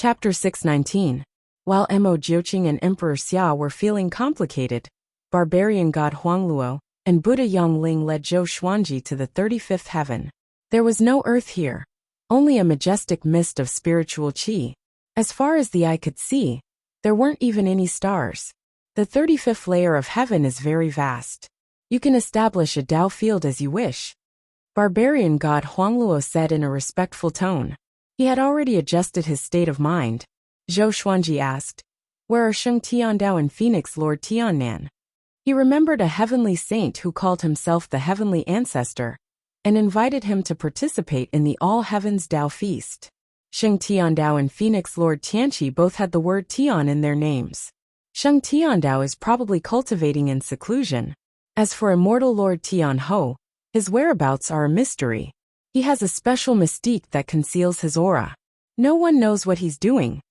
Chapter 619. While Mo Jiuqing and Emperor Xia were feeling complicated, barbarian god Huangluo and Buddha Yongling led Zhou Xuanji to the 35th heaven. There was no earth here, only a majestic mist of spiritual qi. As far as the eye could see, there weren't even any stars. The 35th layer of heaven is very vast. You can establish a Tao field as you wish. Barbarian god Huangluo said in a respectful tone. He had already adjusted his state of mind. Zhou Xuanji asked, "Where are Sheng Tiandao and Phoenix Lord Tiannan?" He remembered a heavenly saint who called himself the Heavenly Ancestor, and invited him to participate in the All Heavens Tao Feast. Sheng Tiandao and Phoenix Lord Tianqi both had the word Tian in their names. Sheng Tiandao is probably cultivating in seclusion. As for immortal Lord Tian Ho, his whereabouts are a mystery. He has a special mystique that conceals his aura. No one knows what he's doing.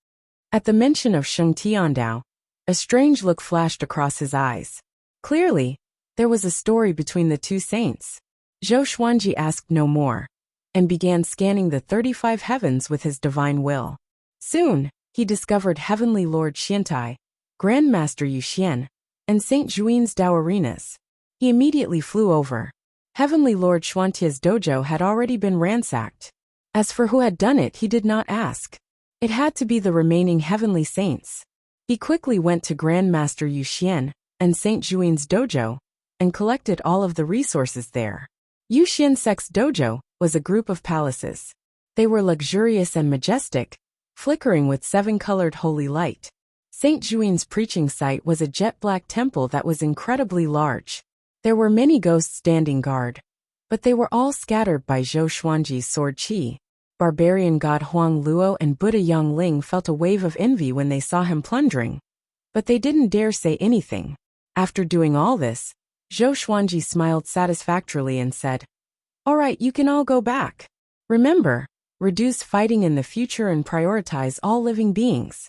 At the mention of Sheng Tiandao, a strange look flashed across his eyes. Clearly, there was a story between the two saints. Zhou Xuanji asked no more, and began scanning the 35 heavens with his divine will. Soon, he discovered Heavenly Lord Xiantai, Grandmaster Yuxian, and Saint Juin's Tao arenas. He immediately flew over. Heavenly Lord Xuantia's dojo had already been ransacked. As for who had done it, he did not ask. It had to be the remaining heavenly saints. He quickly went to Grandmaster Yuxian and Saint Juin's dojo and collected all of the resources there. Yuxian Sect's dojo was a group of palaces. They were luxurious and majestic, flickering with 7-colored holy light. Saint Juin's preaching site was a jet-black temple that was incredibly large. There were many ghosts standing guard, but they were all scattered by Zhou Xuanji's sword qi. Barbarian god Huang Luo and Buddha Yongling felt a wave of envy when they saw him plundering, but they didn't dare say anything. After doing all this, Zhou Xuanji smiled satisfactorily and said, "All right, you can all go back. Remember, reduce fighting in the future and prioritize all living beings."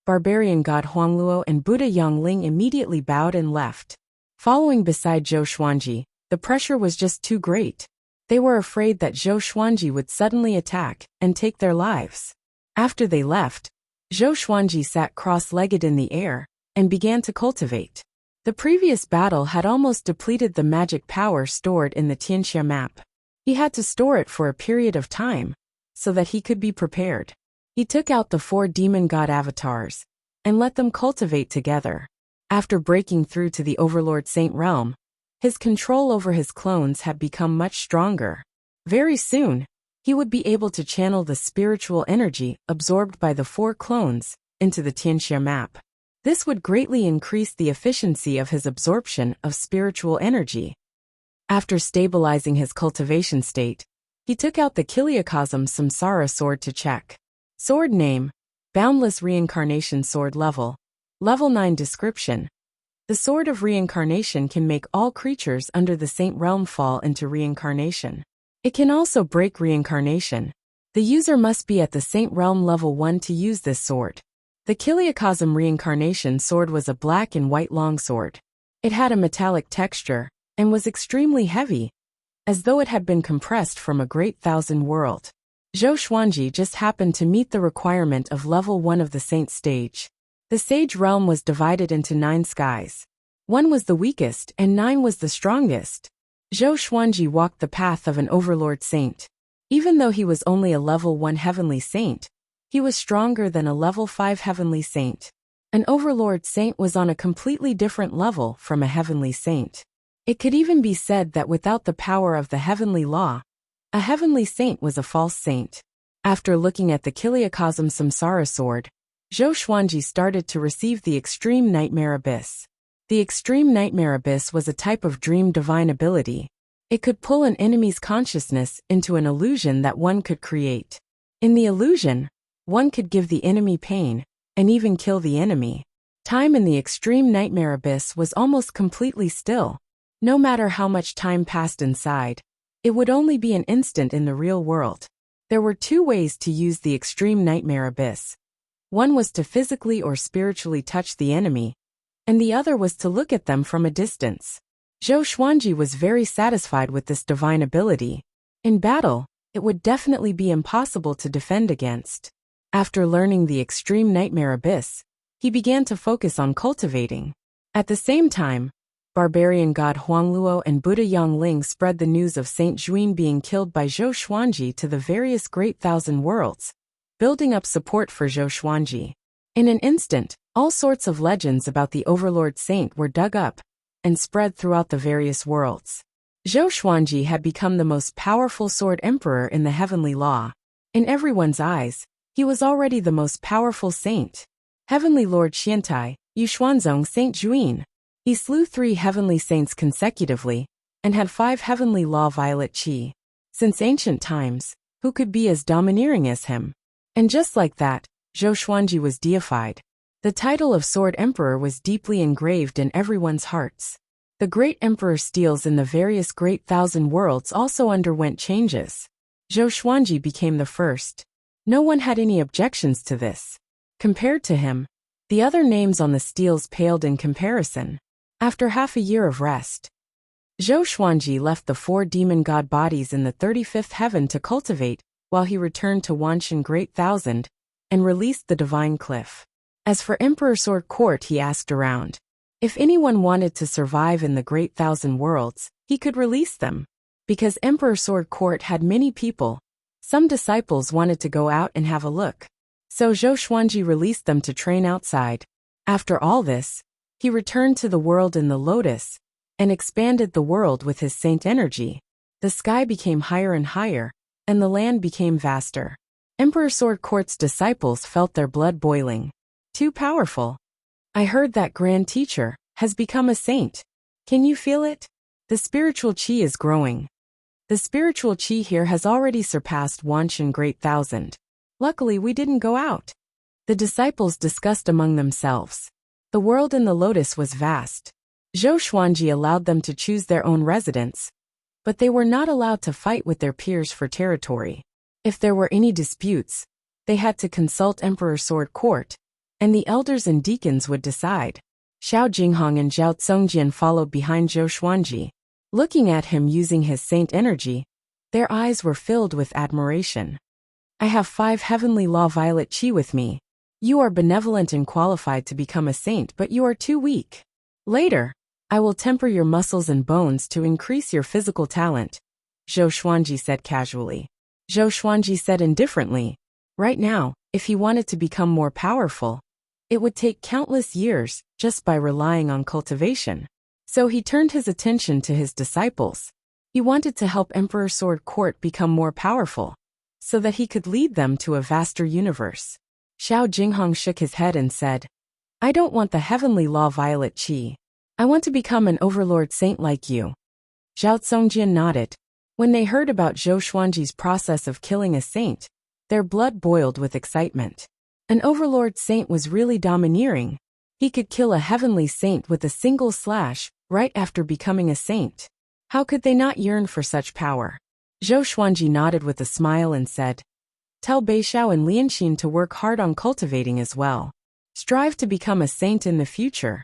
Barbarian god Huangluo and Buddha Yongling immediately bowed and left. Following beside Zhou Xuanji, the pressure was just too great. They were afraid that Zhou Xuanji would suddenly attack and take their lives. After they left, Zhou Xuanji sat cross-legged in the air and began to cultivate. The previous battle had almost depleted the magic power stored in the Tianxia map. He had to store it for a period of time, so that he could be prepared. He took out the 4 demon god avatars and let them cultivate together. After breaking through to the Overlord Saint realm, his control over his clones had become much stronger. Very soon, he would be able to channel the spiritual energy absorbed by the 4 clones into the Tianxia map. This would greatly increase the efficiency of his absorption of spiritual energy. After stabilizing his cultivation state, he took out the Kiliakosm Samsara sword to check. Sword name: Boundless Reincarnation Sword Level 9 description. The Sword of Reincarnation can make all creatures under the Saint Realm fall into reincarnation. It can also break reincarnation. The user must be at the Saint Realm level 1 to use this sword. The Kiliakosm Reincarnation Sword was a black and white longsword. It had a metallic texture and was extremely heavy, as though it had been compressed from a great thousand world. Zhou Xuanji just happened to meet the requirement of level 1 of the Saint stage. The Sage realm was divided into 9 skies. 1 was the weakest and 9 was the strongest. Zhou Xuanji walked the path of an Overlord Saint. Even though he was only a level 1 heavenly saint, he was stronger than a level 5 heavenly saint. An Overlord Saint was on a completely different level from a heavenly saint. It could even be said that without the power of the heavenly law, a heavenly saint was a false saint. After looking at the Kiliakosm Samsara sword, Zhou Xuanji started to receive the Extreme Nightmare Abyss. The Extreme Nightmare Abyss was a type of dream divine ability. It could pull an enemy's consciousness into an illusion that one could create. In the illusion, one could give the enemy pain, and even kill the enemy. Time in the Extreme Nightmare Abyss was almost completely still. No matter how much time passed inside, it would only be an instant in the real world. There were 2 ways to use the Extreme Nightmare Abyss. One was to physically or spiritually touch the enemy, and the other was to look at them from a distance. Zhou Xuanji was very satisfied with this divine ability. In battle, it would definitely be impossible to defend against. After learning the extreme nightmare abyss, he began to focus on cultivating. At the same time, barbarian god Huangluo and Buddha Yangling spread the news of Saint Juin being killed by Zhou Xuanji to the various Great Thousand Worlds, building up support for Zhou Xuanji. In an instant, all sorts of legends about the Overlord Saint were dug up and spread throughout the various worlds. Zhou Xuanji had become the most powerful sword emperor in the heavenly law. In everyone's eyes, he was already the most powerful saint. Heavenly Lord Xiantai, Yuxuanzong Saint Juin. He slew 3 heavenly saints consecutively, and had 5 heavenly law violet qi. Since ancient times, who could be as domineering as him? And just like that, Zhou Xuanji was deified. The title of Sword Emperor was deeply engraved in everyone's hearts. The great emperor steels in the various Great Thousand Worlds also underwent changes. Zhou Xuanji became the first. No one had any objections to this. Compared to him, the other names on the steels paled in comparison. After half a year of rest, Zhou Xuanji left the 4 demon god bodies in the 35th heaven to cultivate, while he returned to Wanshan Great Thousand and released the Divine Cliff. As for Emperor Sword Court, he asked around. If anyone wanted to survive in the Great Thousand Worlds, he could release them. Because Emperor Sword Court had many people, some disciples wanted to go out and have a look. So Zhou Xuanji released them to train outside. After all this, he returned to the world in the lotus and expanded the world with his saint energy. The sky became higher and higher, and the land became vaster. Emperor Sword Court's disciples felt their blood boiling. Too powerful. I heard that Grand Teacher has become a saint. Can you feel it? The spiritual qi is growing. The spiritual qi here has already surpassed Wanshan Great Thousand. Luckily we didn't go out. The disciples discussed among themselves. The world in the lotus was vast. Zhou Xuanji allowed them to choose their own residence, but they were not allowed to fight with their peers for territory. If there were any disputes, they had to consult Emperor Sword Court, and the elders and deacons would decide. Xiao Jinghong and Zhao Congjian followed behind Zhou Xuanji. Looking at him using his saint energy, their eyes were filled with admiration. I have 5 heavenly law violet qi with me. You are benevolent and qualified to become a saint, but you are too weak. Later, I will temper your muscles and bones to increase your physical talent, Zhou Xuanji said casually. Zhou Xuanji said indifferently, right now, if he wanted to become more powerful, it would take countless years just by relying on cultivation. So he turned his attention to his disciples. He wanted to help Emperor Sword Court become more powerful, so that he could lead them to a vaster universe. Xiao Jinghong shook his head and said, I don't want the heavenly law violet qi. I want to become an overlord saint like you. Zhao Congjian nodded. When they heard about Zhou Xuanji's process of killing a saint, their blood boiled with excitement. An overlord saint was really domineering. He could kill a heavenly saint with a single slash, right after becoming a saint. How could they not yearn for such power? Zhou Xuanji nodded with a smile and said, Tell Beixiao and Lianxin to work hard on cultivating as well. Strive to become a saint in the future.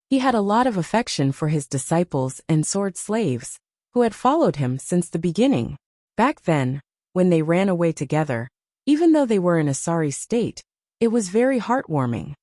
He had a lot of affection for his disciples and sword slaves, who had followed him since the beginning. Back then, when they ran away together, even though they were in a sorry state, it was very heartwarming.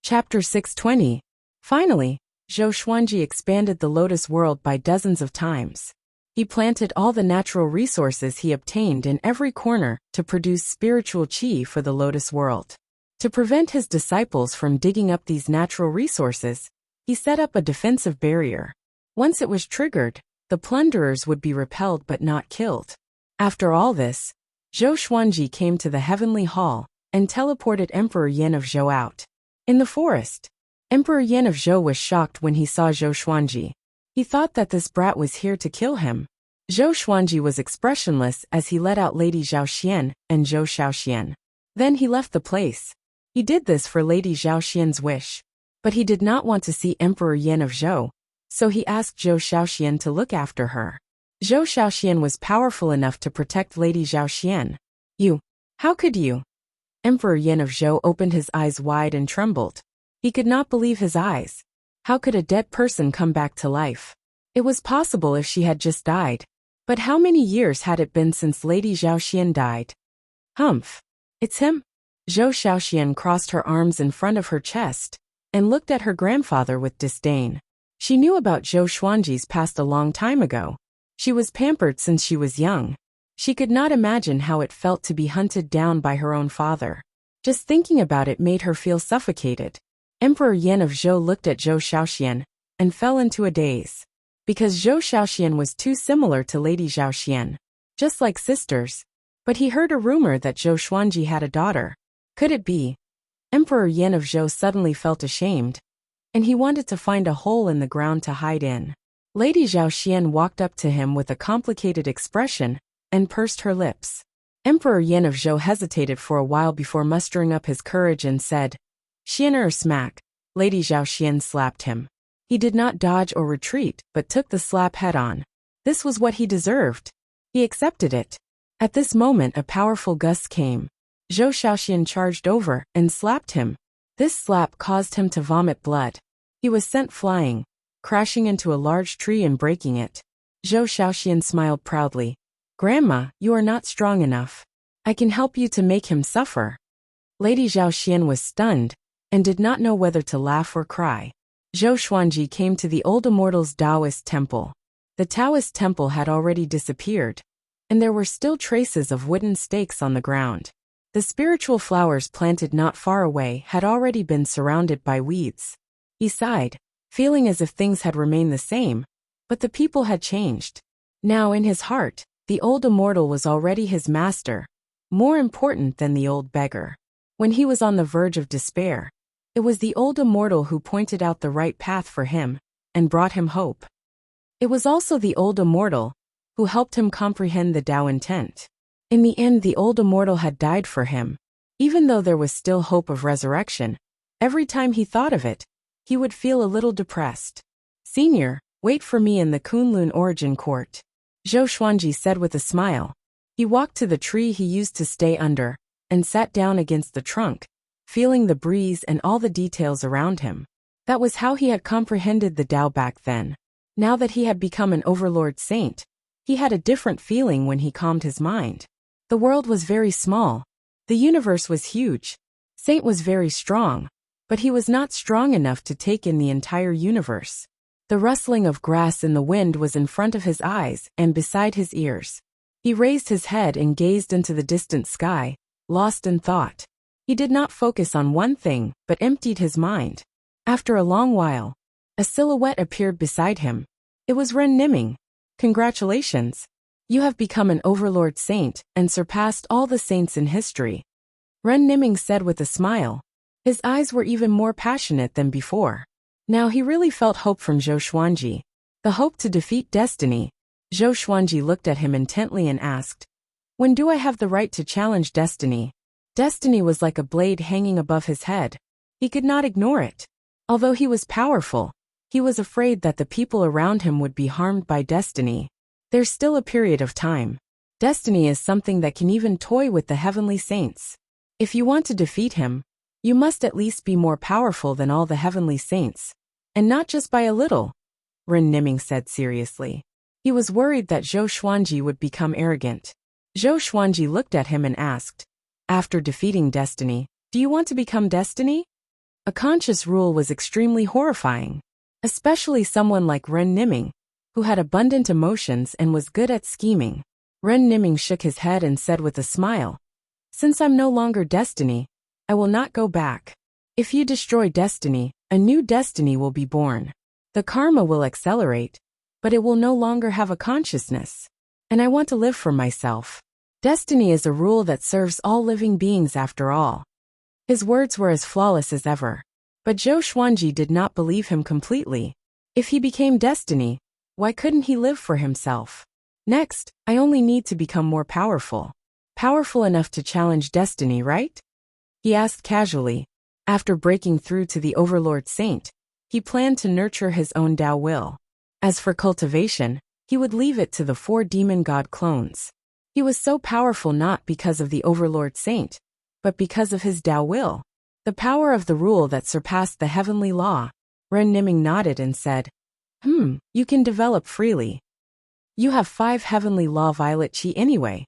Chapter 620. Finally, Zhou Xuanji expanded the Lotus world by dozens of times. He planted all the natural resources he obtained in every corner to produce spiritual qi for the Lotus world. To prevent his disciples from digging up these natural resources, he set up a defensive barrier. Once it was triggered, the plunderers would be repelled but not killed. After all this, Zhou Xuanji came to the heavenly hall and teleported Emperor Yan of Zhou out. In the forest, Emperor Yan of Zhou was shocked when he saw Zhou Xuanji. He thought that this brat was here to kill him. Zhou Xuanji was expressionless as he let out Lady Zhao Xian and Zhou Shaoxian. Then he left the place. He did this for Lady Zhao Xian's wish. But he did not want to see Emperor Yan of Zhou, so he asked Zhou Shaoxian to look after her. Zhou Shaoxian was powerful enough to protect Lady Zhao Xian. You, how could you? Emperor Yan of Zhou opened his eyes wide and trembled. He could not believe his eyes. How could a dead person come back to life? It was possible if she had just died. But how many years had it been since Lady Zhao Xian died? Humph. It's him? Zhou Xiaoxian crossed her arms in front of her chest and looked at her grandfather with disdain. She knew about Zhou Xuanji's past a long time ago. She was pampered since she was young. She could not imagine how it felt to be hunted down by her own father. Just thinking about it made her feel suffocated. Emperor Yan of Zhou looked at Zhou Xiaoxian and fell into a daze. Because Zhou Xiaoxian was too similar to Lady Xiaoxian, just like sisters. But he heard a rumor that Zhou Xuanji had a daughter. Could it be? Emperor Yan of Zhou suddenly felt ashamed, and he wanted to find a hole in the ground to hide in. Lady Xiaoxian walked up to him with a complicated expression and pursed her lips. Emperor Yan of Zhou hesitated for a while before mustering up his courage and said, "Xian or smack." Lady Xiaoxian slapped him. He did not dodge or retreat, but took the slap head-on. This was what he deserved. He accepted it. At this moment a powerful gust came. Zhou Xiaoxian charged over and slapped him. This slap caused him to vomit blood. He was sent flying, crashing into a large tree and breaking it. Zhou Xiaoxian smiled proudly. "Grandma, you are not strong enough. I can help you to make him suffer." Lady Xiaoxian was stunned and did not know whether to laugh or cry. Zhou Xuanji came to the old immortal's Taoist temple. The Taoist temple had already disappeared, and there were still traces of wooden stakes on the ground. The spiritual flowers planted not far away had already been surrounded by weeds. He sighed, feeling as if things had remained the same, but the people had changed. Now in his heart, the old immortal was already his master, more important than the old beggar. When he was on the verge of despair, it was the old immortal who pointed out the right path for him and brought him hope. It was also the old immortal who helped him comprehend the Tao intent. In the end, the old immortal had died for him. Even though there was still hope of resurrection, every time he thought of it, he would feel a little depressed. "Senior, wait for me in the Kunlun Origin Court," Zhou Xuanji said with a smile. He walked to the tree he used to stay under and sat down against the trunk, feeling the breeze and all the details around him. That was how he had comprehended the Tao back then. Now that he had become an overlord saint, he had a different feeling when he calmed his mind. The world was very small. The universe was huge. Saint was very strong, but he was not strong enough to take in the entire universe. The rustling of grass in the wind was in front of his eyes and beside his ears. He raised his head and gazed into the distant sky, lost in thought. He did not focus on one thing, but emptied his mind. After a long while, a silhouette appeared beside him. It was Ren Niming. "Congratulations. You have become an overlord saint and surpassed all the saints in history," Ren Niming said with a smile. His eyes were even more passionate than before. Now he really felt hope from Zhou Xuanji. The hope to defeat destiny. Zhou Xuanji looked at him intently and asked, "When do I have the right to challenge destiny?" Destiny was like a blade hanging above his head. He could not ignore it. Although he was powerful, he was afraid that the people around him would be harmed by destiny. There's still a period of time. Destiny is something that can even toy with the heavenly saints. If you want to defeat him, you must at least be more powerful than all the heavenly saints. And not just by a little, Ren Niming said seriously. He was worried that Zhou Xuanji would become arrogant. Zhou Xuanji looked at him and asked, "After defeating destiny, do you want to become destiny?" A conscious rule was extremely horrifying, especially someone like Ren Niming, who had abundant emotions and was good at scheming. Ren Niming shook his head and said with a smile, "Since I'm no longer destiny, I will not go back. If you destroy destiny, a new destiny will be born. The karma will accelerate, but it will no longer have a consciousness. And I want to live for myself. Destiny is a rule that serves all living beings after all." His words were as flawless as ever. But Zhou Xuanji did not believe him completely. If he became destiny, why couldn't he live for himself? "Next, I only need to become more powerful. Powerful enough to challenge destiny, right?" He asked casually. After breaking through to the Overlord Saint, he planned to nurture his own Tao will. As for cultivation, he would leave it to the 4 demon god clones. He was so powerful not because of the Overlord Saint, but because of his Tao will. The power of the rule that surpassed the heavenly law. Ren Niming nodded and said, You can develop freely. You have 5 heavenly law violet chi anyway.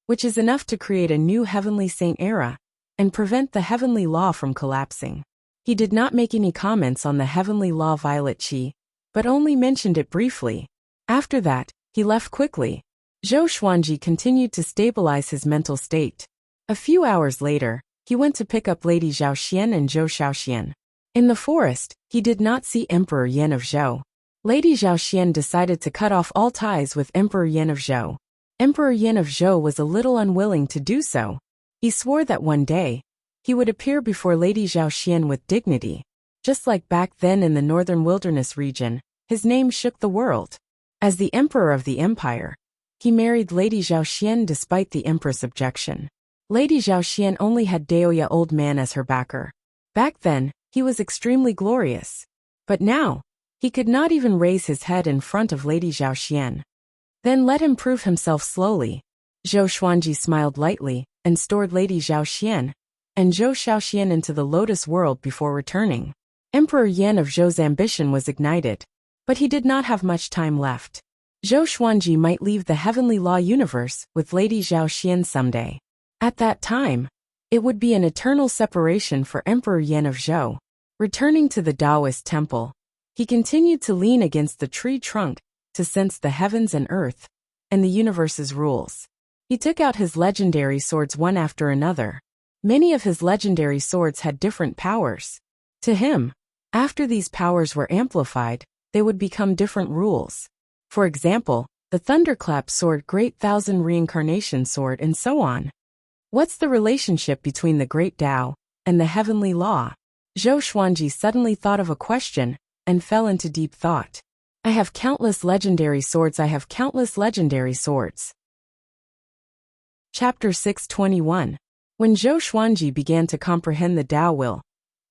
which is enough to create a new heavenly saint era and prevent the heavenly law from collapsing. He did not make any comments on the heavenly law violet qi, but only mentioned it briefly. After that, he left quickly. Zhou Xuanji continued to stabilize his mental state. A few hours later, he went to pick up Lady Zhao Xian and Zhou Shaoxian. In the forest, he did not see Emperor Yan of Zhou. Lady Zhao Xian decided to cut off all ties with Emperor Yan of Zhou. Emperor Yan of Zhou was a little unwilling to do so. He swore that one day, he would appear before Lady Zhao Xian with dignity. Just like back then in the northern wilderness region, his name shook the world. As the emperor of the empire, he married Lady Zhao Xian despite the empress' objection. Lady Zhao Xian only had Daoya old man as her backer. Back then, he was extremely glorious. But now, he could not even raise his head in front of Lady Zhao Xian. Then let him prove himself slowly. Zhou Xuanji smiled lightly and stored Lady Zhao Xian and Zhou Shaoxian into the lotus world before returning. Emperor Yan of Zhou's ambition was ignited, but he did not have much time left. Zhou Xuanji might leave the heavenly law universe with Lady Zhao Xian someday. At that time, it would be an eternal separation for Emperor Yan of Zhou. Returning to the Taoist temple, he continued to lean against the tree trunk to sense the heavens and earth and the universe's rules. He took out his legendary swords one after another. Many of his legendary swords had different powers. To him, after these powers were amplified, they would become different rules. For example, the Thunderclap sword, Great Thousand Reincarnation sword, and so on. What's the relationship between the Great Tao and the heavenly law? Zhou Xuanji suddenly thought of a question and fell into deep thought. I have countless legendary swords. I have countless legendary swords. Chapter 621. When Zhou Xuanji began to comprehend the Tao will,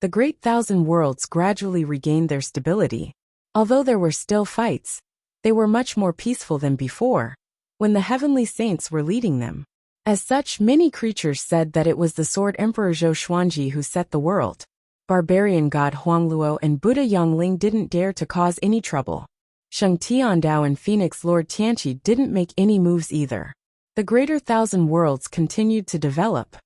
the Great Thousand Worlds gradually regained their stability. Although there were still fights, they were much more peaceful than before, when the heavenly saints were leading them. As such, many creatures said that it was the Sword Emperor Zhou Xuanji who set the world. Barbarian God Huangluo and Buddha Yongling didn't dare to cause any trouble. Sheng Tiandao and Phoenix Lord Tianqi didn't make any moves either. The Greater Thousand Worlds continued to develop.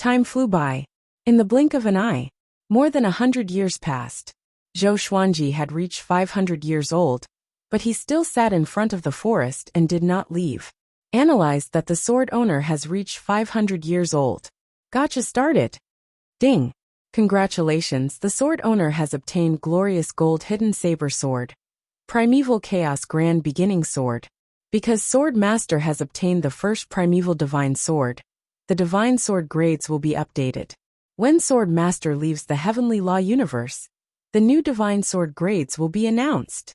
Time flew by. In the blink of an eye, more than 100 years passed. Zhou Xuanji had reached 500 years old, but he still sat in front of the forest and did not leave. Analyzed that the sword owner has reached 500 years old. Gotcha started. Ding. Congratulations, the sword owner has obtained Glorious Gold Hidden Saber Sword. Primeval Chaos Grand Beginning Sword. Because Sword Master has obtained the first Primeval Divine Sword, the Divine Sword grades will be updated. When Sword Master leaves the Heavenly Law universe, the new Divine Sword grades will be announced.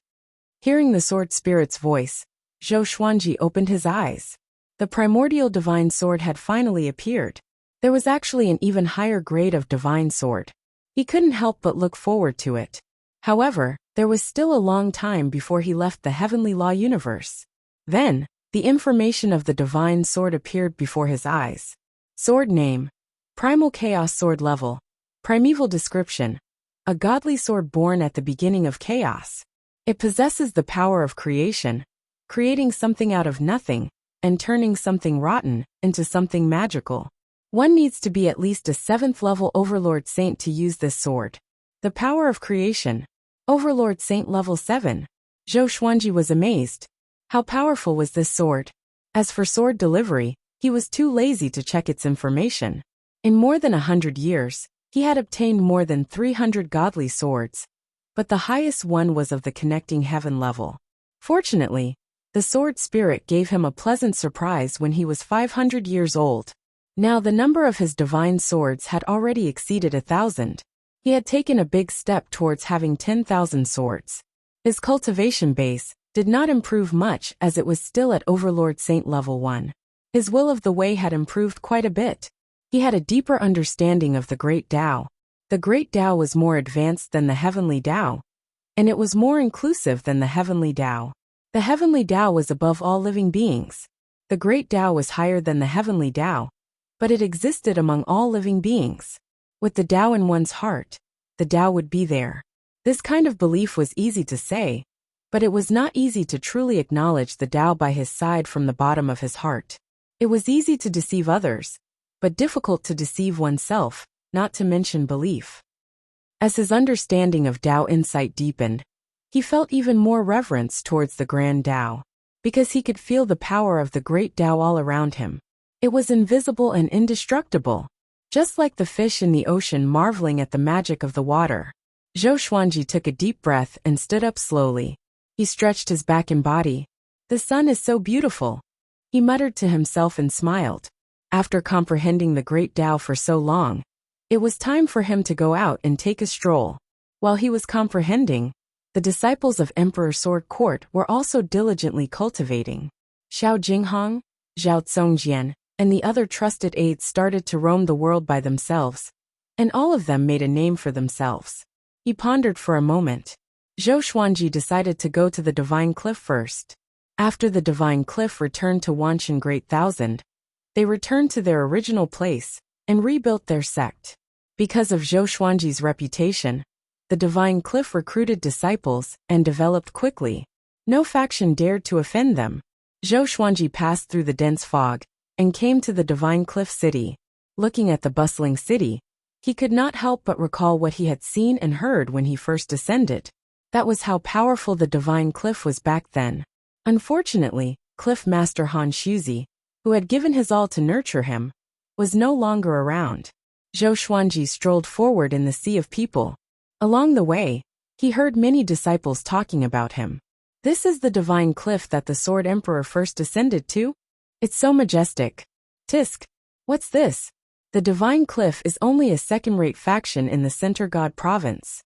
Hearing the Sword Spirit's voice, Zhou Xuanji opened his eyes. The primordial Divine Sword had finally appeared. There was actually an even higher grade of Divine Sword. He couldn't help but look forward to it. However, there was still a long time before he left the Heavenly Law universe. Then, the information of the Divine Sword appeared before his eyes. Sword name. Primal Chaos Sword level. Primeval description. A godly sword born at the beginning of chaos. It possesses the power of creation, creating something out of nothing, and turning something rotten into something magical. One needs to be at least a 7th level Overlord Saint to use this sword. The power of creation. Overlord Saint level 7. Zhou Xuanji was amazed. How powerful was this sword? As for sword delivery, he was too lazy to check its information. In more than 100 years, he had obtained more than 300 godly swords, but the highest one was of the connecting heaven level. Fortunately, the sword spirit gave him a pleasant surprise when he was 500 years old. Now the number of his divine swords had already exceeded 1,000. He had taken a big step towards having 10,000 swords. His cultivation base did not improve much as it was still at Overlord Saint level 1. His will of the way had improved quite a bit. He had a deeper understanding of the Great Tao. The Great Tao was more advanced than the Heavenly Tao, and it was more inclusive than the Heavenly Tao. The Heavenly Tao was above all living beings. The Great Tao was higher than the Heavenly Tao, but it existed among all living beings. With the Tao in one's heart, the Tao would be there. This kind of belief was easy to say, but it was not easy to truly acknowledge the Tao by his side from the bottom of his heart. It was easy to deceive others, but difficult to deceive oneself, not to mention belief. As his understanding of Tao insight deepened, he felt even more reverence towards the grand Tao, because he could feel the power of the great Tao all around him. It was invisible and indestructible, just like the fish in the ocean marveling at the magic of the water. Zhou Xuanji took a deep breath and stood up slowly. He stretched his back and body. "The sun is so beautiful," he muttered to himself and smiled. After comprehending the great Tao for so long, it was time for him to go out and take a stroll. While he was comprehending, the disciples of Emperor Sword Court were also diligently cultivating. Xiao Jinghong, Zhao Zongjian, and the other trusted aides started to roam the world by themselves, and all of them made a name for themselves. He pondered for a moment. Zhou Xuanji decided to go to the Divine Cliff first. After the Divine Cliff returned to Wanshan Great Thousand, they returned to their original place and rebuilt their sect. Because of Zhou Xuanji's reputation, the Divine Cliff recruited disciples and developed quickly. No faction dared to offend them. Zhou Xuanji passed through the dense fog and came to the Divine Cliff city. Looking at the bustling city, he could not help but recall what he had seen and heard when he first descended. That was how powerful the Divine Cliff was back then. Unfortunately, Cliff Master Han Shuzi, who had given his all to nurture him, was no longer around. Zhou Xuanji strolled forward in the sea of people. Along the way, he heard many disciples talking about him. "This is the Divine Cliff that the Sword Emperor first descended to? It's so majestic. Tisk, what's this? The Divine Cliff is only a second-rate faction in the Center God Province.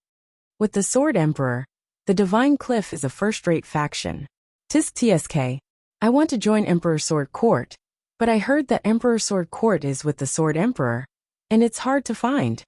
With the Sword Emperor, the Divine Cliff is a first-rate faction. Tisk tsk. I want to join Emperor Sword Court, but I heard that Emperor Sword Court is with the Sword Emperor, and it's hard to find."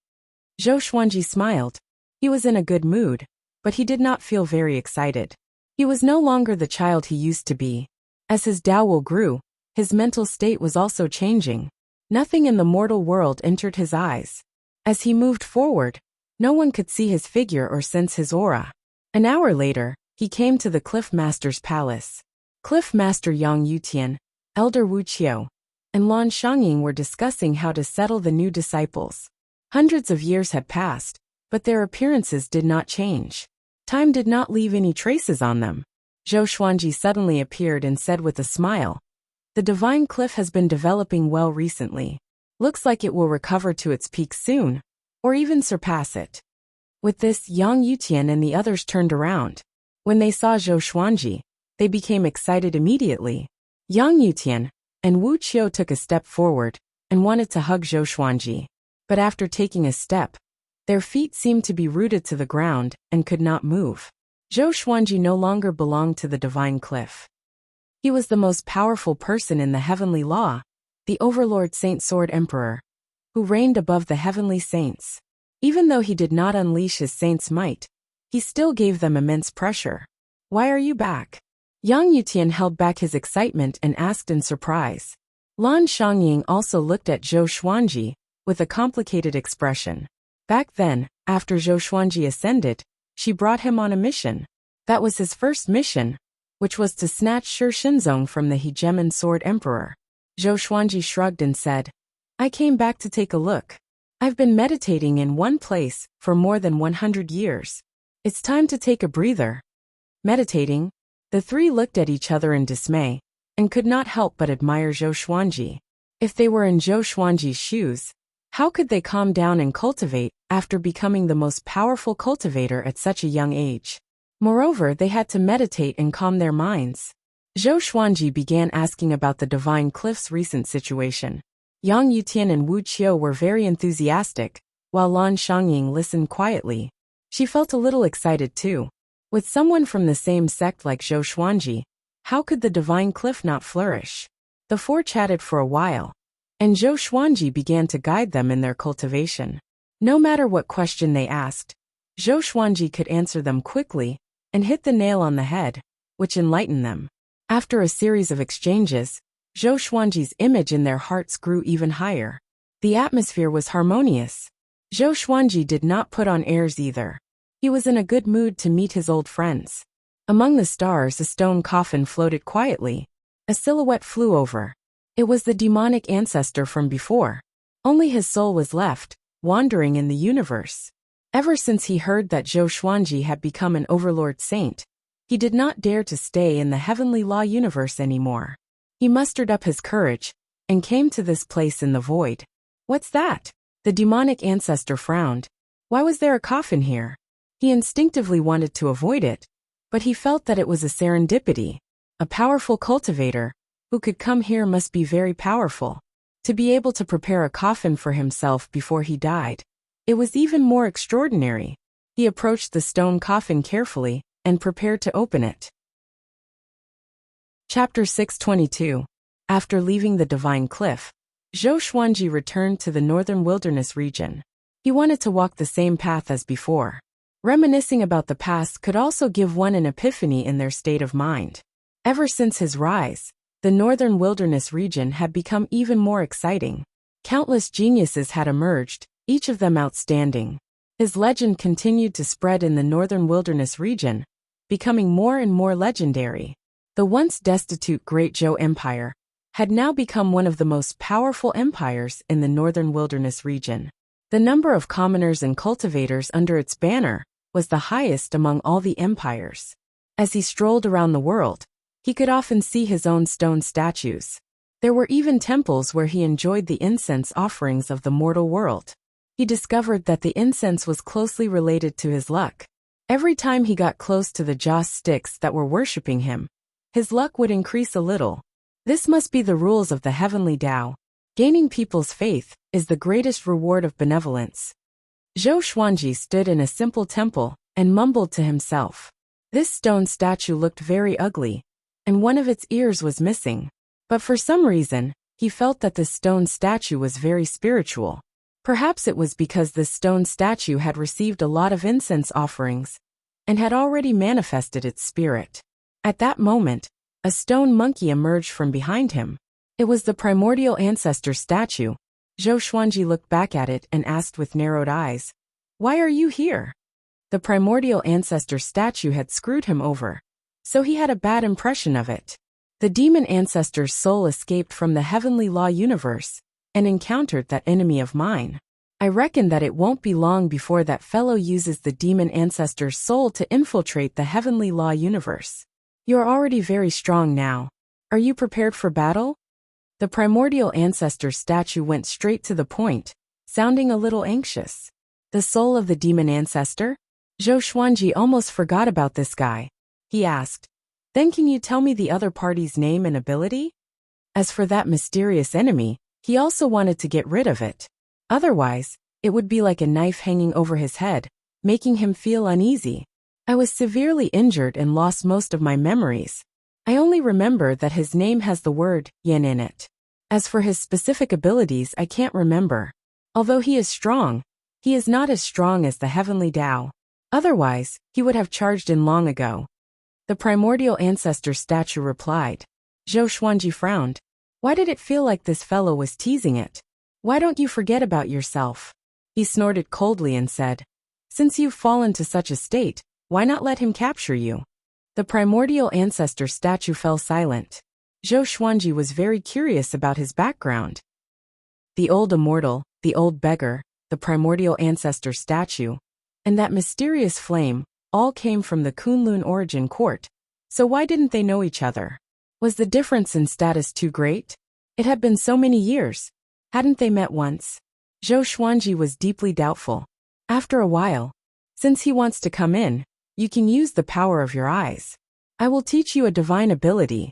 Zhou Xuanji smiled. He was in a good mood, but he did not feel very excited. He was no longer the child he used to be. As his Tao will grew, his mental state was also changing. Nothing in the mortal world entered his eyes. As he moved forward, no one could see his figure or sense his aura. An hour later, he came to the Cliff Master's palace. Cliff Master Yang Yutian, Elder Wuxia, and Lan Shangying were discussing how to settle the new disciples. Hundreds of years had passed, but their appearances did not change. Time did not leave any traces on them. Zhou Xuanji suddenly appeared and said with a smile, "The Divine Cliff has been developing well recently. Looks like it will recover to its peak soon, or even surpass it." With this, Yang Yutian and the others turned around. When they saw Zhou Xuanji, they became excited immediately. Yang Yutian and Wu Qiu took a step forward and wanted to hug Zhou Xuanji. But after taking a step, their feet seemed to be rooted to the ground and could not move. Zhou Xuanji no longer belonged to the Divine Cliff. He was the most powerful person in the heavenly law, the Overlord Saint Sword Emperor, who reigned above the heavenly saints. Even though he did not unleash his saint's might, he still gave them immense pressure. "Why are you back?" Yang Yutian held back his excitement and asked in surprise. Lan Shangying also looked at Zhou Xuanji with a complicated expression. Back then, after Zhou Xuanji ascended, she brought him on a mission. That was his first mission, which was to snatch Shi Shinzong from the hegemon Sword Emperor. Zhou Xuanji shrugged and said, "I came back to take a look. I've been meditating in one place for more than 100 years. It's time to take a breather." Meditating? The three looked at each other in dismay, and could not help but admire Zhou Xuanji. If they were in Zhou Xuanji's shoes, how could they calm down and cultivate after becoming the most powerful cultivator at such a young age? Moreover, they had to meditate and calm their minds. Zhou Xuanji began asking about the Divine Cliff's recent situation. Yang Yutian and Wu Qiu were very enthusiastic, while Lan Shangying listened quietly. She felt a little excited too. With someone from the same sect like Zhou Xuanji, how could the Divine Cliff not flourish? The four chatted for a while, and Zhou Xuanji began to guide them in their cultivation. No matter what question they asked, Zhou Xuanji could answer them quickly and hit the nail on the head, which enlightened them. After a series of exchanges, Zhou Xuanji's image in their hearts grew even higher. The atmosphere was harmonious. Zhou Xuanji did not put on airs either. He was in a good mood to meet his old friends. Among the stars, a stone coffin floated quietly. A silhouette flew over. It was the demonic ancestor from before. Only his soul was left, wandering in the universe. Ever since he heard that Zhou Xuanji had become an overlord saint, he did not dare to stay in the heavenly law universe anymore. He mustered up his courage and came to this place in the void. What's that? The demonic ancestor frowned. Why was there a coffin here? He instinctively wanted to avoid it, but he felt that it was a serendipity. A powerful cultivator who could come here must be very powerful. To be able to prepare a coffin for himself before he died, it was even more extraordinary. He approached the stone coffin carefully and prepared to open it. Chapter 622. After leaving the Divine Cliff, Zhou Xuanji returned to the northern wilderness region. He wanted to walk the same path as before. Reminiscing about the past could also give one an epiphany in their state of mind. Ever since his rise, the northern wilderness region had become even more exciting. Countless geniuses had emerged, each of them outstanding. His legend continued to spread in the northern wilderness region, becoming more and more legendary. The once destitute Great Zhou Empire had now become one of the most powerful empires in the northern wilderness region. The number of commoners and cultivators under its banner was the highest among all the empires. As he strolled around the world, he could often see his own stone statues. There were even temples where he enjoyed the incense offerings of the mortal world. He discovered that the incense was closely related to his luck. Every time he got close to the joss sticks that were worshipping him, his luck would increase a little. This must be the rules of the heavenly Tao. Gaining people's faith is the greatest reward of benevolence. Zhou Xuanji stood in a simple temple and mumbled to himself. This stone statue looked very ugly, and one of its ears was missing. But for some reason, he felt that this stone statue was very spiritual. Perhaps it was because this stone statue had received a lot of incense offerings and had already manifested its spirit. At that moment, a stone monkey emerged from behind him. It was the primordial ancestor statue. Zhou Xuanji looked back at it and asked with narrowed eyes, "Why are you here?" The primordial ancestor statue had screwed him over, so he had a bad impression of it. The demon ancestor's soul escaped from the heavenly law universe and encountered that enemy of mine. I reckon that it won't be long before that fellow uses the demon ancestor's soul to infiltrate the heavenly law universe. You're already very strong now. Are you prepared for battle? The primordial ancestor statue went straight to the point, sounding a little anxious. The soul of the demon ancestor? Zhou Xuanji almost forgot about this guy. He asked, "Then can you tell me the other party's name and ability?" As for that mysterious enemy, he also wanted to get rid of it. Otherwise, it would be like a knife hanging over his head, making him feel uneasy. I was severely injured and lost most of my memories. I only remember that his name has the word yin in it. As for his specific abilities, I can't remember. Although he is strong, he is not as strong as the heavenly Tao. Otherwise, he would have charged in long ago. The primordial ancestor statue replied. Zhou Xuanji frowned. Why did it feel like this fellow was teasing it? Why don't you forget about yourself? He snorted coldly and said, "Since you've fallen to such a state, why not let him capture you?" The primordial ancestor statue fell silent. Zhou Xuanji was very curious about his background. The old immortal, the old beggar, the primordial ancestor statue, and that mysterious flame all came from the Kunlun origin court. So why didn't they know each other? Was the difference in status too great? It had been so many years. Hadn't they met once? Zhou Xuanji was deeply doubtful. After a while, "Since he wants to come in, you can use the power of your eyes. I will teach you a divine ability."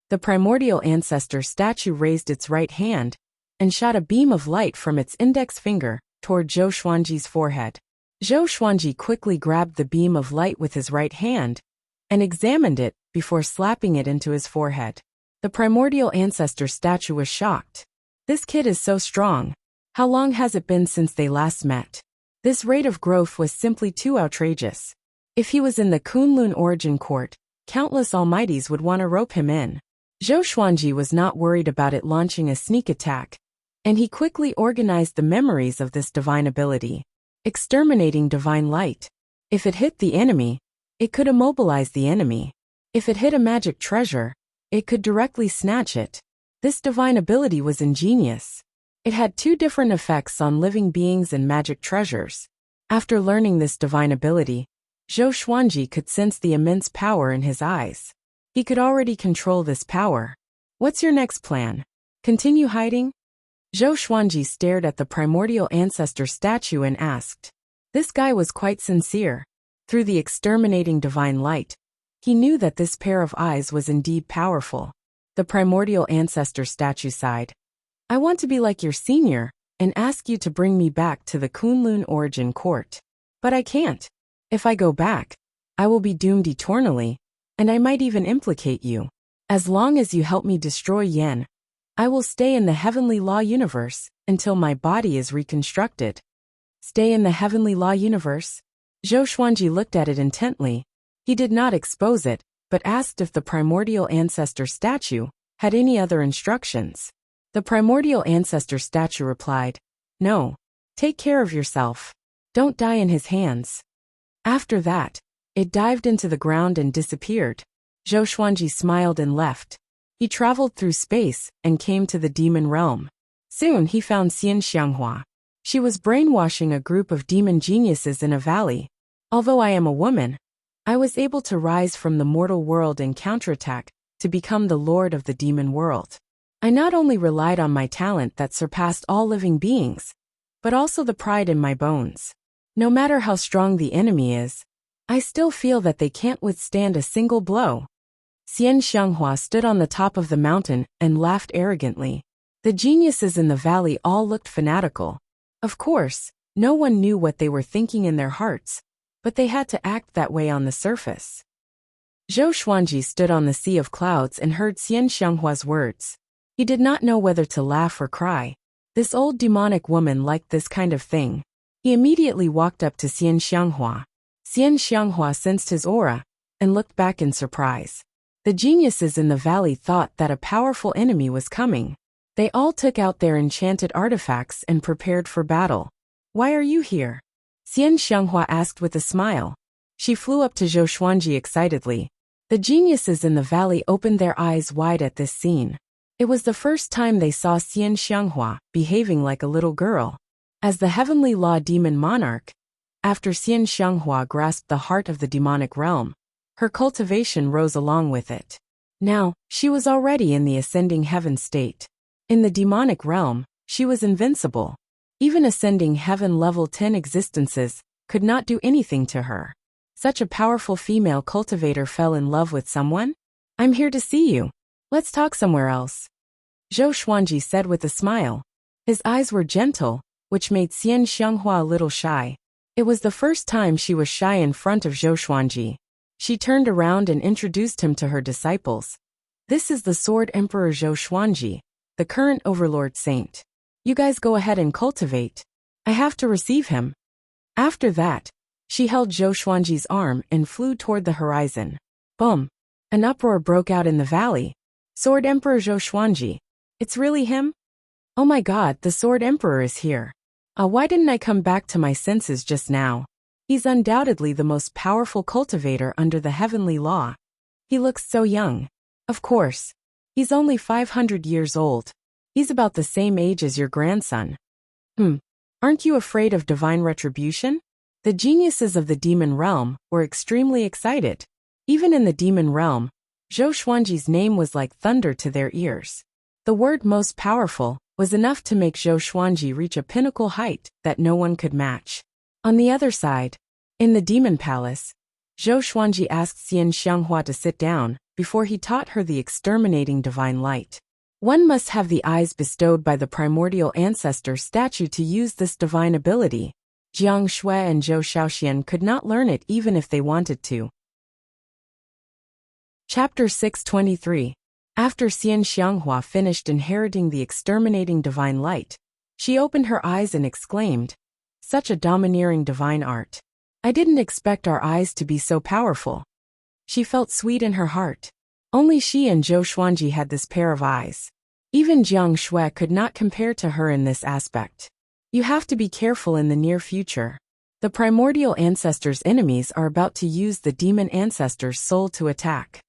The primordial ancestor statue raised its right hand and shot a beam of light from its index finger toward Zhou Xuanji's forehead. Zhou Xuanji quickly grabbed the beam of light with his right hand and examined it before slapping it into his forehead. The primordial ancestor statue was shocked. This kid is so strong. How long has it been since they last met? This rate of growth was simply too outrageous. If he was in the Kunlun origin court, countless almighties would want to rope him in. Zhou Xuanji was not worried about it launching a sneak attack, and he quickly organized the memories of this divine ability. Exterminating divine light. If it hit the enemy, it could immobilize the enemy. If it hit a magic treasure, it could directly snatch it. This divine ability was ingenious. It had two different effects on living beings and magic treasures. After learning this divine ability, Zhou Xuanji could sense the immense power in his eyes. He could already control this power. What's your next plan? Continue hiding? Zhou Xuanji stared at the primordial ancestor statue and asked. This guy was quite sincere. Through the exterminating divine light, he knew that this pair of eyes was indeed powerful. The primordial ancestor statue sighed. I want to be like your senior, and ask you to bring me back to the Kunlun origin court. But I can't. If I go back, I will be doomed eternally, and I might even implicate you. As long as you help me destroy Yen, I will stay in the heavenly law universe until my body is reconstructed. Stay in the heavenly law universe? Zhou Xuanji looked at it intently. He did not expose it, but asked if the primordial ancestor statue had any other instructions. The primordial ancestor statue replied, No. Take care of yourself. Don't die in his hands. After that, it dived into the ground and disappeared. Zhou Xuanji smiled and left. He traveled through space and came to the demon realm. Soon he found Xian Xianghua. She was brainwashing a group of demon geniuses in a valley. Although I am a woman, I was able to rise from the mortal world and counterattack to become the lord of the demon world. I not only relied on my talent that surpassed all living beings, but also the pride in my bones. No matter how strong the enemy is, I still feel that they can't withstand a single blow. Xian Xianghua stood on the top of the mountain and laughed arrogantly. The geniuses in the valley all looked fanatical. Of course, no one knew what they were thinking in their hearts, but they had to act that way on the surface. Zhou Xuanji stood on the sea of clouds and heard Xian Xianghua's words. He did not know whether to laugh or cry. This old demonic woman liked this kind of thing. He immediately walked up to Xian Xianghua. Xian Xianghua sensed his aura and looked back in surprise. The geniuses in the valley thought that a powerful enemy was coming. They all took out their enchanted artifacts and prepared for battle. Why are you here? Xian Xianghua asked with a smile. She flew up to Zhou Xuanji excitedly. The geniuses in the valley opened their eyes wide at this scene. It was the first time they saw Xian Xianghua behaving like a little girl. As the heavenly law demon monarch, after Xian Xianghua grasped the heart of the demonic realm, her cultivation rose along with it. Now, she was already in the ascending heaven state. In the demonic realm, she was invincible. Even ascending heaven level 10 existences could not do anything to her. Such a powerful female cultivator fell in love with someone? I'm here to see you. Let's talk somewhere else. Zhou Xuanji said with a smile. His eyes were gentle, which made Xian Xianghua a little shy. It was the first time she was shy in front of Zhou Xuanji. She turned around and introduced him to her disciples. This is the Sword Emperor Zhou Xuanji, the current overlord saint. You guys go ahead and cultivate. I have to receive him. After that, she held Zhou Xuanji's arm and flew toward the horizon. Boom! An uproar broke out in the valley. Sword Emperor Zhou Xuanji. It's really him? Oh my god, the Sword Emperor is here. Why didn't I come back to my senses just now? He's undoubtedly the most powerful cultivator under the heavenly law. He looks so young. Of course. He's only 500 years old. He's about the same age as your grandson. Aren't you afraid of divine retribution? The geniuses of the demon realm were extremely excited. Even in the demon realm, Zhou Xuanji's name was like thunder to their ears. The word most powerful was enough to make Zhou Xuanji reach a pinnacle height that no one could match. On the other side, in the demon palace, Zhou Xuanji asked Xian Xianghua to sit down before he taught her the exterminating divine light. One must have the eyes bestowed by the primordial ancestor statue to use this divine ability. Jiang Shui and Zhou Shaoxian could not learn it even if they wanted to. Chapter 623. After Xian Xianghua finished inheriting the exterminating divine light, she opened her eyes and exclaimed, "Such a domineering divine art. I didn't expect our eyes to be so powerful." She felt sweet in her heart. Only she and Zhou Xuanji had this pair of eyes. Even Jiang Shui could not compare to her in this aspect. You have to be careful in the near future. The primordial ancestor's enemies are about to use the demon ancestor's soul to attack.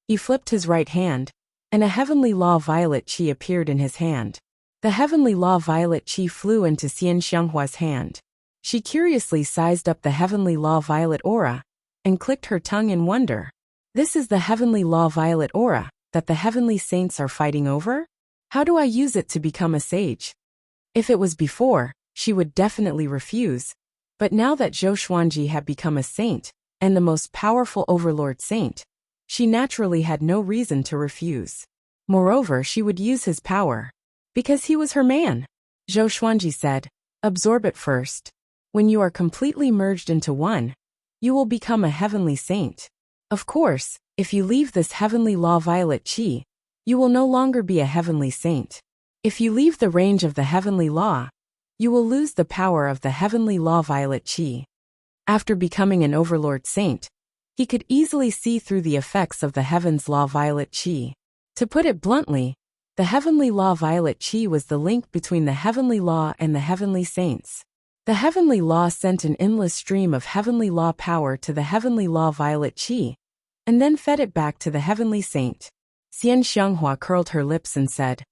He flipped his right hand, and a heavenly law violet qi appeared in his hand. The heavenly law violet qi flew into Xian Xianghua's hand. She curiously sized up the heavenly law violet aura and clicked her tongue in wonder. This is the heavenly law violet aura that the heavenly saints are fighting over? How do I use it to become a sage? If it was before, she would definitely refuse. But now that Zhou Xuanji had become a saint, and the most powerful overlord saint, she naturally had no reason to refuse. Moreover, she would use his power. Because he was her man. Zhou Xuanji said, absorb it first. When you are completely merged into one, you will become a heavenly saint. Of course, if you leave this heavenly law violet qi, you will no longer be a heavenly saint. If you leave the range of the heavenly law, you will lose the power of the heavenly law violet qi. After becoming an overlord saint, he could easily see through the effects of the heaven's law violet qi. To put it bluntly, the heavenly law violet qi was the link between the heavenly law and the heavenly saints. The heavenly law sent an endless stream of heavenly law power to the heavenly law violet qi, and then fed it back to the heavenly saint. Xian Xianghua curled her lips and said,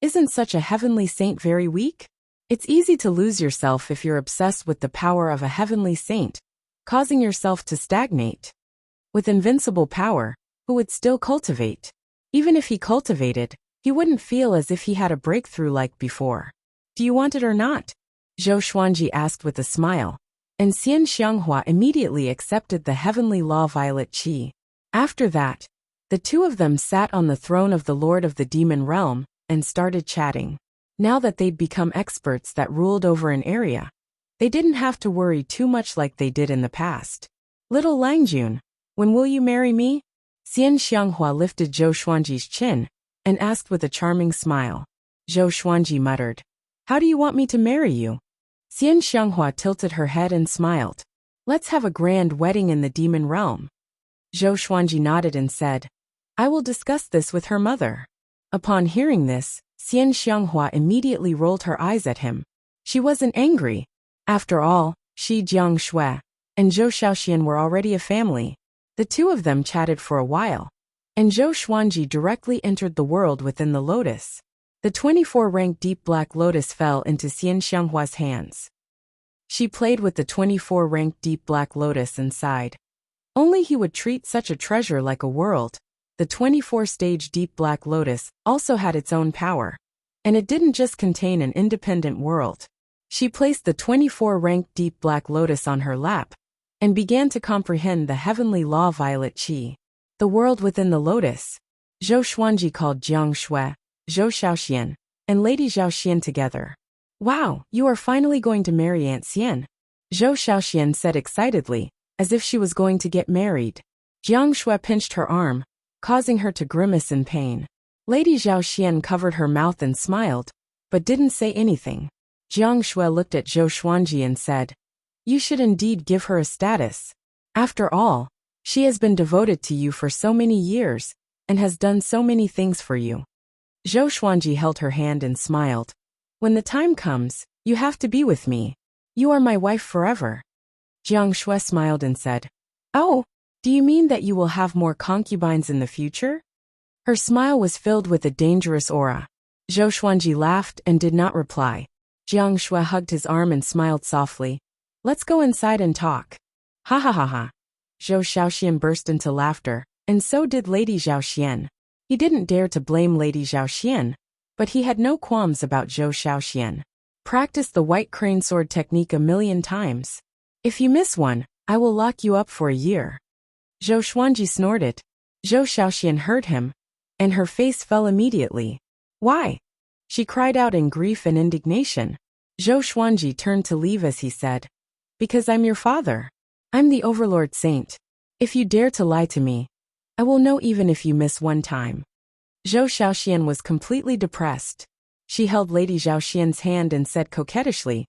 isn't such a heavenly saint very weak? It's easy to lose yourself if you're obsessed with the power of a heavenly saint, causing yourself to stagnate. With invincible power, who would still cultivate? Even if he cultivated, he wouldn't feel as if he had a breakthrough like before. Do you want it or not? Zhou Xuanji asked with a smile, and Xian Xianghua immediately accepted the heavenly law violet qi. After that, the two of them sat on the throne of the Lord of the Demon Realm and started chatting. Now that they'd become experts that ruled over an area, they didn't have to worry too much like they did in the past. Little Langjun, when will you marry me? Xian Xianghua lifted Zhou Xuanji's chin and asked with a charming smile. Zhou Xuanji muttered, how do you want me to marry you? Xian Xianghua tilted her head and smiled. Let's have a grand wedding in the demon realm. Zhou Xuanji nodded and said, I will discuss this with her mother. Upon hearing this, Xian Xianghua immediately rolled her eyes at him. She wasn't angry. After all, Shi Jiangshui and Zhou Xiaoxian were already a family. The two of them chatted for a while, and Zhou Xuanji directly entered the world within the lotus. The 24-rank deep black lotus fell into Xian Xianghua's hands. She played with the 24-rank deep black lotus and sighed. Only he would treat such a treasure like a world. The 24-stage deep black lotus also had its own power, and it didn't just contain an independent world. She placed the 24-rank deep black lotus on her lap and began to comprehend the heavenly law violet qi. The world within the lotus. Zhou Xuanji called Jiang Shui, Zhou Xiaoxian, and Lady Xiaoxian together. Wow, you are finally going to marry Aunt Xian, Zhou Xiaoxian said excitedly, as if she was going to get married. Jiang Shui pinched her arm, causing her to grimace in pain. Lady Xiaoxian covered her mouth and smiled, but didn't say anything. Jiang Shui looked at Zhou Xuanji and said, you should indeed give her a status. After all, she has been devoted to you for so many years, and has done so many things for you. Zhou Xuanji held her hand and smiled. When the time comes, you have to be with me. You are my wife forever. Jiang Shui smiled and said, oh, do you mean that you will have more concubines in the future? Her smile was filled with a dangerous aura. Zhou Xuanji laughed and did not reply. Jiang Shui hugged his arm and smiled softly. Let's go inside and talk. Ha ha ha ha. Zhou Xiaoxian burst into laughter, and so did Lady Xiaoxian. He didn't dare to blame Lady Xiaoxian, but he had no qualms about Zhou Xiaoxian. Practice the white crane sword technique a million times. If you miss one, I will lock you up for a year. Zhou Xuanji snorted. Zhou Xiaoxian heard him, and her face fell immediately. Why? She cried out in grief and indignation. Zhou Xuanji turned to leave as he said, because I'm your father. I'm the Overlord Saint. If you dare to lie to me, I will know even if you miss one time. Zhou Xiaoxian was completely depressed. She held Lady Xiaoxian's hand and said coquettishly,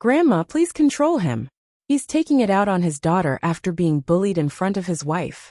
Grandma, please control him. He's taking it out on his daughter after being bullied in front of his wife.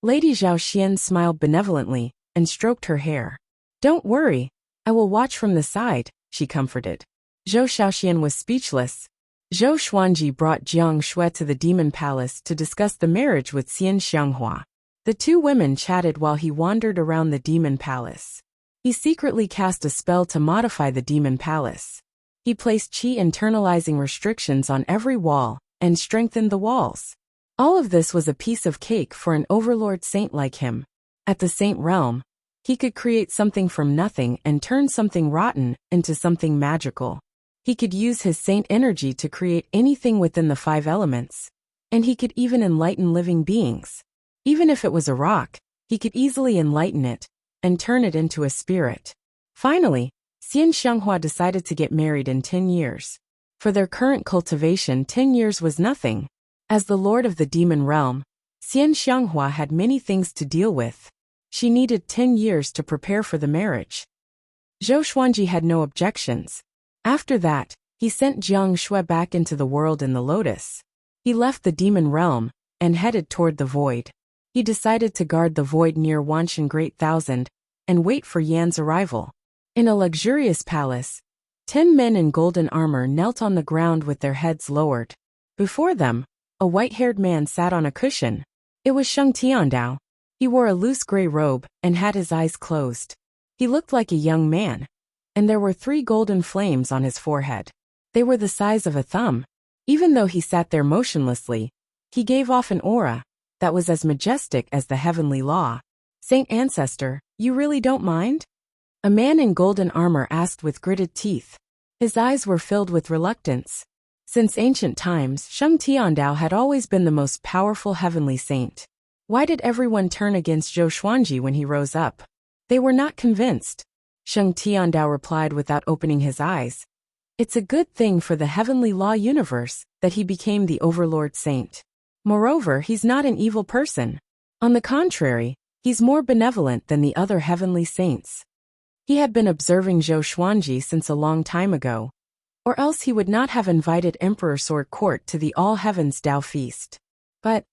Lady Xiaoxian smiled benevolently and stroked her hair. Don't worry, I will watch from the side, she comforted. Zhou Xiaoxian was speechless. Zhou Xuanji brought Jiang Shui to the Demon Palace to discuss the marriage with Xian Xianghua. The two women chatted while he wandered around the demon palace. He secretly cast a spell to modify the demon palace. He placed chi internalizing restrictions on every wall and strengthened the walls. All of this was a piece of cake for an overlord saint like him. At the saint realm, he could create something from nothing and turn something rotten into something magical. He could use his saint energy to create anything within the 5 elements. And he could even enlighten living beings. Even if it was a rock, he could easily enlighten it and turn it into a spirit. Finally, Xian Xianghua decided to get married in 10 years. For their current cultivation, 10 years was nothing. As the lord of the demon realm, Xian Xianghua had many things to deal with. She needed 10 years to prepare for the marriage. Zhou Xuanji had no objections. After that, he sent Jiang Shui back into the world in the lotus. He left the demon realm and headed toward the void. He decided to guard the void near Wanshan Great Thousand and wait for Yan's arrival. In a luxurious palace, 10 men in golden armor knelt on the ground with their heads lowered. Before them, a white-haired man sat on a cushion. It was Sheng Tiandao. He wore a loose gray robe and had his eyes closed. He looked like a young man, and there were 3 golden flames on his forehead. They were the size of a thumb. Even though he sat there motionlessly, he gave off an aura that was as majestic as the heavenly law. Saint Ancestor, you really don't mind? A man in golden armor asked with gritted teeth. His eyes were filled with reluctance. Since ancient times, Sheng Tiandao had always been the most powerful heavenly saint. Why did everyone turn against Zhou Xuanji when he rose up? They were not convinced. Sheng Tiandao replied without opening his eyes. It's a good thing for the heavenly law universe that he became the overlord saint. Moreover, he's not an evil person. On the contrary, he's more benevolent than the other heavenly saints. He had been observing Zhou Xuanji since a long time ago, or else he would not have invited Emperor Sword Court to the All Heavens Dao Feast. But,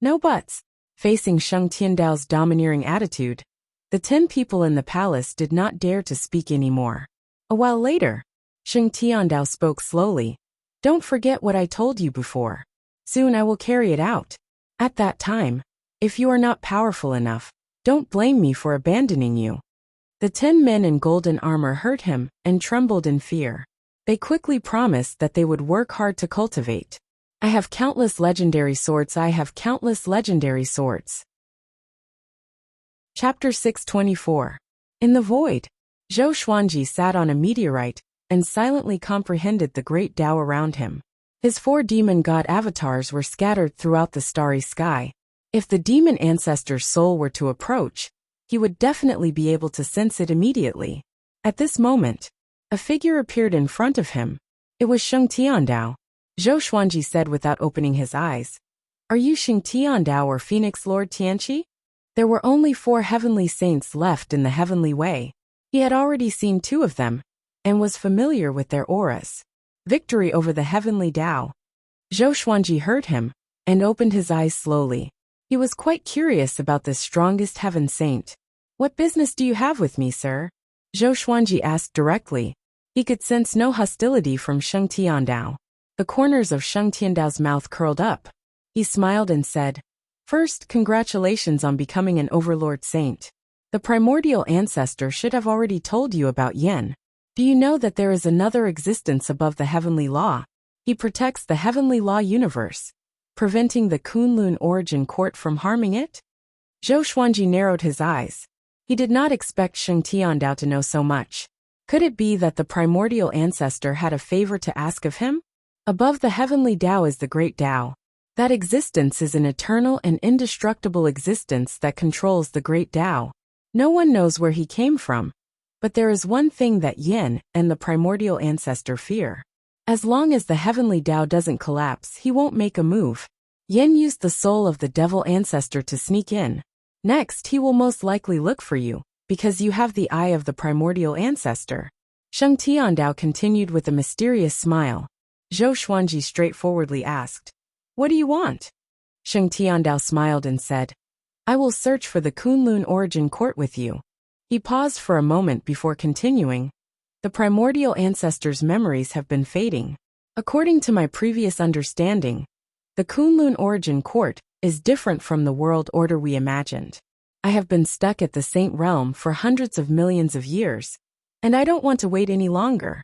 no buts. Facing Sheng Tiandao's domineering attitude, the 10 people in the palace did not dare to speak anymore. A while later, Sheng Tiandao spoke slowly. Don't forget what I told you before. Soon I will carry it out. At that time, if you are not powerful enough, don't blame me for abandoning you. The 10 men in golden armor heard him and trembled in fear. They quickly promised that they would work hard to cultivate. I have countless legendary swords. I have countless legendary swords. Chapter 624. In the void, Zhou Xuanji sat on a meteorite and silently comprehended the great Tao around him. His 4 demon god avatars were scattered throughout the starry sky. If the demon ancestor's soul were to approach, he would definitely be able to sense it immediately. At this moment, a figure appeared in front of him. It was Sheng Tiandao. Zhou Xuanji said without opening his eyes. Are you Sheng Tiandao or Phoenix Lord Tianqi? There were only 4 heavenly saints left in the heavenly way. He had already seen 2 of them, and was familiar with their auras. Victory over the heavenly Tao. Zhou Xuanji heard him, and opened his eyes slowly. He was quite curious about this strongest heaven saint. What business do you have with me, sir? Zhou Xuanji asked directly. He could sense no hostility from Sheng Tiandao. The corners of Sheng Tiandao's mouth curled up. He smiled and said, First, congratulations on becoming an overlord saint. The primordial ancestor should have already told you about Yen. Do you know that there is another existence above the heavenly law? He protects the heavenly law universe, preventing the Kunlun origin court from harming it? Zhou Xuanji narrowed his eyes. He did not expect Sheng Tiandao to know so much. Could it be that the primordial ancestor had a favor to ask of him? Above the heavenly Tao is the great Tao. That existence is an eternal and indestructible existence that controls the great Tao. No one knows where he came from. But there is one thing that Yin and the primordial ancestor fear. As long as the heavenly Tao doesn't collapse, he won't make a move. Yin used the soul of the devil ancestor to sneak in. Next, he will most likely look for you, because you have the eye of the primordial ancestor. Sheng Tiandao continued with a mysterious smile. Zhou Xuanji straightforwardly asked, What do you want? Sheng Tiandao smiled and said, I will search for the Kunlun origin court with you. He paused for a moment before continuing. The primordial ancestor's memories have been fading. According to my previous understanding, the Kunlun origin court is different from the world order we imagined. I have been stuck at the Saint Realm for hundreds of millions of years, and I don't want to wait any longer.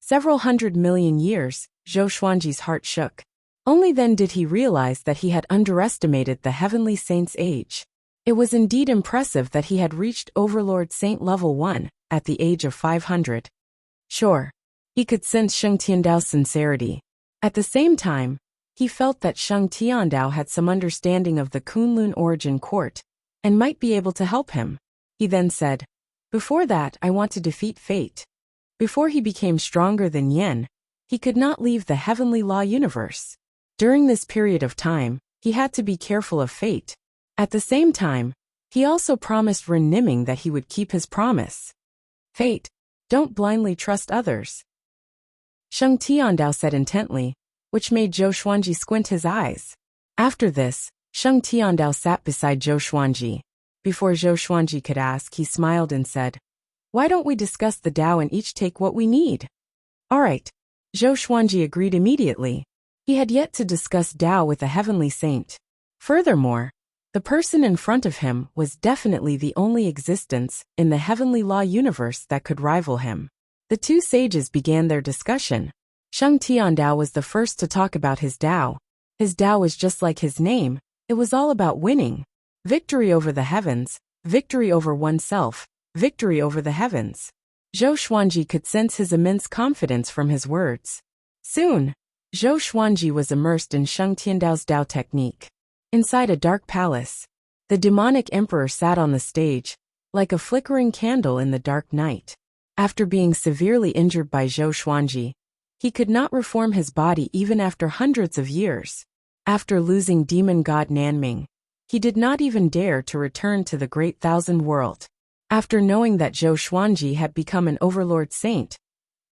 Several 100 million years, Zhou Xuanji's heart shook. Only then did he realize that he had underestimated the heavenly saint's age. It was indeed impressive that he had reached Overlord Saint level 1 at the age of 500. Sure, he could sense Sheng Tiandao's sincerity. At the same time, he felt that Sheng Tiandao had some understanding of the Kunlun origin court and might be able to help him. He then said, "Before that, I want to defeat fate." Before he became stronger than Yen, he could not leave the heavenly law universe. During this period of time, he had to be careful of fate. At the same time, he also promised Ren Niming that he would keep his promise. Fate, don't blindly trust others. Sheng Tiandao said intently, which made Zhou Xuanji squint his eyes. After this, Sheng Tiandao sat beside Zhou Xuanji. Before Zhou Xuanji could ask, he smiled and said, "Why don't we discuss the Tao and each take what we need?" All right. Zhou Xuanji agreed immediately. He had yet to discuss Tao with a heavenly saint. Furthermore, the person in front of him was definitely the only existence in the heavenly law universe that could rival him. The two sages began their discussion. Sheng Tiandao was the first to talk about his Tao. His Tao was just like his name, it was all about winning. Victory over the heavens, victory over oneself, victory over the heavens. Zhou Xuanji could sense his immense confidence from his words. Soon, Zhou Xuanji was immersed in Sheng Tiandao's Tao technique. Inside a dark palace, the demonic emperor sat on the stage, like a flickering candle in the dark night. After being severely injured by Zhou Xuanji, he could not reform his body even after hundreds of years. After losing demon god Nanming, he did not even dare to return to the Great Thousand World. After knowing that Zhou Xuanji had become an overlord saint,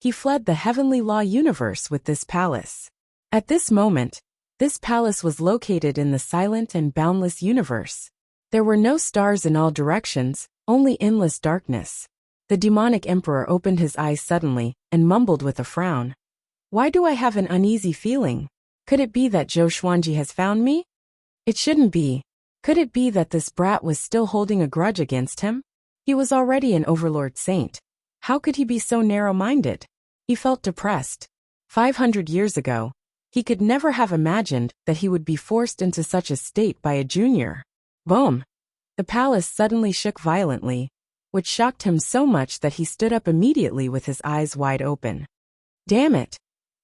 he fled the heavenly law universe with this palace. At this moment, this palace was located in the silent and boundless universe. There were no stars in all directions, only endless darkness. The demonic emperor opened his eyes suddenly and mumbled with a frown. "Why do I have an uneasy feeling? Could it be that Zhou Xuanji has found me? It shouldn't be. Could it be that this brat was still holding a grudge against him? He was already an overlord saint. How could he be so narrow-minded?" He felt depressed. 500 years ago, he could never have imagined that he would be forced into such a state by a junior. Boom! The palace suddenly shook violently, which shocked him so much that he stood up immediately with his eyes wide open. Damn it!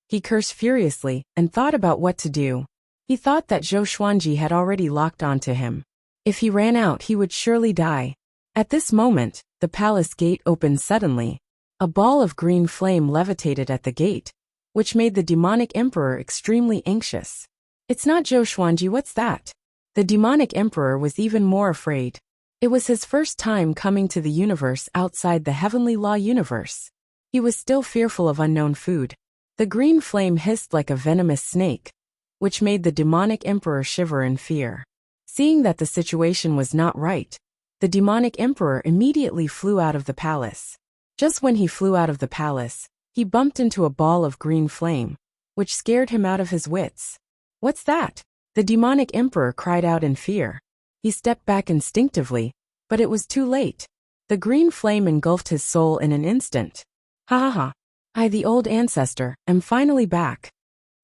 He cursed furiously and thought about what to do. He thought that Zhou Xuanji had already locked onto him. If he ran out, he would surely die. At this moment, the palace gate opened suddenly. A ball of green flame levitated at the gate, which made the demonic emperor extremely anxious. "It's not Zhou Xuanji, what's that?" The demonic emperor was even more afraid. It was his first time coming to the universe outside the heavenly law universe. He was still fearful of unknown food. The green flame hissed like a venomous snake, which made the demonic emperor shiver in fear. Seeing that the situation was not right, the demonic emperor immediately flew out of the palace. Just when he flew out of the palace, he bumped into a ball of green flame, which scared him out of his wits. "What's that?" The demonic emperor cried out in fear. He stepped back instinctively, but it was too late. The green flame engulfed his soul in an instant. "Ha ha ha. I, the old ancestor, am finally back."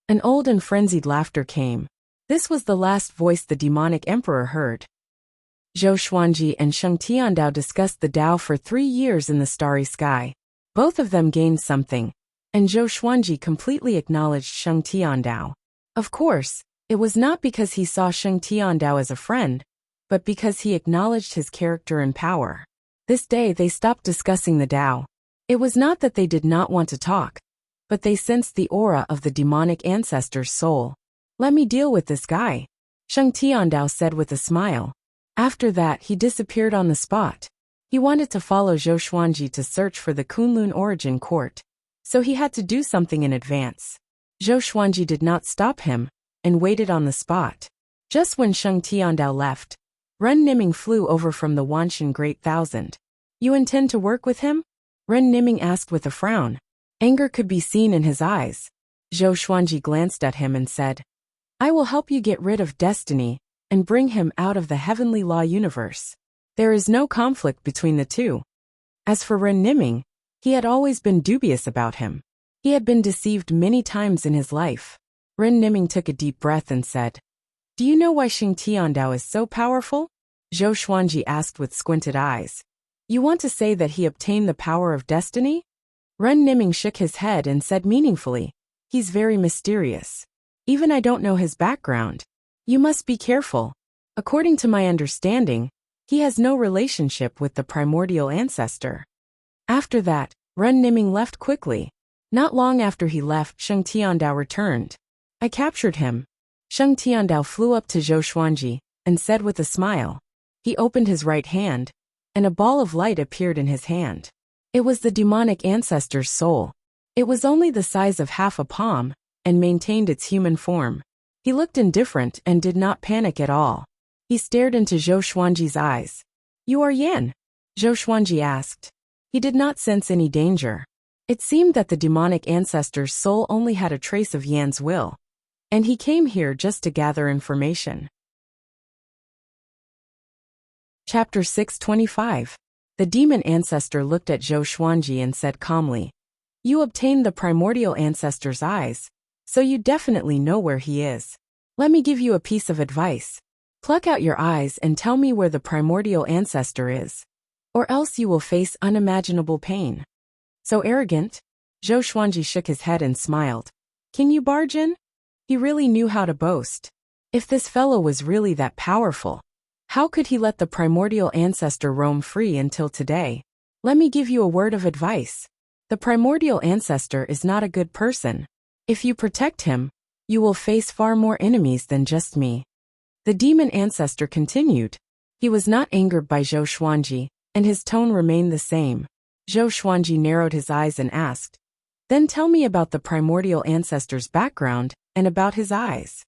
An old and frenzied laughter came. This was the last voice the demonic emperor heard. Zhou Xuanji and Sheng Tiandao discussed the Tao for 3 years in the starry sky. Both of them gained something, and Zhou Xuanji completely acknowledged Sheng Tiandao. Of course, it was not because he saw Sheng Tiandao as a friend, but because he acknowledged his character and power. This day they stopped discussing the Tao. It was not that they did not want to talk, but they sensed the aura of the demonic ancestor's soul. "Let me deal with this guy," Sheng Tiandao said with a smile. After that, he disappeared on the spot. He wanted to follow Zhou Xuanji to search for the Kunlun origin court, so he had to do something in advance. Zhou Xuanji did not stop him, and waited on the spot. Just when Sheng Tiandao left, Ren Niming flew over from the Wanshan Great Thousand. "You intend to work with him?" Ren Niming asked with a frown. Anger could be seen in his eyes. Zhou Xuanji glanced at him and said, "I will help you get rid of destiny, and bring him out of the heavenly law universe. There is no conflict between the two. As for Ren Niming, he had always been dubious about him. He had been deceived many times in his life. Ren Niming took a deep breath and said, "Do you know why Xing Tiandao is so powerful?" Zhou Xuanji asked with squinted eyes. "You want to say that he obtained the power of destiny?" Ren Niming shook his head and said meaningfully, "He's very mysterious. Even I don't know his background. You must be careful. According to my understanding, he has no relationship with the primordial ancestor." After that, Ren Niming left quickly. Not long after he left, Sheng Tiandao returned. "I captured him." Sheng Tiandao flew up to Zhou Xuanji and said with a smile. He opened his right hand, and a ball of light appeared in his hand. It was the demonic ancestor's soul. It was only the size of half a palm, and maintained its human form. He looked indifferent and did not panic at all. He stared into Zhou Xuanji's eyes. "You are Yan?" Zhou Xuanji asked. He did not sense any danger. It seemed that the demonic ancestor's soul only had a trace of Yan's will, and he came here just to gather information. Chapter 625. The demon ancestor looked at Zhou Xuanji and said calmly, "You obtained the primordial ancestor's eyes, so you definitely know where he is. Let me give you a piece of advice. Pluck out your eyes and tell me where the primordial ancestor is, or else you will face unimaginable pain." "So arrogant?" Zhou Xuanji shook his head and smiled. "Can you barge in?" He really knew how to boast. If this fellow was really that powerful, how could he let the primordial ancestor roam free until today? "Let me give you a word of advice. The primordial ancestor is not a good person. If you protect him, you will face far more enemies than just me." The demon ancestor continued. He was not angered by Zhou Xuanji, and his tone remained the same. Zhou Xuanji narrowed his eyes and asked, "Then tell me about the primordial ancestor's background and about his eyes."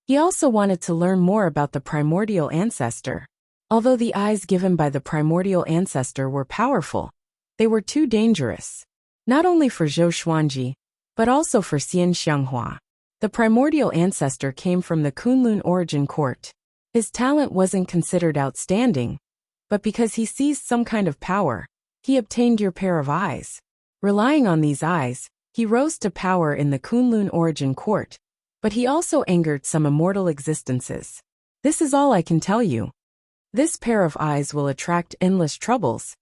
He also wanted to learn more about the primordial ancestor. Although the eyes given by the primordial ancestor were powerful, they were too dangerous. Not only for Zhou Xuanji, but also for Xian Xianghua. The primordial ancestor came from the Kunlun origin court. His talent wasn't considered outstanding, but because he seized some kind of power, he obtained your pair of eyes. Relying on these eyes, he rose to power in the Kunlun origin court, but he also angered some immortal existences. This is all I can tell you. This pair of eyes will attract endless troubles,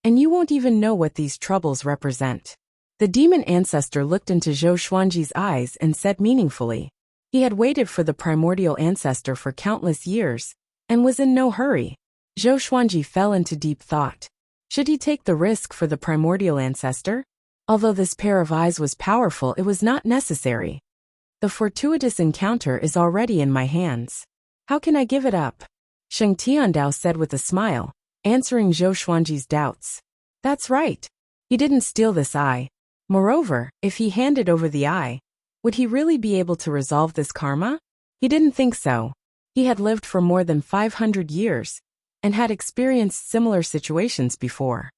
and you won't even know what these troubles represent. The demon ancestor looked into Zhou Xuanji's eyes and said meaningfully. He had waited for the primordial ancestor for countless years, and was in no hurry. Zhou Xuanji fell into deep thought. Should he take the risk for the primordial ancestor? Although this pair of eyes was powerful, it was not necessary. The fortuitous encounter is already in my hands. How can I give it up? Sheng Tiandao said with a smile, answering Zhou Xuanji's doubts. That's right. He didn't steal this eye. Moreover, if he handed over the eye, would he really be able to resolve this karma? He didn't think so. He had lived for more than 500 years, and had experienced similar situations before.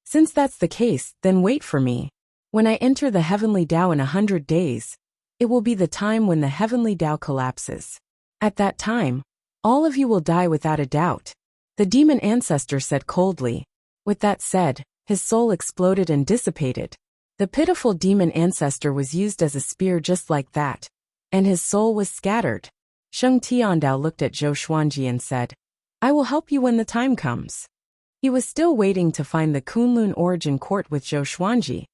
Since that's the case, then wait for me. When I enter the heavenly Tao in 100 days, it will be the time when the heavenly Tao collapses. At that time, all of you will die without a doubt. The demon ancestor said coldly. With that said, his soul exploded and dissipated. The pitiful demon ancestor was used as a spear just like that, and his soul was scattered. Sheng Tiandao looked at Zhou Xuanji and said, I will help you when the time comes. He was still waiting to find the Kunlun origin court with Zhou Xuanji,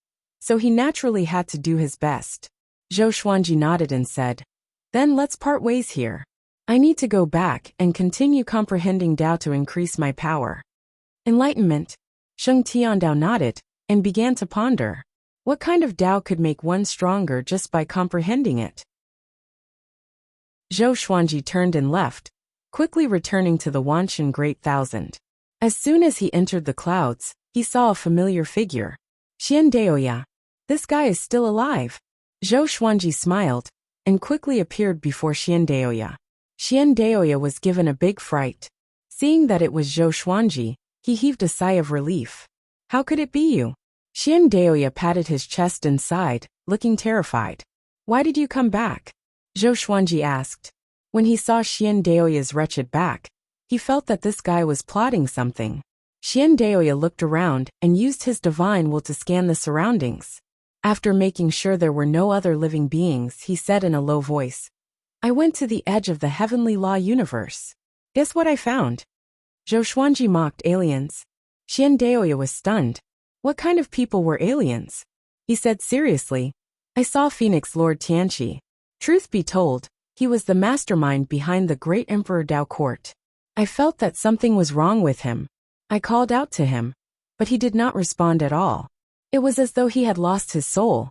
so he naturally had to do his best. Zhou Xuanji nodded and said, Then let's part ways here. I need to go back and continue comprehending Tao to increase my power. Enlightenment. Sheng Tiandao nodded and began to ponder. What kind of Tao could make one stronger just by comprehending it? Zhou Xuanji turned and left, quickly returning to the Wanshan Great Thousand. As soon as he entered the clouds, he saw a familiar figure. Xian Daoya. This guy is still alive. Zhou Xuanji smiled, and quickly appeared before Xian Daoya. Xian Daoya was given a big fright. Seeing that it was Zhou Xuanji, he heaved a sigh of relief. How could it be you? Xian Daoya patted his chest and sighed, looking terrified. Why did you come back? Zhou Xuanji asked. When he saw Xian Daoya's wretched back, he felt that this guy was plotting something. Xian Daoya looked around and used his divine will to scan the surroundings. After making sure there were no other living beings, he said in a low voice, I went to the edge of the heavenly law universe. Guess what I found? Zhou Xuanji mocked aliens. Xian Daoya was stunned. What kind of people were aliens? He said seriously, I saw Phoenix Lord Tianqi. Truth be told, he was the mastermind behind the great Emperor Dao court. I felt that something was wrong with him. I called out to him, but he did not respond at all. It was as though he had lost his soul.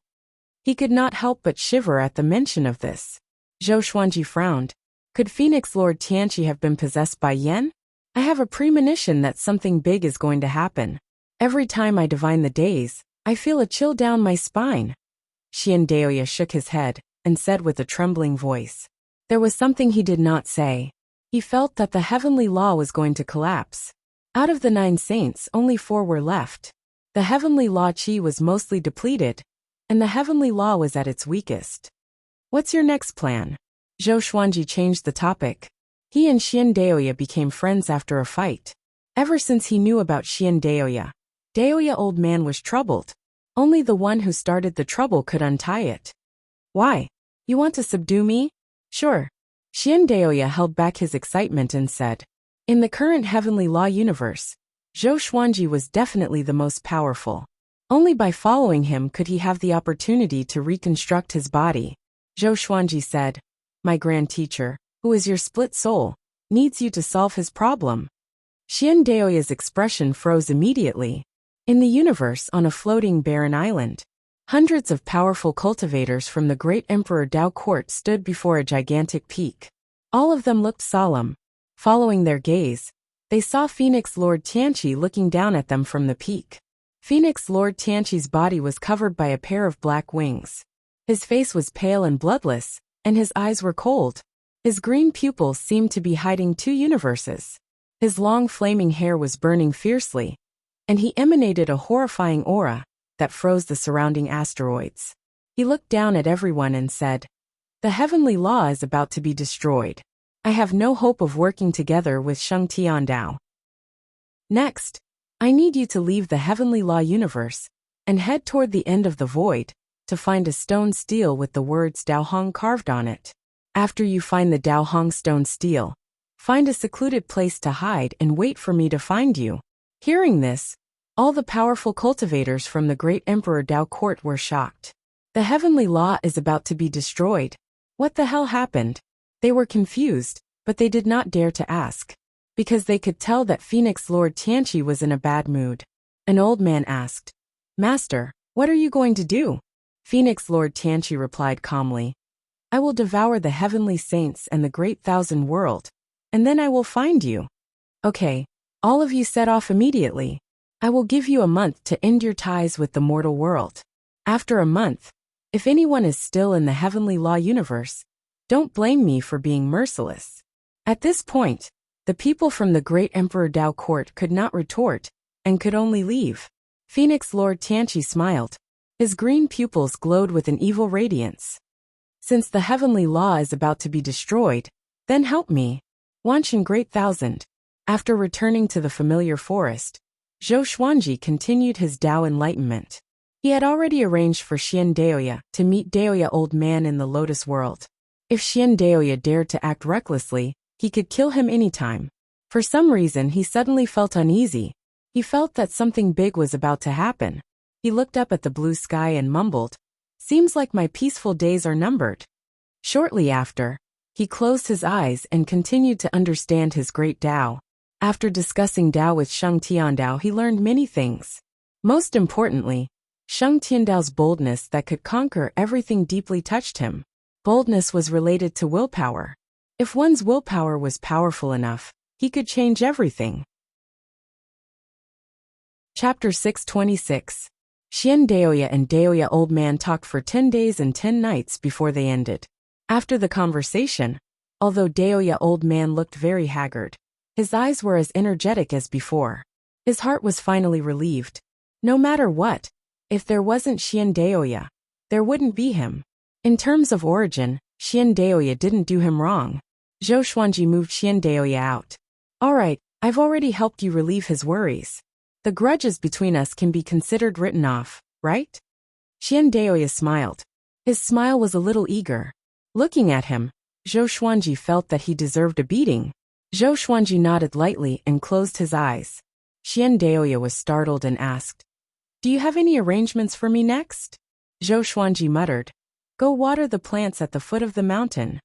He could not help but shiver at the mention of this. Zhou Xuanji frowned. Could Phoenix Lord Tianqi have been possessed by Yen? I have a premonition that something big is going to happen. Every time I divine the days, I feel a chill down my spine. Xian Daoya shook his head and said with a trembling voice. There was something he did not say. He felt that the heavenly law was going to collapse. Out of the 9 saints, only 4 were left. The heavenly law chi was mostly depleted, and the heavenly law was at its weakest. What's your next plan? Zhou Xuanji changed the topic. He and Xian Daoya became friends after a fight. Ever since he knew about Xian Daoya, Daoya old man was troubled. Only the one who started the trouble could untie it. Why? You want to subdue me? Sure. Xian Daoya held back his excitement and said, in the current heavenly law universe, Zhou Xuanji was definitely the most powerful. Only by following him could he have the opportunity to reconstruct his body. Zhou Xuanji said, my grand teacher, who is your split soul, needs you to solve his problem. Xian Daoya's expression froze immediately. In the universe on a floating barren island, hundreds of powerful cultivators from the great Emperor Dao court stood before a gigantic peak. All of them looked solemn. Following their gaze, they saw Phoenix Lord Tianqi looking down at them from the peak. Phoenix Lord Tianqi's body was covered by a pair of black wings. His face was pale and bloodless, and his eyes were cold. His green pupils seemed to be hiding 2 universes. His long flaming hair was burning fiercely, and he emanated a horrifying aura that froze the surrounding asteroids. He looked down at everyone and said, the heavenly law is about to be destroyed. I have no hope of working together with Sheng Tiandao. Next, I need you to leave the heavenly law universe and head toward the end of the void to find a stone stele with the words Dao Hong carved on it. After you find the Dao Hong stone stele, find a secluded place to hide and wait for me to find you. Hearing this, all the powerful cultivators from the great Emperor Dao court were shocked. The heavenly law is about to be destroyed. What the hell happened? They were confused, but they did not dare to ask, because they could tell that Phoenix Lord Tianqi was in a bad mood. An old man asked, Master, what are you going to do? Phoenix Lord Tianqi replied calmly, I will devour the heavenly saints and the great thousand world, and then I will find you. Okay, all of you set off immediately. I will give you a month to end your ties with the mortal world. After a month, if anyone is still in the heavenly law universe, don't blame me for being merciless. At this point, the people from the great Emperor Dao court could not retort, and could only leave. Phoenix Lord Tianqi smiled. His green pupils glowed with an evil radiance. Since the heavenly law is about to be destroyed, then help me. Wanshan Great Thousand. After returning to the familiar forest, Zhou Xuanji continued his Dao enlightenment. He had already arranged for Xian Daoya to meet Daoya old man in the Lotus world. If Xian Daoya dared to act recklessly, he could kill him anytime. For some reason he suddenly felt uneasy. He felt that something big was about to happen. He looked up at the blue sky and mumbled, seems like my peaceful days are numbered. Shortly after, he closed his eyes and continued to understand his great Dao. After discussing Dao with Sheng Tiandao, he learned many things. Most importantly, Sheng Tiandao's boldness that could conquer everything deeply touched him. Boldness was related to willpower. If one's willpower was powerful enough, he could change everything. Chapter 626. Xian Daoya and Daoya old man talked for 10 days and 10 nights before they ended. After the conversation, although Daoya old man looked very haggard, his eyes were as energetic as before. His heart was finally relieved. No matter what, if there wasn't Xian Daoya, there wouldn't be him. In terms of origin, Xian Daoya didn't do him wrong. Zhou Xuanji moved Xian Daoya out. All right, I've already helped you relieve his worries. The grudges between us can be considered written off, right? Xian Daoya smiled. His smile was a little eager. Looking at him, Zhou Xuanji felt that he deserved a beating. Zhou Xuanji nodded lightly and closed his eyes. Xian Daoya was startled and asked, "Do you have any arrangements for me next?" Zhou Xuanji muttered, "Go water the plants at the foot of the mountain."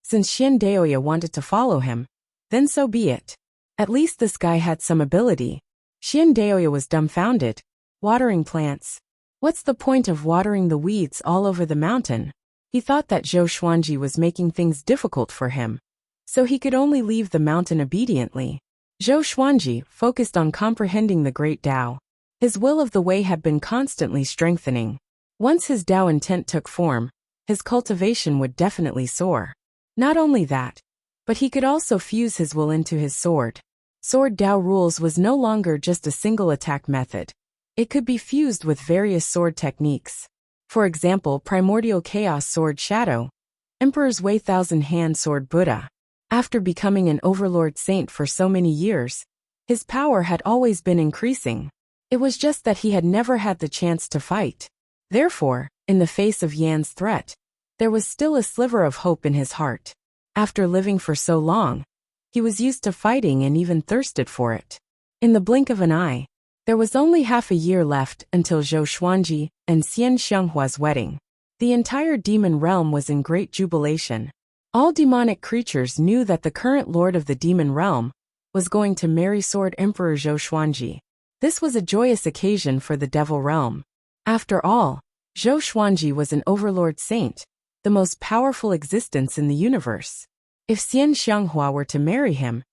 Since Xian Daoya wanted to follow him, then so be it. At least this guy had some ability. Xian Daoya was dumbfounded. Watering plants. What's the point of watering the weeds all over the mountain? He thought that Zhou Xuanji was making things difficult for him, so he could only leave the mountain obediently. Zhou Xuanji focused on comprehending the great Tao. His will of the way had been constantly strengthening. Once his Tao intent took form, his cultivation would definitely soar. Not only that, but he could also fuse his will into his sword. Sword Tao rules was no longer just a single attack method. It could be fused with various sword techniques. For example, Primordial Chaos Sword Shadow, Emperor's Way Thousand Hand Sword Buddha. After becoming an overlord saint for so many years, his power had always been increasing. It was just that he had never had the chance to fight. Therefore, in the face of Yan's threat, there was still a sliver of hope in his heart. After living for so long, he was used to fighting and even thirsted for it. In the blink of an eye, there was only half a year left until Zhou Xuanji and Xian Xianghua's wedding. The entire demon realm was in great jubilation. All demonic creatures knew that the current lord of the demon realm was going to marry Sword Emperor Zhou Xuanji. This was a joyous occasion for the devil realm. After all, Zhou Xuanji was an overlord saint, the most powerful existence in the universe. If Xian Xianghua were to marry him,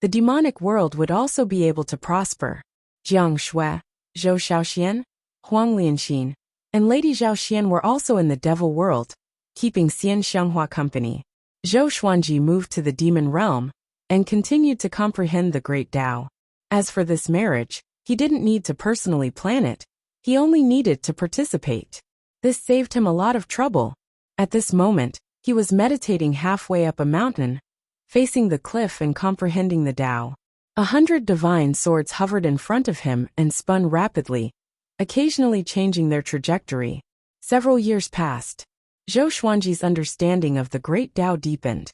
the demonic world would also be able to prosper. Jiang Shui, Zhou Xiaoxian, Huang Lianxin, and Lady Zhaoxian were also in the devil world, keeping Xian Xianghua company. Zhou Xuanji moved to the demon realm and continued to comprehend the great Tao. As for this marriage, he didn't need to personally plan it. He only needed to participate. This saved him a lot of trouble. At this moment, he was meditating halfway up a mountain, facing the cliff and comprehending the Tao. 100 divine swords hovered in front of him and spun rapidly, occasionally changing their trajectory. Several years passed. Zhou Xuanji's understanding of the great Tao deepened.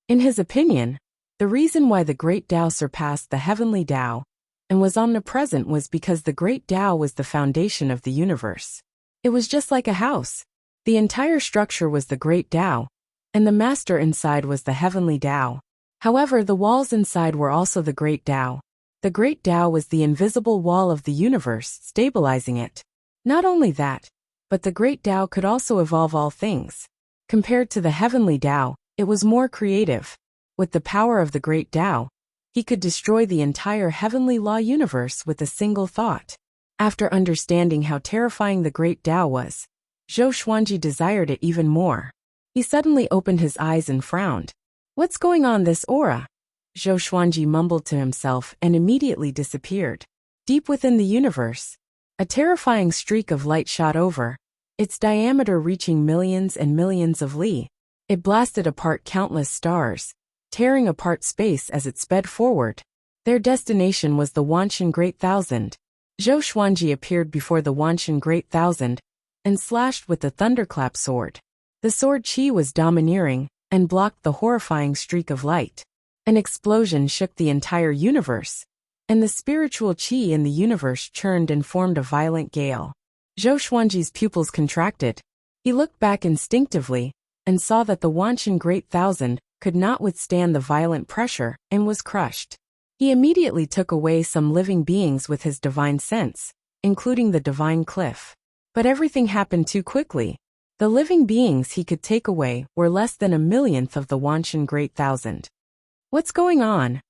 In his opinion, the reason why the great Tao surpassed the heavenly Tao and was omnipresent was because the great Tao was the foundation of the universe. It was just like a house. The entire structure was the great Tao, and the master inside was the heavenly Tao. However, the walls inside were also the great Tao. The great Tao was the invisible wall of the universe, stabilizing it. Not only that, but the great Tao could also evolve all things. Compared to the heavenly Tao, it was more creative. With the power of the great Tao, he could destroy the entire heavenly law universe with a single thought. After understanding how terrifying the great Tao was, Zhou Xuanji desired it even more. He suddenly opened his eyes and frowned. What's going on this aura? Zhou Xuanji mumbled to himself and immediately disappeared. Deep within the universe, a terrifying streak of light shot over, its diameter reaching millions and millions of li. It blasted apart countless stars, tearing apart space as it sped forward. Their destination was the Wanshan Great Thousand. Zhou Xuanji appeared before the Wanshan Great Thousand and slashed with the Thunderclap sword. The sword chi was domineering and blocked the horrifying streak of light. An explosion shook the entire universe, and the spiritual chi in the universe churned and formed a violent gale. Zhou Xuanji's pupils contracted. He looked back instinctively and saw that the Wanshan Great Thousand could not withstand the violent pressure and was crushed. He immediately took away some living beings with his divine sense, including the divine cliff. But everything happened too quickly. The living beings he could take away were less than a millionth of the Wanshan Great Thousand. What's going on?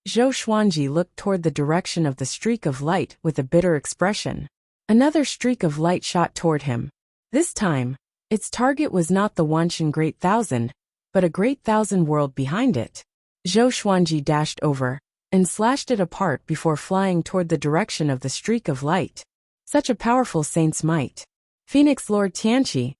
Zhou Xuanji looked toward the direction of the streak of light with a bitter expression. Another streak of light shot toward him. This time, its target was not the Wanshan Great Thousand, but a great thousand world behind it. Zhou Xuanji dashed over and slashed it apart before flying toward the direction of the streak of light. Such a powerful saint's might. Phoenix Lord Tianqi.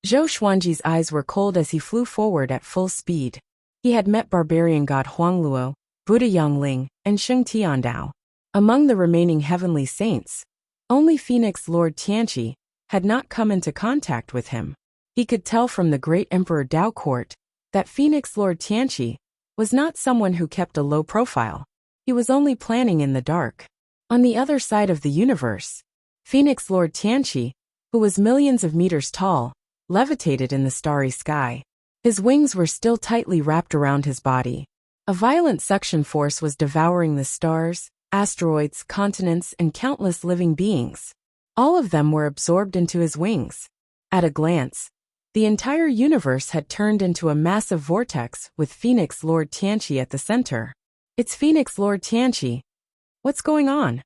Zhou Xuanji's eyes were cold as he flew forward at full speed. He had met barbarian god Huangluo, Buddha Yangling, and Sheng Tiandao. Among the remaining heavenly saints, only Phoenix Lord Tianqi had not come into contact with him. He could tell from the great Emperor Dao court that Phoenix Lord Tianqi was not someone who kept a low profile. He was only planning in the dark. On the other side of the universe, Phoenix Lord Tianqi, who was millions of meters tall, levitated in the starry sky. His wings were still tightly wrapped around his body. A violent suction force was devouring the stars, asteroids, continents, and countless living beings. All of them were absorbed into his wings. At a glance, the entire universe had turned into a massive vortex with Phoenix Lord Tianqi at the center. It's Phoenix Lord Tianqi. What's going on?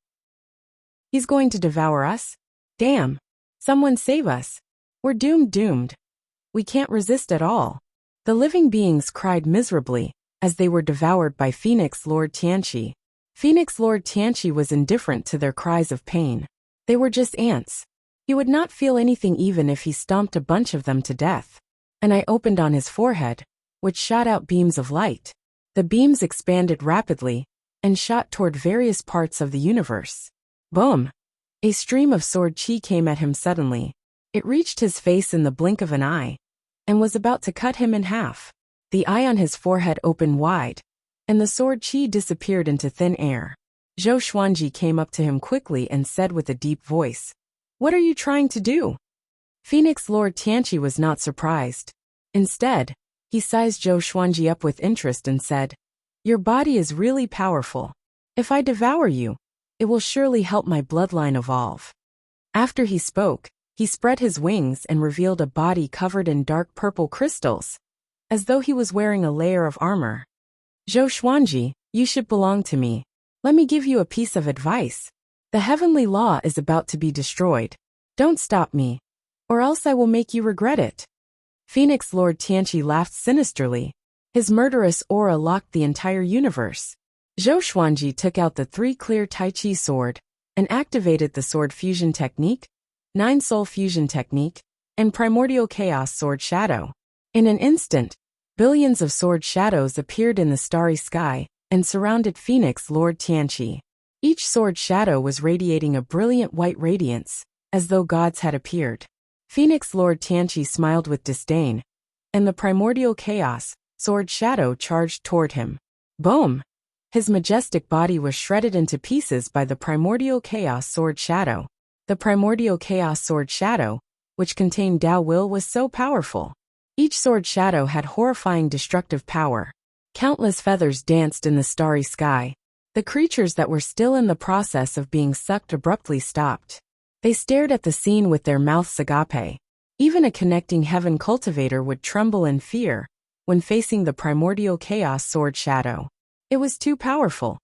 He's going to devour us? Damn! Someone save us! We're doomed. We can't resist at all. The living beings cried miserably as they were devoured by Phoenix Lord Tianqi. Phoenix Lord Tianqi was indifferent to their cries of pain. They were just ants. He would not feel anything even if he stomped a bunch of them to death. An eye opened on his forehead, which shot out beams of light. The beams expanded rapidly and shot toward various parts of the universe. Boom! A stream of sword chi came at him suddenly. It reached his face in the blink of an eye and was about to cut him in half. The eye on his forehead opened wide, and the sword chi disappeared into thin air. Zhou Xuanji came up to him quickly and said with a deep voice, "What are you trying to do?" Phoenix Lord Tianqi was not surprised. Instead, he sized Zhou Xuanji up with interest and said, "Your body is really powerful. If I devour you, it will surely help my bloodline evolve." After he spoke, he spread his wings and revealed a body covered in dark purple crystals, as though he was wearing a layer of armor. "Zhou Xuanji, you should belong to me. Let me give you a piece of advice. The heavenly law is about to be destroyed. Don't stop me, or else I will make you regret it." Phoenix Lord Tianqi laughed sinisterly. His murderous aura locked the entire universe. Zhou Xuanji took out the 3 clear Tai Chi sword and activated the sword fusion technique, 9 soul fusion technique, and primordial chaos sword shadow. In an instant, billions of sword shadows appeared in the starry sky and surrounded Phoenix Lord Tianqi. Each sword shadow was radiating a brilliant white radiance, as though gods had appeared. Phoenix Lord Tianqi smiled with disdain, and the primordial chaos sword shadow charged toward him. Boom! His majestic body was shredded into pieces by the primordial chaos sword shadow. The primordial chaos sword shadow, which contained Tao Will, was so powerful. Each sword shadow had horrifying destructive power. Countless feathers danced in the starry sky. The creatures that were still in the process of being sucked abruptly stopped. They stared at the scene with their mouths agape. Even a connecting heaven cultivator would tremble in fear when facing the primordial chaos sword shadow. It was too powerful.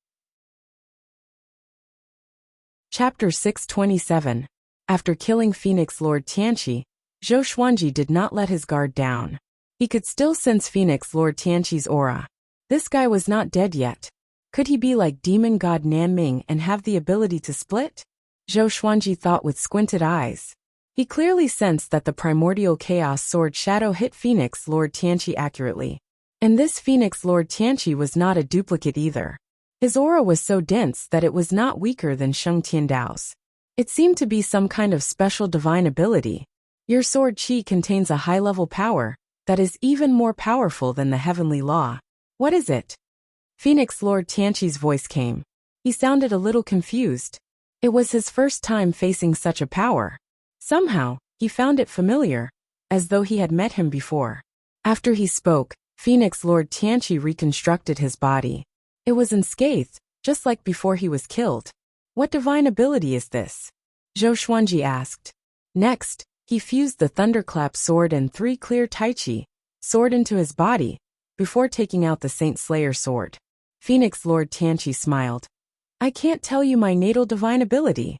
Chapter 627. After killing Phoenix Lord Tianqi, Zhou Xuanji did not let his guard down. He could still sense Phoenix Lord Tianqi's aura. This guy was not dead yet. Could he be like demon god Nanming and have the ability to split? Zhou Xuanji thought with squinted eyes. He clearly sensed that the primordial chaos sword shadow hit Phoenix Lord Tianqi accurately. And this Phoenix Lord Tianqi was not a duplicate either. His aura was so dense that it was not weaker than Sheng Tiandao's. It seemed to be some kind of special divine ability. Your sword chi contains a high-level power that is even more powerful than the heavenly law. What is it? Phoenix Lord Tianqi's voice came. He sounded a little confused. It was his first time facing such a power. Somehow, he found it familiar, as though he had met him before. After he spoke, Phoenix Lord Tianqi reconstructed his body. It was unscathed, just like before he was killed. What divine ability is this? Zhou Xuanji asked. Next, he fused the Thunderclap sword and 3 clear Tai Chi sword into his body, before taking out the Saint Slayer sword. Phoenix Lord Tianqi smiled. I can't tell you my natal divine ability.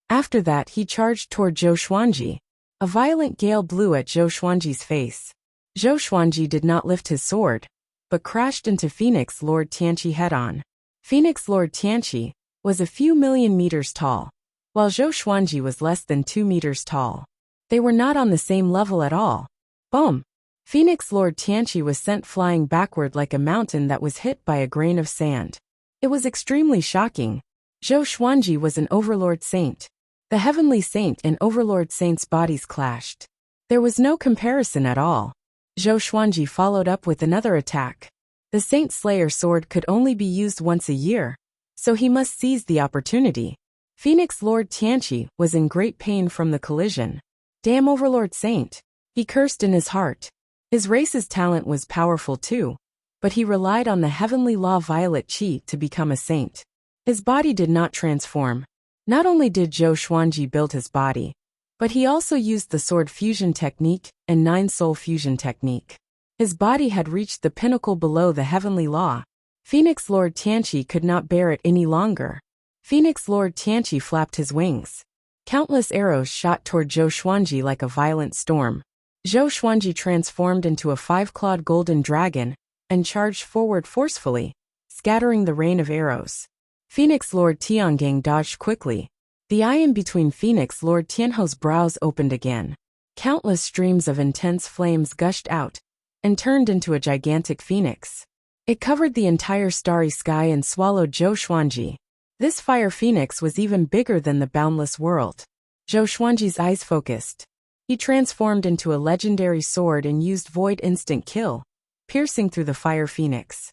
After that he charged toward Zhou Xuanji. A violent gale blew at Zhou Xuanji's face. Zhou Xuanji did not lift his sword, but crashed into Phoenix Lord Tianqi head-on. Phoenix Lord Tianqi was a few million meters tall, while Zhou Xuanji was less than 2 meters tall. They were not on the same level at all. Boom! Phoenix Lord Tianqi was sent flying backward like a mountain that was hit by a grain of sand. It was extremely shocking. Zhou Xuanji was an overlord saint. The heavenly saint and overlord saint's bodies clashed. There was no comparison at all. Zhou Xuanji followed up with another attack. The Saint Slayer sword could only be used once a year, so he must seize the opportunity. Phoenix Lord Tianqi was in great pain from the collision. Damn Overlord Saint! He cursed in his heart. His race's talent was powerful too, but he relied on the heavenly law violet chi to become a saint. His body did not transform. Not only did Zhou Xuanji build his body, but he also used the sword fusion technique and 9-soul fusion technique. His body had reached the pinnacle below the heavenly law. Phoenix Lord Tianqi could not bear it any longer. Phoenix Lord Tianqi flapped his wings. Countless arrows shot toward Zhou Xuanji like a violent storm. Zhou Xuanji transformed into a 5-clawed golden dragon and charged forward forcefully, scattering the rain of arrows. Phoenix Lord Tiangang dodged quickly. The eye in between Phoenix Lord Tianho's brows opened again. Countless streams of intense flames gushed out and turned into a gigantic phoenix. It covered the entire starry sky and swallowed Zhou Xuanji. This fire phoenix was even bigger than the boundless world. Zhou Xuanji's eyes focused. He transformed into a legendary sword and used Void Instant Kill, piercing through the fire phoenix.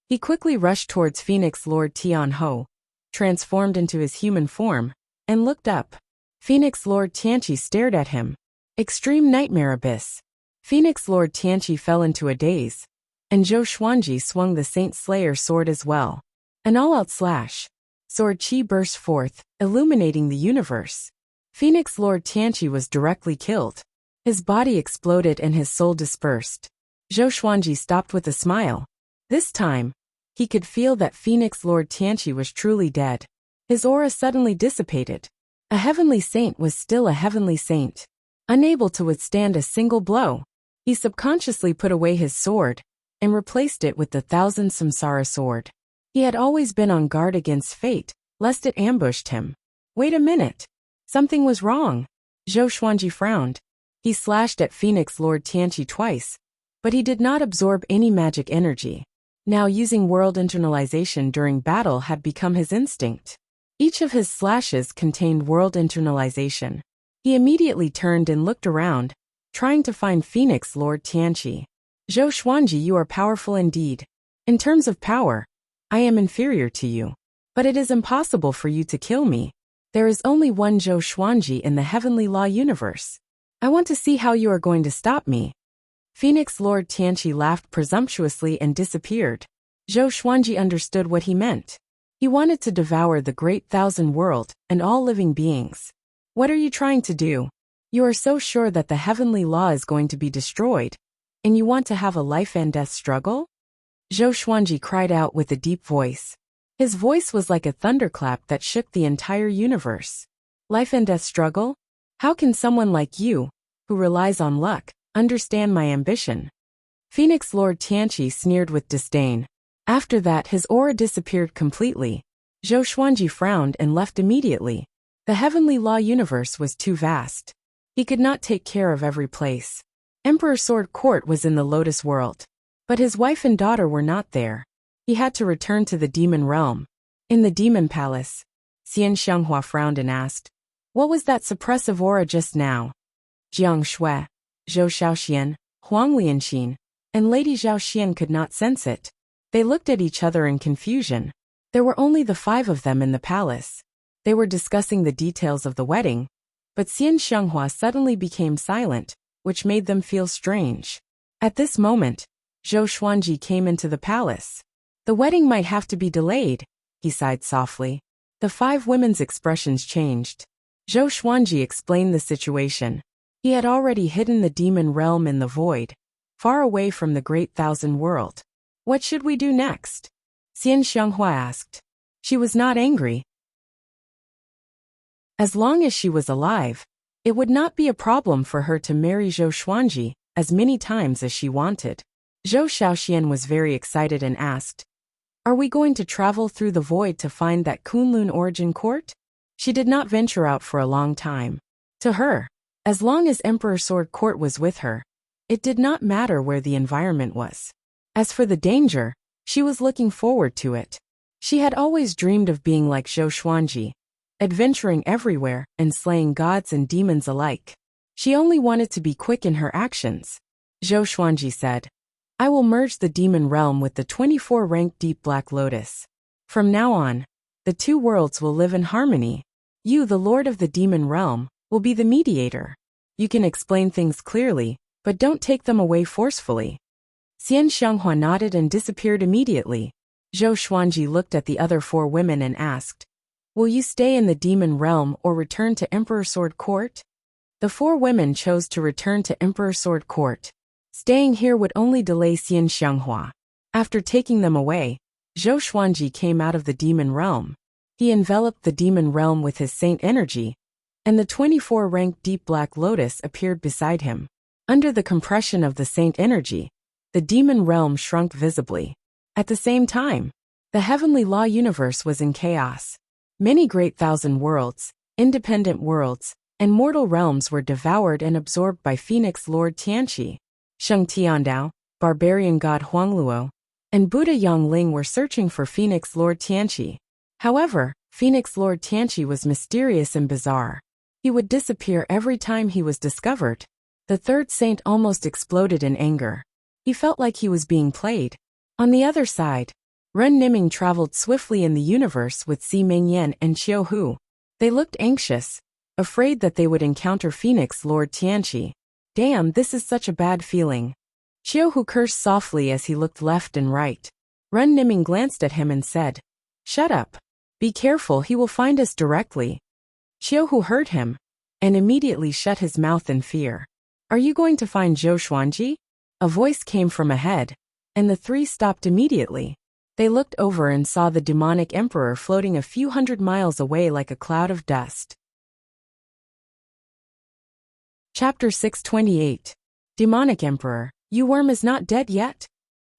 He quickly rushed towards Phoenix Lord Tianho, transformed into his human form, and looked up. Phoenix Lord Tianqi stared at him. Extreme Nightmare Abyss. Phoenix Lord Tianqi fell into a daze, and Zhou Xuanji swung the Saint Slayer sword as well. An all-out slash. Sword chi burst forth, illuminating the universe. Phoenix Lord Tianqi was directly killed. His body exploded and his soul dispersed. Zhou Xuanji stopped with a smile. This time, he could feel that Phoenix Lord Tianqi was truly dead. His aura suddenly dissipated. A heavenly saint was still a heavenly saint. Unable to withstand a single blow, he subconsciously put away his sword and replaced it with the Thousand Samsara sword. He had always been on guard against fate, lest it ambushed him. Wait a minute. Something was wrong. Zhou Xuanji frowned. He slashed at Phoenix Lord Tianqi twice, but he did not absorb any magic energy. Now using world internalization during battle had become his instinct. Each of his slashes contained world internalization. He immediately turned and looked around, trying to find Phoenix Lord Tianqi. Zhou Xuanji, you are powerful indeed. In terms of power, I am inferior to you. But it is impossible for you to kill me. There is only one Zhou Xuanji in the heavenly law universe. I want to see how you are going to stop me. Phoenix Lord Tianqi laughed presumptuously and disappeared. Zhou Xuanji understood what he meant. He wanted to devour the great thousand world and all living beings. What are you trying to do? You are so sure that the heavenly law is going to be destroyed, and you want to have a life and death struggle? Zhou Xuanji cried out with a deep voice. His voice was like a thunderclap that shook the entire universe. Life and death struggle? How can someone like you, who relies on luck, understand my ambition? Phoenix Lord Tianqi sneered with disdain. After that his aura disappeared completely. Zhou Xuanji frowned and left immediately. The heavenly law universe was too vast. He could not take care of every place. Emperor Sword Court was in the Lotus World. But his wife and daughter were not there. He had to return to the demon realm. In the demon palace, Xian Xianghua frowned and asked, what was that suppressive aura just now? Jiang Shui, Zhou Xiaoxian, Huang Lianxin, and Lady Zhao Xian could not sense it. They looked at each other in confusion. There were only the 5 of them in the palace. They were discussing the details of the wedding, but Xian Xianghua suddenly became silent, which made them feel strange. At this moment, Zhou Xuanji came into the palace. The wedding might have to be delayed, he sighed softly. The 5 women's expressions changed. Zhou Xuanji explained the situation. He had already hidden the demon realm in the void, far away from the great thousand world. What should we do next? Xian Xianghua asked. She was not angry. As long as she was alive, it would not be a problem for her to marry Zhou Xuanji as many times as she wanted. Zhou Xiaoxian was very excited and asked, are we going to travel through the void to find that Kunlun origin court? She did not venture out for a long time. To her, As long as Emperor Sword Court was with her, it did not matter where the environment was. As for the danger, she was looking forward to it. She had always dreamed of being like Zhou Xuanji, adventuring everywhere and slaying gods and demons alike. She only wanted to be quick in her actions. Zhou Xuanji said, "I will merge the demon realm with the 24-ranked deep black lotus. From now on, the two worlds will live in harmony. You, the lord of the demon realm, will be the mediator. You can explain things clearly, but don't take them away forcefully." Xian Xianghua nodded and disappeared immediately. Zhou Xuanji looked at the other four women and asked, "Will you stay in the demon realm or return to Emperor Sword Court?" The four women chose to return to Emperor Sword Court. Staying here would only delay Xian Xianghua. After taking them away, Zhou Xuanji came out of the demon realm. He enveloped the demon realm with his saint energy, and the 24-ranked deep black lotus appeared beside him. Under the compression of the saint energy, the demon realm shrunk visibly. At the same time, the heavenly law universe was in chaos. Many great thousand worlds, independent worlds, and mortal realms were devoured and absorbed by Phoenix Lord Tianqi. Sheng Tiandao, barbarian god Huangluo, and Buddha Yangling were searching for Phoenix Lord Tianqi. However, Phoenix Lord Tianqi was mysterious and bizarre. He would disappear every time he was discovered. The third saint almost exploded in anger. He felt like he was being played. On the other side, Ren Niming traveled swiftly in the universe with Si Mingyan and Qiu Hu. They looked anxious, afraid that they would encounter Phoenix Lord Tianqi. Damn, this is such a bad feeling. Qiu Hu cursed softly as he looked left and right. Ren Niming glanced at him and said, "Shut up. Be careful, he will find us directly." Qiu Hu heard him, and immediately shut his mouth in fear. "Are you going to find Zhou Xuanji?" A voice came from ahead, and the three stopped immediately. They looked over and saw the demonic emperor floating a few hundred miles away like a cloud of dust. Chapter 628. Demonic Emperor, you worm is not dead yet?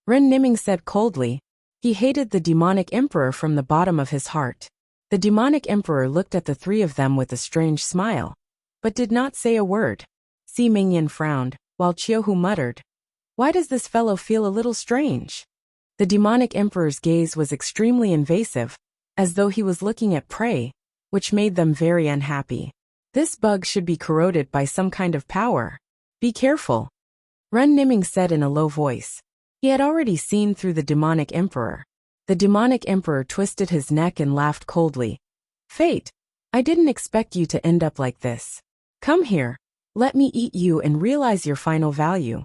Ren Niming said coldly. He hated the demonic emperor from the bottom of his heart. The demonic emperor looked at the three of them with a strange smile, but did not say a word. Si Mingyan frowned, while Qiu Hu muttered, "Why does this fellow feel a little strange?" The demonic emperor's gaze was extremely invasive, as though he was looking at prey, which made them very unhappy. This bug should be corroded by some kind of power. Be careful, Ren Niming said in a low voice. He had already seen through the demonic emperor. The demonic emperor twisted his neck and laughed coldly. "Fate, I didn't expect you to end up like this. Come here, let me eat you and realize your final value."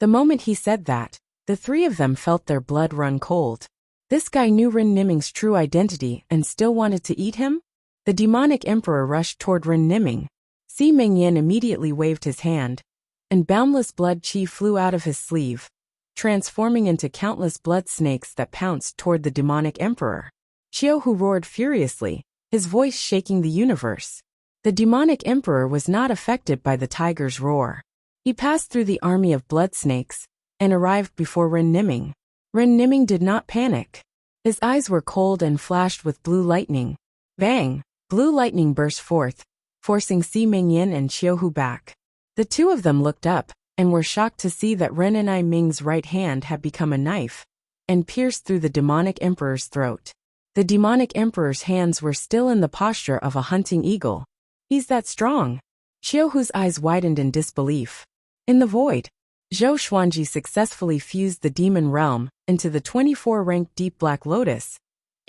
The moment he said that, the three of them felt their blood run cold. This guy knew Ren Niming's true identity and still wanted to eat him? The demonic emperor rushed toward Ren Niming. Si Mingyan immediately waved his hand, and boundless blood chi flew out of his sleeve, transforming into countless blood snakes that pounced toward the demonic emperor. Qiu Hu roared furiously, his voice shaking the universe. The demonic emperor was not affected by the tiger's roar. He passed through the army of blood snakes and arrived before Ren Niming. Ren Niming did not panic. His eyes were cold and flashed with blue lightning. Bang! Blue lightning burst forth, forcing Si Mingyan and Qiu Hu back. The two of them looked up and were shocked to see that Ren Niming's right hand had become a knife and pierced through the demonic emperor's throat. The demonic emperor's hands were still in the posture of a hunting eagle. He's that strong. Qiu Hu's eyes widened in disbelief. In the void, Zhou Xuanji successfully fused the demon realm into the 24-ranked deep black lotus,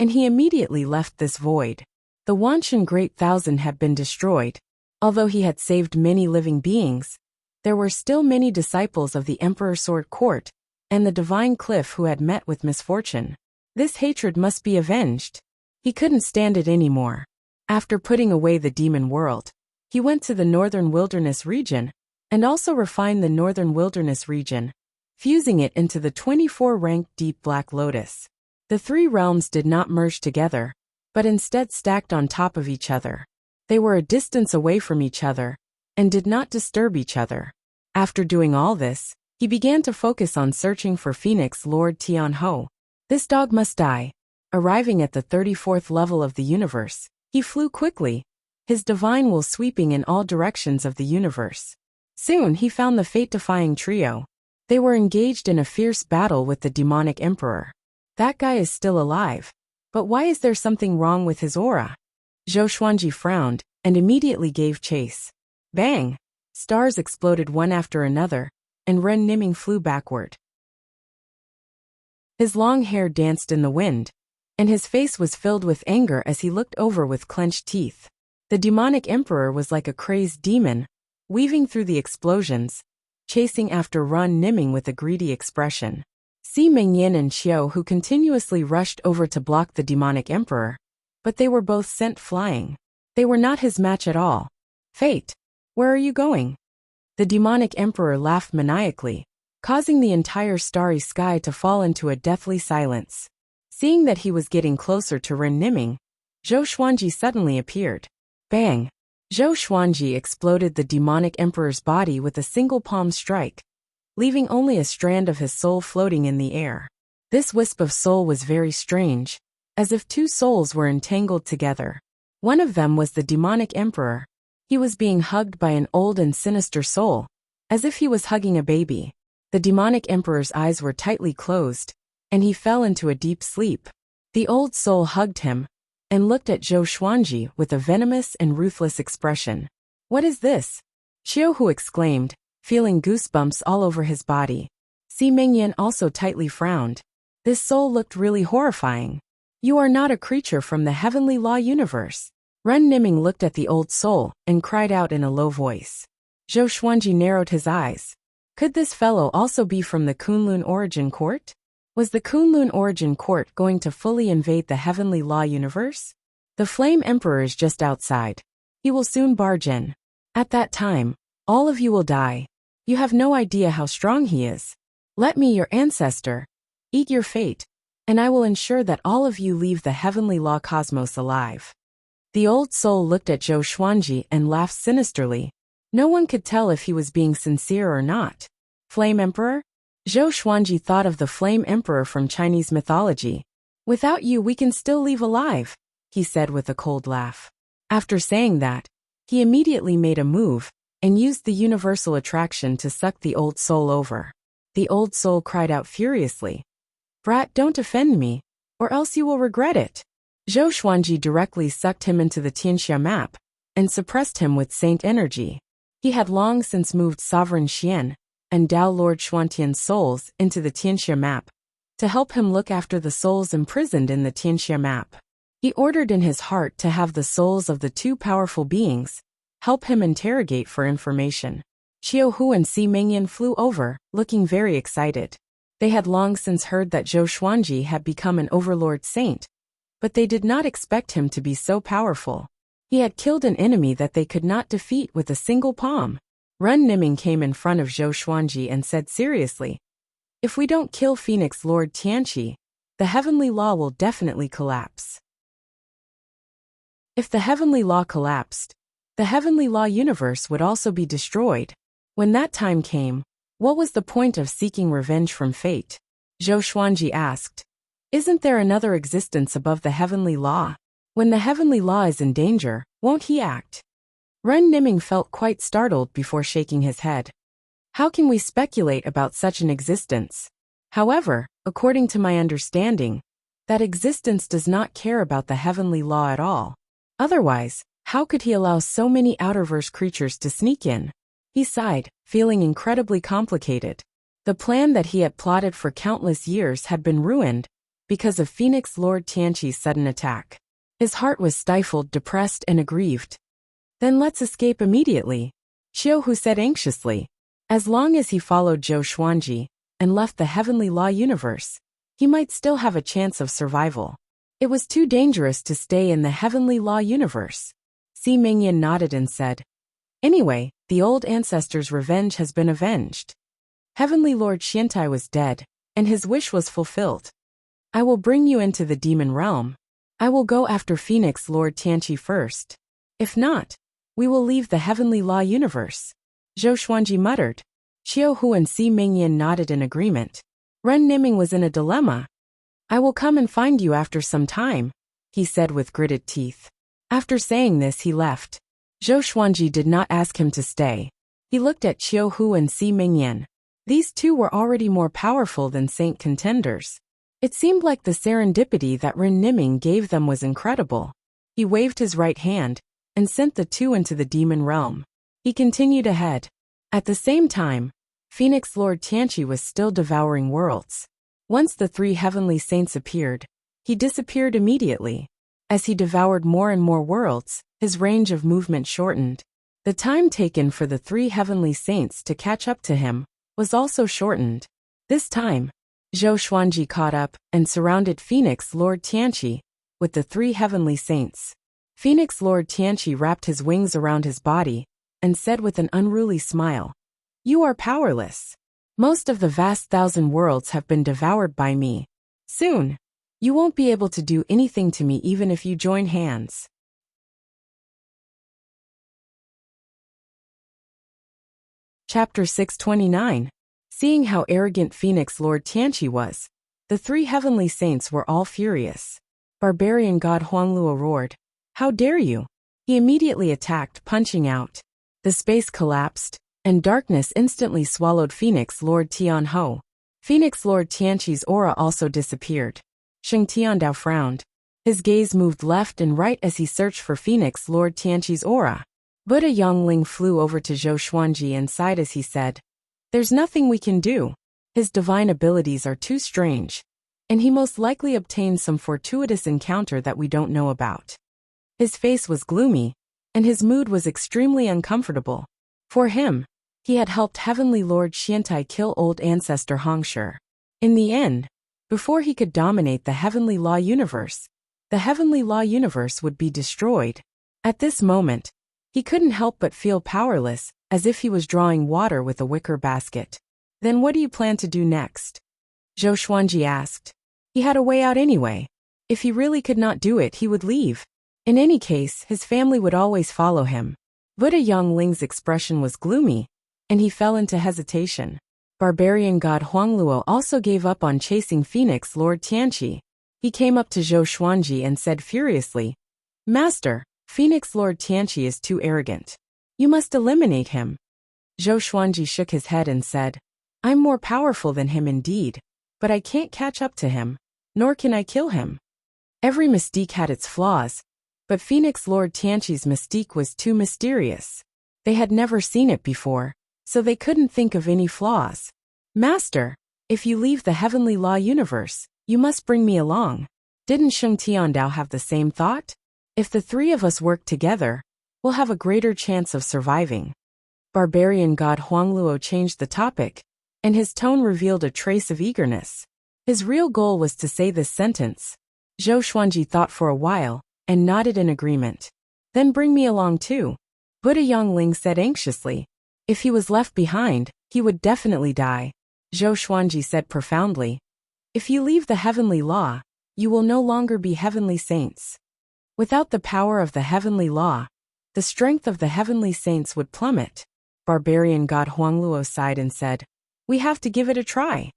and he immediately left this void. The Wanshan Great Thousand had been destroyed. Although he had saved many living beings, there were still many disciples of the Emperor Sword Court and the Divine Cliff who had met with misfortune. This hatred must be avenged. He couldn't stand it anymore. After putting away the demon world, he went to the Northern Wilderness region and also refined the Northern Wilderness region, fusing it into the 24-ranked deep black lotus. The three realms did not merge together, but instead stacked on top of each other. They were a distance away from each other and did not disturb each other. After doing all this, he began to focus on searching for Phoenix Lord Tianho. This dog must die. Arriving at the 34th level of the universe, he flew quickly. his divine will sweeping in all directions of the universe. Soon he found the fate-defying trio. They were engaged in a fierce battle with the demonic emperor. That guy is still alive. But why is there something wrong with his aura? Zhou Xuanji frowned and immediately gave chase. Bang! Stars exploded one after another, and Ren Niming flew backward. His long hair danced in the wind, and his face was filled with anger as he looked over with clenched teeth. The demonic emperor was like a crazed demon, weaving through the explosions, chasing after Ren Niming with a greedy expression. Si Mengyan and Qiu who continuously rushed over to block the demonic emperor, but they were both sent flying. They were not his match at all. Fate, where are you going? The demonic emperor laughed maniacally, causing the entire starry sky to fall into a deathly silence. Seeing that he was getting closer to Ren Niming, Zhou Xuanji suddenly appeared. Bang! Zhou Xuanji exploded the demonic emperor's body with a single palm strike, leaving only a strand of his soul floating in the air. This wisp of soul was very strange, as if two souls were entangled together. One of them was the demonic emperor. He was being hugged by an old and sinister soul, as if he was hugging a baby. The demonic emperor's eyes were tightly closed, and he fell into a deep sleep. The old soul hugged him, and looked at Zhou Xuanji with a venomous and ruthless expression. What is this? Qiu Hu exclaimed, feeling goosebumps all over his body. Si Mengyan also tightly frowned. This soul looked really horrifying. You are not a creature from the heavenly law universe. Ren Niming looked at the old soul and cried out in a low voice. Zhou Xuanji narrowed his eyes. Could this fellow also be from the Kunlun Origin Court? Was the Kunlun Origin Court going to fully invade the heavenly law universe? The Flame Emperor is just outside. He will soon barge in. At that time, all of you will die. You have no idea how strong he is. Let me, your ancestor, eat your fate, and I will ensure that all of you leave the heavenly law cosmos alive. The old soul looked at Zhou Xuanji and laughed sinisterly. No one could tell if he was being sincere or not. Flame Emperor? Zhou Xuanji thought of the Flame Emperor from Chinese mythology. Without you we can still leave alive, he said with a cold laugh. After saying that, he immediately made a move, and used the universal attraction to suck the old soul over. The old soul cried out furiously. Brat, don't offend me, or else you will regret it. Zhou Xuanji directly sucked him into the Tianxia map, and suppressed him with saint energy. He had long since moved Sovereign Xian and Dao Lord Xuantian's souls into the Tianxia map, to help him look after the souls imprisoned in the Tianxia map. He ordered in his heart to have the souls of the two powerful beings help him interrogate for information. Qiu Hu and Si Mengyan flew over, looking very excited. They had long since heard that Zhou Xuanji had become an overlord saint, but they did not expect him to be so powerful. He had killed an enemy that they could not defeat with a single palm. Ren Niming came in front of Zhou Xuanji and said seriously, if we don't kill Phoenix Lord Tianqi, the heavenly law will definitely collapse. If the heavenly law collapsed, the heavenly law universe would also be destroyed. When that time came, what was the point of seeking revenge from fate? Zhou Xuanji asked. Isn't there another existence above the heavenly law? When the heavenly law is in danger, won't he act? Ren Niming felt quite startled before shaking his head. How can we speculate about such an existence? However, according to my understanding, that existence does not care about the heavenly law at all. Otherwise, how could he allow so many outerverse creatures to sneak in? He sighed, feeling incredibly complicated. The plan that he had plotted for countless years had been ruined because of Phoenix Lord Tianqi's sudden attack. His heart was stifled, depressed, and aggrieved. Then let's escape immediately, Qiu Hu said anxiously. As long as he followed Zhou Xuanji and left the heavenly law universe, he might still have a chance of survival. It was too dangerous to stay in the heavenly law universe. Si Mengyan nodded and said, anyway, the old ancestor's revenge has been avenged. Heavenly Lord Xiantai was dead, and his wish was fulfilled. I will bring you into the demon realm. I will go after Phoenix Lord Tianqi first. If not, we will leave the heavenly law universe. Zhou Xuanji muttered. Qiu Hu and Si Mengyan nodded in agreement. Ren Niming was in a dilemma. I will come and find you after some time, he said with gritted teeth. After saying this, he left. Zhou Xuanji did not ask him to stay. He looked at Qiu Hu and Si Mingyan. These two were already more powerful than Saint contenders. It seemed like the serendipity that Ren Niming gave them was incredible. He waved his right hand and sent the two into the demon realm. He continued ahead. At the same time, Phoenix Lord Tianqi was still devouring worlds. Once the three heavenly saints appeared, he disappeared immediately. As he devoured more and more worlds, his range of movement shortened. The time taken for the three heavenly saints to catch up to him was also shortened. This time, Zhou Xuanji caught up and surrounded Phoenix Lord Tianqi with the three heavenly saints. Phoenix Lord Tianqi wrapped his wings around his body and said with an unruly smile, "You are powerless. Most of the vast 1,000 worlds have been devoured by me. Soon, you won't be able to do anything to me even if you join hands." Chapter 629. Seeing how arrogant Phoenix Lord Tianqi was, the three heavenly saints were all furious. Barbarian god Huangluo roared, "How dare you!" He immediately attacked, punching out. The space collapsed, and darkness instantly swallowed Phoenix Lord Tianho. Phoenix Lord Tianqi's aura also disappeared. Sheng Tiandao frowned. His gaze moved left and right as he searched for Phoenix Lord Tianqi's aura. Buddha Yongling flew over to Zhou Xuanji and sighed as he said, "There's nothing we can do. His divine abilities are too strange, and he most likely obtained some fortuitous encounter that we don't know about." His face was gloomy, and his mood was extremely uncomfortable. For him, he had helped Heavenly Lord Xiantai kill old ancestor Hongshi. In the end, before he could dominate the Heavenly Law Universe, the Heavenly Law Universe would be destroyed. At this moment, he couldn't help but feel powerless, as if he was drawing water with a wicker basket. "Then what do you plan to do next?" Zhou Xuanji asked. He had a way out anyway. If he really could not do it, he would leave. In any case, his family would always follow him. Buddha Yongling's expression was gloomy, and he fell into hesitation. Barbarian god Huangluo also gave up on chasing Phoenix Lord Tianqi. He came up to Zhou Xuanji and said furiously, "Master, Phoenix Lord Tianqi is too arrogant. You must eliminate him." Zhou Xuanji shook his head and said, "I'm more powerful than him indeed, but I can't catch up to him, nor can I kill him." Every mystique had its flaws, but Phoenix Lord Tianqi's mystique was too mysterious. They had never seen it before, so they couldn't think of any flaws. "Master, if you leave the Heavenly Law Universe, you must bring me along." Didn't Sheng Tiandao have the same thought? "If the three of us work together, we'll have a greater chance of surviving." Barbarian god Huangluo changed the topic, and his tone revealed a trace of eagerness. His real goal was to say this sentence. Zhou Xuanji thought for a while, and nodded in agreement. "Then bring me along too," Buddha Yongling said anxiously. If he was left behind, he would definitely die. Zhou Xuanji said profoundly, "If you leave the heavenly law, you will no longer be heavenly saints. Without the power of the heavenly law, the strength of the heavenly saints would plummet." Barbarian god Huangluo sighed and said, "We have to give it a try."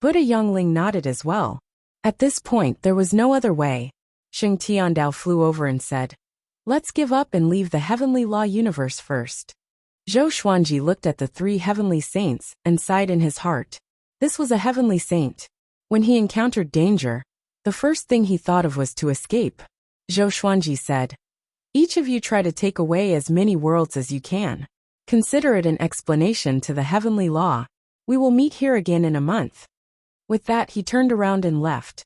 Buddha Yongling nodded as well. At this point there was no other way. Sheng Tiandao flew over and said, "Let's give up and leave the Heavenly Law Universe first." Zhou Xuanji looked at the three heavenly saints and sighed in his heart. This was a heavenly saint. When he encountered danger, the first thing he thought of was to escape. Zhou Xuanji said, "Each of you try to take away as many worlds as you can. Consider it an explanation to the heavenly law. We will meet here again in a month." With that, he turned around and left.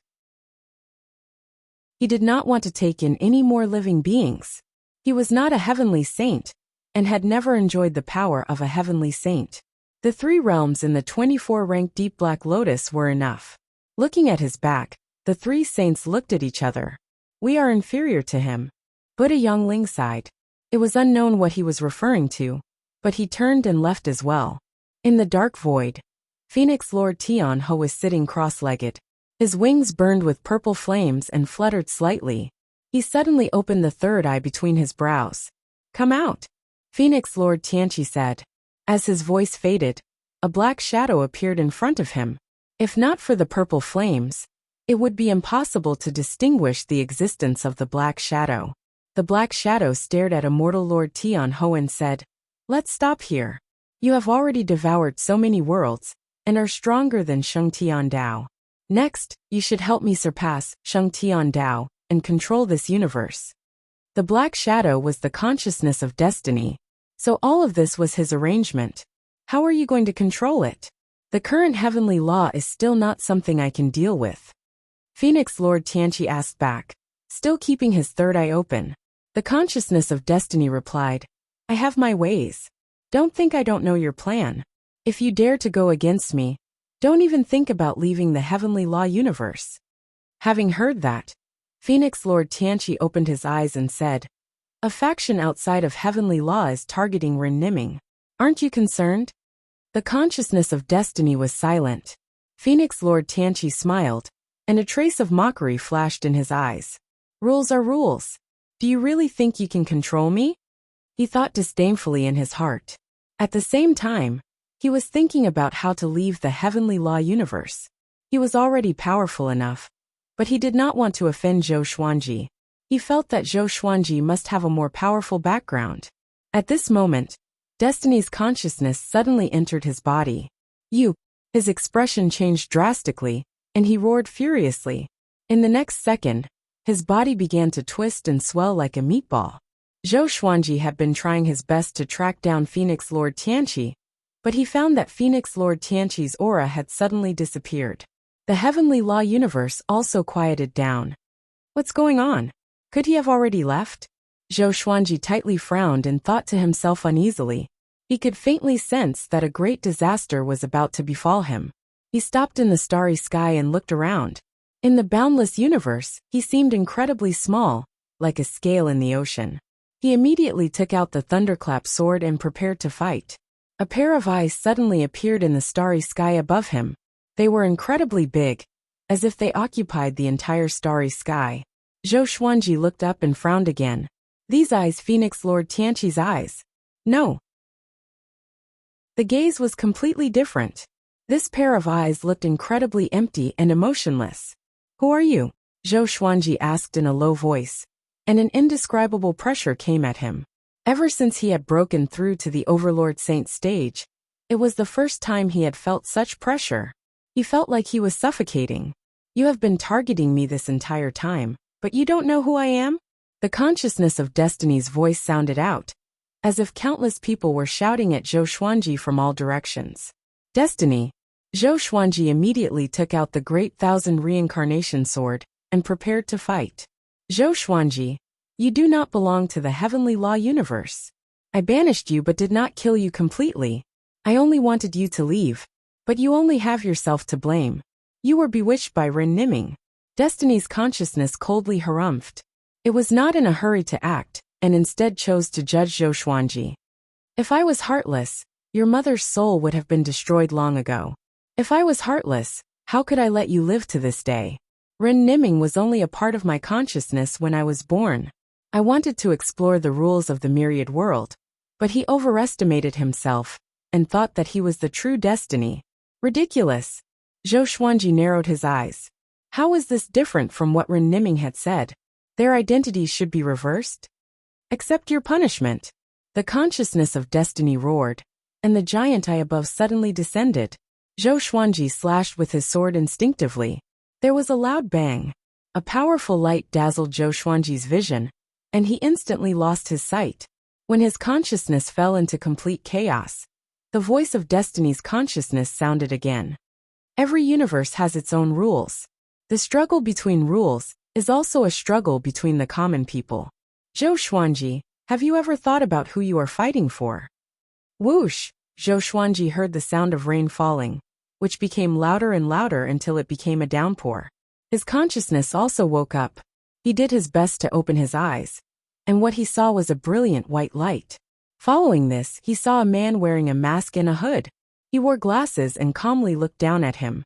He did not want to take in any more living beings. He was not a heavenly saint, and had never enjoyed the power of a heavenly saint. The 3 realms in the 24-rank Deep Black Lotus were enough. Looking at his back, the 3 saints looked at each other. "We are inferior to him." Buddha Yongling sighed. It was unknown what he was referring to, but he turned and left as well. In the dark void, Phoenix Lord Tianho was sitting cross-legged. His wings burned with purple flames and fluttered slightly. He suddenly opened the third eye between his brows. "Come out," Phoenix Lord Tianqi said. As his voice faded, a black shadow appeared in front of him. If not for the purple flames, it would be impossible to distinguish the existence of the black shadow. The Black Shadow stared at immortal Lord Tian Ho and said, "Let's stop here. You have already devoured so many worlds, and are stronger than Sheng Tian Dao. Next, you should help me surpass Sheng Tian Dao and control this universe." The Black Shadow was the consciousness of destiny, so all of this was his arrangement. How are you going to control it? The current heavenly law is still not something I can deal with. Phoenix Lord Tianqi asked back, still keeping his third eye open. The consciousness of destiny replied, "I have my ways. Don't think I don't know your plan. If you dare to go against me, don't even think about leaving the heavenly law universe." Having heard that, Phoenix Lord Tianqi opened his eyes and said, "A faction outside of heavenly law is targeting Ren Niming. Aren't you concerned?" The consciousness of destiny was silent. Phoenix Lord Tianqi smiled, and a trace of mockery flashed in his eyes. "Rules are rules. Do you really think you can control me?" He thought disdainfully in his heart. At the same time, he was thinking about how to leave the heavenly law universe. He was already powerful enough, but he did not want to offend Zhou Xuanji. He felt that Zhou Xuanji must have a more powerful background. At this moment, Destiny's consciousness suddenly entered his body. "You!" His expression changed drastically, and he roared furiously. In the next second, his body began to twist and swell like a meatball. Zhou Xuanji had been trying his best to track down Phoenix Lord Tianqi, but he found that Phoenix Lord Tianqi's aura had suddenly disappeared. The heavenly law universe also quieted down. What's going on? Could he have already left? Zhou Xuanji tightly frowned and thought to himself uneasily. He could faintly sense that a great disaster was about to befall him. He stopped in the starry sky and looked around. In the boundless universe, he seemed incredibly small, like a scale in the ocean. He immediately took out the thunderclap sword and prepared to fight. A pair of eyes suddenly appeared in the starry sky above him. They were incredibly big, as if they occupied the entire starry sky. Zhou Xuanji looked up and frowned again. These eyes Phoenix Lord Tianqi's eyes. No. The gaze was completely different. This pair of eyes looked incredibly empty and emotionless. "Who are you?" Zhou Xuanji asked in a low voice, and an indescribable pressure came at him. Ever since he had broken through to the Overlord Saint stage, it was the first time he had felt such pressure. He felt like he was suffocating. "You have been targeting me this entire time, but you don't know who I am?" The consciousness of Destiny's voice sounded out, as if countless people were shouting at Zhou Xuanji from all directions. "Destiny!" Zhou Xuanji immediately took out the Great Thousand Reincarnation Sword and prepared to fight. "Zhou Xuanji, you do not belong to the heavenly law universe. I banished you but did not kill you completely. I only wanted you to leave, but you only have yourself to blame. You were bewitched by Ren Niming." Destiny's consciousness coldly harumphed. It was not in a hurry to act, and instead chose to judge Zhou Xuanji. "If I was heartless, your mother's soul would have been destroyed long ago. If I was heartless, how could I let you live to this day? Ren Niming was only a part of my consciousness when I was born. I wanted to explore the rules of the myriad world, but he overestimated himself and thought that he was the true Destiny. Ridiculous." Zhou Xuanji narrowed his eyes. How was this different from what Ren Niming had said? Their identities should be reversed? "Accept your punishment." The consciousness of Destiny roared, and the giant eye above suddenly descended. Zhou Xuanji slashed with his sword instinctively. There was a loud bang. A powerful light dazzled Zhou Xuanji's vision, and he instantly lost his sight. When his consciousness fell into complete chaos, the voice of Destiny's consciousness sounded again. "Every universe has its own rules. The struggle between rules is also a struggle between the common people. Zhou Xuanji, have you ever thought about who you are fighting for?" Whoosh! Zhou Xuanji heard the sound of rain falling, which became louder and louder until it became a downpour. His consciousness also woke up. He did his best to open his eyes, and what he saw was a brilliant white light. Following this, he saw a man wearing a mask and a hood. He wore glasses and calmly looked down at him.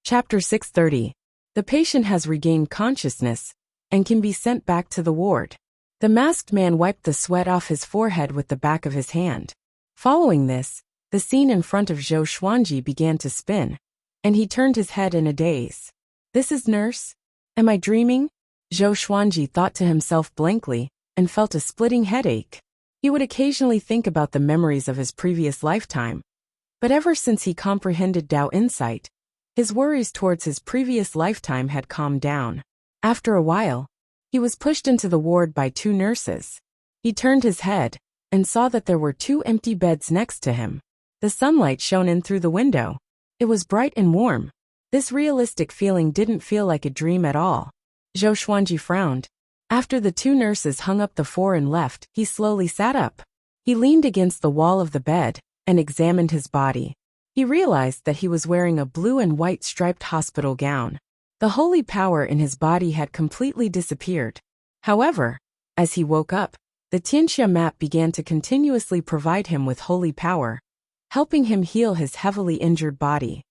Chapter 630. The patient has regained consciousness and can be sent back to the ward. The masked man wiped the sweat off his forehead with the back of his hand. Following this, the scene in front of Zhou Xuanji began to spin, and he turned his head in a daze. "This is Nurse?" Am I dreaming? Zhou Xuanji thought to himself blankly, and felt a splitting headache. He would occasionally think about the memories of his previous lifetime. But ever since he comprehended Tao insight, his worries towards his previous lifetime had calmed down. After a while, he was pushed into the ward by two nurses. He turned his head, and saw that there were two empty beds next to him. The sunlight shone in through the window. It was bright and warm. This realistic feeling didn't feel like a dream at all. Zhou Xuanji frowned. After the two nurses hung up the four and left, he slowly sat up. He leaned against the wall of the bed, and examined his body. He realized that he was wearing a blue and white striped hospital gown. The holy power in his body had completely disappeared. However, as he woke up, the Tianxia map began to continuously provide him with holy power, helping him heal his heavily injured body.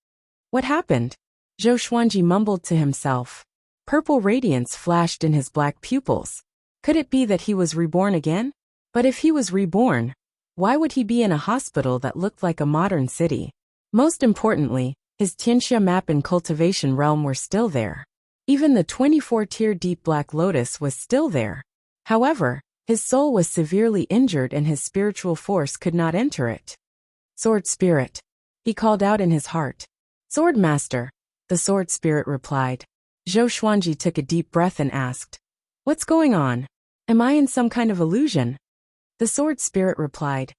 What happened? Zhou Xuanji mumbled to himself. Purple radiance flashed in his black pupils. Could it be that he was reborn again? But if he was reborn, why would he be in a hospital that looked like a modern city? Most importantly, his Tianxia map and cultivation realm were still there. Even the 24-tier deep black lotus was still there. However, his soul was severely injured and his spiritual force could not enter it. Sword spirit. He called out in his heart. Sword master. The sword spirit replied. Zhou Xuanji took a deep breath and asked, "What's going on? Am I in some kind of illusion?" The sword spirit replied,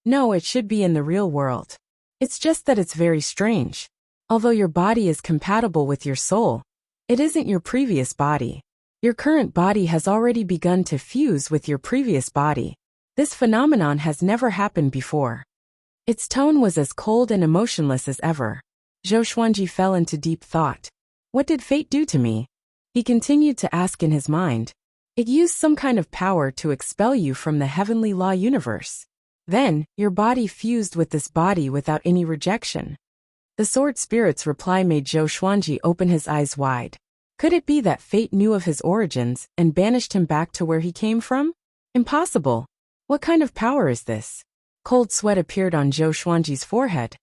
"No, it should be in the real world. It's just that it's very strange. Although your body is compatible with your soul, it isn't your previous body. Your current body has already begun to fuse with your previous body. This phenomenon has never happened before." Its tone was as cold and emotionless as ever. Zhou Xuanji fell into deep thought. What did fate do to me? He continued to ask in his mind. It used some kind of power to expel you from the heavenly law universe. Then, your body fused with this body without any rejection. The sword spirit's reply made Zhou Xuanji open his eyes wide. Could it be that fate knew of his origins and banished him back to where he came from? Impossible. What kind of power is this? Cold sweat appeared on Zhou Xuanji's forehead.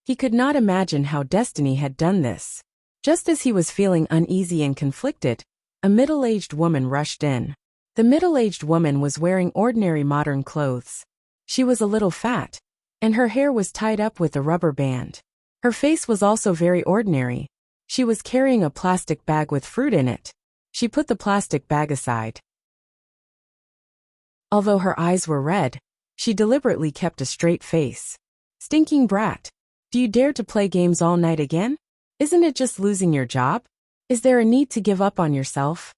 He could not imagine how destiny had done this. Just as he was feeling uneasy and conflicted, a middle-aged woman rushed in. The middle-aged woman was wearing ordinary modern clothes. She was a little fat, and her hair was tied up with a rubber band. Her face was also very ordinary. She was carrying a plastic bag with fruit in it. She put the plastic bag aside. Although her eyes were red, she deliberately kept a straight face. Stinking brat. Do you dare to play games all night again? Isn't it just losing your job? Is there a need to give up on yourself?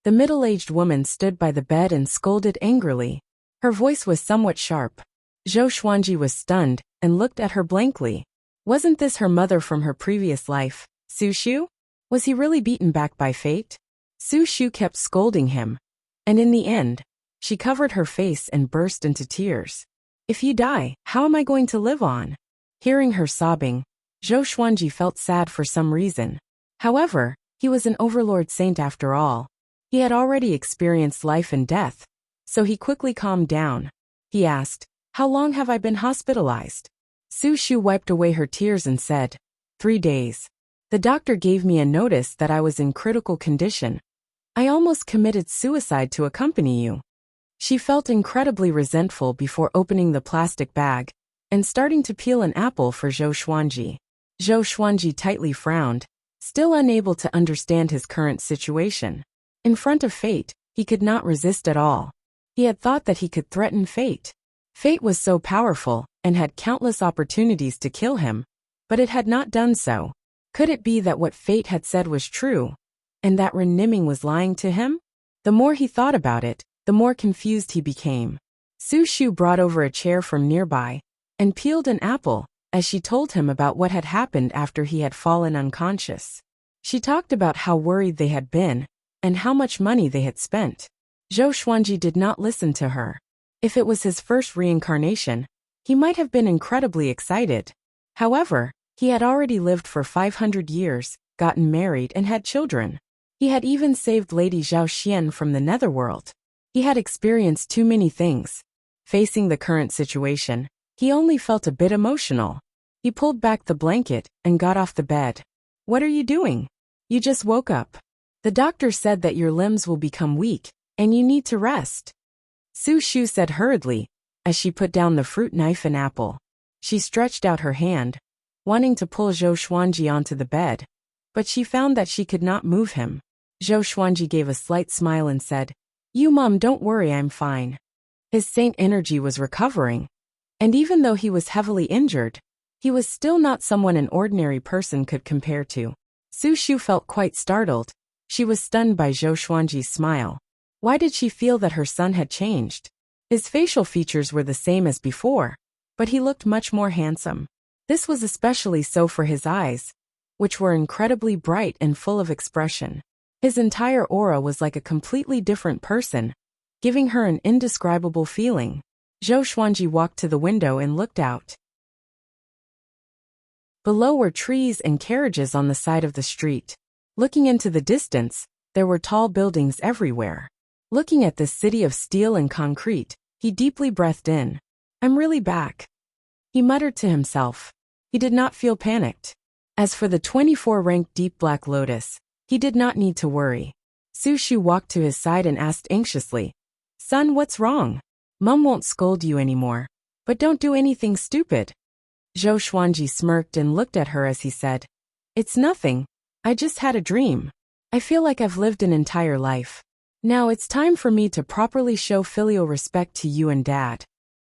The middle-aged woman stood by the bed and scolded angrily. Her voice was somewhat sharp. Zhou Xuanji was stunned and looked at her blankly. Wasn't this her mother from her previous life, Su Shu? Was he really beaten back by fate? Su Shu kept scolding him, and in the end, she covered her face and burst into tears. If you die, how am I going to live on? Hearing her sobbing, Zhou Xuanji felt sad for some reason. However, he was an overlord saint after all. He had already experienced life and death, so he quickly calmed down. He asked, "How long have I been hospitalized?" Su Shu wiped away her tears and said, 3 days. The doctor gave me a notice that I was in critical condition. I almost committed suicide to accompany you. She felt incredibly resentful before opening the plastic bag and starting to peel an apple for Zhou Xuanji. Zhou Xuanji tightly frowned, still unable to understand his current situation. In front of fate, he could not resist at all. He had thought that he could threaten fate. Fate was so powerful and had countless opportunities to kill him, but it had not done so. Could it be that what fate had said was true, and that Ren Niming was lying to him? The more he thought about it, the more confused he became. Su Shu brought over a chair from nearby and peeled an apple as she told him about what had happened after he had fallen unconscious. She talked about how worried they had been and how much money they had spent. Zhou Xuanji did not listen to her. If it was his first reincarnation, he might have been incredibly excited. However, he had already lived for 500 years, gotten married and had children. He had even saved Lady Zhao Xian from the netherworld. He had experienced too many things. Facing the current situation, he only felt a bit emotional. He pulled back the blanket and got off the bed. What are you doing? You just woke up. The doctor said that your limbs will become weak, and you need to rest. Su Shu said hurriedly, as she put down the fruit knife and apple. She stretched out her hand, wanting to pull Zhou Xuanji onto the bed, but she found that she could not move him. Zhou Xuanji gave a slight smile and said, "You mum, don't worry, I'm fine." His saint energy was recovering, and even though he was heavily injured, he was still not someone an ordinary person could compare to. Su Shu felt quite startled. She was stunned by Zhou Xuanji's smile. Why did she feel that her son had changed? His facial features were the same as before, but he looked much more handsome. This was especially so for his eyes, which were incredibly bright and full of expression. His entire aura was like a completely different person, giving her an indescribable feeling. Zhou Xuanji walked to the window and looked out. Below were trees and carriages on the side of the street. Looking into the distance, there were tall buildings everywhere. Looking at this city of steel and concrete, he deeply breathed in. "I'm really back," he muttered to himself. He did not feel panicked. As for the 24-rank deep black lotus, he did not need to worry. Su Shu walked to his side and asked anxiously, "Son, what's wrong? Mum won't scold you anymore, but don't do anything stupid." Zhou Xuanji smirked and looked at her as he said, "It's nothing. I just had a dream. I feel like I've lived an entire life. Now it's time for me to properly show filial respect to you and Dad."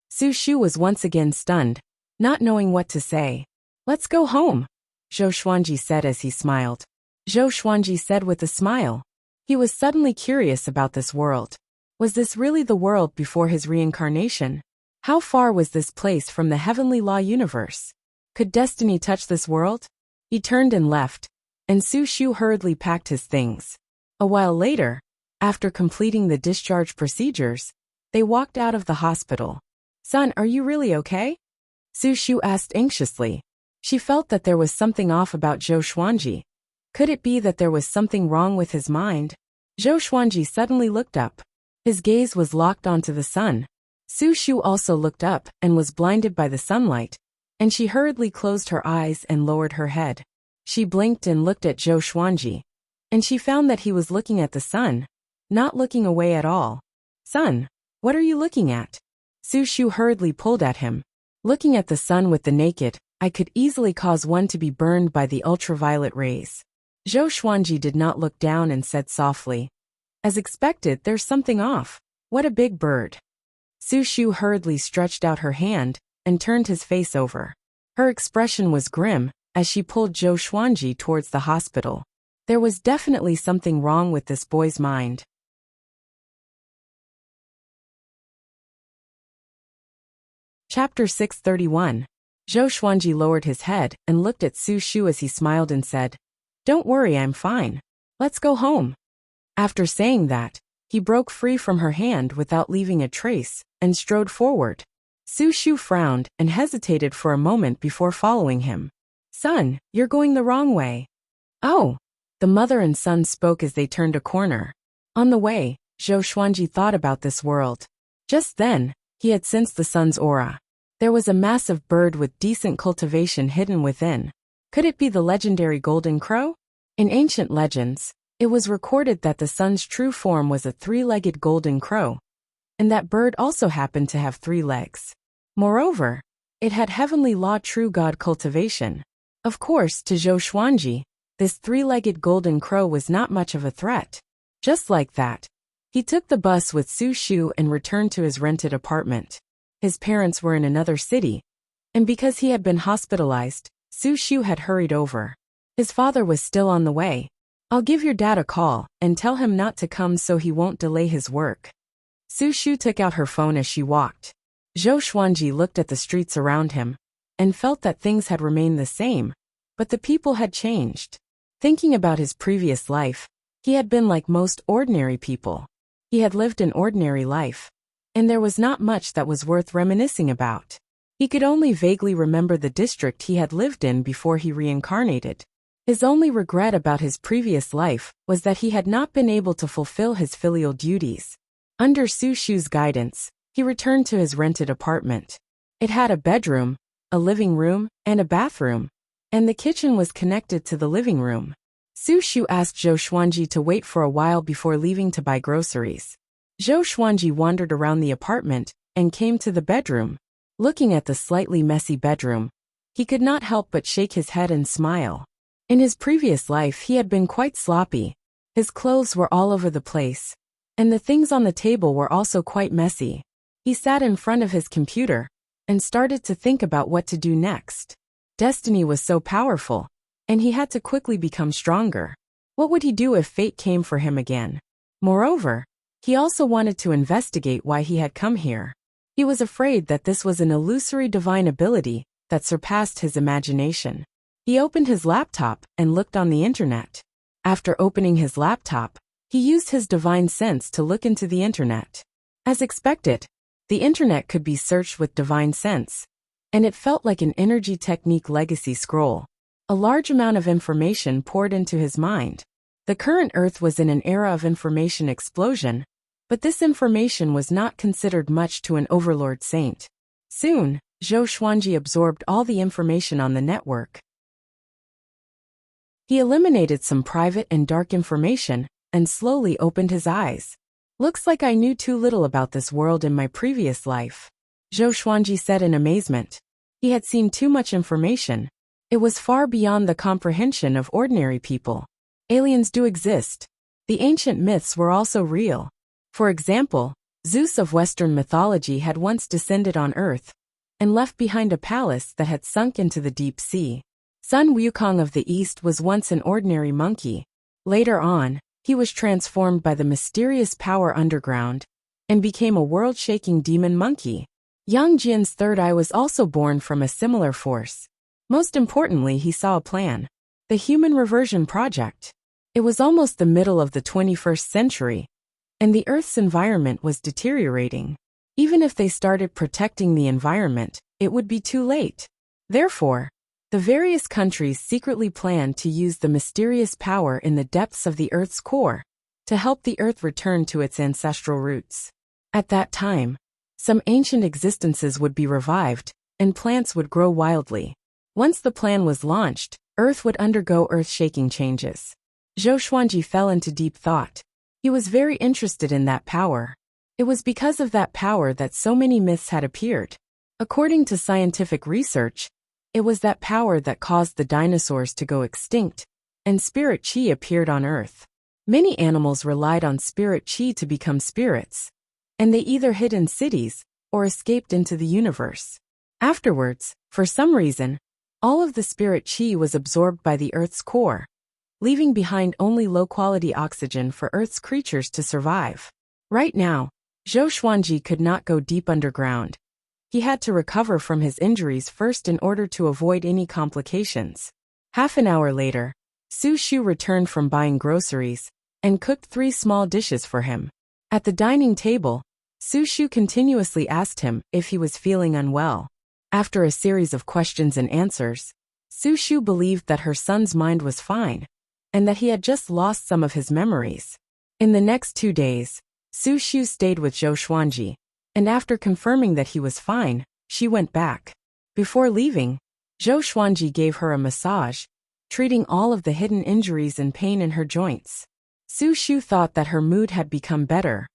Su Shu was once again stunned, not knowing what to say. "Let's go home," Zhou Xuanji said as he smiled. Zhou Xuanji said with a smile. He was suddenly curious about this world. Was this really the world before his reincarnation? How far was this place from the heavenly law universe? Could destiny touch this world? He turned and left, and Su Shu hurriedly packed his things. A while later, after completing the discharge procedures, they walked out of the hospital. "Son, are you really okay?" Su Shu asked anxiously. She felt that there was something off about Zhou Xuanji. Could it be that there was something wrong with his mind? Zhou Xuanji suddenly looked up. His gaze was locked onto the sun. Su Shu also looked up and was blinded by the sunlight, and she hurriedly closed her eyes and lowered her head. She blinked and looked at Zhou Xuanji, and she found that he was looking at the sun, not looking away at all. "Son, what are you looking at?" Su Shu hurriedly pulled at him. "Looking at the sun with the naked eye could easily cause one to be burned by the ultraviolet rays." Zhou Xuanji did not look down and said softly, "As expected, there's something off. What a big bird." Su Shu hurriedly stretched out her hand and turned his face over. Her expression was grim as she pulled Zhou Xuanji towards the hospital. There was definitely something wrong with this boy's mind. Chapter 631. Zhou Xuanji lowered his head and looked at Su Shu as he smiled and said, "Don't worry, I'm fine. Let's go home." After saying that, he broke free from her hand without leaving a trace and strode forward. Su Shu frowned and hesitated for a moment before following him. "Son, you're going the wrong way." "Oh." The mother and son spoke as they turned a corner. On the way, Zhou Xuanji thought about this world. Just then, he had sensed the son's aura. There was a massive bird with decent cultivation hidden within. Could it be the legendary golden crow? In ancient legends, it was recorded that the sun's true form was a three-legged golden crow, and that bird also happened to have 3 legs. Moreover, it had heavenly law true god cultivation. Of course, to Zhou Xuanji, this 3-legged golden crow was not much of a threat. Just like that, he took the bus with Su Shu and returned to his rented apartment. His parents were in another city, and because he had been hospitalized, Su Shu had hurried over. His father was still on the way. "I'll give your dad a call and tell him not to come so he won't delay his work." Su Shu took out her phone as she walked. Zhou Xuanji looked at the streets around him and felt that things had remained the same, but the people had changed. Thinking about his previous life, he had been like most ordinary people. He had lived an ordinary life, and there was not much that was worth reminiscing about. He could only vaguely remember the district he had lived in before he reincarnated. His only regret about his previous life was that he had not been able to fulfill his filial duties. Under Su Shu's guidance, he returned to his rented apartment. It had a bedroom, a living room, and a bathroom, and the kitchen was connected to the living room. Su Shu asked Zhou Xuanji to wait for a while before leaving to buy groceries. Zhou Xuanji wandered around the apartment and came to the bedroom. Looking at the slightly messy bedroom, he could not help but shake his head and smile. In his previous life he had been quite sloppy. His clothes were all over the place, and the things on the table were also quite messy. He sat in front of his computer and started to think about what to do next. Destiny was so powerful, and he had to quickly become stronger. What would he do if fate came for him again? Moreover, he also wanted to investigate why he had come here. He was afraid that this was an illusory divine ability that surpassed his imagination. He opened his laptop and looked on the internet. After opening his laptop, he used his divine sense to look into the internet. As expected, the internet could be searched with divine sense, and it felt like an energy technique legacy scroll. A large amount of information poured into his mind. The current Earth was in an era of information explosion, but this information was not considered much to an overlord saint. Soon, Zhou Xuanji absorbed all the information on the network. He eliminated some private and dark information and slowly opened his eyes. Looks like I knew too little about this world in my previous life, Zhou Xuanji said in amazement. He had seen too much information. It was far beyond the comprehension of ordinary people. Aliens do exist. The ancient myths were also real. For example, Zeus of Western mythology had once descended on Earth and left behind a palace that had sunk into the deep sea. Sun Wukong of the East was once an ordinary monkey. Later on, he was transformed by the mysterious power underground and became a world-shaking demon monkey. Yang Jian's third eye was also born from a similar force. Most importantly, he saw a plan. The Human Reversion Project. It was almost the middle of the 21st century, and the Earth's environment was deteriorating. Even if they started protecting the environment, it would be too late. Therefore, the various countries secretly planned to use the mysterious power in the depths of the Earth's core to help the Earth return to its ancestral roots. At that time, some ancient existences would be revived, and plants would grow wildly. Once the plan was launched, Earth would undergo earth-shaking changes. Zhou Xuanji fell into deep thought. He was very interested in that power. It was because of that power that so many myths had appeared. According to scientific research, it was that power that caused the dinosaurs to go extinct, and spirit qi appeared on Earth. Many animals relied on spirit qi to become spirits, and they either hid in cities or escaped into the universe. Afterwards, for some reason, all of the spirit qi was absorbed by the Earth's core, leaving behind only low-quality oxygen for Earth's creatures to survive. Right now, Zhou Xuanji could not go deep underground. He had to recover from his injuries first in order to avoid any complications. Half an hour later, Su Shu returned from buying groceries and cooked 3 small dishes for him. At the dining table, Su Shu continuously asked him if he was feeling unwell. After a series of questions and answers, Su Shu believed that her son's mind was fine, and that he had just lost some of his memories. In the next 2 days, Su Shu stayed with Zhou Xuanji, and after confirming that he was fine, she went back. Before leaving, Zhou Xuanji gave her a massage, treating all of the hidden injuries and pain in her joints. Su Shu thought that her mood had become better,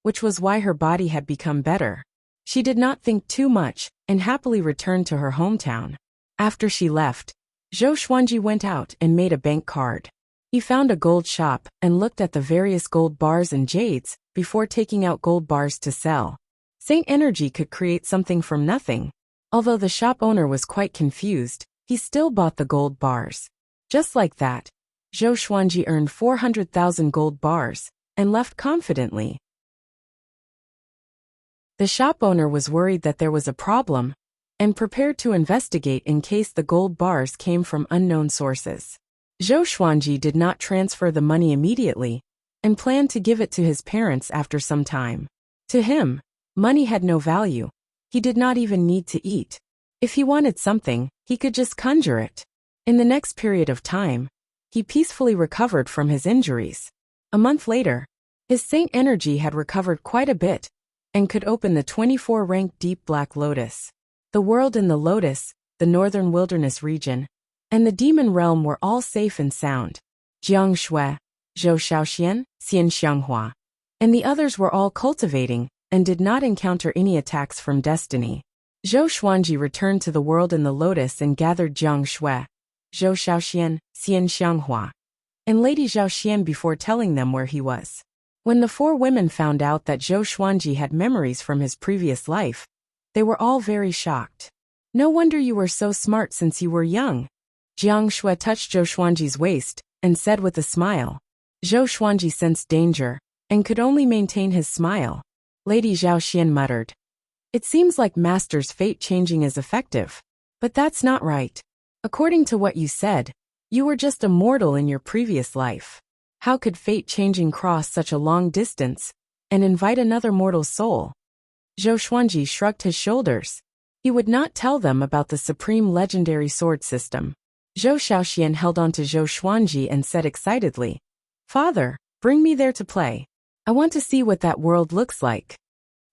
which was why her body had become better. She did not think too much and happily returned to her hometown. After she left, Zhou Xuanji went out and made a bank card. He found a gold shop and looked at the various gold bars and jades before taking out gold bars to sell. Saint Energy could create something from nothing. Although the shop owner was quite confused, he still bought the gold bars. Just like that, Zhou Xuanji earned 400,000 gold bars and left confidently. The shop owner was worried that there was a problem and prepared to investigate in case the gold bars came from unknown sources. Zhou Xuanji did not transfer the money immediately and planned to give it to his parents after some time. To him, money had no value. He did not even need to eat. If he wanted something, he could just conjure it. In the next period of time, he peacefully recovered from his injuries. A month later, his Saint Energy had recovered quite a bit and could open the 24-rank Deep Black Lotus. The world in the Lotus, the Northern Wilderness region, and the Demon Realm were all safe and sound. Jiang Shui, Zhou Shaoxian, Xian Xianghua. And the others were all cultivating, and did not encounter any attacks from destiny. Zhou Xuanji returned to the world in the lotus and gathered Jiang Shui, Zhou Shaoxian, Xian Xianghua, and Lady Zhaoxian before telling them where he was. When the four women found out that Zhou Xuanji had memories from his previous life, they were all very shocked. No wonder you were so smart since you were young. Jiang Shui touched Zhou Xuanji's waist, and said with a smile. Zhou Xuanji sensed danger, and could only maintain his smile. Lady Zhaoxian muttered. It seems like Master's fate changing is effective. But that's not right. According to what you said, you were just a mortal in your previous life. How could fate changing cross such a long distance, and invite another mortal soul? Zhou Xuanji shrugged his shoulders. He would not tell them about the supreme legendary sword system. Zhou Shaoxian held on to Zhou Xuanji and said excitedly, Father, bring me there to play. I want to see what that world looks like.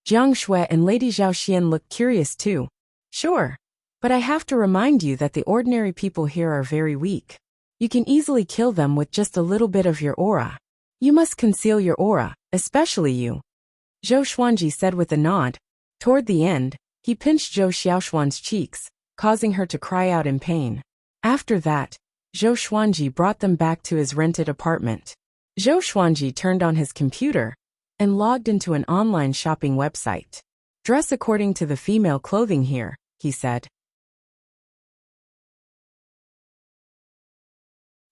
Jiang Shui and Lady Zhaoxian looked curious too. Sure. But I have to remind you that the ordinary people here are very weak. You can easily kill them with just a little bit of your aura. You must conceal your aura, especially you. Zhou Xuanji said with a nod. Toward the end, he pinched Zhou Xiaoshuan's cheeks, causing her to cry out in pain. After that, Zhou Xuanji brought them back to his rented apartment. Zhou Xuanji turned on his computer and logged into an online shopping website. Dress according to the female clothing here, he said.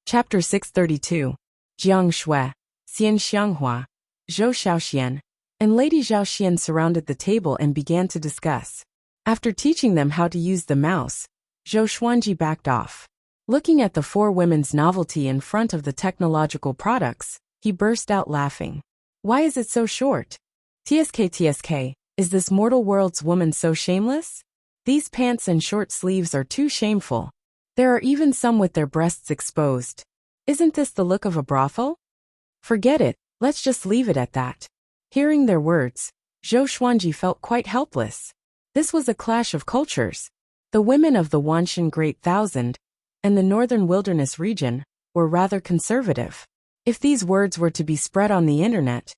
Chapter 632. Jiang Shui, Xian Xianghua, Zhou Shaoxian, and Lady Zhaoxian surrounded the table and began to discuss. After teaching them how to use the mouse, Zhou Xuanji backed off. Looking at the four women's novelty in front of the technological products, he burst out laughing. Why is it so short? TSK, is this mortal world's woman so shameless? These pants and short sleeves are too shameful. There are even some with their breasts exposed. Isn't this the look of a brothel? Forget it, let's just leave it at that. Hearing their words, Zhou Xuanji felt quite helpless. This was a clash of cultures. The women of the Wanshan Great Thousand and the Northern Wilderness region were rather conservative. If these words were to be spread on the internet,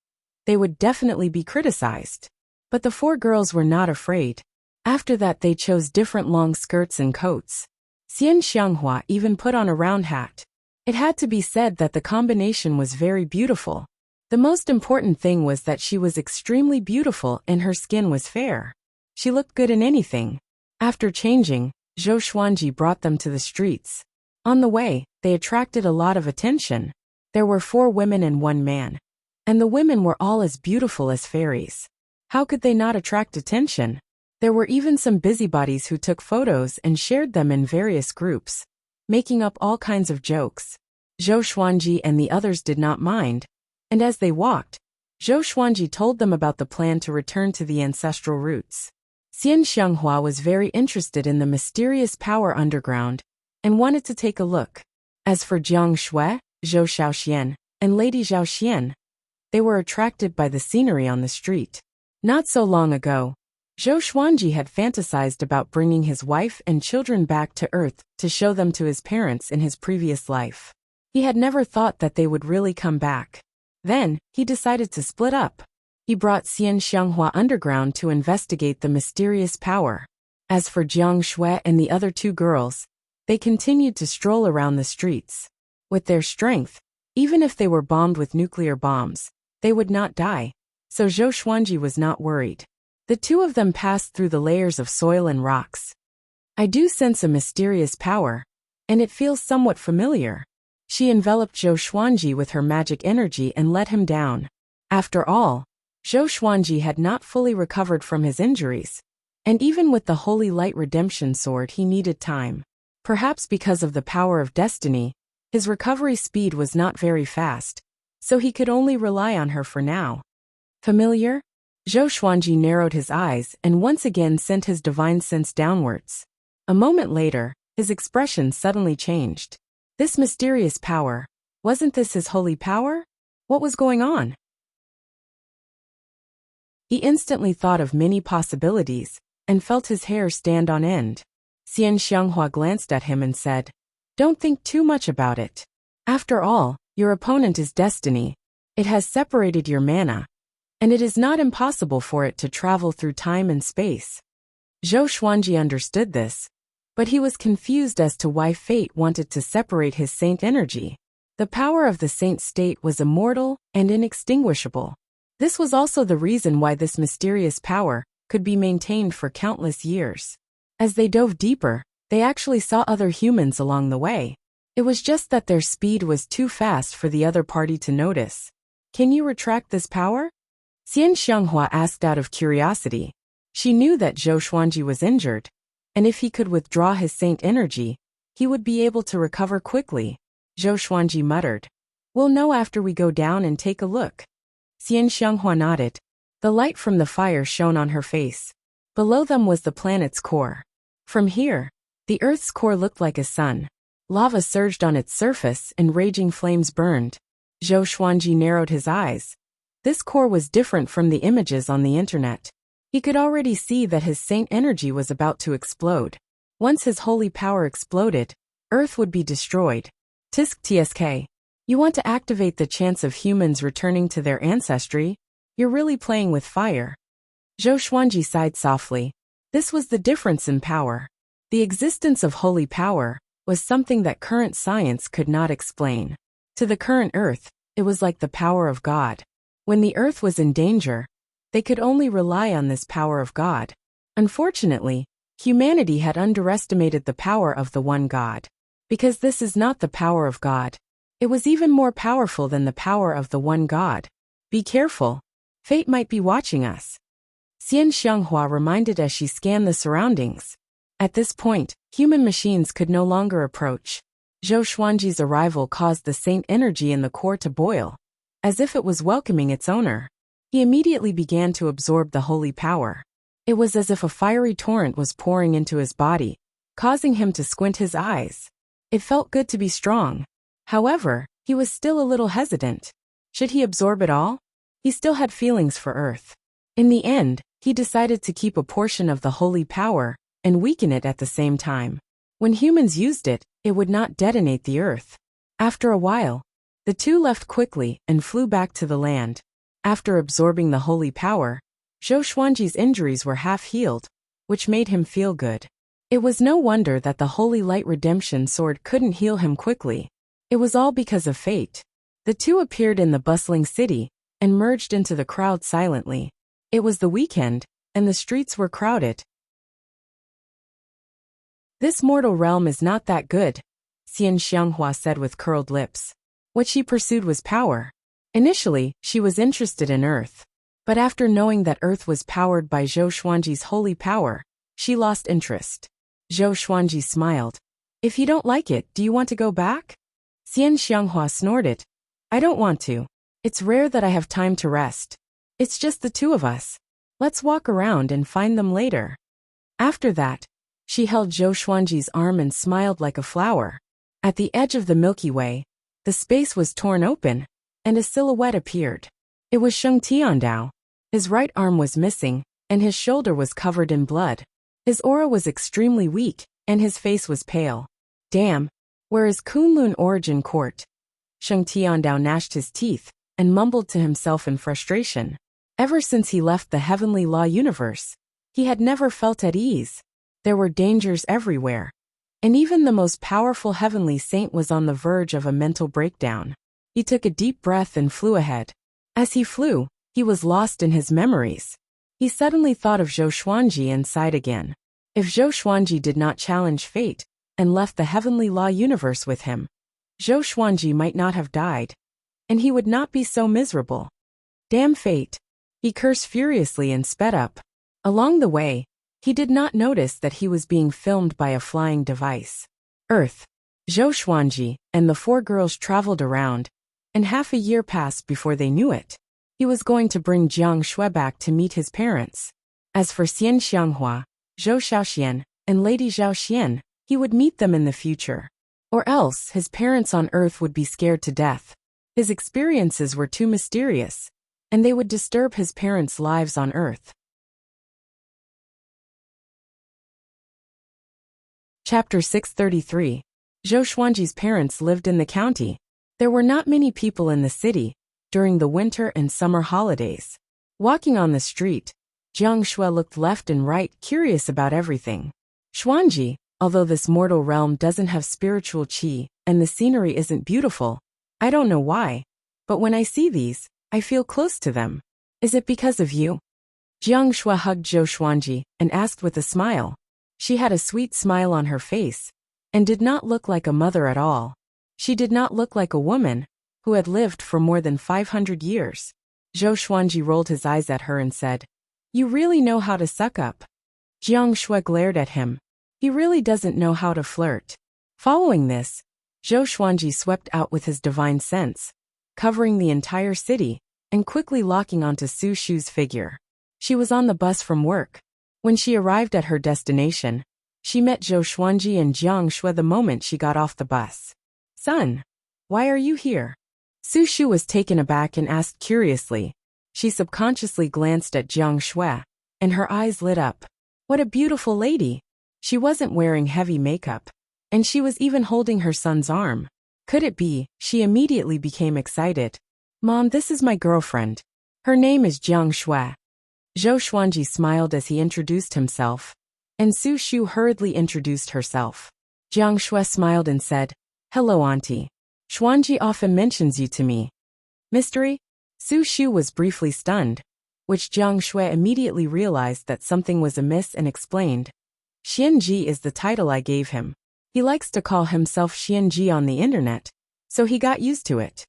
they would definitely be criticized. But the four girls were not afraid. After that they chose different long skirts and coats. Xian Xianghua even put on a round hat. It had to be said that the combination was very beautiful. The most important thing was that she was extremely beautiful and her skin was fair. She looked good in anything. After changing, Zhou Xuanji brought them to the streets. On the way, they attracted a lot of attention. There were 4 women and 1 man. And the women were all as beautiful as fairies. How could they not attract attention? There were even some busybodies who took photos and shared them in various groups, making up all kinds of jokes. Zhou Xuanji and the others did not mind, and as they walked, Zhou Xuanji told them about the plan to return to the ancestral roots. Xian Xianghua was very interested in the mysterious power underground and wanted to take a look. As for Jiang Shui, Zhou Shaoxian, and Lady Zhaoxian, they were attracted by the scenery on the street. Not so long ago, Zhou Xuanji had fantasized about bringing his wife and children back to Earth to show them to his parents in his previous life. He had never thought that they would really come back. Then, he decided to split up. He brought Xian Xianghua underground to investigate the mysterious power. As for Jiang Shui and the other 2 girls, they continued to stroll around the streets. With their strength, even if they were bombed with nuclear bombs, they would not die. So Zhou Xuanji was not worried. The 2 of them passed through the layers of soil and rocks. I do sense a mysterious power, and it feels somewhat familiar. She enveloped Zhou Xuanji with her magic energy and let him down. After all, Zhou Xuanji had not fully recovered from his injuries, and even with the Holy Light Redemption Sword he needed time. Perhaps because of the power of destiny, his recovery speed was not very fast, so he could only rely on her for now. Familiar? Zhou Xuanji narrowed his eyes and once again sent his divine sense downwards. A moment later, his expression suddenly changed. This mysterious power, wasn't this his holy power? What was going on? He instantly thought of many possibilities and felt his hair stand on end. Xian Xianghua glanced at him and said, "Don't think too much about it. After all, Your opponent is destiny. It has separated your mana, and it is not impossible for it to travel through time and space. Zhou Xuanji understood this, but he was confused as to why fate wanted to separate his saint energy. The power of the saint state was immortal and inextinguishable. This was also the reason why this mysterious power could be maintained for countless years. As they dove deeper, they actually saw other humans along the way. It was just that their speed was too fast for the other party to notice. Can you retract this power? Xian Xianghua asked out of curiosity. She knew that Zhou Xuanji was injured, and if he could withdraw his saint energy, he would be able to recover quickly. Zhou Xuanji muttered. We'll know after we go down and take a look. Xian Xianghua nodded. The light from the fire shone on her face. Below them was the planet's core. From here, the Earth's core looked like a sun. Lava surged on its surface and raging flames burned. Zhou Xuanji narrowed his eyes. This core was different from the images on the internet. He could already see that his saint energy was about to explode. Once his holy power exploded, Earth would be destroyed. Tisk tsk. You want to activate the chance of humans returning to their ancestry? You're really playing with fire. Zhou Xuanji sighed softly. This was the difference in power. The existence of holy power was something that current science could not explain. To the current Earth, it was like the power of God. When the Earth was in danger, they could only rely on this power of God. Unfortunately, humanity had underestimated the power of the one God. Because this is not the power of God. It was even more powerful than the power of the one God. Be careful. Fate might be watching us. Xian Xianghua reminded as she scanned the surroundings. At this point, human machines could no longer approach. Zhou Xuanji's arrival caused the saint energy in the core to boil, as if it was welcoming its owner. He immediately began to absorb the holy power. It was as if a fiery torrent was pouring into his body, causing him to squint his eyes. It felt good to be strong. However, he was still a little hesitant. Should he absorb it all? He still had feelings for Earth. In the end, he decided to keep a portion of the holy power and weaken it at the same time. When humans used it, it would not detonate the Earth. After a while, the two left quickly and flew back to the land. After absorbing the holy power, Zhou Xuanji's injuries were half healed, which made him feel good. It was no wonder that the Holy Light Redemption Sword couldn't heal him quickly. It was all because of fate. The two appeared in the bustling city and merged into the crowd silently. It was the weekend, and the streets were crowded. This mortal realm is not that good, Xian Xianghua said with curled lips. What she pursued was power. Initially, she was interested in Earth. But after knowing that Earth was powered by Zhou Xuanji's holy power, she lost interest. Zhou Xuanji smiled. If you don't like it, do you want to go back? Xian Xianghua snorted. I don't want to. It's rare that I have time to rest. It's just the two of us. Let's walk around and find them later. After that, she held Zhou Xuanji's arm and smiled like a flower. At the edge of the Milky Way, the space was torn open, and a silhouette appeared. It was Sheng Tiandao. His right arm was missing, and his shoulder was covered in blood. His aura was extremely weak, and his face was pale. Damn, where is Kunlun Origin Court? Sheng Tiandao gnashed his teeth and mumbled to himself in frustration. Ever since he left the heavenly law universe, he had never felt at ease. There were dangers everywhere, and even the most powerful heavenly saint was on the verge of a mental breakdown. He took a deep breath and flew ahead. As he flew, he was lost in his memories. He suddenly thought of Zhou Xuanji and sighed again. If Zhou Xuanji did not challenge fate and left the heavenly law universe with him, Zhou Xuanji might not have died, and he would not be so miserable. Damn fate! He cursed furiously and sped up. Along the way, he did not notice that he was being filmed by a flying device. Earth. Zhou Xuanji and the four girls traveled around, and half a year passed before they knew it. He was going to bring Jiang Shui back to meet his parents. As for Xian Xianghua, Zhou Xiaoxian, and Lady Zhao Xian, he would meet them in the future. Or else, his parents on Earth would be scared to death. His experiences were too mysterious, and they would disturb his parents' lives on Earth. Chapter 633. Zhou Xuanji's parents lived in the county. There were not many people in the city during the winter and summer holidays. Walking on the street, Jiang Shui looked left and right, curious about everything. Xuanji, although this mortal realm doesn't have spiritual qi and the scenery isn't beautiful, I don't know why, but when I see these, I feel close to them. Is it because of you? Jiang Shui hugged Zhou Xuanji and asked with a smile. She had a sweet smile on her face and did not look like a mother at all. She did not look like a woman who had lived for more than 500 years. Zhou Xuanji rolled his eyes at her and said, "You really know how to suck up." Jiang Shui glared at him. He really doesn't know how to flirt. Following this, Zhou Xuanji swept out with his divine sense, covering the entire city and quickly locking onto Su Shu's figure. She was on the bus from work. When she arrived at her destination, she met Zhou Xuanji and Jiang Shui the moment she got off the bus. "Son, why are you here?" Su Shu was taken aback and asked curiously. She subconsciously glanced at Jiang Shui, and her eyes lit up. What a beautiful lady! She wasn't wearing heavy makeup, and she was even holding her son's arm. Could it be? She immediately became excited. "Mom, this is my girlfriend. Her name is Jiang Shui." Zhou Xuanji smiled as he introduced himself, and Su Shu hurriedly introduced herself. Jiang Shui smiled and said, "Hello, Auntie. Xuanji often mentions you to me." Mystery? Su Shu was briefly stunned, which Jiang Shui immediately realized that something was amiss and explained. Xianji is the title I gave him. He likes to call himself Xianji on the internet, so he got used to it.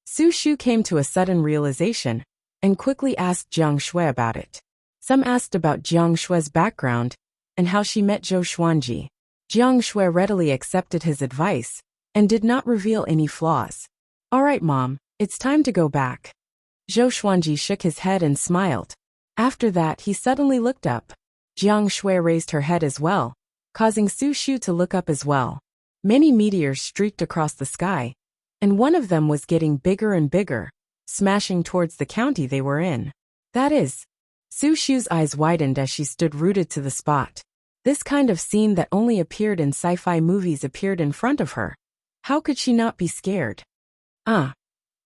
Su Shu came to a sudden realization and quickly asked Jiang Shui about it. Some asked about Jiang Shui's background and how she met Zhou Xuanji. Jiang Shui readily accepted his advice and did not reveal any flaws. "All right, Mom, it's time to go back." Zhou Xuanji shook his head and smiled. After that, he suddenly looked up. Jiang Shui raised her head as well, causing Su Shu to look up as well. Many meteors streaked across the sky, and one of them was getting bigger and bigger, smashing towards the county they were in. That is, Su Shu's eyes widened as she stood rooted to the spot. This kind of scene that only appeared in sci-fi movies appeared in front of her. How could she not be scared? A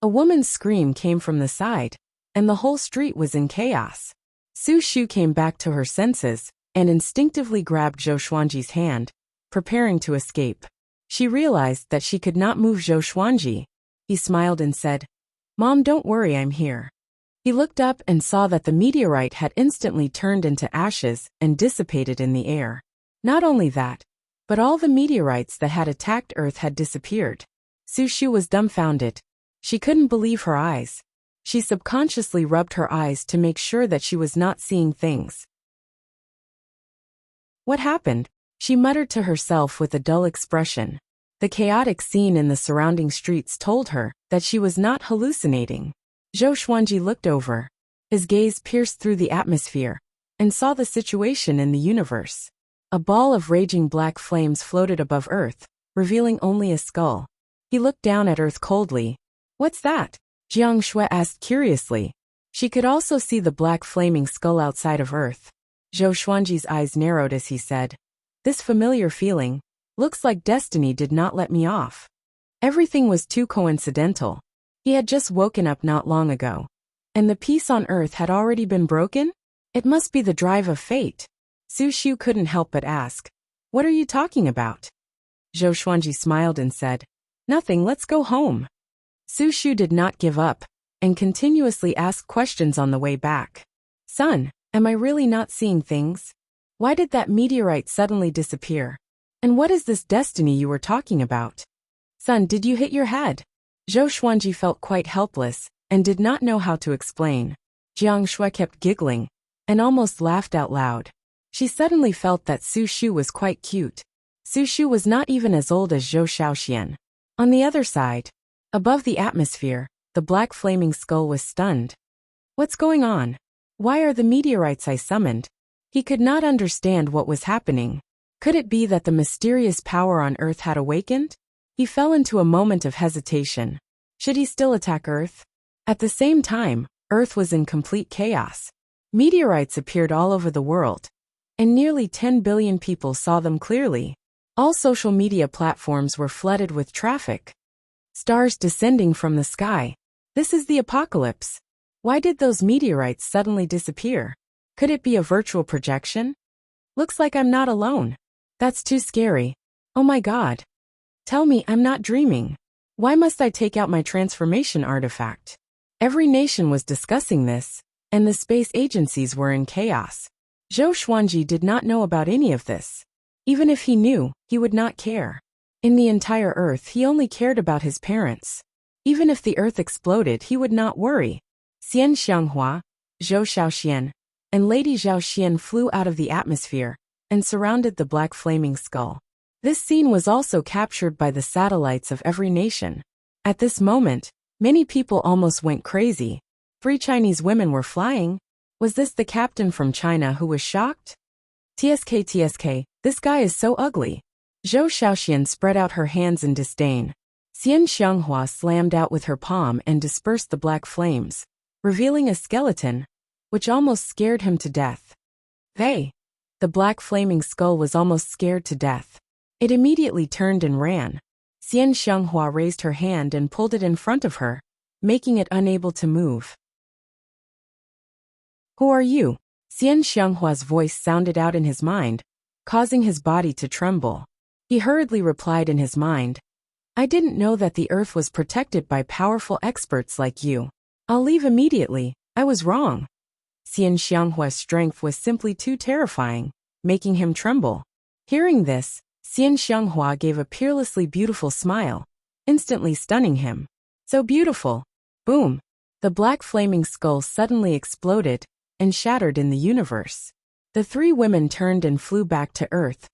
woman's scream came from the side, and the whole street was in chaos. Su Shu came back to her senses and instinctively grabbed Zhou Xuanji's hand, preparing to escape. She realized that she could not move Zhou Xuanji. He smiled and said, "Mom, don't worry, I'm here." He looked up and saw that the meteorite had instantly turned into ashes and dissipated in the air. Not only that, but all the meteorites that had attacked Earth had disappeared. Su Shu was dumbfounded. She couldn't believe her eyes. She subconsciously rubbed her eyes to make sure that she was not seeing things. What happened? She muttered to herself with a dull expression. The chaotic scene in the surrounding streets told her that she was not hallucinating. Zhou Xuanji looked over. His gaze pierced through the atmosphere and saw the situation in the universe. A ball of raging black flames floated above Earth, revealing only a skull. He looked down at Earth coldly. "What's that?" Jiang Shui asked curiously. She could also see the black flaming skull outside of Earth. Zhou Xuanji's eyes narrowed as he said, "This familiar feeling, looks like destiny did not let me off." Everything was too coincidental. He had just woken up not long ago, and the peace on Earth had already been broken? It must be the drive of fate. Su Shu couldn't help but ask, "What are you talking about?" Zhou Xuanji smiled and said, "Nothing, let's go home." Su Shu did not give up and continuously asked questions on the way back. "Son, am I really not seeing things? Why did that meteorite suddenly disappear? And what is this destiny you were talking about? Son, did you hit your head?" Zhou Xuanji felt quite helpless and did not know how to explain. Jiang Shui kept giggling and almost laughed out loud. She suddenly felt that Su Shu was quite cute. Su Shu was not even as old as Zhou Shaoxian. On the other side, above the atmosphere, the black flaming skull was stunned. What's going on? Why are the meteorites I summoned? He could not understand what was happening. Could it be that the mysterious power on Earth had awakened? He fell into a moment of hesitation. Should he still attack Earth? At the same time, Earth was in complete chaos. Meteorites appeared all over the world, and nearly 10 billion people saw them clearly. All social media platforms were flooded with traffic. Stars descending from the sky. This is the apocalypse. Why did those meteorites suddenly disappear? Could it be a virtual projection? Looks like I'm not alone. That's too scary. Oh my God. Tell me I'm not dreaming. Why must I take out my transformation artifact? Every nation was discussing this, and the space agencies were in chaos. Zhou Xuanji did not know about any of this. Even if he knew, he would not care. In the entire Earth, he only cared about his parents. Even if the Earth exploded, he would not worry. Xian Xianghua, Zhou Shaoxian, and Lady Zhao Xian flew out of the atmosphere and surrounded the black flaming skull. This scene was also captured by the satellites of every nation. At this moment, many people almost went crazy. 3 Chinese women were flying. Was this the captain from China who was shocked? TSK, this guy is so ugly. Zhou Shaoxian spread out her hands in disdain. Xian Xianghua slammed out with her palm and dispersed the black flames, revealing a skeleton, which almost scared him to death. The black flaming skull was almost scared to death. It immediately turned and ran. Xian Xianghua raised her hand and pulled it in front of her, making it unable to move. Who are you? Xian Xianghua's voice sounded out in his mind, causing his body to tremble. He hurriedly replied in his mind, I didn't know that the Earth was protected by powerful experts like you. I'll leave immediately. I was wrong. Xian Xianghua's strength was simply too terrifying, making him tremble. Hearing this, Xian Xianghua gave a peerlessly beautiful smile, instantly stunning him. So beautiful. Boom. The black flaming skull suddenly exploded and shattered in the universe. The 3 women turned and flew back to Earth,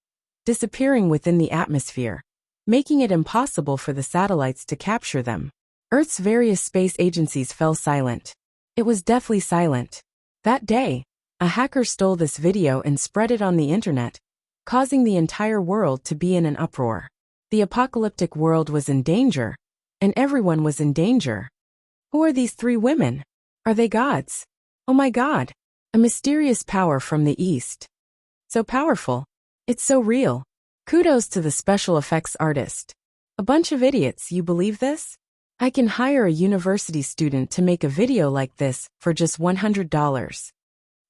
disappearing within the atmosphere, making it impossible for the satellites to capture them. Earth's various space agencies fell silent. It was deathly silent. That day, a hacker stole this video and spread it on the internet, causing the entire world to be in an uproar. The apocalyptic world was in danger, and everyone was in danger. Who are these 3 women? Are they gods? Oh my God! A mysterious power from the east. So powerful. It's so real. Kudos to the special effects artist. A bunch of idiots, you believe this? I can hire a university student to make a video like this for just $100.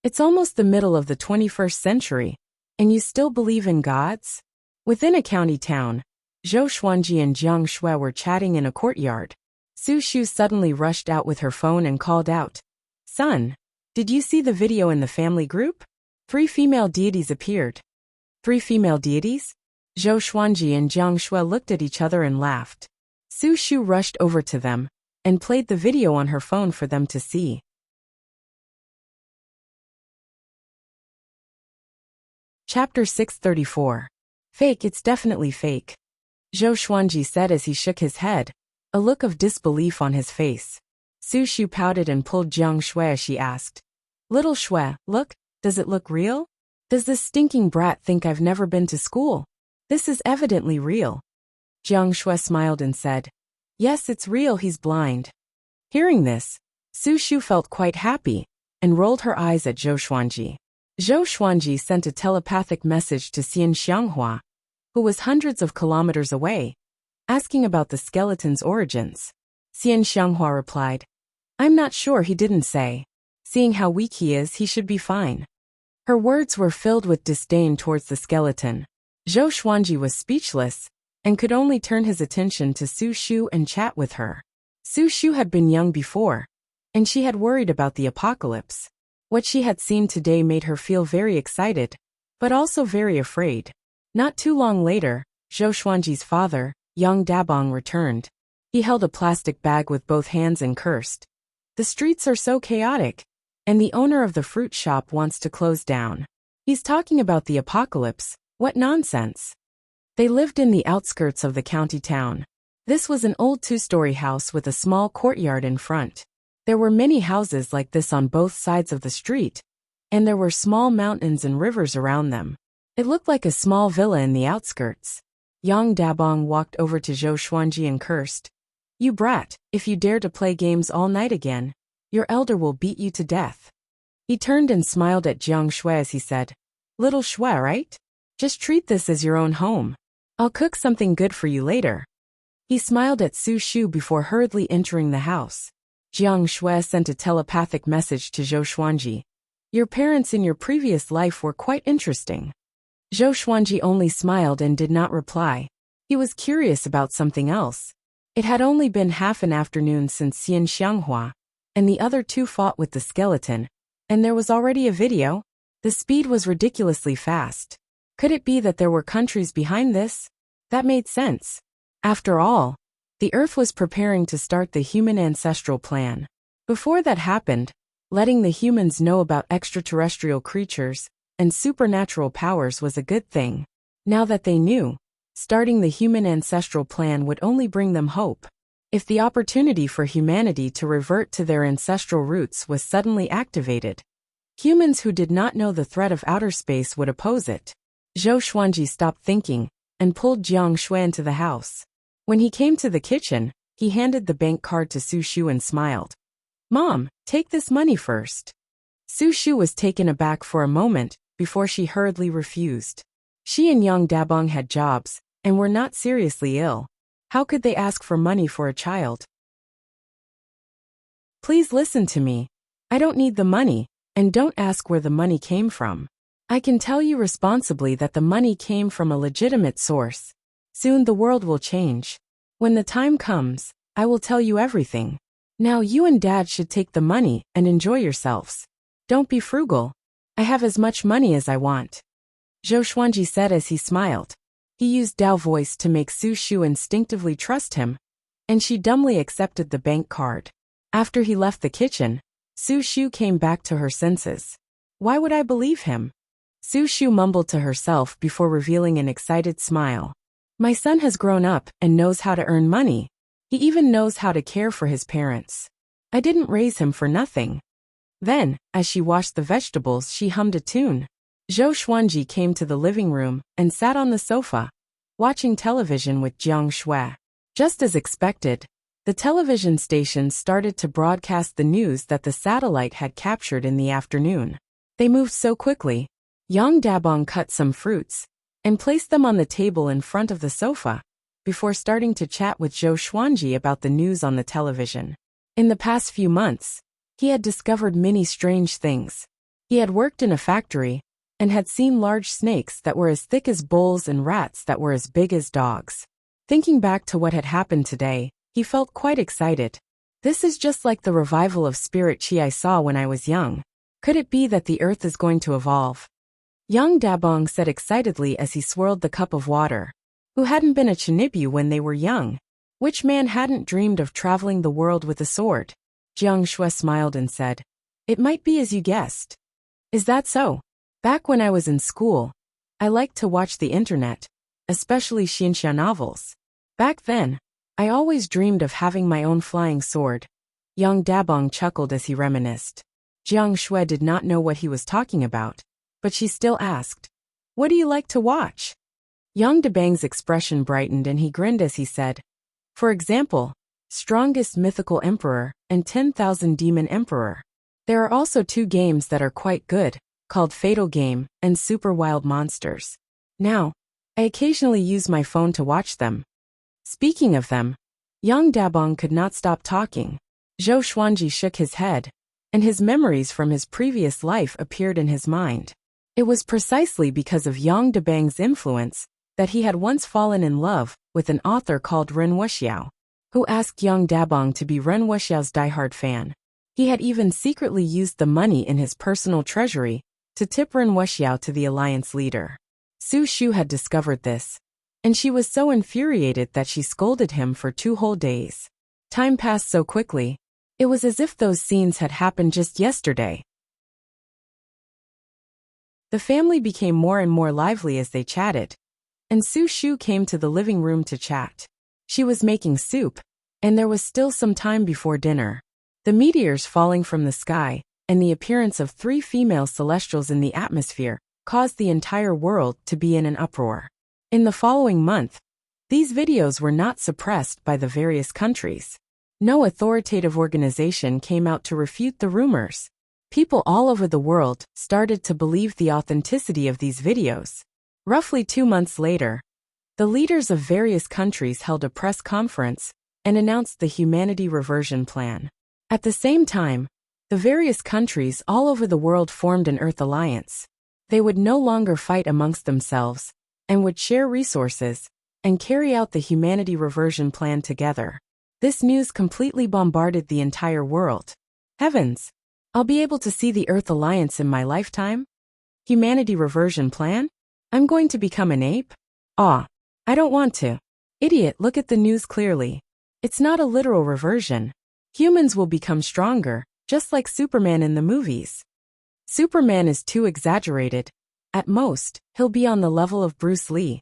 It's almost the middle of the 21st century, and you still believe in gods? Within a county town, Zhou Xuanji and Jiang Shui were chatting in a courtyard. Su Shu suddenly rushed out with her phone and called out, Son, did you see the video in the family group? 3 female deities appeared. 3 female deities? Zhou Xuanji and Jiang Shui looked at each other and laughed. Su Shu rushed over to them and played the video on her phone for them to see. Chapter 634. Fake, it's definitely fake. Zhou Xuanji said as he shook his head, a look of disbelief on his face. Su Shu pouted and pulled Jiang Shui as she asked, Little Shui, look, does it look real? Does this stinking brat think I've never been to school? This is evidently real. Jiang Shui smiled and said, Yes, it's real, he's blind. Hearing this, Su Shu felt quite happy and rolled her eyes at Zhou Xuanji. Zhou Xuanji sent a telepathic message to Xian Xianghua, who was hundreds of kilometers away, asking about the skeleton's origins. Xian Xianghua replied, I'm not sure, he didn't say. Seeing how weak he is, he should be fine. Her words were filled with disdain towards the skeleton. Zhou Xuanji was speechless and could only turn his attention to Su Shu and chat with her. Su Shu had been young before, and she had worried about the apocalypse. What she had seen today made her feel very excited, but also very afraid. Not too long later, Zhou Xuanji's father, young Dabong, returned. He held a plastic bag with both hands and cursed. The streets are so chaotic, and the owner of the fruit shop wants to close down. He's talking about the apocalypse. What nonsense. They lived in the outskirts of the county town. This was an old 2-story house with a small courtyard in front. There were many houses like this on both sides of the street, and there were small mountains and rivers around them. It looked like a small villa in the outskirts. Yang Dabong walked over to Zhou Xuanji and cursed, You brat, if you dare to play games all night again, your elder will beat you to death. He turned and smiled at Jiang Shui as he said, Little Shui, right? Just treat this as your own home. I'll cook something good for you later. He smiled at Su Shu before hurriedly entering the house. Jiang Shui sent a telepathic message to Zhou Xuanji. Your parents in your previous life were quite interesting. Zhou Xuanji only smiled and did not reply. He was curious about something else. It had only been half an afternoon since Xian Xianghua and the other two fought with the skeleton, and there was already a video? The speed was ridiculously fast. Could it be that there were countries behind this? That made sense. After all, the Earth was preparing to start the human ancestral plan. Before that happened, letting the humans know about extraterrestrial creatures and supernatural powers was a good thing. Now that they knew, starting the human ancestral plan would only bring them hope. If the opportunity for humanity to revert to their ancestral roots was suddenly activated, humans who did not know the threat of outer space would oppose it. Zhou Xuanji stopped thinking and pulled Jiang Shui into the house. When he came to the kitchen, he handed the bank card to Su Shu and smiled. Mom, take this money first. Su Shu was taken aback for a moment before she hurriedly refused. She and Yang Dabong had jobs and were not seriously ill. How could they ask for money for a child? Please listen to me. I don't need the money, and don't ask where the money came from. I can tell you responsibly that the money came from a legitimate source. Soon the world will change. When the time comes, I will tell you everything. Now you and Dad should take the money and enjoy yourselves. Don't be frugal. I have as much money as I want. Zhou Xuanji said as he smiled. He used Dao voice to make Su Shu instinctively trust him, and she dumbly accepted the bank card. After he left the kitchen, Su Shu came back to her senses. Why would I believe him? Su Shu mumbled to herself before revealing an excited smile. My son has grown up and knows how to earn money. He even knows how to care for his parents. I didn't raise him for nothing. Then, as she washed the vegetables, she hummed a tune. Zhou Xuanji came to the living room and sat on the sofa, watching television with Jiang Shui. Just as expected, the television station started to broadcast the news that the satellite had captured in the afternoon. They moved so quickly. Yang Dabong cut some fruits and placed them on the table in front of the sofa before starting to chat with Zhou Xuanji about the news on the television. In the past few months, he had discovered many strange things. He had worked in a factory and had seen large snakes that were as thick as bulls and rats that were as big as dogs. Thinking back to what had happened today, he felt quite excited. This is just like the revival of spirit chi I saw when I was young. Could it be that the earth is going to evolve? Yang Dabong said excitedly as he swirled the cup of water. Who hadn't been a chinibyu when they were young? Which man hadn't dreamed of traveling the world with a sword? Jiang Shui smiled and said, It might be as you guessed. Is that so? Back when I was in school, I liked to watch the internet, especially Xinxia novels. Back then, I always dreamed of having my own flying sword. Yang Dabong chuckled as he reminisced. Jiang Shui did not know what he was talking about, but she still asked, What do you like to watch? Yang Dabang's expression brightened and he grinned as he said, For example, Strongest Mythical Emperor and 10,000 Demon Emperor. There are also two games that are quite good, called Fatal Game and Super Wild Monsters. Now, I occasionally use my phone to watch them. Speaking of them, Yang Dabong could not stop talking. Zhou Xuanji shook his head, and his memories from his previous life appeared in his mind. It was precisely because of Yang Dabang's influence that he had once fallen in love with an author called Ren Wuxia, who asked Yang Dabong to be Ren Wuxia's diehard fan. He had even secretly used the money in his personal treasury to tip Ren Wuxia to the alliance leader. Su Shu had discovered this, and she was so infuriated that she scolded him for 2 whole days. Time passed so quickly. It was as if those scenes had happened just yesterday. The family became more and more lively as they chatted, and Su Shu came to the living room to chat. She was making soup, and there was still some time before dinner. The meteors falling from the sky and the appearance of 3 female celestials in the atmosphere caused the entire world to be in an uproar. In the following month, these videos were not suppressed by the various countries. No authoritative organization came out to refute the rumors. People all over the world started to believe the authenticity of these videos. Roughly 2 months later, The leaders of various countries held a press conference and announced the Humanity Reversion Plan. At the same time, the various countries all over the world formed an Earth Alliance. They would no longer fight amongst themselves and would share resources and carry out the Humanity Reversion Plan together. This news completely bombarded the entire world. Heavens! I'll be able to see the Earth Alliance in my lifetime? Humanity Reversion Plan? I'm going to become an ape? I don't want to. Idiot, look at the news clearly. It's not a literal reversion. Humans will become stronger, just like Superman in the movies. Superman is too exaggerated. At most, he'll be on the level of Bruce Lee.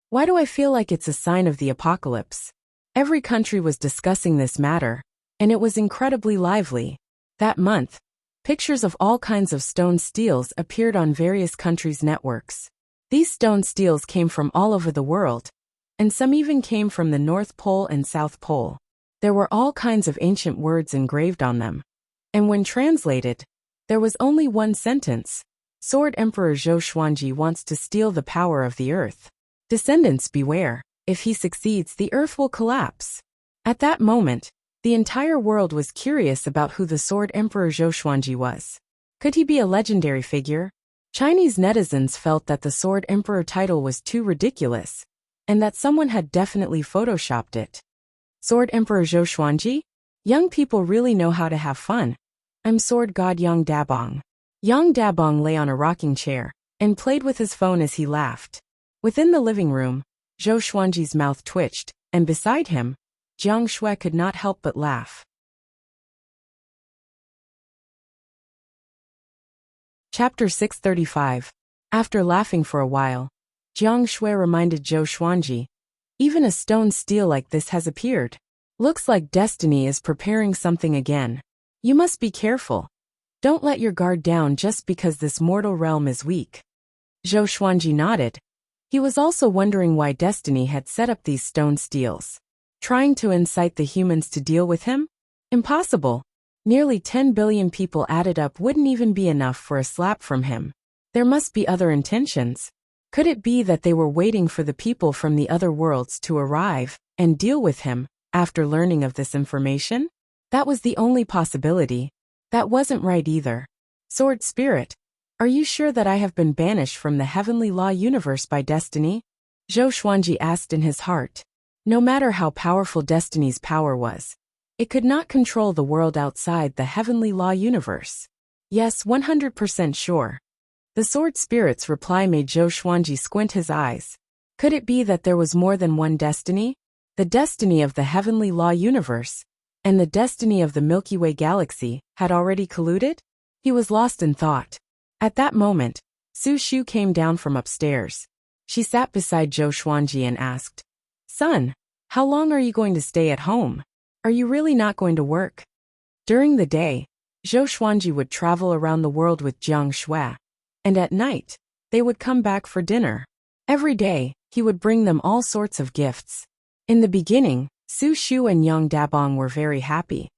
Why do I feel like it's a sign of the apocalypse? Every country was discussing this matter, and it was incredibly lively. That month, pictures of all kinds of stone steels appeared on various countries' networks. These stone steels came from all over the world, and some even came from the North Pole and South Pole. There were all kinds of ancient words engraved on them. And when translated, there was only one sentence: Sword Emperor Zhou Xuanji wants to steal the power of the earth. Descendants beware, if he succeeds the earth will collapse. At that moment, the entire world was curious about who the Sword Emperor Zhou Xuanji was. Could he be a legendary figure? Chinese netizens felt that the Sword Emperor title was too ridiculous, and that someone had definitely photoshopped it. Sword Emperor Zhou Xuanji? Young people really know how to have fun. I'm Sword God Yang Dabong. Yang Dabong lay on a rocking chair and played with his phone as he laughed. Within the living room, Zhou Xuanji's mouth twitched, and beside him, Jiang Shui could not help but laugh. Chapter 635. After laughing for a while, Jiang Shui reminded Zhou Xuanji, even a stone steel like this has appeared. Looks like destiny is preparing something again. You must be careful. Don't let your guard down just because this mortal realm is weak. Zhou Xuanji nodded. He was also wondering why destiny had set up these stone steels. Trying to incite the humans to deal with him? Impossible. Nearly 10 billion people added up wouldn't even be enough for a slap from him. There must be other intentions. Could it be that they were waiting for the people from the other worlds to arrive and deal with him after learning of this information? That was the only possibility. That wasn't right either. Sword Spirit, are you sure that I have been banished from the heavenly law universe by destiny? Zhou Xuanji asked in his heart. No matter how powerful destiny's power was, it could not control the world outside the heavenly law universe. Yes, 100% sure. The Sword Spirit's reply made Zhou Xuanji squint his eyes. Could it be that there was more than one destiny? The destiny of the heavenly law universe and the destiny of the Milky Way galaxy had already colluded? He was lost in thought. At that moment, Su Shu came down from upstairs. She sat beside Zhou Xuanji and asked, Son, how long are you going to stay at home? Are you really not going to work? During the day, Zhou Xuanji would travel around the world with Jiang Shui, and at night, they would come back for dinner. Every day, he would bring them all sorts of gifts. In the beginning, Su Shu and Yang Dabong were very happy.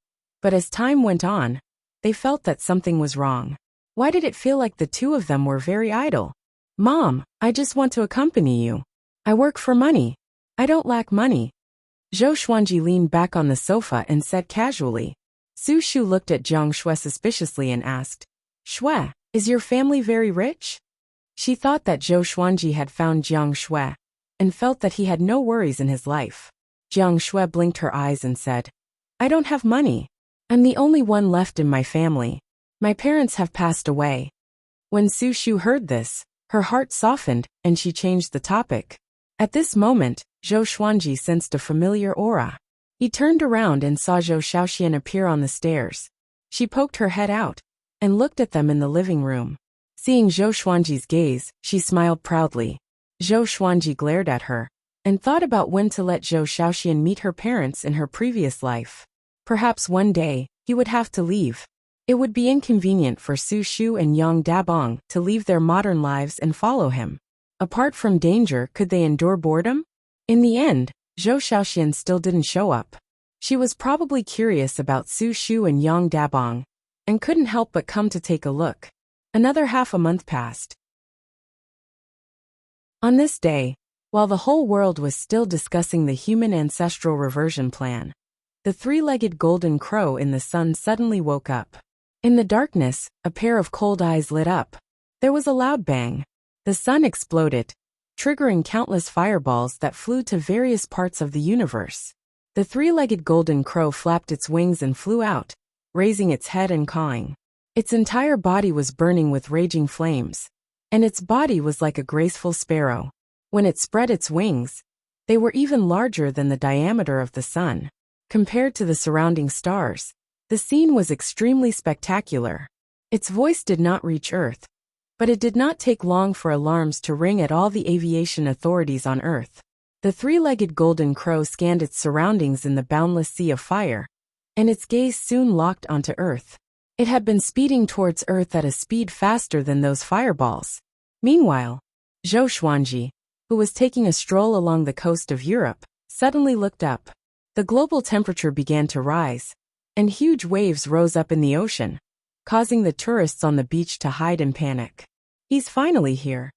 But as time went on, they felt that something was wrong. Why did it feel like the two of them were very idle? Mom, I just want to accompany you. I work for money. I don't lack money. Zhou Xuanji leaned back on the sofa and said casually. Su Shu looked at Jiang Shui suspiciously and asked, Shui, is your family very rich? She thought that Zhou Xuanji had found Jiang Shui and felt that he had no worries in his life. Jiang Shui blinked her eyes and said, I don't have money. I'm the only one left in my family. My parents have passed away. When Su Shu heard this, her heart softened and she changed the topic. At this moment, Zhou Xuanji sensed a familiar aura. He turned around and saw Zhou Shaoxian appear on the stairs. She poked her head out and looked at them in the living room. Seeing Zhou Xuanji's gaze, she smiled proudly. Zhou Xuanji glared at her and thought about when to let Zhou Shaoxian meet her parents in her previous life. Perhaps one day, he would have to leave. It would be inconvenient for Su Shu and Yang Dabong to leave their modern lives and follow him. Apart from danger, could they endure boredom? In the end, Zhou Shaoxian still didn't show up. She was probably curious about Su Shu and Yang Dabong, and couldn't help but come to take a look. Another half a month passed. On this day, While the whole world was still discussing the human ancestral reversion plan, the three-legged golden crow in the sun suddenly woke up. In the darkness, a pair of cold eyes lit up. There was a loud bang. The sun exploded, triggering countless fireballs that flew to various parts of the universe. The three-legged golden crow flapped its wings and flew out, raising its head and cawing. Its entire body was burning with raging flames, and its body was like a graceful sparrow. When it spread its wings, they were even larger than the diameter of the sun. Compared to the surrounding stars, the scene was extremely spectacular. Its voice did not reach Earth, but it did not take long for alarms to ring at all the aviation authorities on Earth. The three-legged golden crow scanned its surroundings in the boundless sea of fire, and its gaze soon locked onto Earth. It had been speeding towards Earth at a speed faster than those fireballs. Meanwhile, Zhou Xuanji, who was taking a stroll along the coast of Europe, suddenly looked up. The global temperature began to rise, and huge waves rose up in the ocean, causing the tourists on the beach to hide in panic. He's finally here,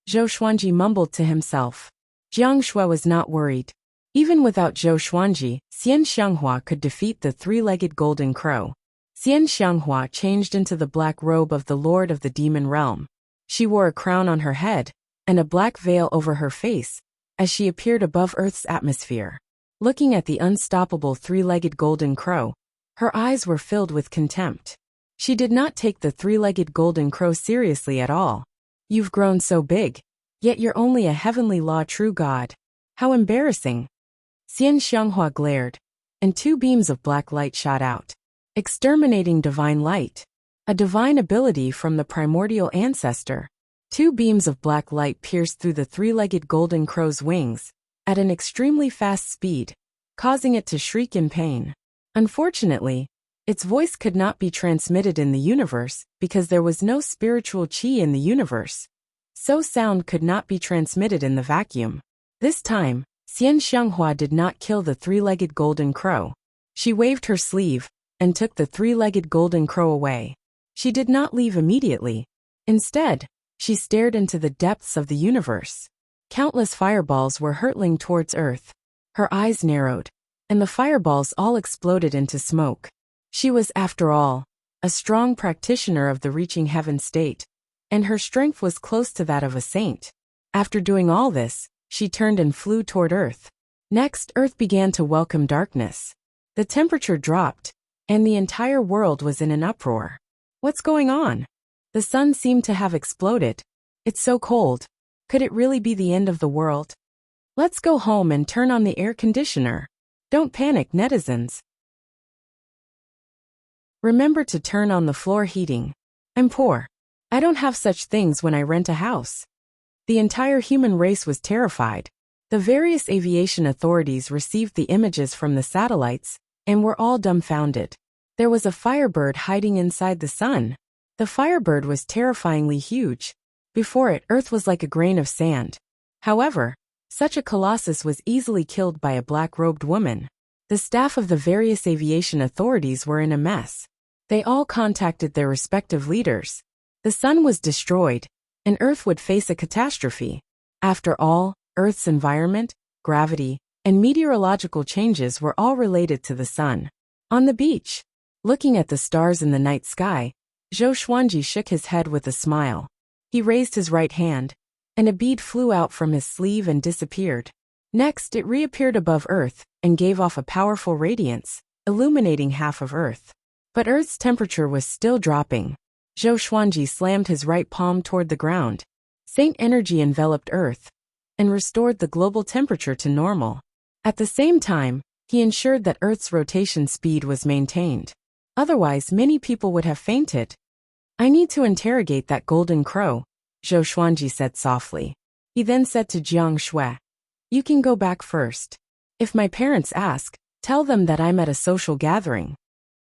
Zhou Xuanji mumbled to himself. Jiang Shui was not worried. Even without Zhou Xuanji, Xian Xianghua could defeat the three-legged golden crow. Xian Xianghua changed into the black robe of the Lord of the Demon Realm. She wore a crown on her head, and a black veil over her face, as she appeared above Earth's atmosphere. Looking at the unstoppable three-legged golden crow, her eyes were filled with contempt. She did not take the three-legged golden crow seriously at all. You've grown so big, yet you're only a heavenly law true god. How embarrassing. Xian Xianghua glared, and two beams of black light shot out. Exterminating divine light. A divine ability from the primordial ancestor. Two beams of black light pierced through the three-legged golden crow's wings, at an extremely fast speed, causing it to shriek in pain. Unfortunately, its voice could not be transmitted in the universe because there was no spiritual qi in the universe. So sound could not be transmitted in the vacuum. This time, Xian Xianghua did not kill the three-legged golden crow. She waved her sleeve and took the three-legged golden crow away. She did not leave immediately. Instead, she stared into the depths of the universe. Countless fireballs were hurtling towards Earth. Her eyes narrowed, and the fireballs all exploded into smoke. She was, after all, a strong practitioner of the reaching heaven state, and her strength was close to that of a saint. After doing all this, she turned and flew toward Earth. Next, Earth began to welcome darkness. The temperature dropped, and the entire world was in an uproar. What's going on? The sun seemed to have exploded. It's so cold. Could it really be the end of the world? Let's go home and turn on the air conditioner. Don't panic, netizens. Remember to turn on the floor heating. I'm poor. I don't have such things when I rent a house. The entire human race was terrified. The various aviation authorities received the images from the satellites and were all dumbfounded. There was a firebird hiding inside the sun. The firebird was terrifyingly huge. Before it, Earth was like a grain of sand. However, such a colossus was easily killed by a black-robed woman. The staff of the various aviation authorities were in a mess. They all contacted their respective leaders. The sun was destroyed, and Earth would face a catastrophe. After all, Earth's environment, gravity, and meteorological changes were all related to the sun. On the beach, looking at the stars in the night sky, Zhou Xuanji shook his head with a smile. He raised his right hand, and a bead flew out from his sleeve and disappeared. Next, it reappeared above Earth and gave off a powerful radiance, illuminating half of Earth. But Earth's temperature was still dropping. Zhou Xuanji slammed his right palm toward the ground. Saint energy enveloped Earth and restored the global temperature to normal. At the same time, he ensured that Earth's rotation speed was maintained. Otherwise, many people would have fainted. I need to interrogate that golden crow, Zhou Xuanji said softly. He then said to Jiang Shui, "You can go back first. If my parents ask, tell them that I'm at a social gathering."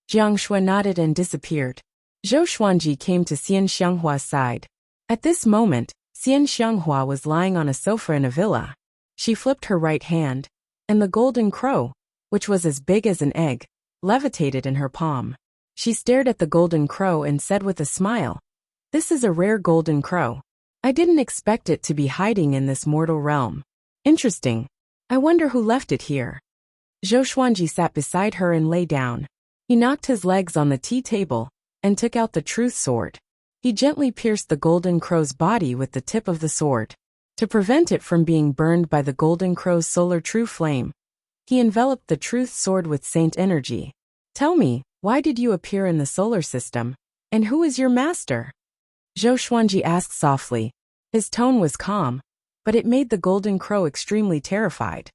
Jiang Shui nodded and disappeared. Zhou Xuanji came to Xian Xianghua's side. At this moment, Xian Xianghua was lying on a sofa in a villa. She flipped her right hand, and the golden crow, which was as big as an egg, levitated in her palm. She stared at the golden crow and said with a smile, "This is a rare golden crow. I didn't expect it to be hiding in this mortal realm." Interesting. I wonder who left it here. Zhou Xuanji sat beside her and lay down. He knocked his legs on the tea table and took out the truth sword. He gently pierced the golden crow's body with the tip of the sword. To prevent it from being burned by the golden crow's solar true flame, he enveloped the truth sword with saint energy. Tell me, why did you appear in the solar system? And who is your master? Zhou Xuanji asked softly. His tone was calm, but it made the golden crow extremely terrified.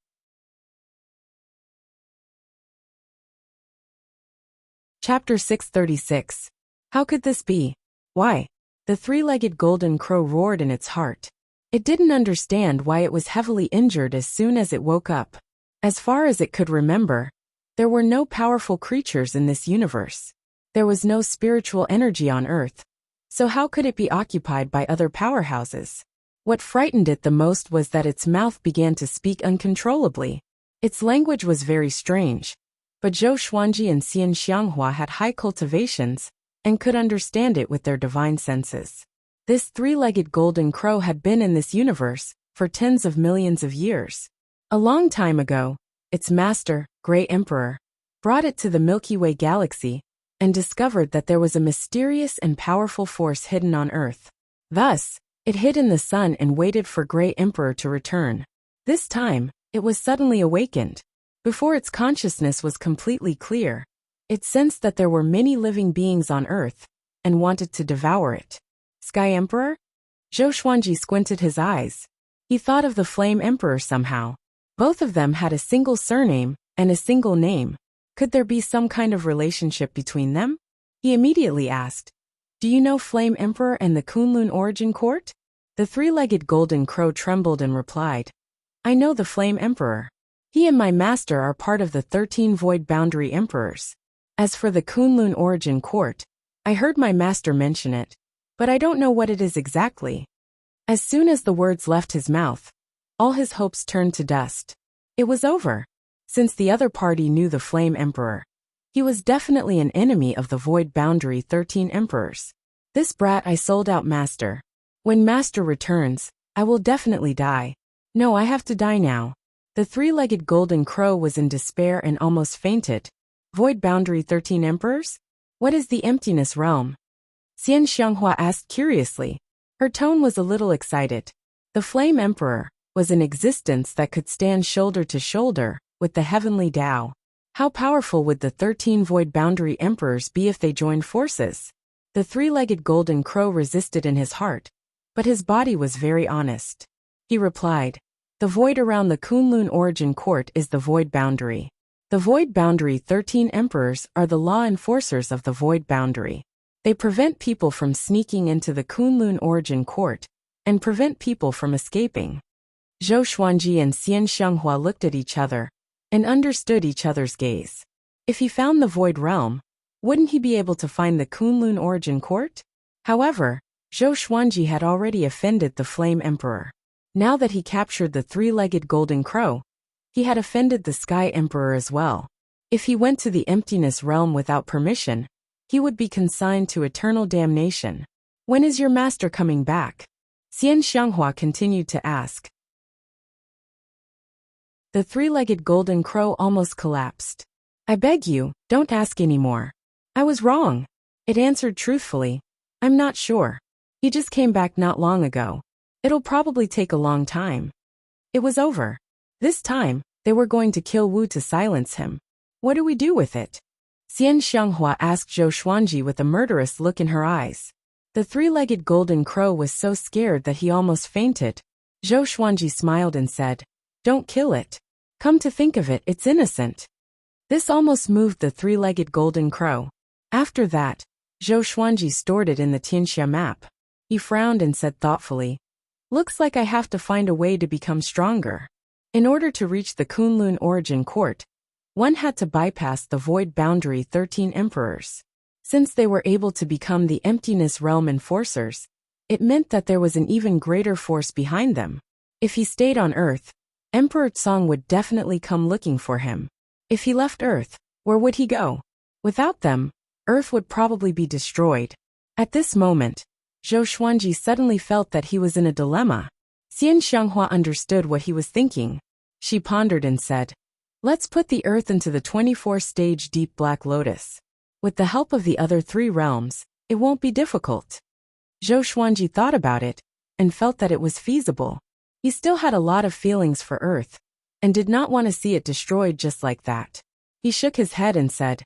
Chapter 636. How could this be? Why? The three-legged golden crow roared in its heart. It didn't understand why it was heavily injured as soon as it woke up. As far as it could remember, there were no powerful creatures in this universe. There was no spiritual energy on Earth. So how could it be occupied by other powerhouses? What frightened it the most was that its mouth began to speak uncontrollably. Its language was very strange, but Zhou Xuanji and Xian Xianghua had high cultivations and could understand it with their divine senses. This three-legged golden crow had been in this universe for tens of millions of years. A long time ago, its master, Grey Emperor, brought it to the Milky Way galaxy and discovered that there was a mysterious and powerful force hidden on Earth. Thus, it hid in the sun and waited for Grey Emperor to return. This time, it was suddenly awakened. Before its consciousness was completely clear, it sensed that there were many living beings on Earth and wanted to devour it. Sky Emperor? Zhou Xuanji squinted his eyes. He thought of the Flame Emperor somehow. Both of them had a single surname and a single name. Could there be some kind of relationship between them? He immediately asked, Do you know Flame Emperor and the Kunlun Origin Court? The three-legged golden crow trembled and replied, I know the Flame Emperor. He and my master are part of the 13 Void Boundary Emperors. As for the Kunlun Origin Court, I heard my master mention it, but I don't know what it is exactly. As soon as the words left his mouth, all his hopes turned to dust. It was over. Since the other party knew the Flame Emperor, he was definitely an enemy of the Void Boundary 13 Emperors. This brat I sold out master. When master returns, I will definitely die. No, I have to die now. The three-legged golden crow was in despair and almost fainted. Void Boundary 13 Emperors? What is the emptiness realm? Xian Xianghua asked curiously. Her tone was a little excited. The Flame Emperor was an existence that could stand shoulder to shoulder with the heavenly Tao. How powerful would the 13 Void Boundary Emperors be if they joined forces? The three-legged golden crow resisted in his heart, but his body was very honest. He replied, The void around the Kunlun Origin Court is the Void Boundary. The Void Boundary 13 Emperors are the law enforcers of the Void Boundary. They prevent people from sneaking into the Kunlun Origin Court and prevent people from escaping. Zhou Xuanji and Xian Xianghua looked at each other and understood each other's gaze. If he found the Void Realm, wouldn't he be able to find the Kunlun Origin Court? However, Zhou Xuanji had already offended the Flame Emperor. Now that he captured the three-legged golden crow, he had offended the Sky Emperor as well. If he went to the emptiness realm without permission, he would be consigned to eternal damnation. When is your master coming back? Xian Xianghua continued to ask. The three-legged golden crow almost collapsed. I beg you, don't ask anymore. I was wrong. It answered truthfully. I'm not sure. He just came back not long ago. It'll probably take a long time. It was over. This time, they were going to kill Wu to silence him. What do we do with it? Xian Xianghua asked Zhou Xuanji with a murderous look in her eyes. The three-legged golden crow was so scared that he almost fainted. Zhou Xuanji smiled and said, Don't kill it. Come to think of it, it's innocent. This almost moved the three-legged golden crow. After that, Zhou Xuanji stored it in the Tianxia map. He frowned and said thoughtfully, Looks like I have to find a way to become stronger. In order to reach the Kunlun Origin Court, one had to bypass the Void Boundary 13 Emperors. Since they were able to become the Emptiness Realm Enforcers, it meant that there was an even greater force behind them. If he stayed on Earth, Emperor Tsong would definitely come looking for him. If he left Earth, where would he go? Without them, Earth would probably be destroyed. At this moment, Zhou Xuanji suddenly felt that he was in a dilemma. Xian Xianghua understood what he was thinking. She pondered and said, "Let's put the earth into the 24-stage deep black lotus. With the help of the other 3 realms, it won't be difficult." Zhou Xuanji thought about it and felt that it was feasible. He still had a lot of feelings for Earth and did not want to see it destroyed just like that. He shook his head and said,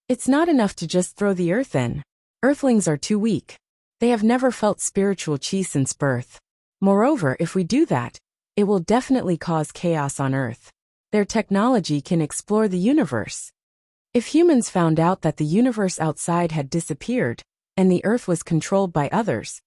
"It's not enough to just throw the Earth in. Earthlings are too weak. They have never felt spiritual qi since birth. Moreover, if we do that, it will definitely cause chaos on Earth. Their technology can explore the universe. If humans found out that the universe outside had disappeared and the Earth was controlled by others,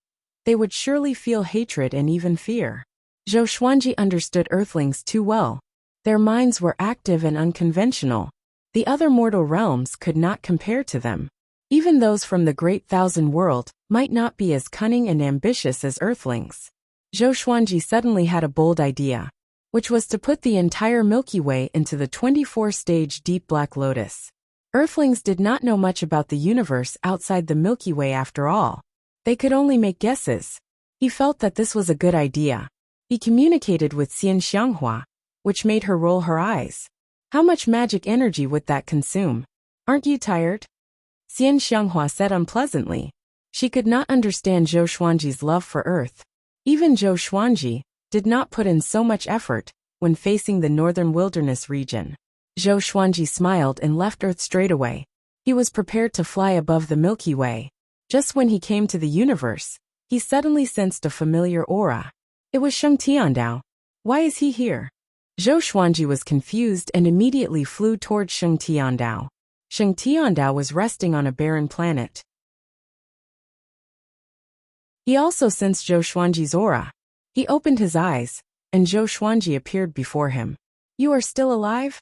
they would surely feel hatred and even fear." Zhou Xuanji understood Earthlings too well. Their minds were active and unconventional. The other mortal realms could not compare to them. Even those from the Great Thousand World might not be as cunning and ambitious as Earthlings. Zhou Xuanji suddenly had a bold idea, which was to put the entire Milky Way into the 24-stage deep black lotus. Earthlings did not know much about the universe outside the Milky Way after all. They could only make guesses. He felt that this was a good idea. He communicated with Xian Xianghua, which made her roll her eyes. How much magic energy would that consume? Aren't you tired? Xian Xianghua said unpleasantly. She could not understand Zhou Xuanji's love for Earth. Even Zhou Xuanji did not put in so much effort when facing the northern wilderness region. Zhou Xuanji smiled and left Earth straight away. He was prepared to fly above the Milky Way. Just when he came to the universe, he suddenly sensed a familiar aura. It was Sheng Tiandao. Why is he here? Zhou Xuanji was confused and immediately flew towards Sheng Tiandao. Sheng Tiandao was resting on a barren planet. He also sensed Zhou Xuanji's aura. He opened his eyes, and Zhou Xuanji appeared before him. "You are still alive?"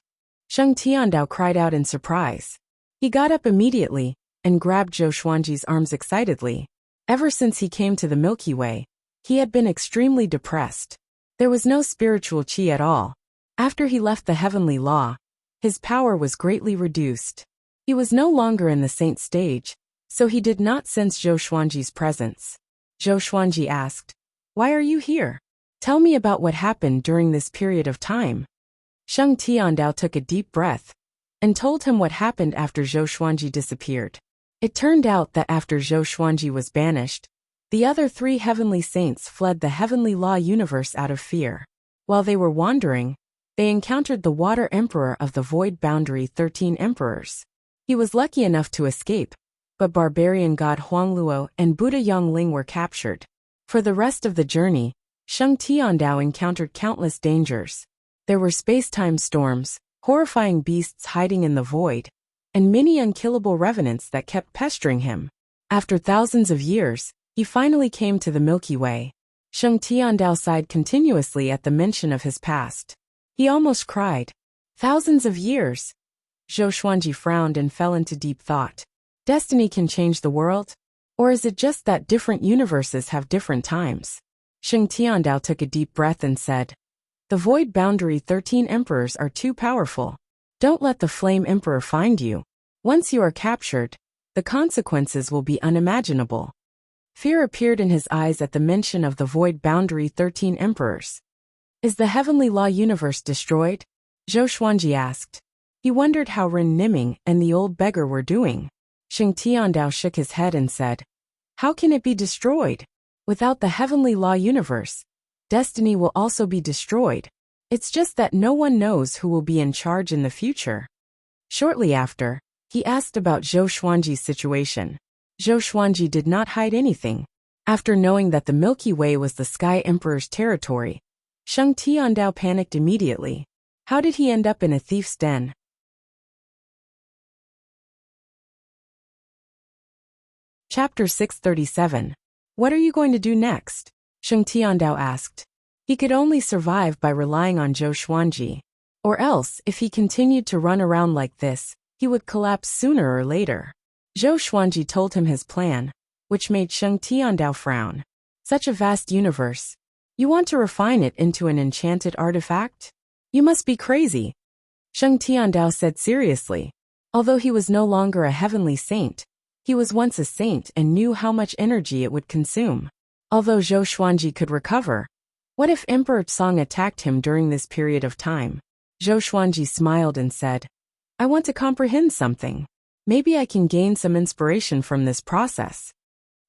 Sheng Tiandao cried out in surprise. He got up immediately and grabbed Zhou Xuanji's arms excitedly. Ever since he came to the Milky Way, he had been extremely depressed. There was no spiritual qi at all. After he left the heavenly law, his power was greatly reduced. He was no longer in the saint stage, so he did not sense Zhou Xuanji's presence. Zhou Xuanji asked, "Why are you here? Tell me about what happened during this period of time." Sheng Tiandao took a deep breath and told him what happened after Zhou Xuanji disappeared. It turned out that after Zhou Xuanji was banished, the other 3 heavenly saints fled the heavenly law universe out of fear. While they were wandering, they encountered the Water Emperor of the Void Boundary 13 Emperors. He was lucky enough to escape, but barbarian god Huangluo and Buddha Yongling were captured. For the rest of the journey, Sheng Tiandao encountered countless dangers. There were space-time storms, horrifying beasts hiding in the void, and many unkillable revenants that kept pestering him. After thousands of years, he finally came to the Milky Way. Sheng Tiandao sighed continuously at the mention of his past. He almost cried. Thousands of years. Zhou Xuanji frowned and fell into deep thought. Destiny can change the world? Or is it just that different universes have different times? Sheng Tiandao took a deep breath and said, "The Void Boundary 13 Emperors are too powerful. Don't let the Flame Emperor find you. Once you are captured, the consequences will be unimaginable." Fear appeared in his eyes at the mention of the Void Boundary 13 Emperors. "Is the heavenly law universe destroyed?" Zhou Xuanji asked. He wondered how Ren Niming and the old beggar were doing. Sheng Tiandao shook his head and said, "How can it be destroyed? Without the heavenly law universe, destiny will also be destroyed. It's just that no one knows who will be in charge in the future." Shortly after, he asked about Zhou Xuanji's situation. Zhou Xuanji did not hide anything. After knowing that the Milky Way was the Sky Emperor's territory, Sheng Tiandao panicked immediately. How did he end up in a thief's den? Chapter 637. What are you going to do next? Sheng Tiandao asked. He could only survive by relying on Zhou Xuanji. Or else, if he continued to run around like this, he would collapse sooner or later. Zhou Xuanji told him his plan, which made Sheng Tiandao frown. Such a vast universe. You want to refine it into an enchanted artifact? You must be crazy. Sheng Tiandao said seriously. Although he was no longer a heavenly saint, he was once a saint and knew how much energy it would consume. Although Zhou Xuanji could recover, What if Emperor Song attacked him during this period of time? Zhou Xuanji smiled and said, I want to comprehend something. Maybe I can gain some inspiration from this process.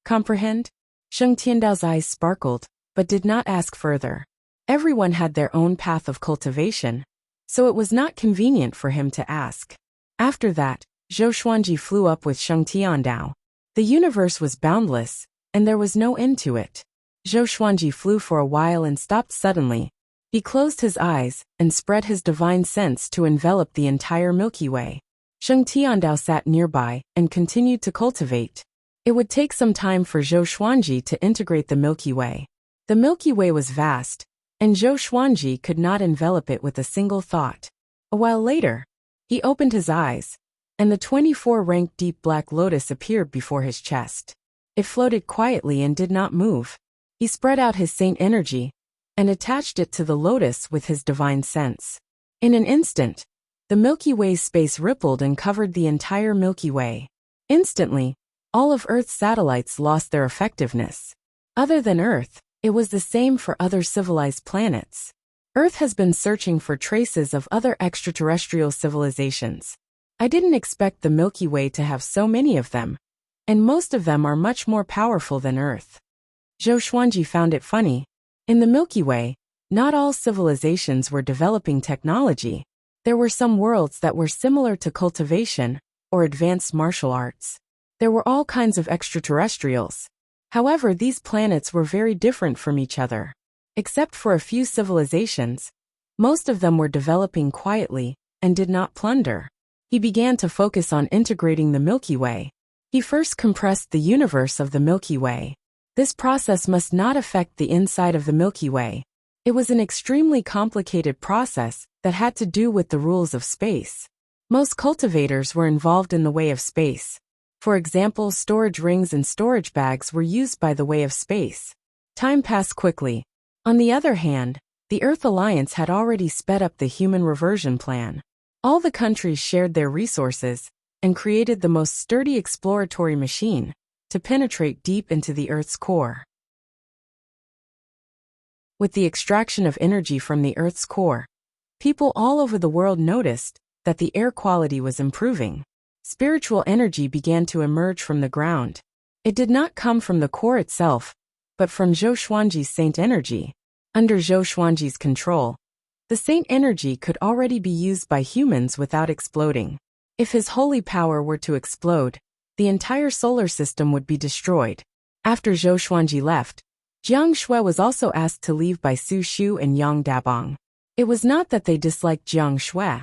Comprehend? Sheng Tiandao's eyes sparkled, but did not ask further. Everyone had their own path of cultivation, so it was not convenient for him to ask. After that, Zhou Xuanji flew up with Sheng Tiandao. The universe was boundless, and there was no end to it. Zhou Xuanji flew for a while and stopped suddenly. He closed his eyes and spread his divine sense to envelop the entire Milky Way. Sheng Tiandao sat nearby and continued to cultivate. It would take some time for Zhou Xuanji to integrate the Milky Way. The Milky Way was vast, and Zhou Xuanji could not envelop it with a single thought. A while later, he opened his eyes, and the 24-ranked deep black lotus appeared before his chest. It floated quietly and did not move. He spread out his saint energy and attached it to the lotus with his divine sense. In an instant, the Milky Way's space rippled and covered the entire Milky Way. Instantly, all of Earth's satellites lost their effectiveness. Other than Earth, it was the same for other civilized planets. Earth has been searching for traces of other extraterrestrial civilizations. I didn't expect the Milky Way to have so many of them, and most of them are much more powerful than Earth. Zhou Xuanji found it funny. In the Milky Way, not all civilizations were developing technology. There were some worlds that were similar to cultivation or advanced martial arts. There were all kinds of extraterrestrials. However, these planets were very different from each other. Except for a few civilizations, most of them were developing quietly and did not plunder. He began to focus on integrating the Milky Way. He first compressed the universe of the Milky Way. This process must not affect the inside of the Milky Way. It was an extremely complicated process that had to do with the rules of space. Most cultivators were involved in the way of space. For example, storage rings and storage bags were used by the way of space. Time passed quickly. On the other hand, the Earth Alliance had already sped up the human reversion plan. All the countries shared their resources and created the most sturdy exploratory machine to penetrate deep into the Earth's core. With the extraction of energy from the Earth's core, people all over the world noticed that the air quality was improving. Spiritual energy began to emerge from the ground. It did not come from the core itself, but from Zhou Xuanji's saint energy. Under Zhou Xuanji's control, the saint energy could already be used by humans without exploding. If his holy power were to explode, the entire solar system would be destroyed. After Zhou Xuanji left, Jiang Shui was also asked to leave by Su Shu and Yang Dabong. It was not that they disliked Jiang Shui,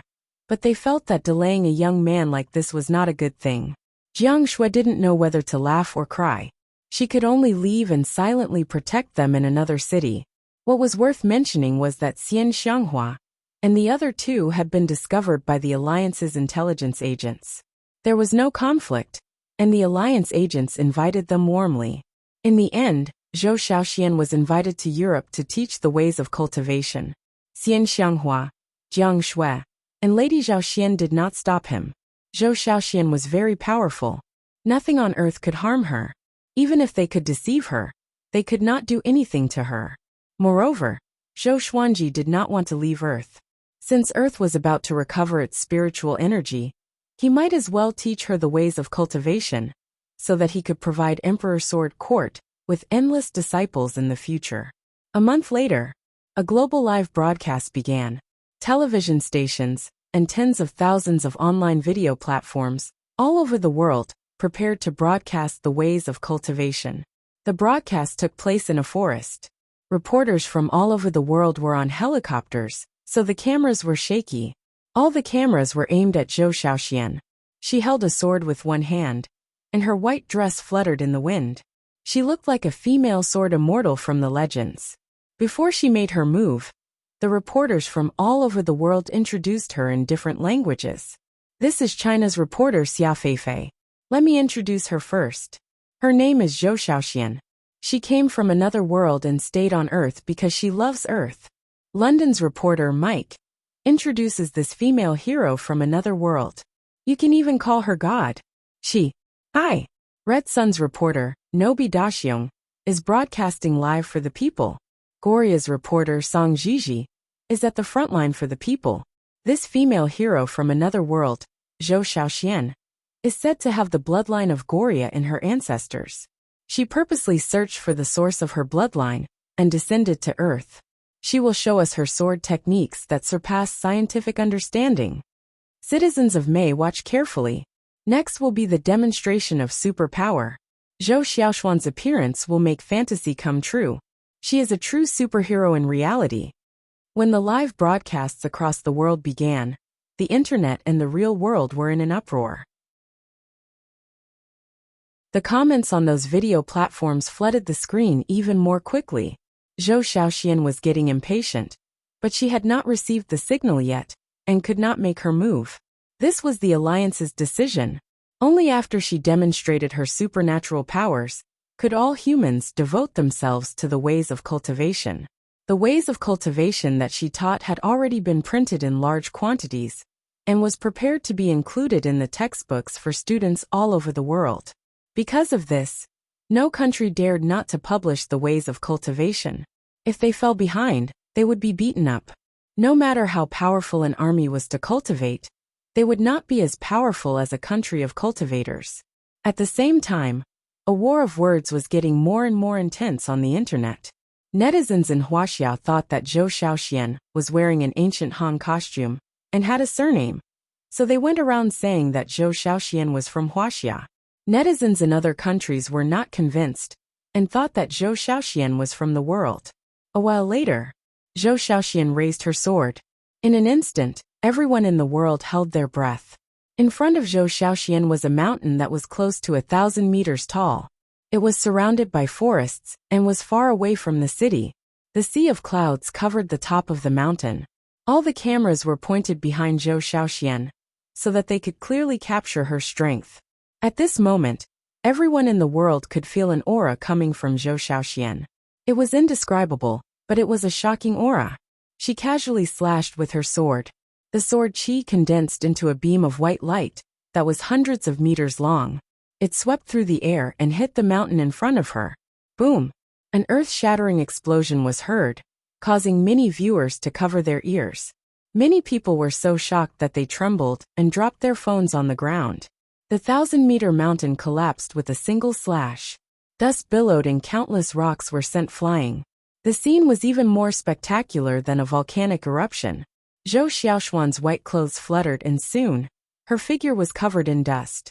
but they felt that delaying a young man like this was not a good thing. Jiang Shui didn't know whether to laugh or cry. She could only leave and silently protect them in another city. What was worth mentioning was that Xian Xianghua and the other two had been discovered by the Alliance's intelligence agents. There was no conflict, and the Alliance agents invited them warmly. In the end, Zhou Xiaoxian was invited to Europe to teach the ways of cultivation. Xian Xianghua, Jiang Shui, and Lady Zhaoxian did not stop him. Zhou Xiaoxian was very powerful. Nothing on earth could harm her. Even if they could deceive her, they could not do anything to her. Moreover, Zhou Xuanji did not want to leave Earth. Since Earth was about to recover its spiritual energy, he might as well teach her the ways of cultivation, so that he could provide Emperor Sword Court with endless disciples in the future. A month later, a global live broadcast began. Television stations and tens of thousands of online video platforms all over the world prepared to broadcast the ways of cultivation. The broadcast took place in a forest. Reporters from all over the world were on helicopters, so the cameras were shaky. All the cameras were aimed at Zhou Xiaoxian. She held a sword with one hand, and her white dress fluttered in the wind. She looked like a female sword immortal from the legends. Before she made her move, the reporters from all over the world introduced her in different languages. This is China's reporter Xia Feifei. Let me introduce her first. Her name is Zhou Xiaoxian. She came from another world and stayed on Earth because she loves Earth. London's reporter Mike introduces this female hero from another world. You can even call her God. Hi. Red Sun's reporter, Nobi Daxiong, is broadcasting live for the people. Goria's reporter Song Jiji is at the front line for the people. This female hero from another world, Zhou Xiaoxian, is said to have the bloodline of Goria in her ancestors. She purposely searched for the source of her bloodline and descended to Earth. She will show us her sword techniques that surpass scientific understanding. Citizens of Mei, watch carefully. Next will be the demonstration of superpower. Zhou Xiaoxuan's appearance will make fantasy come true. She is a true superhero in reality. When the live broadcasts across the world began, the internet and the real world were in an uproar. The comments on those video platforms flooded the screen even more quickly. Zhou Xiaoxian was getting impatient, but she had not received the signal yet, and could not make her move. This was the Alliance's decision. Only after she demonstrated her supernatural powers could all humans devote themselves to the ways of cultivation. The ways of cultivation that she taught had already been printed in large quantities, and was prepared to be included in the textbooks for students all over the world. Because of this, no country dared not to publish the ways of cultivation. If they fell behind, they would be beaten up. No matter how powerful an army was to cultivate, they would not be as powerful as a country of cultivators. At the same time, a war of words was getting more and more intense on the internet. Netizens in Wuxia thought that Zhou Xiaoxian was wearing an ancient Han costume and had a surname, so they went around saying that Zhou Xiaoxian was from Wuxia. Netizens in other countries were not convinced and thought that Zhou Xiaoxian was from the world. A while later, Zhou Xiaoxian raised her sword. In an instant, everyone in the world held their breath. In front of Zhou Xiaoxian was a mountain that was close to 1,000 meters tall. It was surrounded by forests and was far away from the city. The sea of clouds covered the top of the mountain. All the cameras were pointed behind Zhou Xiaoxian, so that they could clearly capture her strength. At this moment, everyone in the world could feel an aura coming from Zhou Xiaoxian. It was indescribable, but it was a shocking aura. She casually slashed with her sword. The sword chi condensed into a beam of white light that was hundreds of meters long. It swept through the air and hit the mountain in front of her. Boom! An earth-shattering explosion was heard, causing many viewers to cover their ears. Many people were so shocked that they trembled and dropped their phones on the ground. The 1,000-meter mountain collapsed with a single slash. Dust billowed and countless rocks were sent flying. The scene was even more spectacular than a volcanic eruption. Zhou Xiaoxuan's white clothes fluttered and soon, her figure was covered in dust.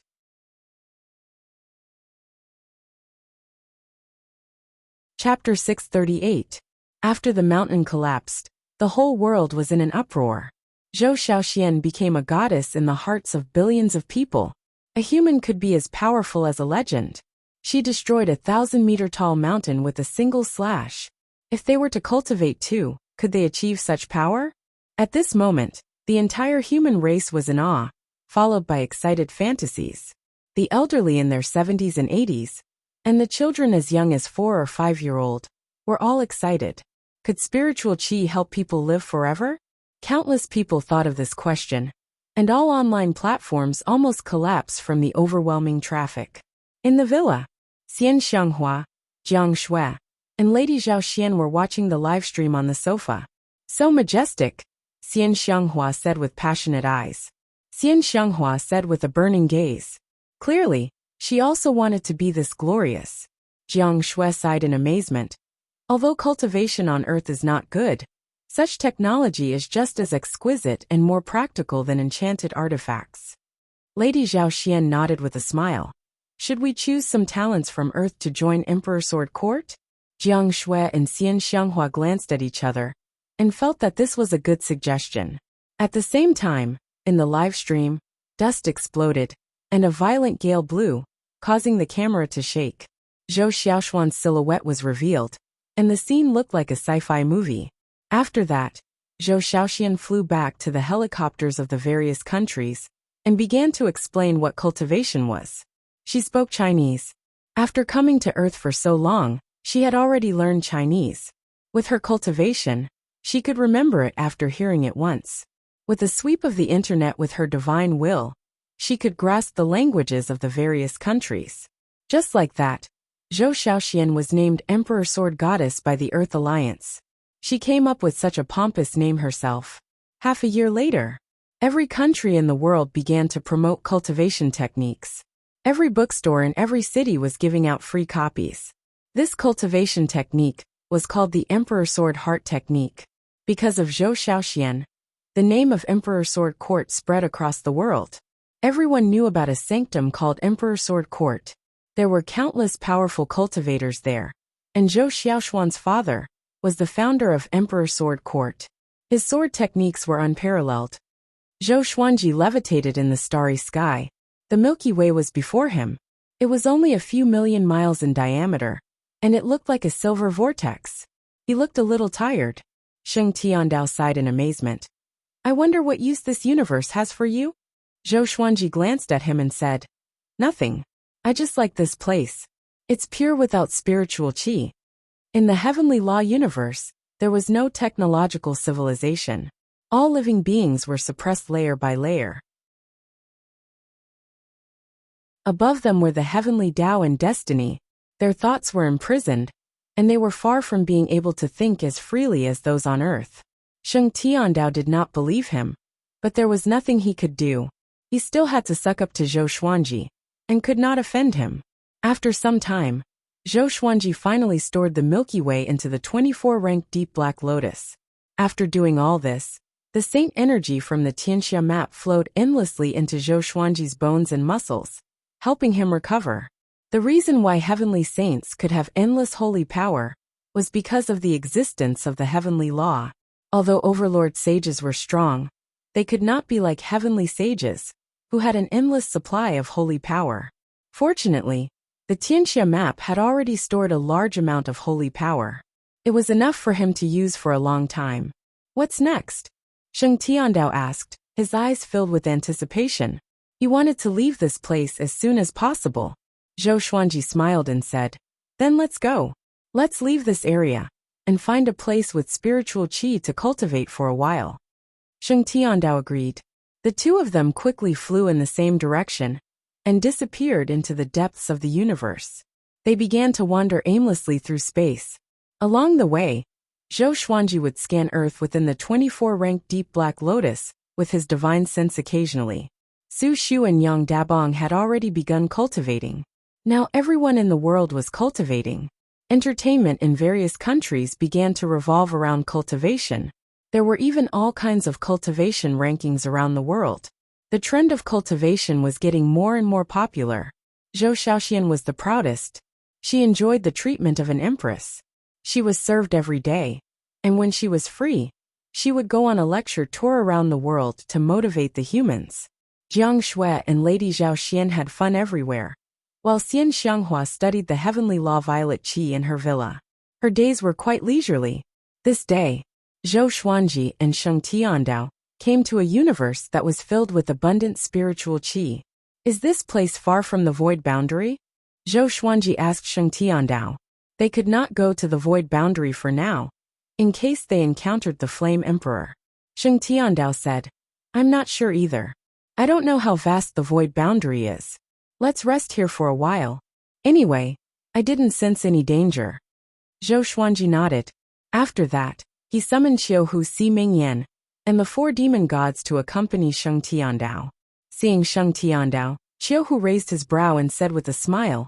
Chapter 638. After the mountain collapsed, the whole world was in an uproar. Zhou Xiaoxian became a goddess in the hearts of billions of people. A human could be as powerful as a legend. She destroyed a 1,000-meter-tall mountain with a single slash. If they were to cultivate too, could they achieve such power? At this moment, the entire human race was in awe, followed by excited fantasies. The elderly in their 70s and 80s, and the children as young as 4 or 5-year-old, were all excited. Could spiritual chi help people live forever? Countless people thought of this question, and all online platforms almost collapsed from the overwhelming traffic. In the villa, Xian Xianghua, Jiang Shui, and Lady Zhao Xian were watching the live stream on the sofa. So majestic, Xian Xianghua said with passionate eyes. Xian Xianghua said with a burning gaze. Clearly, she also wanted to be this glorious. Jiang Shui sighed in amazement. Although cultivation on Earth is not good, such technology is just as exquisite and more practical than enchanted artifacts. Lady Zhao Xian nodded with a smile. Should we choose some talents from Earth to join Emperor Sword Court? Jiang Shui and Xian Xianghua glanced at each other and felt that this was a good suggestion. At the same time, in the live stream, dust exploded, and a violent gale blew, causing the camera to shake. Zhou Xiaoxuan's silhouette was revealed, and the scene looked like a sci-fi movie. After that, Zhou Xiaoxian flew back to the helicopters of the various countries and began to explain what cultivation was. She spoke Chinese. After coming to Earth for so long, she had already learned Chinese. With her cultivation, she could remember it after hearing it once. With a sweep of the internet with her divine will, she could grasp the languages of the various countries. Just like that, Zhou Shaoxian was named Emperor Sword Goddess by the Earth Alliance. She came up with such a pompous name herself. Half a year later, every country in the world began to promote cultivation techniques. Every bookstore in every city was giving out free copies. This cultivation technique was called the Emperor Sword Heart Technique. Because of Zhou Shaoxian, the name of Emperor Sword Court spread across the world. Everyone knew about a sanctum called Emperor Sword Court. There were countless powerful cultivators there, and Zhou Xiaoshuan's father was the founder of Emperor Sword Court. His sword techniques were unparalleled. Zhou Xuanji levitated in the starry sky. The Milky Way was before him. It was only a few million miles in diameter, and it looked like a silver vortex. He looked a little tired. Sheng Tiandao sighed in amazement. I wonder what use this universe has for you? Zhou Xuanji glanced at him and said, Nothing. I just like this place. It's pure without spiritual qi. In the heavenly law universe, there was no technological civilization. All living beings were suppressed layer by layer. Above them were the heavenly Tao and destiny. Their thoughts were imprisoned, and they were far from being able to think as freely as those on earth. Sheng Tiandao did not believe him, but there was nothing he could do. He still had to suck up to Zhou Xuanji, and could not offend him. After some time, Zhou Xuanji finally stored the Milky Way into the 24-ranked deep black lotus. After doing all this, the saint energy from the Tianxia map flowed endlessly into Zhou Xuanji's bones and muscles, helping him recover. The reason why heavenly saints could have endless holy power was because of the existence of the heavenly law. Although overlord sages were strong, they could not be like heavenly sages, who had an endless supply of holy power. Fortunately, the Tianxia map had already stored a large amount of holy power. It was enough for him to use for a long time. What's next? Sheng Tiandao asked, his eyes filled with anticipation. He wanted to leave this place as soon as possible. Zhou Xuanji smiled and said, Then let's go. Let's leave this area and find a place with spiritual qi to cultivate for a while. Sheng Tiandao agreed. The two of them quickly flew in the same direction and disappeared into the depths of the universe. They began to wander aimlessly through space. Along the way, Zhou Xuanji would scan Earth within the 24-ranked deep black lotus with his divine sense occasionally. Su Shu and Yang Dabong had already begun cultivating. Now everyone in the world was cultivating. Entertainment in various countries began to revolve around cultivation. There were even all kinds of cultivation rankings around the world. The trend of cultivation was getting more and more popular. Zhou Shaoxian was the proudest. She enjoyed the treatment of an empress. She was served every day, and when she was free, she would go on a lecture tour around the world to motivate the humans. Jiang Shui and Lady Zhao Xian had fun everywhere, while Xian Xianghua studied the heavenly law violet qi in her villa. Her days were quite leisurely. This day, Zhou Xuanji and Sheng Tiandao came to a universe that was filled with abundant spiritual qi. Is this place far from the void boundary? Zhou Xuanji asked Sheng Tiandao. They could not go to the void boundary for now, in case they encountered the Flame Emperor. Sheng Tiandao said, I'm not sure either. I don't know how vast the void boundary is. Let's rest here for a while. Anyway, I didn't sense any danger. Zhou Xuanji nodded. After that, he summoned Xiuhu Si Mingyan and the 4 demon gods to accompany Sheng Tiandao. Seeing Sheng Tiandao, Xiuhu raised his brow and said with a smile,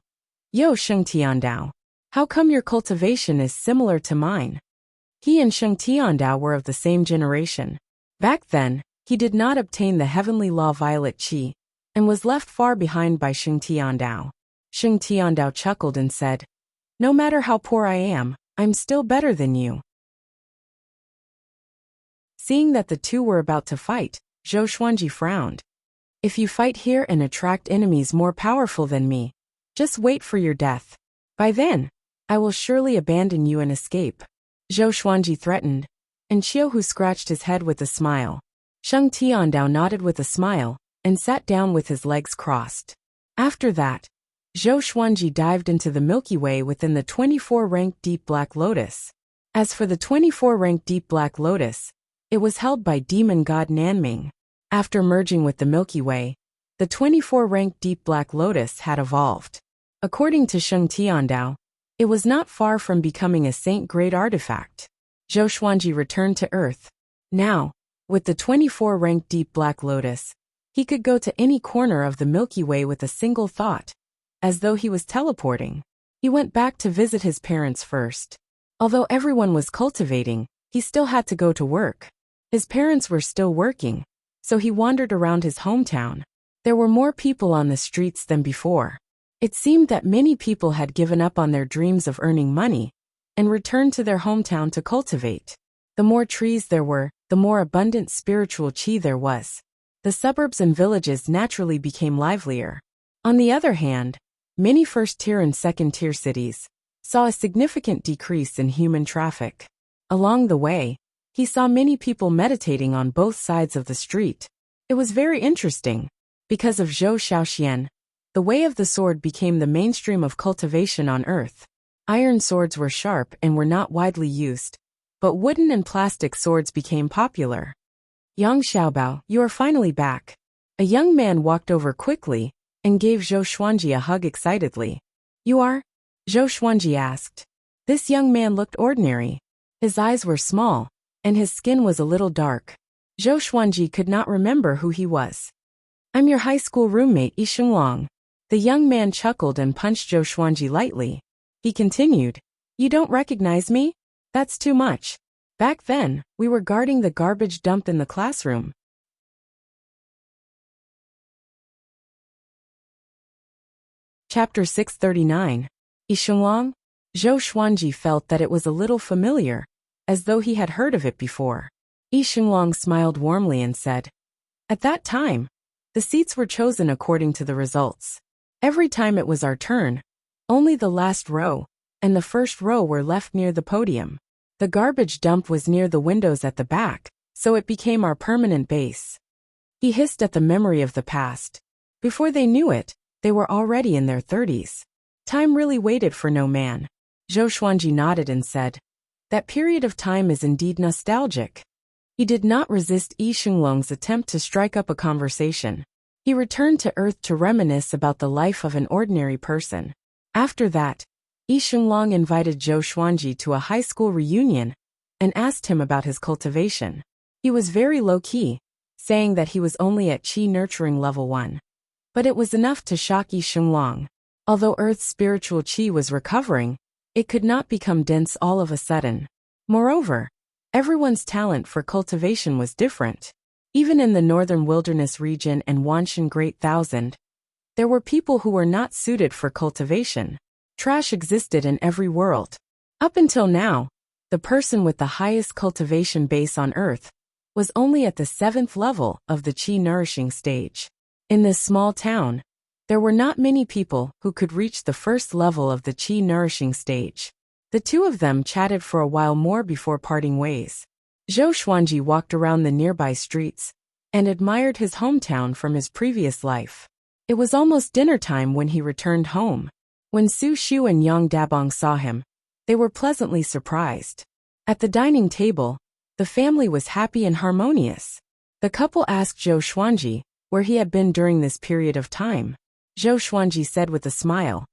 Yo Sheng Tiandao, how come your cultivation is similar to mine? He and Sheng Tiandao were of the same generation. Back then, he did not obtain the heavenly law violet qi, and was left far behind by Sheng Tiandao. Sheng Tiandao chuckled and said, No matter how poor I am, I'm still better than you. Seeing that the two were about to fight, Zhou Xuanji frowned. If you fight here and attract enemies more powerful than me, just wait for your death. By then, I will surely abandon you and escape. Zhou Xuanji threatened, and Xiuhu scratched his head with a smile. Sheng Tiandao nodded with a smile, and sat down with his legs crossed. After that, Zhou Xuanji dived into the Milky Way within the 24-ranked deep black lotus. As for the 24-ranked deep black lotus, it was held by demon god Nanming. After merging with the Milky Way, the 24-ranked deep black lotus had evolved. According to Sheng Tiandao, it was not far from becoming a saint-grade artifact. Zhou Xuanji returned to Earth. Now, with the 24-rank deep black lotus, he could go to any corner of the Milky Way with a single thought, as though he was teleporting. He went back to visit his parents first. Although everyone was cultivating, he still had to go to work. His parents were still working, so he wandered around his hometown. There were more people on the streets than before. It seemed that many people had given up on their dreams of earning money and returned to their hometown to cultivate. The more trees there were, the more abundant spiritual chi there was. The suburbs and villages naturally became livelier. On the other hand, many first-tier and second-tier cities saw a significant decrease in human traffic. Along the way, he saw many people meditating on both sides of the street. It was very interesting. Because of Zhou Shaoxian, the way of the sword became the mainstream of cultivation on Earth. Iron swords were sharp and were not widely used, but wooden and plastic swords became popular. Yang Xiaobao, you are finally back. A young man walked over quickly and gave Zhou Xuanji a hug excitedly. You are? Zhou Xuanji asked. This young man looked ordinary. His eyes were small, and his skin was a little dark. Zhou Xuanji could not remember who he was. I'm your high school roommate, Yi Shenglong. The young man chuckled and punched Zhou Xuanji lightly. He continued, You don't recognize me? That's too much. Back then, we were guarding the garbage dump in the classroom. Chapter 639. Yi Shenglong? Zhou Xuanji felt that it was a little familiar, as though he had heard of it before. Yi Shenglong smiled warmly and said, At that time, the seats were chosen according to the results. Every time it was our turn, only the last row and the first row were left near the podium. The garbage dump was near the windows at the back, so it became our permanent base. He hissed at the memory of the past. Before they knew it, they were already in their 30s. Time really waited for no man. Zhou Xuanji nodded and said, That period of time is indeed nostalgic. He did not resist Yi Shenglong's attempt to strike up a conversation. He returned to Earth to reminisce about the life of an ordinary person. After that, Yi Shenglong invited Zhou Xuanji to a high school reunion and asked him about his cultivation. He was very low-key, saying that he was only at Qi nurturing level 1. But it was enough to shock Yi Shenglong. Although Earth's spiritual Qi was recovering, it could not become dense all of a sudden. Moreover, everyone's talent for cultivation was different. Even in the northern wilderness region and Wanshan Great Thousand, there were people who were not suited for cultivation. Trash existed in every world. Up until now, the person with the highest cultivation base on Earth was only at the 7th level of the Qi nourishing stage. In this small town, there were not many people who could reach the first level of the Qi nourishing stage. The two of them chatted for a while more before parting ways. Zhou Xuanji walked around the nearby streets and admired his hometown from his previous life. It was almost dinner time when he returned home. When Su Shu and Yang Dabong saw him, they were pleasantly surprised. At the dining table, the family was happy and harmonious. The couple asked Zhou Xuanji where he had been during this period of time. Zhou Xuanji said with a smile,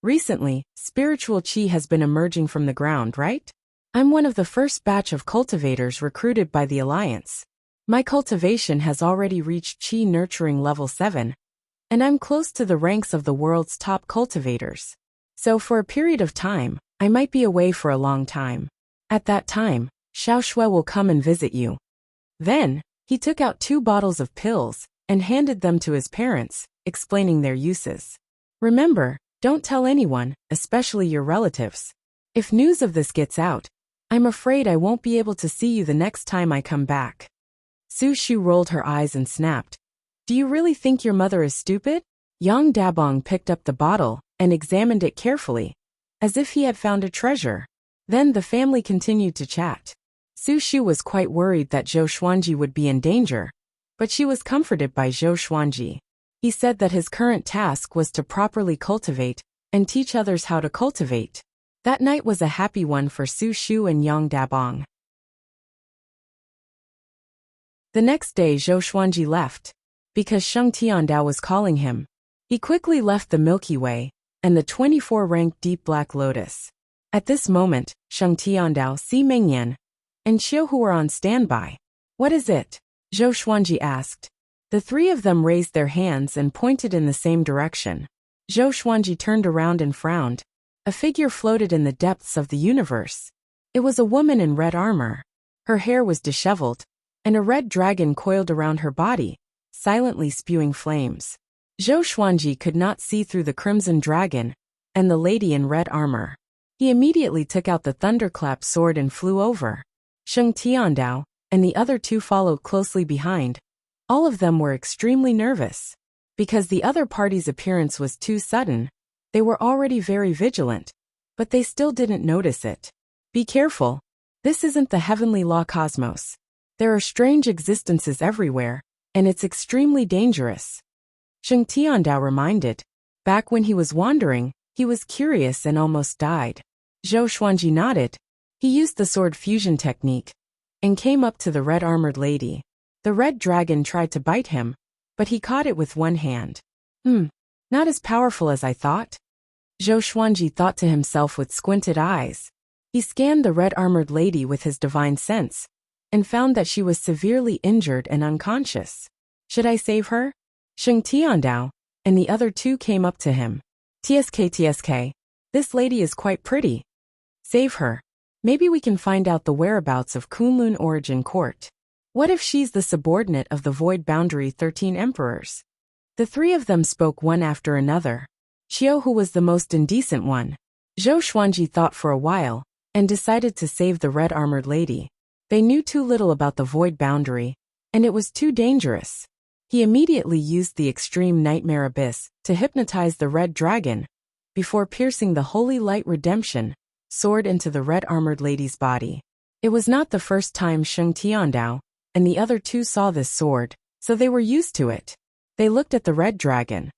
Recently, spiritual qi has been emerging from the ground, right? I'm one of the first batch of cultivators recruited by the Alliance. My cultivation has already reached qi nurturing level 7, and I'm close to the ranks of the world's top cultivators. So for a period of time, I might be away for a long time. At that time, Xiao Shui will come and visit you. Then, he took out 2 bottles of pills and handed them to his parents, explaining their uses. Remember, don't tell anyone, especially your relatives. If news of this gets out, I'm afraid I won't be able to see you the next time I come back. Su Shu rolled her eyes and snapped. Do you really think your mother is stupid? Yang Dabong picked up the bottle and examined it carefully, as if he had found a treasure. Then the family continued to chat. Su Shu was quite worried that Zhou Xuanji would be in danger, but she was comforted by Zhou Xuanji. He said that his current task was to properly cultivate and teach others how to cultivate. That night was a happy one for Su Shu and Yang Dabong. The next day Zhou Xuanji left, because Sheng Tiandao was calling him. He quickly left the Milky Way and the 24-rank deep black lotus. At this moment, Sheng Tiandao, Si Mengyan, and Xiu Hu were on standby. What is it? Zhou Xuanji asked. The three of them raised their hands and pointed in the same direction. Zhou Xuanji turned around and frowned. A figure floated in the depths of the universe. It was a woman in red armor. Her hair was disheveled, and a red dragon coiled around her body, silently spewing flames. Zhou Xuanji could not see through the crimson dragon and the lady in red armor. He immediately took out the thunderclap sword and flew over. Sheng Tiandao and the other two followed closely behind. All of them were extremely nervous. Because the other party's appearance was too sudden, they were already very vigilant, but they still didn't notice it. Be careful. This isn't the heavenly law cosmos. There are strange existences everywhere, and it's extremely dangerous. Sheng Tiandao reminded. Back when he was wandering, he was curious and almost died. Zhou Xuanji nodded. He used the sword fusion technique and came up to the red-armored lady. The red dragon tried to bite him, but he caught it with one hand. Not as powerful as I thought. Zhou Xuanji thought to himself with squinted eyes. He scanned the red-armored lady with his divine sense and found that she was severely injured and unconscious. Should I save her? Sheng Tiandao and the other two came up to him. TSK, this lady is quite pretty. Save her. Maybe we can find out the whereabouts of Kunlun Origin Court. What if she's the subordinate of the Void Boundary 13 Emperors? The three of them spoke one after another. Xiu Hu was the most indecent one. Zhou Xuanji thought for a while and decided to save the red-armored lady. They knew too little about the Void Boundary, and it was too dangerous. He immediately used the extreme nightmare abyss to hypnotize the red dragon before piercing the Holy Light Redemption sword into the red-armored lady's body. It was not the first time Sheng Tiandao and the other two saw this sword, so they were used to it. They looked at the red dragon.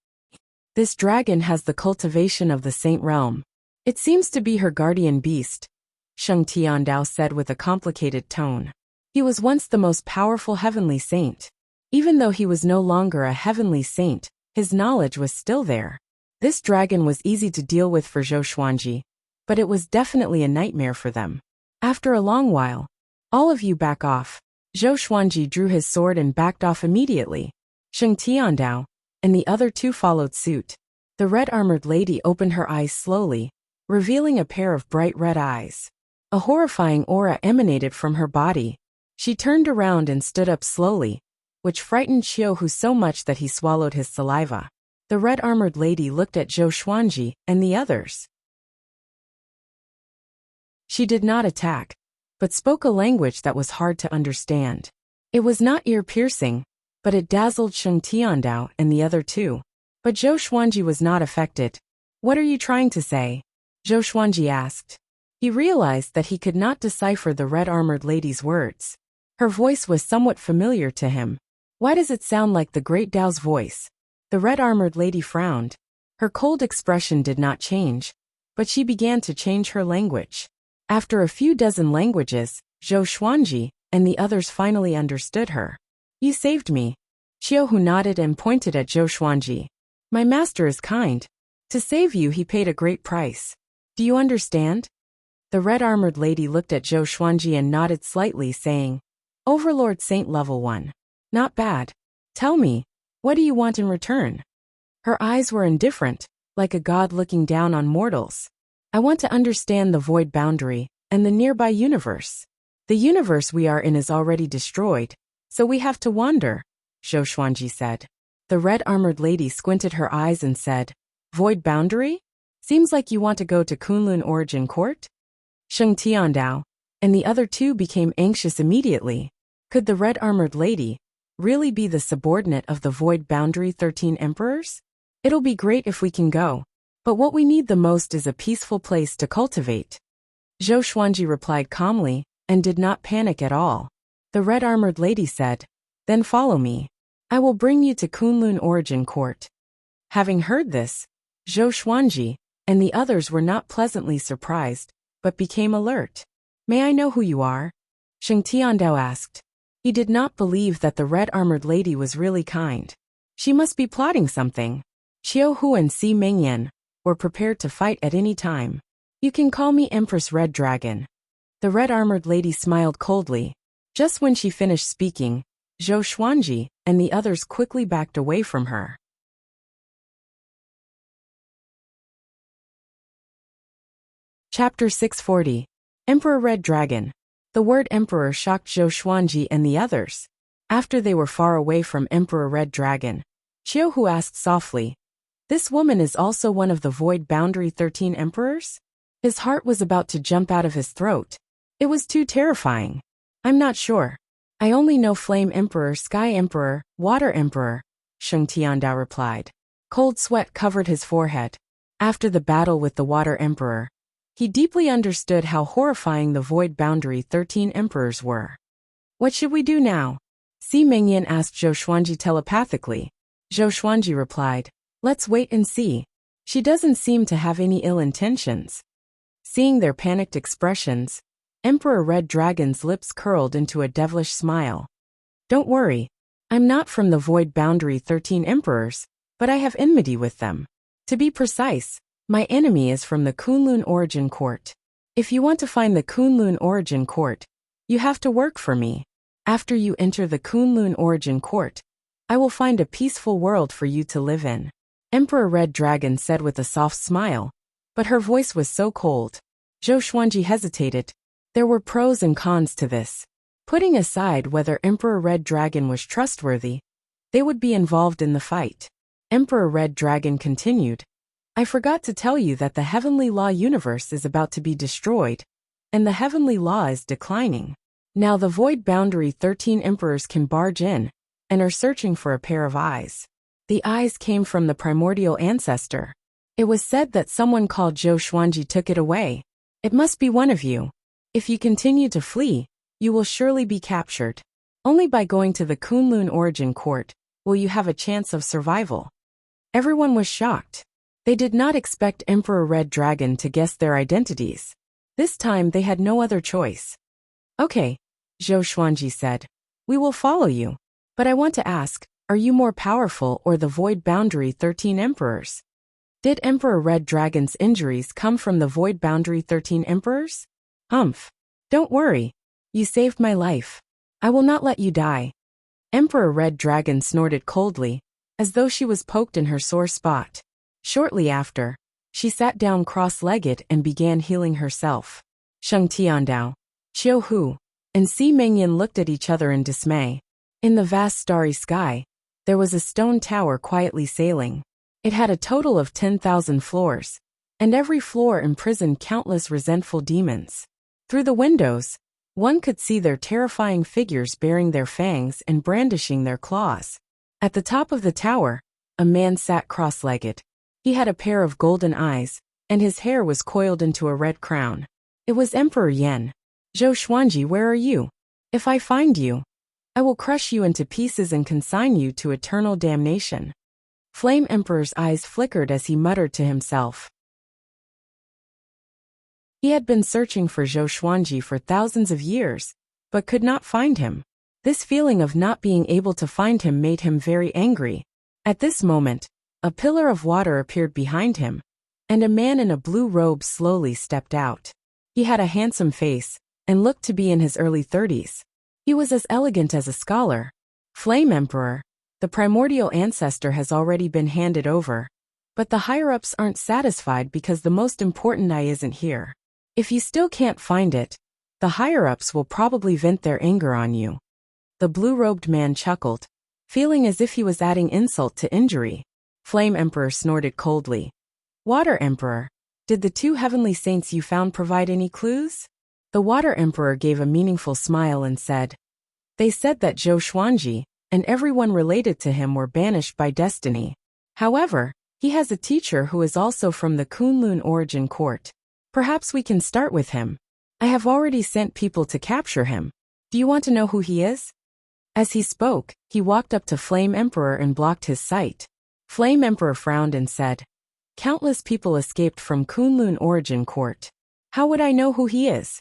This dragon has the cultivation of the Saint Realm. It seems to be her guardian beast, Sheng Tiandao said with a complicated tone. He was once the most powerful heavenly saint. Even though he was no longer a heavenly saint, his knowledge was still there. This dragon was easy to deal with for Zhou Xuanji, but it was definitely a nightmare for them. After a long while, all of you back off. Zhou Xuanji drew his sword and backed off immediately. Sheng Tiandao and the other two followed suit. The red-armored lady opened her eyes slowly, revealing a pair of bright red eyes. A horrifying aura emanated from her body. She turned around and stood up slowly, which frightened Xiu Hu so much that he swallowed his saliva. The red-armored lady looked at Zhou Xuanji and the others. She did not attack, but spoke a language that was hard to understand. It was not ear-piercing, but it dazzled Sheng Tiandao and the other two. But Zhou Xuanji was not affected. What are you trying to say? Zhou Xuanji asked. He realized that he could not decipher the red-armored lady's words. Her voice was somewhat familiar to him. Why does it sound like the Great Tao's voice? The red-armored lady frowned. Her cold expression did not change, but she began to change her language. After a few dozen languages, Zhou Xuanji and the others finally understood her. You saved me. Xiu Hu nodded and pointed at Zhou Xuanji. My master is kind. To save you he paid a great price. Do you understand? The red-armored lady looked at Zhou Xuanji and nodded slightly, saying, Overlord Saint Level 1. Not bad. Tell me, what do you want in return? Her eyes were indifferent, like a god looking down on mortals. I want to understand the Void Boundary and the nearby universe. The universe we are in is already destroyed, so we have to wander, Zhou Xuanji said. The red-armored lady squinted her eyes and said, Void Boundary? Seems like you want to go to Kunlun Origin Court? Sheng Tiandao and the other two became anxious immediately. Could the red-armored lady really be the subordinate of the Void Boundary 13 Emperors? It'll be great if we can go, but what we need the most is a peaceful place to cultivate. Zhou Xuanji replied calmly and did not panic at all. The red-armored lady said, Then follow me. I will bring you to Kunlun Origin Court. Having heard this, Zhou Xuanji and the others were not pleasantly surprised, but became alert. May I know who you are? Sheng Tiandao asked. He did not believe that the red-armored lady was really kind. She must be plotting something. Xiu Hu and Si Mengyan were prepared to fight at any time. You can call me Empress Red Dragon. The red-armored lady smiled coldly. Just when she finished speaking, Zhou Xuanji and the others quickly backed away from her. Chapter 640. Emperor Red Dragon. The word emperor shocked Zhou Xuanji and the others. After they were far away from Emperor Red Dragon, Qiuhu asked softly, "This woman is also one of the Void Boundary 13 emperors?" His heart was about to jump out of his throat. It was too terrifying. "I'm not sure. I only know Flame Emperor, Sky Emperor, Water Emperor," Sheng Tiandao replied. Cold sweat covered his forehead. After the battle with the Water Emperor, he deeply understood how horrifying the Void Boundary 13 emperors were. "What should we do now?" Si Mengyan asked Zhou Xuanji telepathically. Zhou Xuanji replied, "Let's wait and see. She doesn't seem to have any ill intentions." Seeing their panicked expressions, Emperor Red Dragon's lips curled into a devilish smile. "Don't worry. I'm not from the Void Boundary 13 emperors, but I have enmity with them. To be precise, my enemy is from the Kunlun Origin Court. If you want to find the Kunlun Origin Court, you have to work for me. After you enter the Kunlun Origin Court, I will find a peaceful world for you to live in," Emperor Red Dragon said with a soft smile, but her voice was so cold. Zhou Xuanji hesitated. There were pros and cons to this. Putting aside whether Emperor Red Dragon was trustworthy, they would be involved in the fight. Emperor Red Dragon continued, "I forgot to tell you that the Heavenly Law universe is about to be destroyed, and the Heavenly Law is declining. Now the Void Boundary 13 emperors can barge in, and are searching for a pair of eyes. The eyes came from the primordial ancestor. It was said that someone called Zhou Xuanji took it away. It must be one of you. If you continue to flee, you will surely be captured. Only by going to the Kunlun Origin Court will you have a chance of survival." Everyone was shocked. They did not expect Emperor Red Dragon to guess their identities. This time they had no other choice. "Okay," Zhou Xuanji said. "We will follow you. But I want to ask, are you more powerful or the Void Boundary 13 emperors? Did Emperor Red Dragon's injuries come from the Void Boundary 13 emperors?" "Humph. Don't worry. You saved my life. I will not let you die." Emperor Red Dragon snorted coldly, as though she was poked in her sore spot. Shortly after, she sat down cross-legged and began healing herself. Sheng Tiandao, Qiuhu, and Si Mengyan looked at each other in dismay. In the vast starry sky, there was a stone tower quietly sailing. It had a total of 10,000 floors, and every floor imprisoned countless resentful demons. Through the windows, one could see their terrifying figures baring their fangs and brandishing their claws. At the top of the tower, a man sat cross-legged. He had a pair of golden eyes, and his hair was coiled into a red crown. It was Emperor Yan. "Zhou Xuanji, where are you? If I find you, I will crush you into pieces and consign you to eternal damnation." Flame Emperor's eyes flickered as he muttered to himself. He had been searching for Zhou Xuanji for thousands of years, but could not find him. This feeling of not being able to find him made him very angry. At this moment, a pillar of water appeared behind him, and a man in a blue robe slowly stepped out. He had a handsome face, and looked to be in his early 30s. He was as elegant as a scholar. "Flame Emperor, the primordial ancestor has already been handed over, but the higher-ups aren't satisfied because the most important eye isn't here. If you still can't find it, the higher-ups will probably vent their anger on you." The blue-robed man chuckled, feeling as if he was adding insult to injury. Flame Emperor snorted coldly. "Water Emperor, did the two heavenly saints you found provide any clues?" The Water Emperor gave a meaningful smile and said, "They said that Zhou Xuanji and everyone related to him were banished by destiny. However, he has a teacher who is also from the Kunlun Origin Court. Perhaps we can start with him. I have already sent people to capture him. Do you want to know who he is?" As he spoke, he walked up to Flame Emperor and blocked his sight. Flame Emperor frowned and said, "Countless people escaped from Kunlun Origin Court. How would I know who he is?"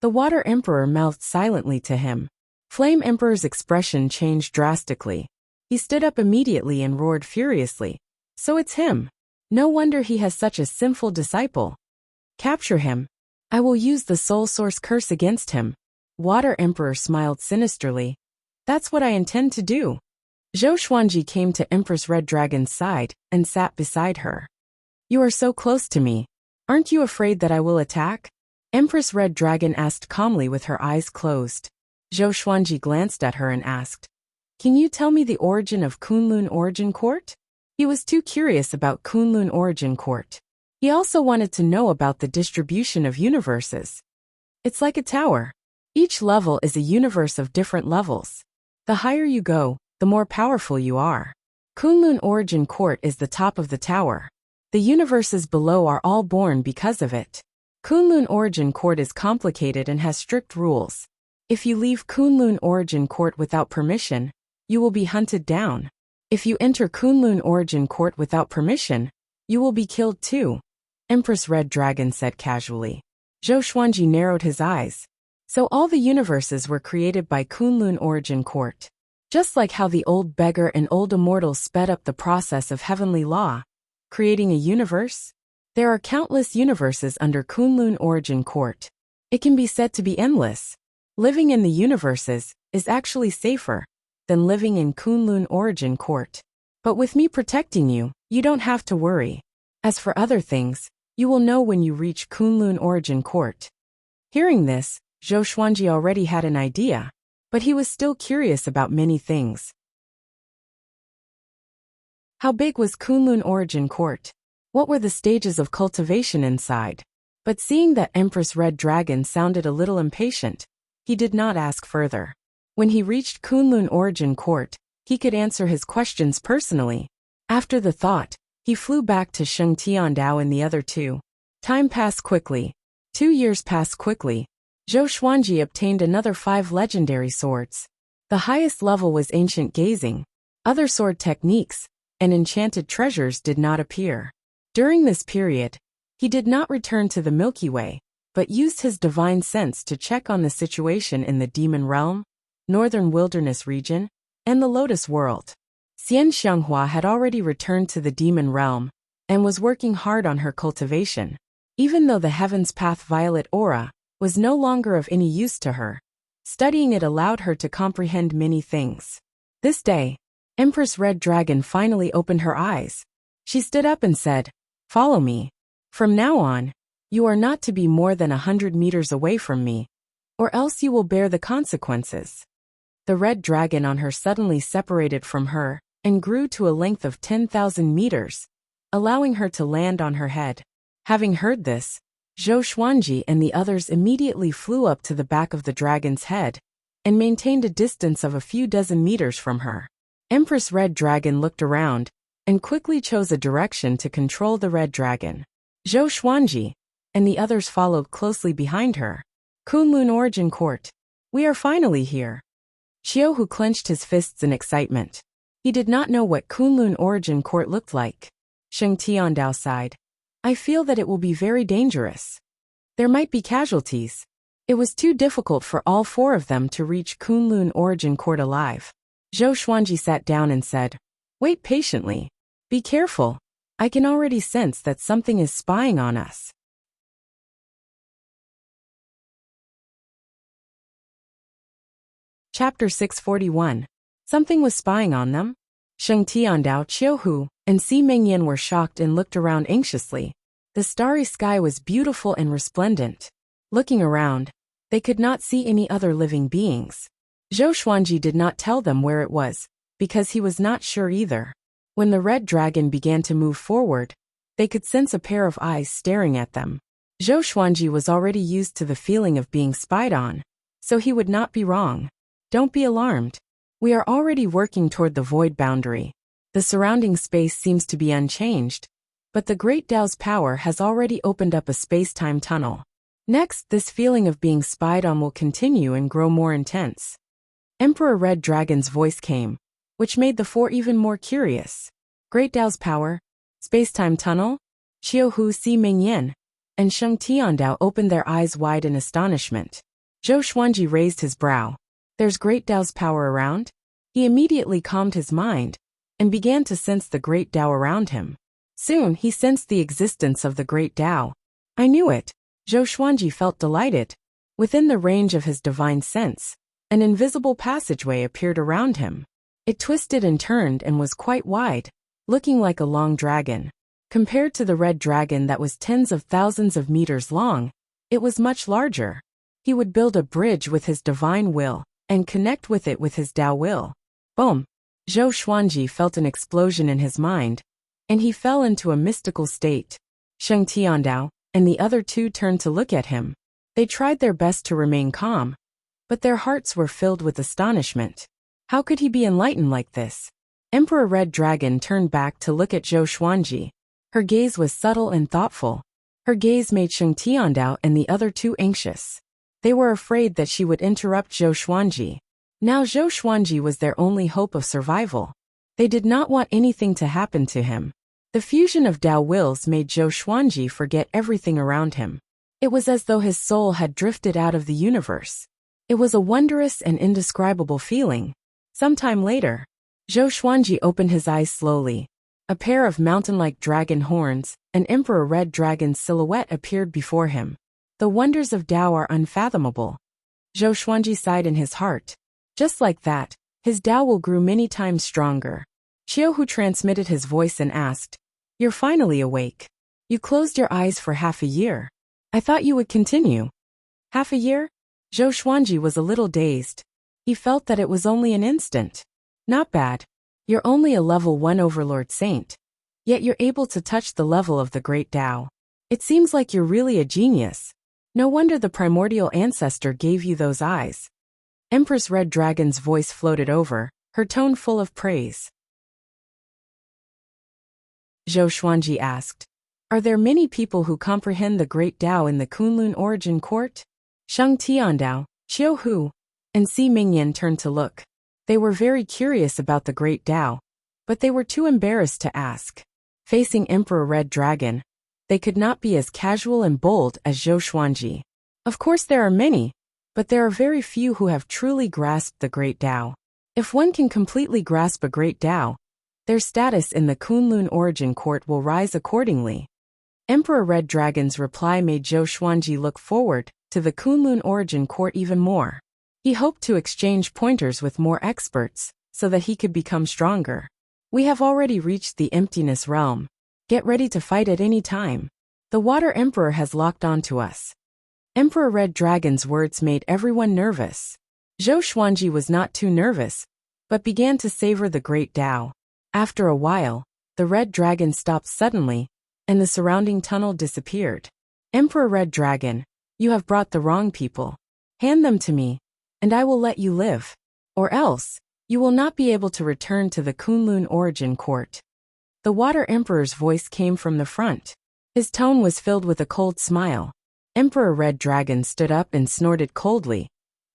The Water Emperor mouthed silently to him. Flame Emperor's expression changed drastically. He stood up immediately and roared furiously. "So it's him. No wonder he has such a sinful disciple. Capture him. I will use the soul source curse against him. Water Emperor smiled sinisterly. That's what I intend to do. Zhou Xuanji came to Empress Red Dragon's side and sat beside her. You are so close to me. Aren't you afraid that I will attack? Empress Red Dragon asked calmly with her eyes closed. Zhou Xuanji glanced at her and asked, Can you tell me the origin of Kunlun Origin Court? He was too curious about Kunlun Origin Court. He also wanted to know about the distribution of universes. It's like a tower. Each level is a universe of different levels. The higher you go, the more powerful you are. Kunlun Origin Court is the top of the tower. The universes below are all born because of it. Kunlun Origin Court is complicated and has strict rules. If you leave Kunlun Origin Court without permission, you will be hunted down. If you enter Kunlun Origin Court without permission, you will be killed too. Empress Red Dragon said casually. Zhou Xuanji narrowed his eyes. So all the universes were created by Kunlun Origin Court. Just like how the old beggar and old immortal sped up the process of heavenly law, creating a universe? There are countless universes under Kunlun Origin Court. It can be said to be endless. Living in the universes is actually safer than living in Kunlun Origin Court. But with me protecting you, you don't have to worry. As for other things, you will know when you reach Kunlun Origin Court. Hearing this, Zhou Xuanji already had an idea, but he was still curious about many things. How big was Kunlun Origin Court? What were the stages of cultivation inside? But seeing that Empress Red Dragon sounded a little impatient, he did not ask further. When he reached Kunlun Origin Court, he could answer his questions personally. After the thought, he flew back to Sheng Tiandao and the other two. Time passed quickly. 2 years passed quickly. Zhou Xuanji obtained another 5 legendary swords. The highest level was ancient gazing. Other sword techniques and enchanted treasures did not appear. During this period, he did not return to the Milky Way, but used his divine sense to check on the situation in the Demon Realm, Northern Wilderness region, and the Lotus World. Xian Xianghua had already returned to the Demon Realm and was working hard on her cultivation. Even though the Heaven's Path Violet Aura was no longer of any use to her, studying it allowed her to comprehend many things. This day, Empress Red Dragon finally opened her eyes. She stood up and said, Follow me. From now on, you are not to be more than 100 meters away from me, or else you will bear the consequences. The red dragon on her suddenly separated from her and grew to a length of 10,000 meters, allowing her to land on her head. Having heard this, Zhou Xuanji and the others immediately flew up to the back of the dragon's head and maintained a distance of a few dozen meters from her. Empress Red Dragon looked around and quickly chose a direction to control the red dragon. Zhou Xuanji and the others followed closely behind her. Kunlun Origin Court. We are finally here. Qiuhu clenched his fists in excitement. He did not know what Kunlun Origin Court looked like. Sheng Tiandao sighed. I feel that it will be very dangerous. There might be casualties. It was too difficult for all 4 of them to reach Kunlun Origin Court alive. Zhou Xuanji sat down and said, Wait patiently. Be careful. I can already sense that something is spying on us. Chapter 641. Something was spying on them? Sheng Tiandao, Qiuhu, and Si Mengyan were shocked and looked around anxiously. The starry sky was beautiful and resplendent. Looking around, they could not see any other living beings. Zhou Xuanji did not tell them where it was, because he was not sure either. When the red dragon began to move forward, they could sense a pair of eyes staring at them. Zhou Xuanji was already used to the feeling of being spied on, so he would not be wrong. Don't be alarmed. We are already working toward the void boundary. The surrounding space seems to be unchanged, but the Great Tao's power has already opened up a space-time tunnel. Next, this feeling of being spied on will continue and grow more intense. Emperor Red Dragon's voice came, which made the 4 even more curious. Great Tao's power? Space-time tunnel? Qiuhu, Si Mengyan, and Sheng Tiandao opened their eyes wide in astonishment. Zhou Xuanji raised his brow. There's Great Tao's power around? He immediately calmed his mind and began to sense the Great Tao around him. Soon he sensed the existence of the great Tao. I knew it. Zhou Xuanji felt delighted. Within the range of his divine sense, an invisible passageway appeared around him. It twisted and turned and was quite wide, looking like a long dragon. Compared to the red dragon that was tens of thousands of meters long, it was much larger. He would build a bridge with his divine will and connect with it with his Tao will. Boom! Zhou Xuanji felt an explosion in his mind, and he fell into a mystical state. Sheng Tiandao and the other two turned to look at him. They tried their best to remain calm, but their hearts were filled with astonishment. How could he be enlightened like this? Emperor Red Dragon turned back to look at Zhou Xuanji. Her gaze was subtle and thoughtful. Her gaze made Sheng Tiandao and the other two anxious. They were afraid that she would interrupt Zhou Xuanji. Now Zhou Xuanji was their only hope of survival. They did not want anything to happen to him. The fusion of Tao wills made Zhou Xuanji forget everything around him. It was as though his soul had drifted out of the universe. It was a wondrous and indescribable feeling. Sometime later, Zhou Xuanji opened his eyes slowly. A pair of mountain-like dragon horns, an Emperor Red Dragon's silhouette appeared before him. The wonders of Tao are unfathomable. Zhou Xuanji sighed in his heart. Just like that, his Tao will grew many times stronger. Qiuhu transmitted his voice and asked, "You're finally awake. You closed your eyes for half a year. I thought you would continue." Half a year? Zhou Xuanji was a little dazed. He felt that it was only an instant. Not bad. You're only a level 1 overlord saint. Yet you're able to touch the level of the great Tao. It seems like you're really a genius. No wonder the primordial ancestor gave you those eyes. Empress Red Dragon's voice floated over, her tone full of praise. Zhou Xuanji asked, "Are there many people who comprehend the great Tao in the Kunlun origin court?" Sheng Tiandao, Qiuhu, and Si Mingyan turned to look. They were very curious about the great Tao, but they were too embarrassed to ask. Facing Emperor Red Dragon, they could not be as casual and bold as Zhou Xuanji. Of course there are many, but there are very few who have truly grasped the great Tao. If one can completely grasp a great Tao, their status in the Kunlun origin court will rise accordingly. Emperor Red Dragon's reply made Zhou Xuanji look forward to the Kunlun origin court even more. He hoped to exchange pointers with more experts so that he could become stronger. "We have already reached the emptiness realm. Get ready to fight at any time. The Water Emperor has locked onto us." Emperor Red Dragon's words made everyone nervous. Zhou Xuanji was not too nervous, but began to savor the great Tao. After a while, the Red Dragon stopped suddenly, and the surrounding tunnel disappeared. "Emperor Red Dragon, you have brought the wrong people. Hand them to me, and I will let you live. Or else, you will not be able to return to the Kunlun origin court." The Water Emperor's voice came from the front. His tone was filled with a cold smile. Emperor Red Dragon stood up and snorted coldly.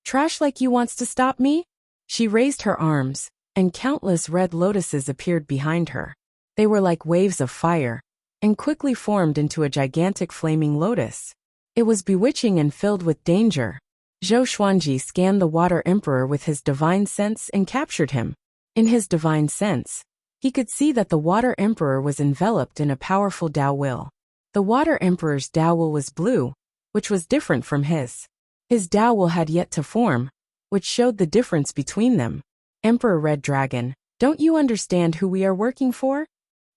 "Trash like you wants to stop me?" She raised her arms, and countless red lotuses appeared behind her. They were like waves of fire, and quickly formed into a gigantic flaming lotus. It was bewitching and filled with danger. Zhou Xuanji scanned the Water Emperor with his divine sense and captured him. In his divine sense, he could see that the Water Emperor was enveloped in a powerful Tao will. The Water Emperor's Tao will was blue, which was different from his. His Tao will had yet to form, which showed the difference between them. "Emperor Red Dragon, don't you understand who we are working for?"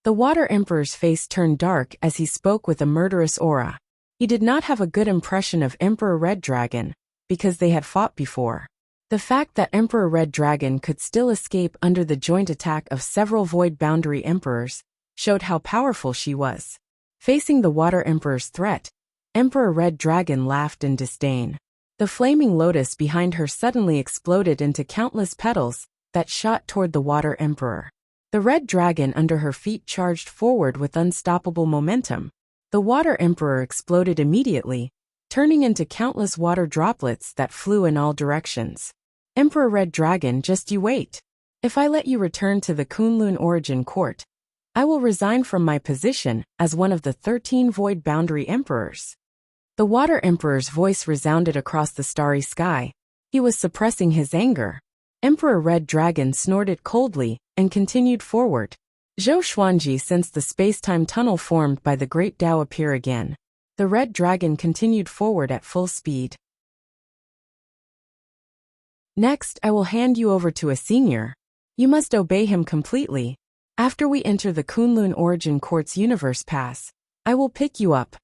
The Water Emperor's face turned dark as he spoke with a murderous aura. He did not have a good impression of Emperor Red Dragon, because they had fought before. The fact that Emperor Red Dragon could still escape under the joint attack of several Void Boundary Emperors showed how powerful she was. Facing the Water Emperor's threat, Emperor Red Dragon laughed in disdain. The flaming lotus behind her suddenly exploded into countless petals that shot toward the Water Emperor. The Red Dragon under her feet charged forward with unstoppable momentum. The Water Emperor exploded immediately, turning into countless water droplets that flew in all directions. "Emperor Red Dragon, just you wait. If I let you return to the Kunlun origin court, I will resign from my position as one of the 13 Void Boundary Emperors." The Water Emperor's voice resounded across the starry sky. He was suppressing his anger. Emperor Red Dragon snorted coldly and continued forward. Zhou Xuanji sensed the space-time tunnel formed by the great Tao appear again. The red dragon continued forward at full speed. Next, I will hand you over to a senior. You must obey him completely. After we enter the Kunlun Origin Court's universe pass, I will pick you up.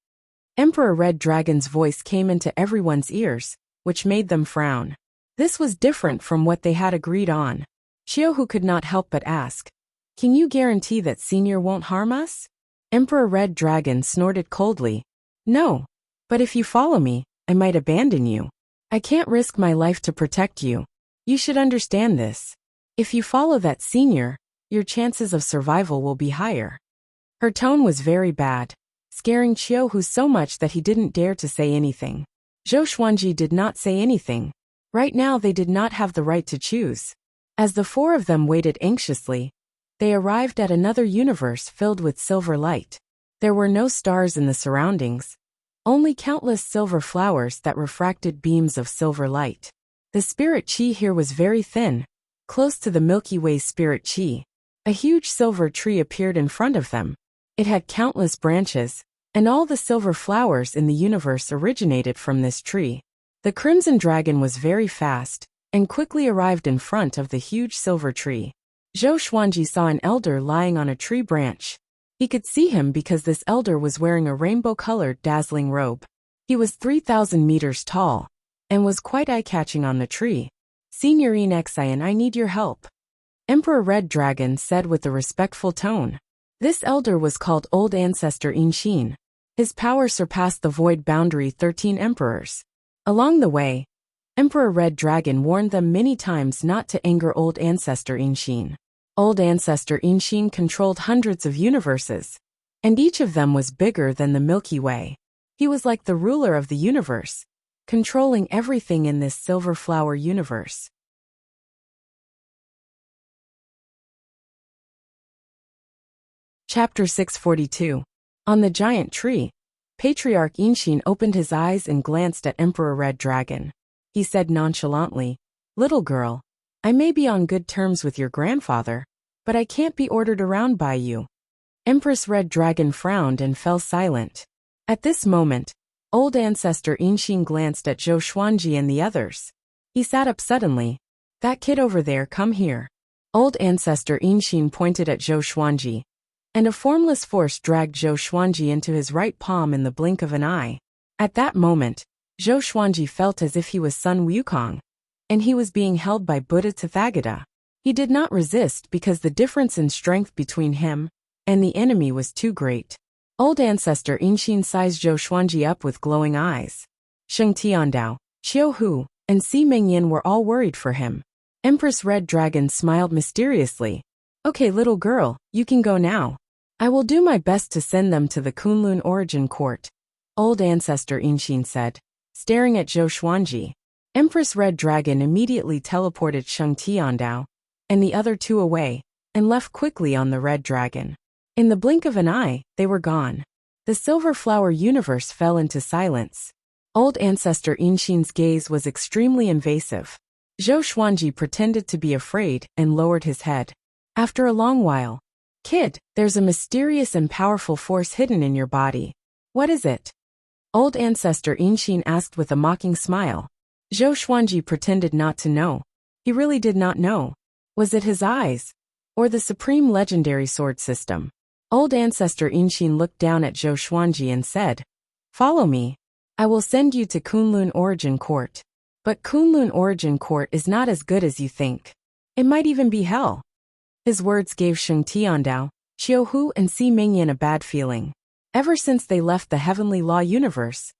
Emperor Red Dragon's voice came into everyone's ears, which made them frown. This was different from what they had agreed on. Xiaohu could not help but ask, "Can you guarantee that senior won't harm us?" Emperor Red Dragon snorted coldly. "No. But if you follow me, I might abandon you. I can't risk my life to protect you. You should understand this. If you follow that senior, your chances of survival will be higher." Her tone was very bad, scaring Xiaohu so much that he didn't dare to say anything. Zhou Xuanji did not say anything. Right now they did not have the right to choose. As the four of them waited anxiously, they arrived at another universe filled with silver light. There were no stars in the surroundings, only countless silver flowers that refracted beams of silver light. The spirit chi here was very thin, close to the Milky Way's spirit chi. A huge silver tree appeared in front of them. It had countless branches, and all the silver flowers in the universe originated from this tree. The crimson dragon was very fast, and quickly arrived in front of the huge silver tree. Zhou Xuanji saw an elder lying on a tree branch. He could see him because this elder was wearing a rainbow-colored dazzling robe. He was 3,000 meters tall, and was quite eye-catching on the tree. "Senior Enexian, I need your help," Emperor Red Dragon said with a respectful tone. This elder was called Old Ancestor Inshin. His power surpassed the void boundary 13 emperors. Along the way, Emperor Red Dragon warned them many times not to anger Old Ancestor Inshin. Old Ancestor Inshin controlled hundreds of universes, and each of them was bigger than the Milky Way. He was like the ruler of the universe, controlling everything in this silver flower universe. Chapter 642. On the giant tree, Patriarch Inshin opened his eyes and glanced at Emperor Red Dragon. He said nonchalantly, "Little girl, I may be on good terms with your grandfather, but I can't be ordered around by you." Empress Red Dragon frowned and fell silent. At this moment, Old Ancestor Inshin glanced at Zhou Xuanji and the others. He sat up suddenly. "That kid over there, come here." Old Ancestor Inshin pointed at Zhou Xuanji, and a formless force dragged Zhou Xuanji into his right palm in the blink of an eye. At that moment, Zhou Xuanji felt as if he was Sun Wukong, and he was being held by Buddha Tathagata. He did not resist because the difference in strength between him and the enemy was too great. Old Ancestor Inshin sized Zhou Xuanji up with glowing eyes. Sheng Tiandao, Qiu Hu, and Si Mengyan were all worried for him. Empress Red Dragon smiled mysteriously. "Okay, little girl, you can go now. I will do my best to send them to the Kunlun Origin Court," Old Ancestor Inshin said, staring at Zhou Xuanji. Empress Red Dragon immediately teleported Sheng Tiandao and the other two away, and left quickly on the Red Dragon. In the blink of an eye, they were gone. The silver flower universe fell into silence. Old Ancestor Inshin's gaze was extremely invasive. Zhou Xuanji pretended to be afraid and lowered his head. After a long while, "Kid, there's a mysterious and powerful force hidden in your body. What is it?" Old Ancestor Inshin asked with a mocking smile. Zhou Xuanji pretended not to know. He really did not know. Was it his eyes? Or the supreme legendary sword system? Old Ancestor Inshin looked down at Zhou Xuanji and said, "Follow me. I will send you to Kunlun Origin Court. But Kunlun Origin Court is not as good as you think. It might even be hell." His words gave Sheng Tiandao, Qiu Hu, and Si Mengyan a bad feeling. Ever since they left the Heavenly Law universe,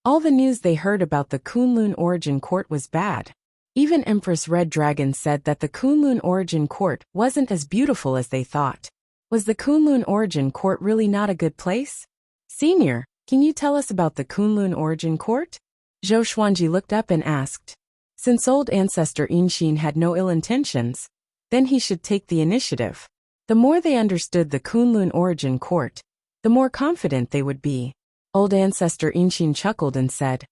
all the news they heard about the Kunlun Origin Court was bad. Even Empress Red Dragon said that the Kunlun Origin Court wasn't as beautiful as they thought. Was the Kunlun Origin Court really not a good place? "Senior, can you tell us about the Kunlun Origin Court?" Zhou Xuanji looked up and asked. Since Old Ancestor Inshin had no ill intentions, then he should take the initiative. The more they understood the Kunlun Origin Court, the more confident they would be. Old Ancestor Inshin chuckled and said,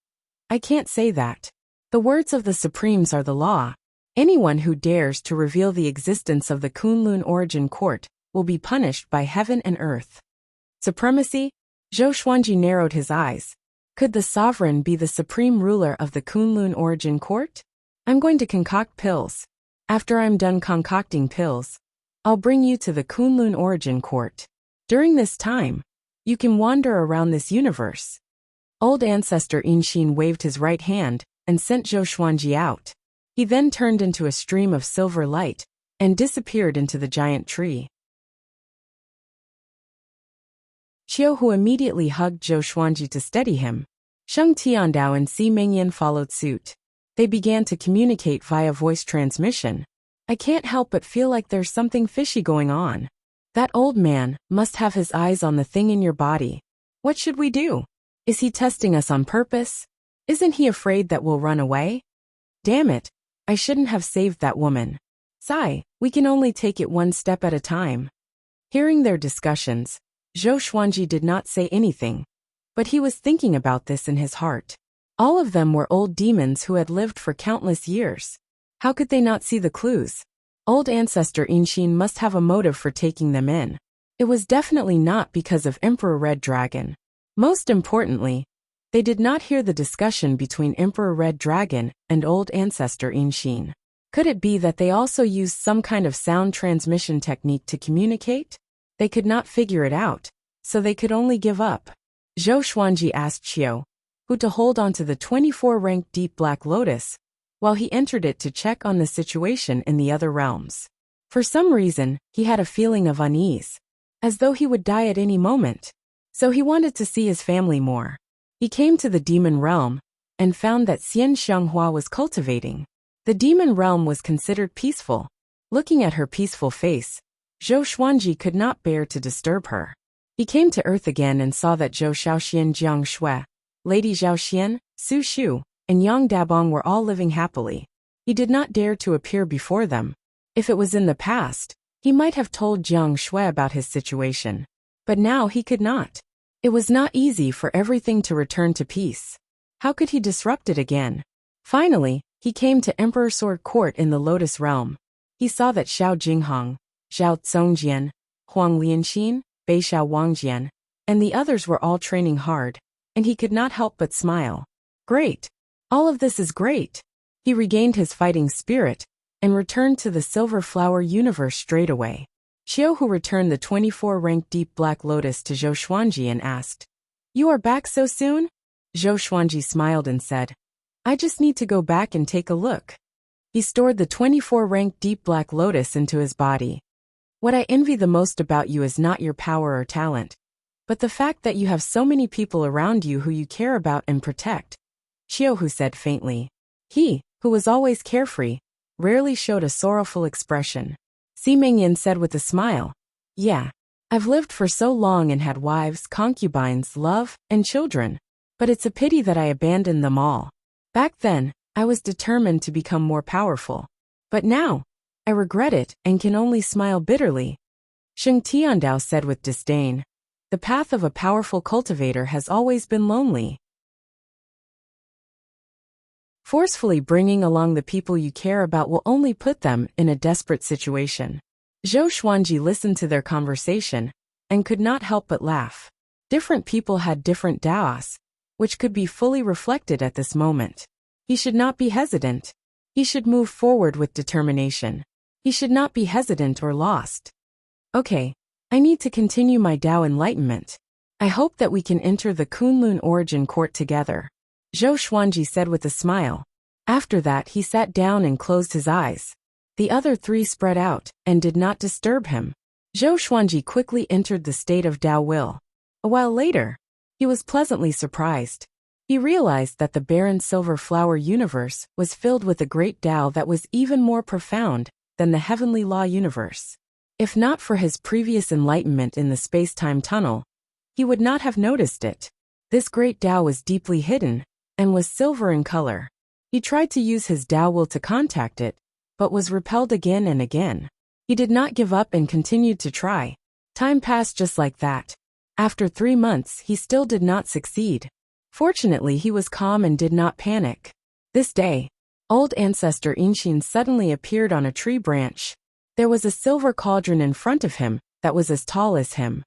"I can't say that. The words of the Supremes are the law. Anyone who dares to reveal the existence of the Kunlun Origin Court will be punished by heaven and earth. Supremacy? Zhou Xuanji narrowed his eyes. Could the sovereign be the supreme ruler of the Kunlun origin court? I'm going to concoct pills. After I'm done concocting pills, I'll bring you to the Kunlun origin court. During this time, you can wander around this universe. Old ancestor Inshin waved his right hand and sent Zhou Xuanji out. He then turned into a stream of silver light and disappeared into the giant tree. Qiu Hu immediately hugged Zhou Xuanji to steady him. Sheng Tiandao and Si Mengyan followed suit. They began to communicate via voice transmission. I can't help but feel like there's something fishy going on. That old man must have his eyes on the thing in your body. What should we do? Is he testing us on purpose? Isn't he afraid that we'll run away? Damn it, I shouldn't have saved that woman. Sigh, we can only take it one step at a time. Hearing their discussions, Zhou Xuanji did not say anything, but he was thinking about this in his heart. All of them were old demons who had lived for countless years. How could they not see the clues? Old ancestor Inshin must have a motive for taking them in. It was definitely not because of Emperor Red Dragon. Most importantly, they did not hear the discussion between Emperor Red Dragon and old ancestor Inshin. Could it be that they also used some kind of sound transmission technique to communicate? They could not figure it out, so they could only give up. Zhou Xuanji asked Qiu Hu to hold on to the 24-ranked deep black lotus, while he entered it to check on the situation in the other realms. For some reason, he had a feeling of unease, as though he would die at any moment. So he wanted to see his family more. He came to the demon realm and found that Xian Xianghua was cultivating. The demon realm was considered peaceful. Looking at her peaceful face, Zhou Xuanji could not bear to disturb her. He came to earth again and saw that Zhou Shaoxian Jiang Shui, Lady Zhaoxian, Su Shu, and Yang Dabong were all living happily. He did not dare to appear before them. If it was in the past, he might have told Jiang Shui about his situation. But now he could not. It was not easy for everything to return to peace. How could he disrupt it again? Finally, he came to Emperor Sword Court in the Lotus Realm. He saw that Xiao Jinghong, Zhao Zongjian, Huang Lianxin, Bei Xiao Wangjian, and the others were all training hard, and he could not help but smile. Great! All of this is great! He regained his fighting spirit and returned to the Silver Flower universe straight away. Qiu Hu returned the 24-ranked deep black lotus to Zhou Xuanji and asked, "You are back so soon?" Zhou Xuanji smiled and said, "I just need to go back and take a look." He stored the 24-ranked deep black lotus into his body. What I envy the most about you is not your power or talent, but the fact that you have so many people around you who you care about and protect, Qiu Hu said faintly. He, who was always carefree, rarely showed a sorrowful expression. Si Mengyan said with a smile, "Yeah, I've lived for so long and had wives, concubines, love, and children, but it's a pity that I abandoned them all. Back then, I was determined to become more powerful. But now, I regret it and can only smile bitterly." Sheng Tiandao said with disdain, "The path of a powerful cultivator has always been lonely. Forcefully bringing along the people you care about will only put them in a desperate situation." Zhou Xuanji listened to their conversation and could not help but laugh. Different people had different daos, which could be fully reflected at this moment. He should not be hesitant. He should move forward with determination. He should not be hesitant or lost. Okay, I need to continue my Dao enlightenment. I hope that we can enter the Kunlun origin court together, Zhou Xuanji said with a smile. After that he sat down and closed his eyes. The other three spread out and did not disturb him. Zhou Xuanji quickly entered the state of Dao will. A while later, he was pleasantly surprised. He realized that the barren silver flower universe was filled with a great Dao that was even more profound than the heavenly law universe. If not for his previous enlightenment in the space-time tunnel, he would not have noticed it. This great Dao was deeply hidden and was silver in color. He tried to use his Dao will to contact it, but was repelled again and again. He did not give up and continued to try. Time passed just like that. After 3 months, he still did not succeed. Fortunately, he was calm and did not panic. This day, old ancestor Inshin suddenly appeared on a tree branch. There was a silver cauldron in front of him, that was as tall as him.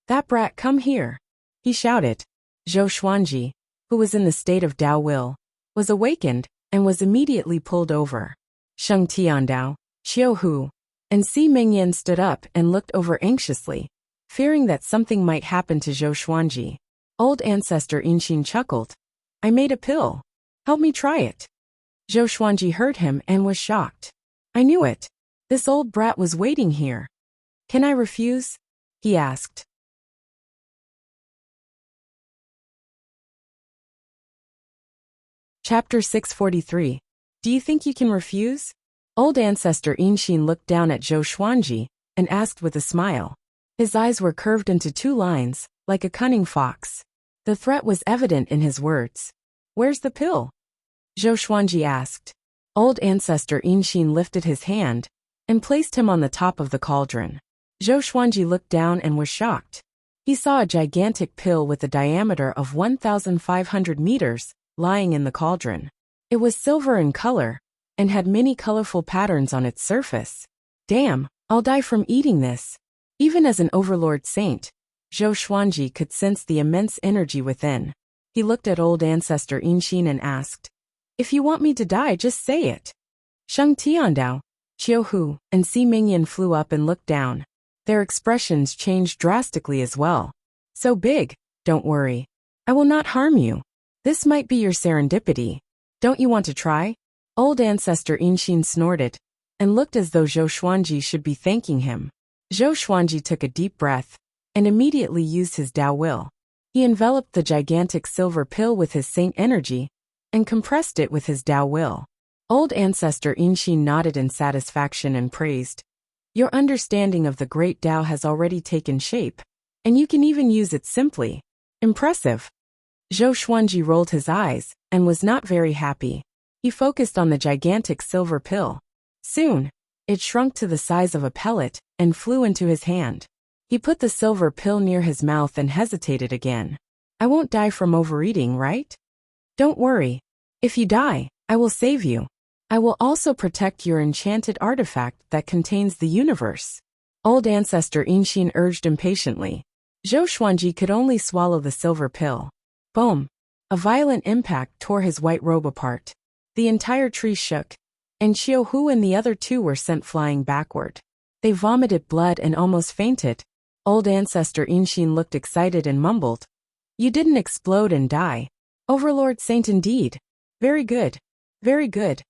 "That brat, come here," he shouted. Zhou Xuanji, who was in the state of Dao will, was awakened and was immediately pulled over. Sheng Tiandao, Xiao Hu, and Si Mingyan stood up and looked over anxiously, fearing that something might happen to Zhou Xuanji. Old ancestor Inxin chuckled. "I made a pill. Help me try it." Zhou Xuanji heard him and was shocked. "I knew it. This old brat was waiting here. Can I refuse?" he asked. Chapter 643. Do you think you can refuse? Old ancestor Inxin looked down at Zhou Xuanji and asked with a smile. His eyes were curved into two lines, like a cunning fox. The threat was evident in his words. "Where's the pill?" Zhou Xuanji asked. Old ancestor Inxin lifted his hand and placed him on the top of the cauldron. Zhou Xuanji looked down and was shocked. He saw a gigantic pill with a diameter of 1,500 meters lying in the cauldron. It was silver in color and had many colorful patterns on its surface. "Damn, I'll die from eating this." Even as an overlord saint, Zhou Xuanji could sense the immense energy within. He looked at old ancestor Inxin and asked, "If you want me to die, just say it." Sheng Tiandao, Xiao Hu, and Si Mingyan flew up and looked down. Their expressions changed drastically as well. "So big, don't worry. I will not harm you. This might be your serendipity. Don't you want to try?" Old ancestor Inxin snorted and looked as though Zhou Xuanji should be thanking him. Zhou Xuanji took a deep breath and immediately used his Dao will. He enveloped the gigantic silver pill with his saint energy and compressed it with his Dao will. Old ancestor Inxin nodded in satisfaction and praised. "Your understanding of the great Dao has already taken shape, and you can even use it simply. Impressive." Zhou Xuanji rolled his eyes and was not very happy. He focused on the gigantic silver pill. Soon, it shrunk to the size of a pellet and flew into his hand. He put the silver pill near his mouth and hesitated again. "I won't die from overeating, right?" "Don't worry. If you die, I will save you. I will also protect your enchanted artifact that contains the universe." Old ancestor Inxin urged impatiently. Zhou Xuanji could only swallow the silver pill. Boom! A violent impact tore his white robe apart. The entire tree shook, and Xiao Hu and the other two were sent flying backward. They vomited blood and almost fainted. Old ancestor Inxin looked excited and mumbled, "You didn't explode and die. Overlord Saint indeed. Very good. Very good."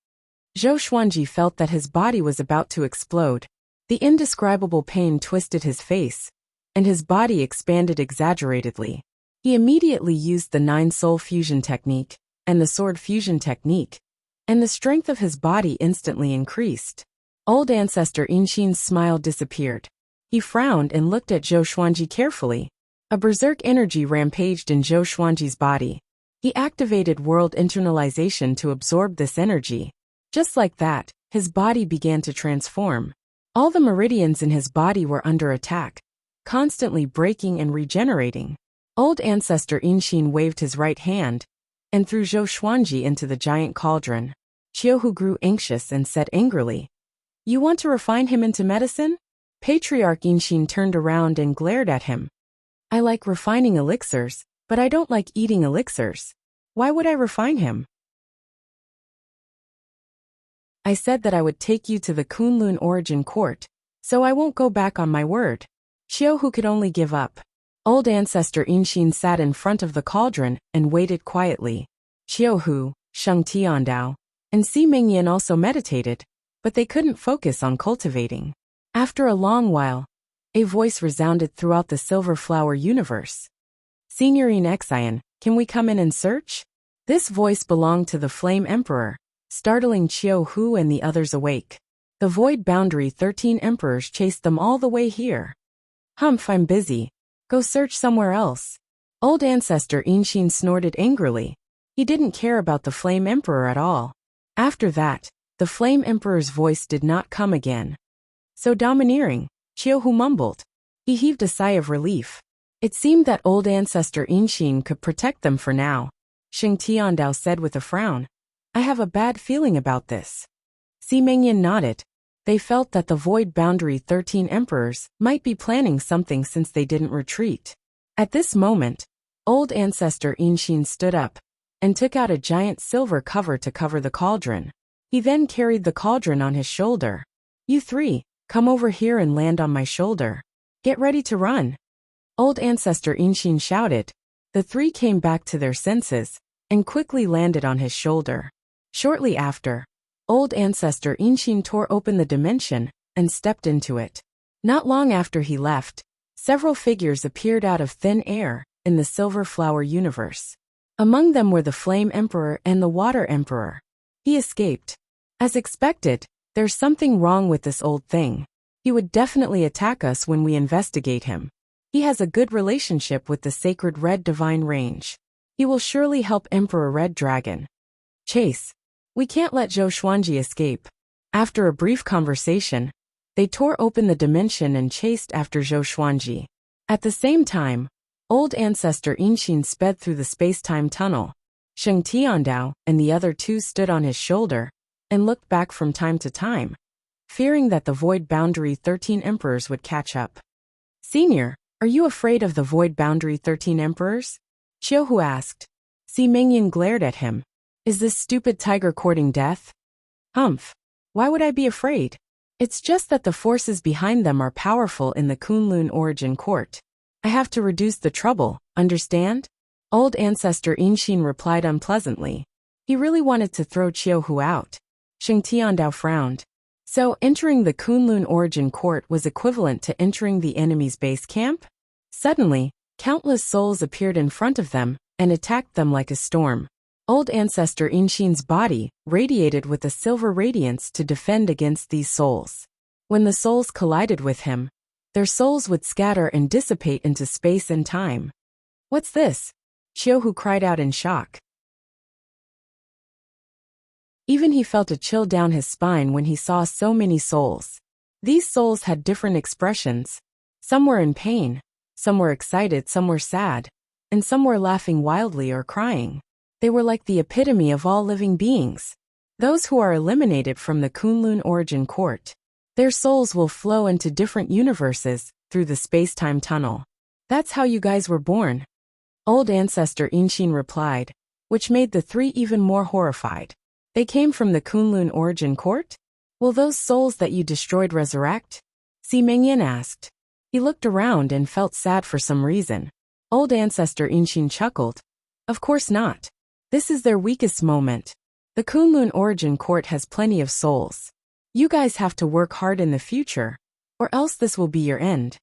Zhou Xuanji felt that his body was about to explode. The indescribable pain twisted his face, and his body expanded exaggeratedly. He immediately used the 9-soul fusion technique and the sword fusion technique, and the strength of his body instantly increased. Old ancestor Inxin's smile disappeared. He frowned and looked at Zhou Xuanji carefully. A berserk energy rampaged in Zhou Xuanji's body. He activated world internalization to absorb this energy. Just like that, his body began to transform. All the meridians in his body were under attack, constantly breaking and regenerating. Old ancestor Inxin waved his right hand and threw Zhou Xuanji into the giant cauldron. Xiao Hu grew anxious and said angrily, "You want to refine him into medicine?" Patriarch Inxin turned around and glared at him. "I like refining elixirs, but I don't like eating elixirs. Why would I refine him?" "I said that I would take you to the Kunlun Origin Court, so I won't go back on my word." Xiao Hu could only give up. Old ancestor Inxin sat in front of the cauldron and waited quietly. Xiao Hu, Sheng Tiandao, and Si Mingyan also meditated, but they couldn't focus on cultivating. After a long while, a voice resounded throughout the Silver Flower universe. "Signorine Xian, can we come in and search?" This voice belonged to the Flame Emperor, startling Xiao Hu and the others awake. The Void Boundary 13 Emperors chased them all the way here. "Humph, I'm busy. Go search somewhere else." Old ancestor Inxin snorted angrily. He didn't care about the Flame Emperor at all. After that, the Flame Emperor's voice did not come again. "So domineering," Xiao Hu mumbled. He heaved a sigh of relief. It seemed that old ancestor Inxin could protect them for now. Sheng Tiandao said with a frown, "I have a bad feeling about this." Si Mingyan nodded. They felt that the Void Boundary 13 Emperors might be planning something since they didn't retreat. At this moment, old ancestor Inshin stood up and took out a giant silver cover to cover the cauldron. He then carried the cauldron on his shoulder. "You three, come over here and land on my shoulder. Get ready to run." Old ancestor Inshin shouted. The three came back to their senses and quickly landed on his shoulder. Shortly after, old ancestor Inshin tore open the dimension and stepped into it. Not long after he left, several figures appeared out of thin air in the Silver Flower universe. Among them were the Flame Emperor and the Water Emperor. He escaped. As expected, there's something wrong with this old thing. He would definitely attack us when we investigate him. He has a good relationship with the sacred Red Divine Range. He will surely help Emperor Red Dragon. Chase. We can't let Zhou Xuanji escape. After a brief conversation, they tore open the dimension and chased after Zhou Xuanji. At the same time, old ancestor Inshin sped through the space-time tunnel. Sheng Tiandao and the other two stood on his shoulder and looked back from time to time, fearing that the Void Boundary 13 Emperors would catch up. "Senior, are you afraid of the Void Boundary 13 Emperors?" Qiuhu asked. Si Mengyan glared at him. "Is this stupid tiger courting death?" "Humph. Why would I be afraid? It's just that the forces behind them are powerful in the Kunlun Origin Court. I have to reduce the trouble, understand?" Old ancestor Inshin replied unpleasantly. He really wanted to throw Qiuhu out. Sheng Tiandao frowned. So entering the Kunlun Origin Court was equivalent to entering the enemy's base camp? Suddenly, countless souls appeared in front of them and attacked them like a storm. Old ancestor Inshin's body radiated with a silver radiance to defend against these souls. When the souls collided with him, their souls would scatter and dissipate into space and time. "What's this?" Qiuhu cried out in shock. Even he felt a chill down his spine when he saw so many souls. These souls had different expressions. Some were in pain, some were excited, some were sad, and some were laughing wildly or crying. They were like the epitome of all living beings. Those who are eliminated from the Kunlun Origin Court, their souls will flow into different universes through the space-time tunnel. "That's how you guys were born," old ancestor Inshin replied, which made the three even more horrified. "They came from the Kunlun Origin Court? Will those souls that you destroyed resurrect?" Si Mengyan asked. He looked around and felt sad for some reason. Old ancestor Inshin chuckled. "Of course not. This is their weakest moment. The Kunlun Origin Court has plenty of souls. You guys have to work hard in the future, or else this will be your end."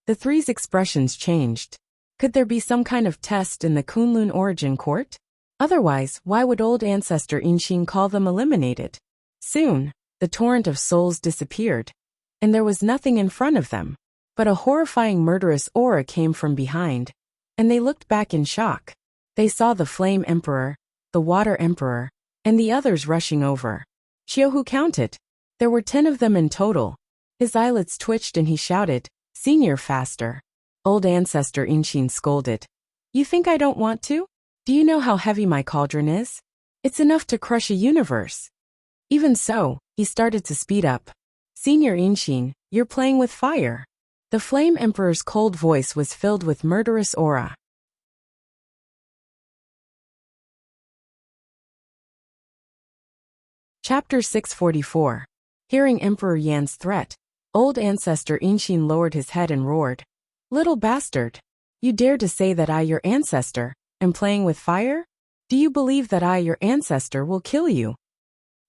The three's expressions changed. Could there be some kind of test in the Kunlun Origin Court? Otherwise, why would old ancestor Inshin call them eliminated? Soon, the torrent of souls disappeared, and there was nothing in front of them. But a horrifying murderous aura came from behind, and they looked back in shock. They saw the Flame Emperor, the Water Emperor, and the others rushing over. Qiuhu counted. There were 10 of them in total. His eyelids twitched and he shouted, "Senior, faster." Old ancestor Inshin scolded. "You think I don't want to? Do you know how heavy my cauldron is? It's enough to crush a universe." Even so, he started to speed up. "Senior Inshin, you're playing with fire." The Flame Emperor's cold voice was filled with murderous aura. Chapter 644. Hearing Emperor Yan's threat, old ancestor Inshin lowered his head and roared. "Little bastard! You dare to say that I, your ancestor, am playing with fire? Do you believe that I, your ancestor, will kill you?"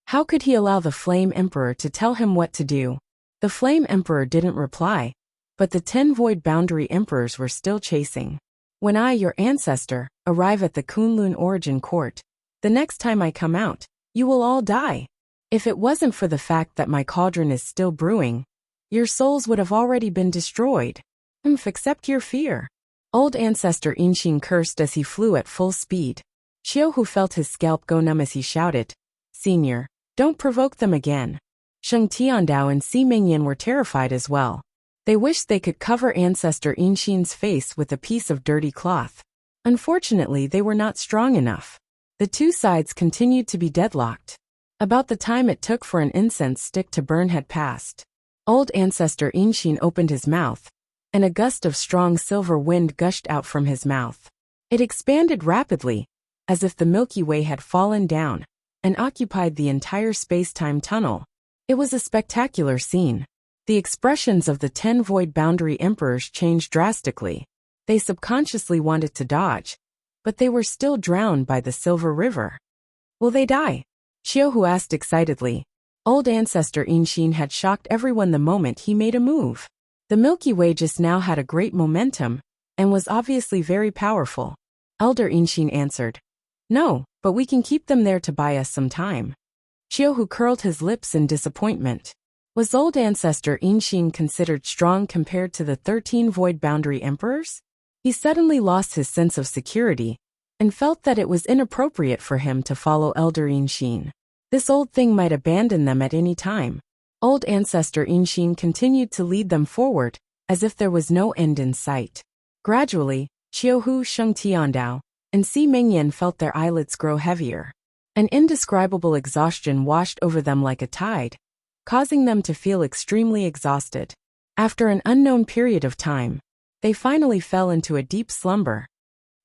How could he allow the Flame Emperor to tell him what to do? The Flame Emperor didn't reply, but the 10 Void Boundary Emperors were still chasing. "When I, your ancestor, arrive at the Kunlun Origin Court, the next time I come out, you will all die. If it wasn't for the fact that my cauldron is still brewing, your souls would have already been destroyed. Accept your fear." Old ancestor Inshin cursed as he flew at full speed. Qiuhu felt his scalp go numb as he shouted, "Senior, don't provoke them again." Sheng Tiandao and Si Mengyan were terrified as well. They wished they could cover ancestor Inshin's face with a piece of dirty cloth. Unfortunately, they were not strong enough. The two sides continued to be deadlocked. About the time it took for an incense stick to burn had passed. Old ancestor Inshin opened his mouth, and a gust of strong silver wind gushed out from his mouth. It expanded rapidly, as if the Milky Way had fallen down and occupied the entire space-time tunnel. It was a spectacular scene. The expressions of the 10 void boundary emperors changed drastically. They subconsciously wanted to dodge, but they were still drowned by the silver river. Will they die? Xiaohu asked excitedly. Old ancestor Inshin had shocked everyone the moment he made a move. The Milky Way just now had a great momentum, and was obviously very powerful. Elder Inshin answered. No, but we can keep them there to buy us some time. Xiaohu curled his lips in disappointment. Was old ancestor Inshin considered strong compared to the 13 void boundary emperors? He suddenly lost his sense of security, and felt that it was inappropriate for him to follow Elder Inshin. This old thing might abandon them at any time. Old ancestor Inshin continued to lead them forward, as if there was no end in sight. Gradually, Xiaohu, Sheng Tiandao, and Si Mengyan felt their eyelids grow heavier. An indescribable exhaustion washed over them like a tide, causing them to feel extremely exhausted. After an unknown period of time, they finally fell into a deep slumber.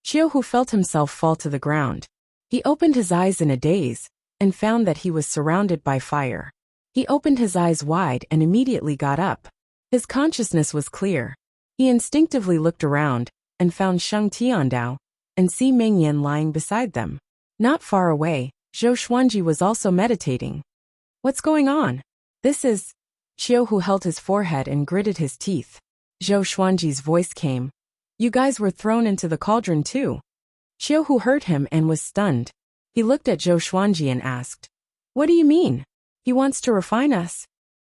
Xiaohu felt himself fall to the ground. He opened his eyes in a daze, and found that he was surrounded by fire. He opened his eyes wide and immediately got up. His consciousness was clear. He instinctively looked around, and found Sheng Tiandao and Si Mengyan lying beside them. Not far away, Zhou Xuanji was also meditating. What's going on? This is... Xiaohu held his forehead and gritted his teeth. Zhou Xuanji's voice came. You guys were thrown into the cauldron too. Xiaohu heard him and was stunned. He looked at Zhou Xuanji and asked, What do you mean? He wants to refine us?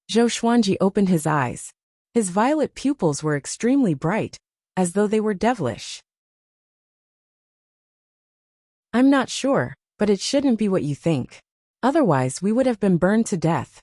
Zhou Xuanji opened his eyes. His violet pupils were extremely bright, as though they were devilish. I'm not sure, but it shouldn't be what you think. Otherwise we would have been burned to death.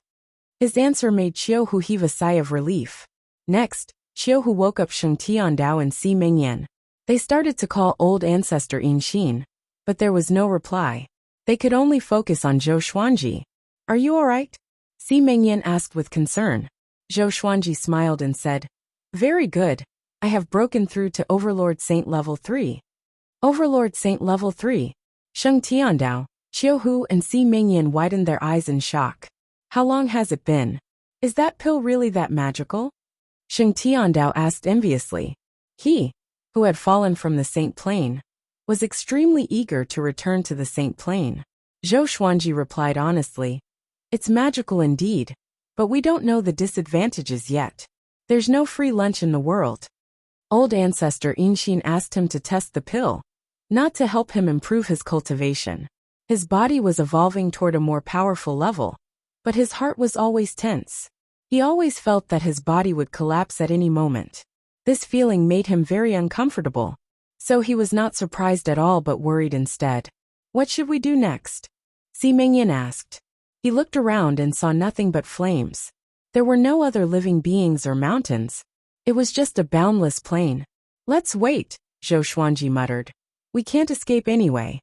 His answer made Xiaohu heave a sigh of relief. Next, Xiaohu woke up Sheng Tiandao and Si Mengyan. They started to call old ancestor Inshin, but there was no reply. They could only focus on Zhou Xuanji. Are you alright? Si Mengyan asked with concern. Zhou Xuanji smiled and said, Very good. I have broken through to Overlord Saint Level 3. Overlord Saint Level 3. Sheng Tiandao, Xiaohu and Si Mengyan widened their eyes in shock. How long has it been? Is that pill really that magical? Sheng Tiandao asked enviously. He, who had fallen from the Saint Plane, was extremely eager to return to the Saint Plane. Zhou Xuanji replied honestly, It's magical indeed, but we don't know the disadvantages yet. There's no free lunch in the world. Old ancestor Inshin asked him to test the pill, not to help him improve his cultivation. His body was evolving toward a more powerful level, but his heart was always tense. He always felt that his body would collapse at any moment. This feeling made him very uncomfortable. So he was not surprised at all but worried instead. What should we do next? Si Mengyan asked. He looked around and saw nothing but flames. There were no other living beings or mountains. It was just a boundless plain. Let's wait, Zhou Xuanji muttered. We can't escape anyway.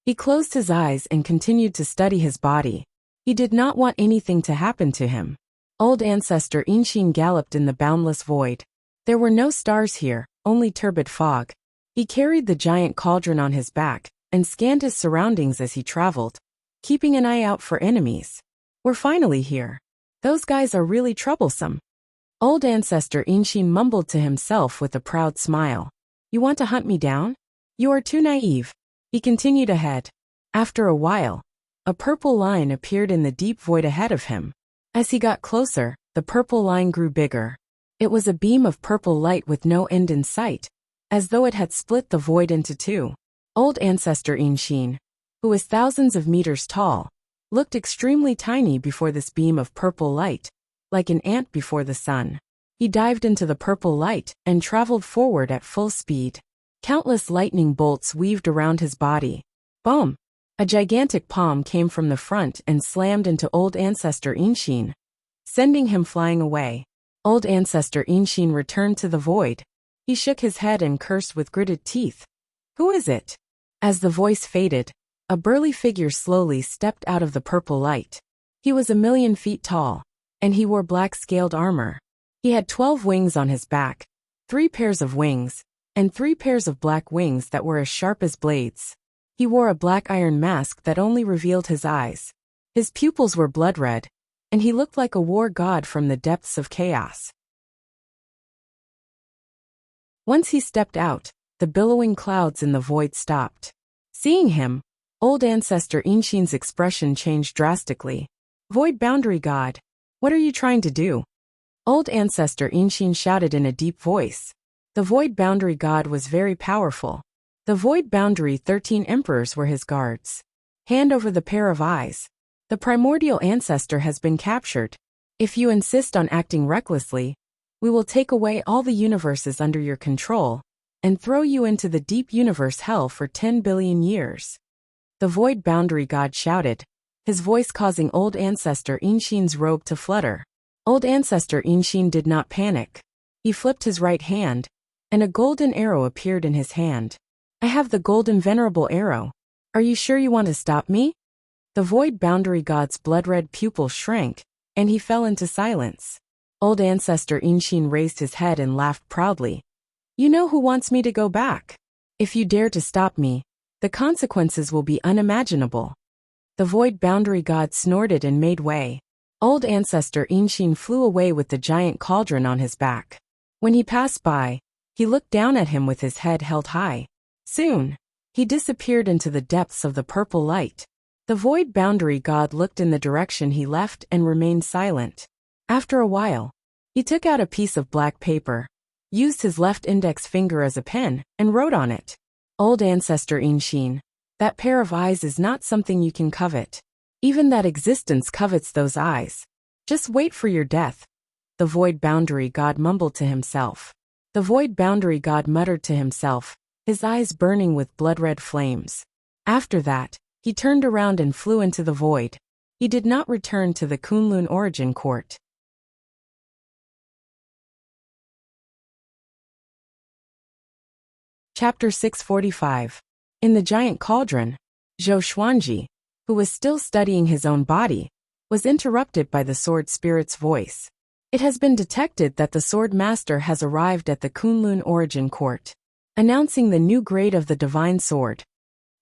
He closed his eyes and continued to study his body. He did not want anything to happen to him. Old ancestor Inshin galloped in the boundless void. There were no stars here, only turbid fog. He carried the giant cauldron on his back, and scanned his surroundings as he traveled, keeping an eye out for enemies. We're finally here. Those guys are really troublesome. Old ancestor Inshin mumbled to himself with a proud smile. You want to hunt me down? You are too naive. He continued ahead. After a while, a purple line appeared in the deep void ahead of him. As he got closer, the purple line grew bigger. It was a beam of purple light with no end in sight, as though it had split the void into two. Old ancestor Inshin, who was thousands of meters tall, looked extremely tiny before this beam of purple light, like an ant before the sun. He dived into the purple light and traveled forward at full speed. Countless lightning bolts weaved around his body. Boom! A gigantic palm came from the front and slammed into old ancestor Inshin, sending him flying away. Old ancestor Inshin returned to the void. He shook his head and cursed with gritted teeth. Who is it? As the voice faded, A burly figure slowly stepped out of the purple light. He was 1,000,000 feet tall, and he wore black scaled armor. He had 12 wings on his back, 3 pairs of wings, and 3 pairs of black wings that were as sharp as blades. He wore a black iron mask that only revealed his eyes. His pupils were blood red, and he looked like a war god from the depths of chaos. Once he stepped out, the billowing clouds in the void stopped. Seeing him, old ancestor Inshin's expression changed drastically. Void boundary god, what are you trying to do? Old ancestor Inshin shouted in a deep voice. The void boundary god was very powerful. The void boundary 13 emperors were his guards. Hand over the pair of eyes. The primordial ancestor has been captured. If you insist on acting recklessly, we will take away all the universes under your control and throw you into the deep universe hell for 10 billion years. The void boundary god shouted, his voice causing old ancestor Inshin's robe to flutter. Old ancestor Inshin did not panic. He flipped his right hand, and a golden arrow appeared in his hand. I have the golden venerable arrow. Are you sure you want to stop me? The void boundary god's blood-red pupil shrank, and he fell into silence. Old ancestor Inshin raised his head and laughed proudly. You know who wants me to go back? If you dare to stop me, the consequences will be unimaginable. The void boundary god snorted and made way. Old ancestor Inshin flew away with the giant cauldron on his back. When he passed by, he looked down at him with his head held high. Soon, he disappeared into the depths of the purple light. The void boundary god looked in the direction he left and remained silent. After a while, he took out a piece of black paper, used his left index finger as a pen, and wrote on it. Old ancestor Inshin, that pair of eyes is not something you can covet. Even that existence covets those eyes. Just wait for your death. The void boundary god mumbled to himself. The void boundary god muttered to himself, his eyes burning with blood-red flames. After that, he turned around and flew into the void. He did not return to the Kunlun origin court. Chapter 645. In the giant cauldron, Zhou Xuanji, who was still studying his own body, was interrupted by the sword spirit's voice. It has been detected that the sword master has arrived at the Kunlun origin court, announcing the new grade of the divine sword.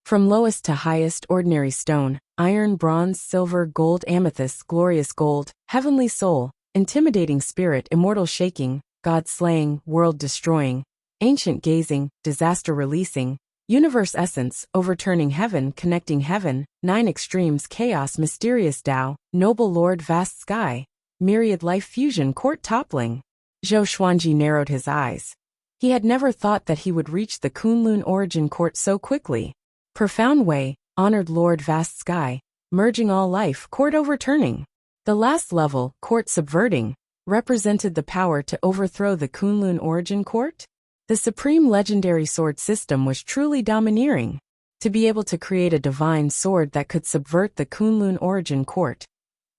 From lowest to highest: ordinary stone, iron, bronze, silver, gold, amethyst, glorious gold, heavenly soul, intimidating spirit, immortal shaking, God slaying, world destroying, ancient gazing, disaster releasing, universe essence, overturning heaven, connecting heaven, 9 extremes, chaos, mysterious Tao, noble lord, vast sky, myriad life fusion, court toppling. Zhou Xuanji narrowed his eyes. He had never thought that he would reach the Kunlun origin court so quickly. Profound way, honored lord, vast sky, merging all life, court overturning. The last level, court subverting, represented the power to overthrow the Kunlun origin court. The supreme legendary sword system was truly domineering. To be able to create a divine sword that could subvert the Kunlun origin court,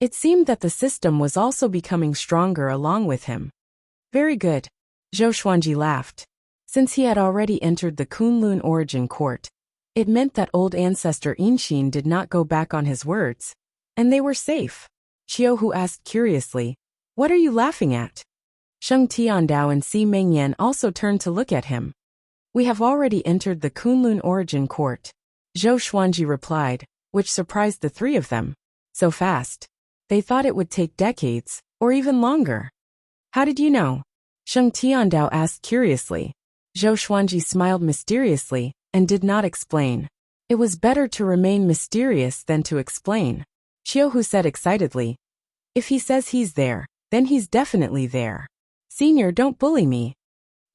it seemed that the system was also becoming stronger along with him. Very good. Zhou Xuanji laughed. Since he had already entered the Kunlun origin court, it meant that old ancestor Inshin did not go back on his words, and they were safe. Qiuhu asked curiously, "What are you laughing at?" Sheng Tiandao and Si Mengyan also turned to look at him. "We have already entered the Kunlun origin court," Zhou Xuanji replied, which surprised the three of them. So fast. They thought it would take decades, or even longer. "How did you know?" Sheng Tiandao asked curiously. Zhou Xuanji smiled mysteriously and did not explain. It was better to remain mysterious than to explain. Qiuhu said excitedly, "If he says he's there, then he's definitely there. Senior, don't bully me."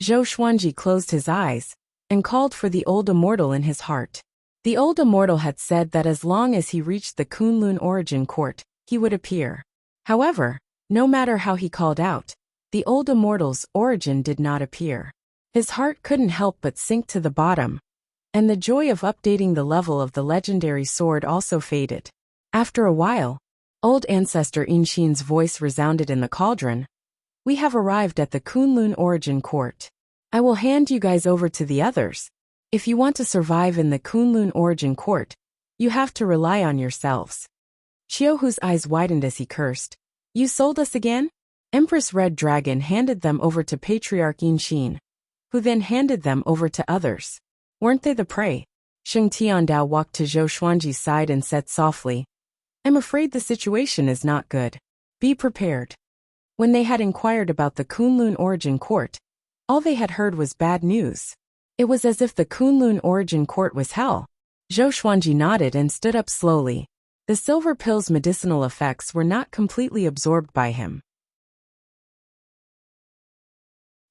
Zhou Xuanji closed his eyes and called for the old immortal in his heart. The old immortal had said that as long as he reached the Kunlun origin court, he would appear. However, no matter how he called out, the old immortal's origin did not appear. His heart couldn't help but sink to the bottom, and the joy of updating the level of the legendary sword also faded. After a while, old ancestor Inshin's voice resounded in the cauldron. "We have arrived at the Kunlun origin court. I will hand you guys over to the others. If you want to survive in the Kunlun origin court, You have to rely on yourselves. Qiuhu's eyes widened as he cursed. You sold us again? Empress Red Dragon handed them over to Patriarch Yinxin, who then handed them over to others. Weren't they the prey? Sheng Tiandao walked to Zhou Xuanji's side and said softly, I'm afraid the situation is not good. Be prepared. When they had inquired about the Kunlun Origin Court, all they had heard was bad news. It was as if the Kunlun Origin Court was hell. Zhou Xuanji nodded and stood up slowly. The silver pill's medicinal effects were not completely absorbed by him.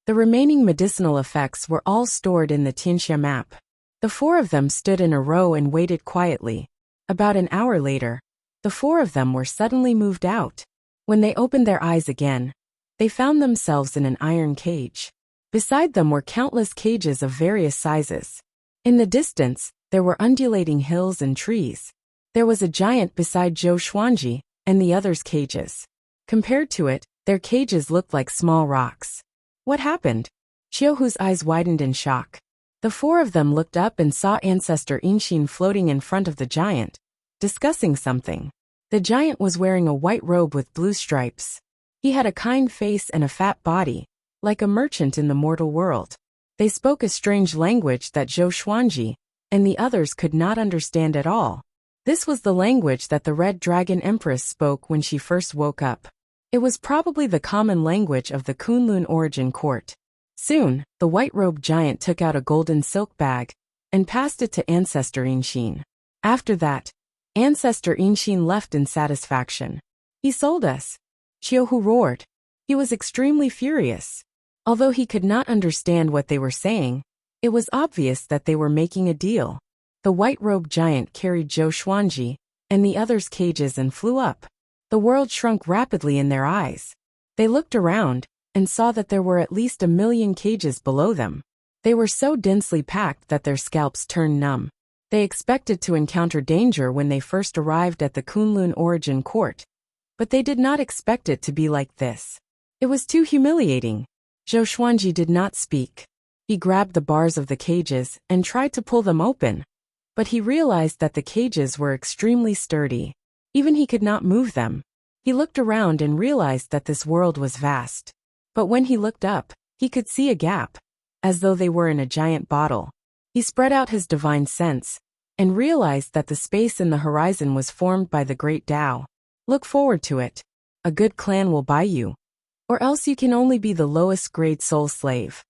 The remaining medicinal effects were all stored in the Tianxia map. The four of them stood in a row and waited quietly. About an hour later, the four of them were suddenly moved out. When they opened their eyes again, they found themselves in an iron cage. Beside them were countless cages of various sizes. In the distance, there were undulating hills and trees. There was a giant beside Zhou Xuanji and the others' cages. Compared to it, their cages looked like small rocks. What happened? Qiuhu's eyes widened in shock. The four of them looked up and saw Ancestor Yinxin floating in front of the giant, discussing something. The giant was wearing a white robe with blue stripes. He had a kind face and a fat body, like a merchant in the mortal world. They spoke a strange language that Zhou Xuanji and the others could not understand at all. This was the language that the Red Dragon Empress spoke when she first woke up. It was probably the common language of the Kunlun Origin Court. Soon, the white-robed giant took out a golden silk bag and passed it to Ancestor Yinxin. After that, Ancestor Yinxin left in satisfaction. He sold us. Qiuhu roared. He was extremely furious. Although he could not understand what they were saying, it was obvious that they were making a deal. The white-robed giant carried Zhou Xuanji and the others' cages and flew up. The world shrunk rapidly in their eyes. They looked around and saw that there were at least 1,000,000 cages below them. They were so densely packed that their scalps turned numb. They expected to encounter danger when they first arrived at the Kunlun Origin Court, but they did not expect it to be like this. It was too humiliating. Zhou Xuanji did not speak. He grabbed the bars of the cages and tried to pull them open, but he realized that the cages were extremely sturdy. Even he could not move them. He looked around and realized that this world was vast. But when he looked up, he could see a gap, as though they were in a giant bottle. He spread out his divine sense and realized that the space in the horizon was formed by the great Tao. Look forward to it. A good clan will buy you. Or else you can only be the lowest grade soul slave.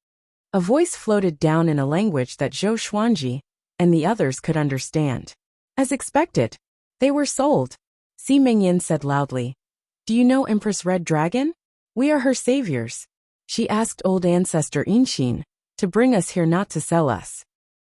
A voice floated down in a language that Zhou Xuanji and the others could understand. As expected, they were sold. Si Mingyan said loudly, Do you know Empress Red Dragon? We are her saviors. She asked old Ancestor Yinxin to bring us here, not to sell us.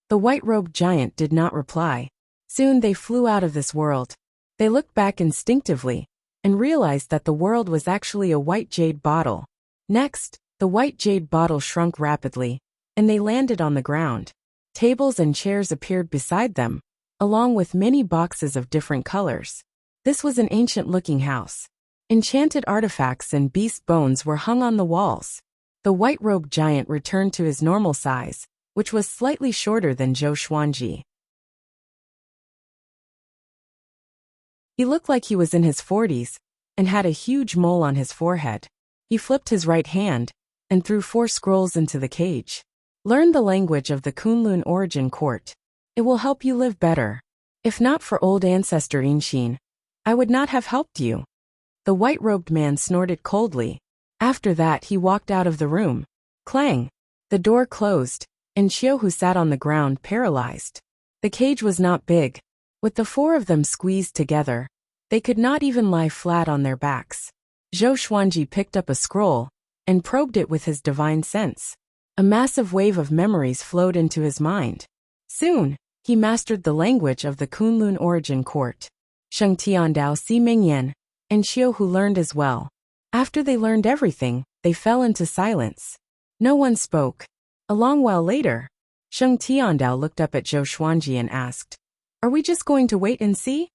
The white-robed giant did not reply. Soon they flew out of this world. They looked back instinctively and realized that the world was actually a white jade bottle. Next, the white jade bottle shrunk rapidly, and they landed on the ground. Tables and chairs appeared beside them, along with many boxes of different colors. This was an ancient-looking house. Enchanted artifacts and beast bones were hung on the walls. The white-robed giant returned to his normal size, which was slightly shorter than Zhou Xuanji. He looked like he was in his 40s and had a huge mole on his forehead. He flipped his right hand and threw 4 scrolls into the cage. Learn the language of the Kunlun Origin Court. It will help you live better. If not for old Ancestor Yinxin, I would not have helped you. The white-robed man snorted coldly. After that he walked out of the room. Clang! The door closed, and Qiuhu sat on the ground paralyzed. The cage was not big. With the 4 of them squeezed together, they could not even lie flat on their backs. Zhou Xuanji picked up a scroll and probed it with his divine sense. A massive wave of memories flowed into his mind. Soon, he mastered the language of the Kunlun Origin Court. Sheng Tiandao, Si Mingyan, and Qiuhu learned as well. After they learned everything, they fell into silence. No one spoke. A long while later, Sheng Tiandao looked up at Zhou Xuanji and asked, Are we just going to wait and see?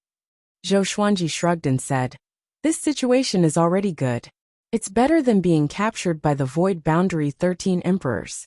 Zhou Xuanji shrugged and said, This situation is already good. It's better than being captured by the void boundary 13 emperors.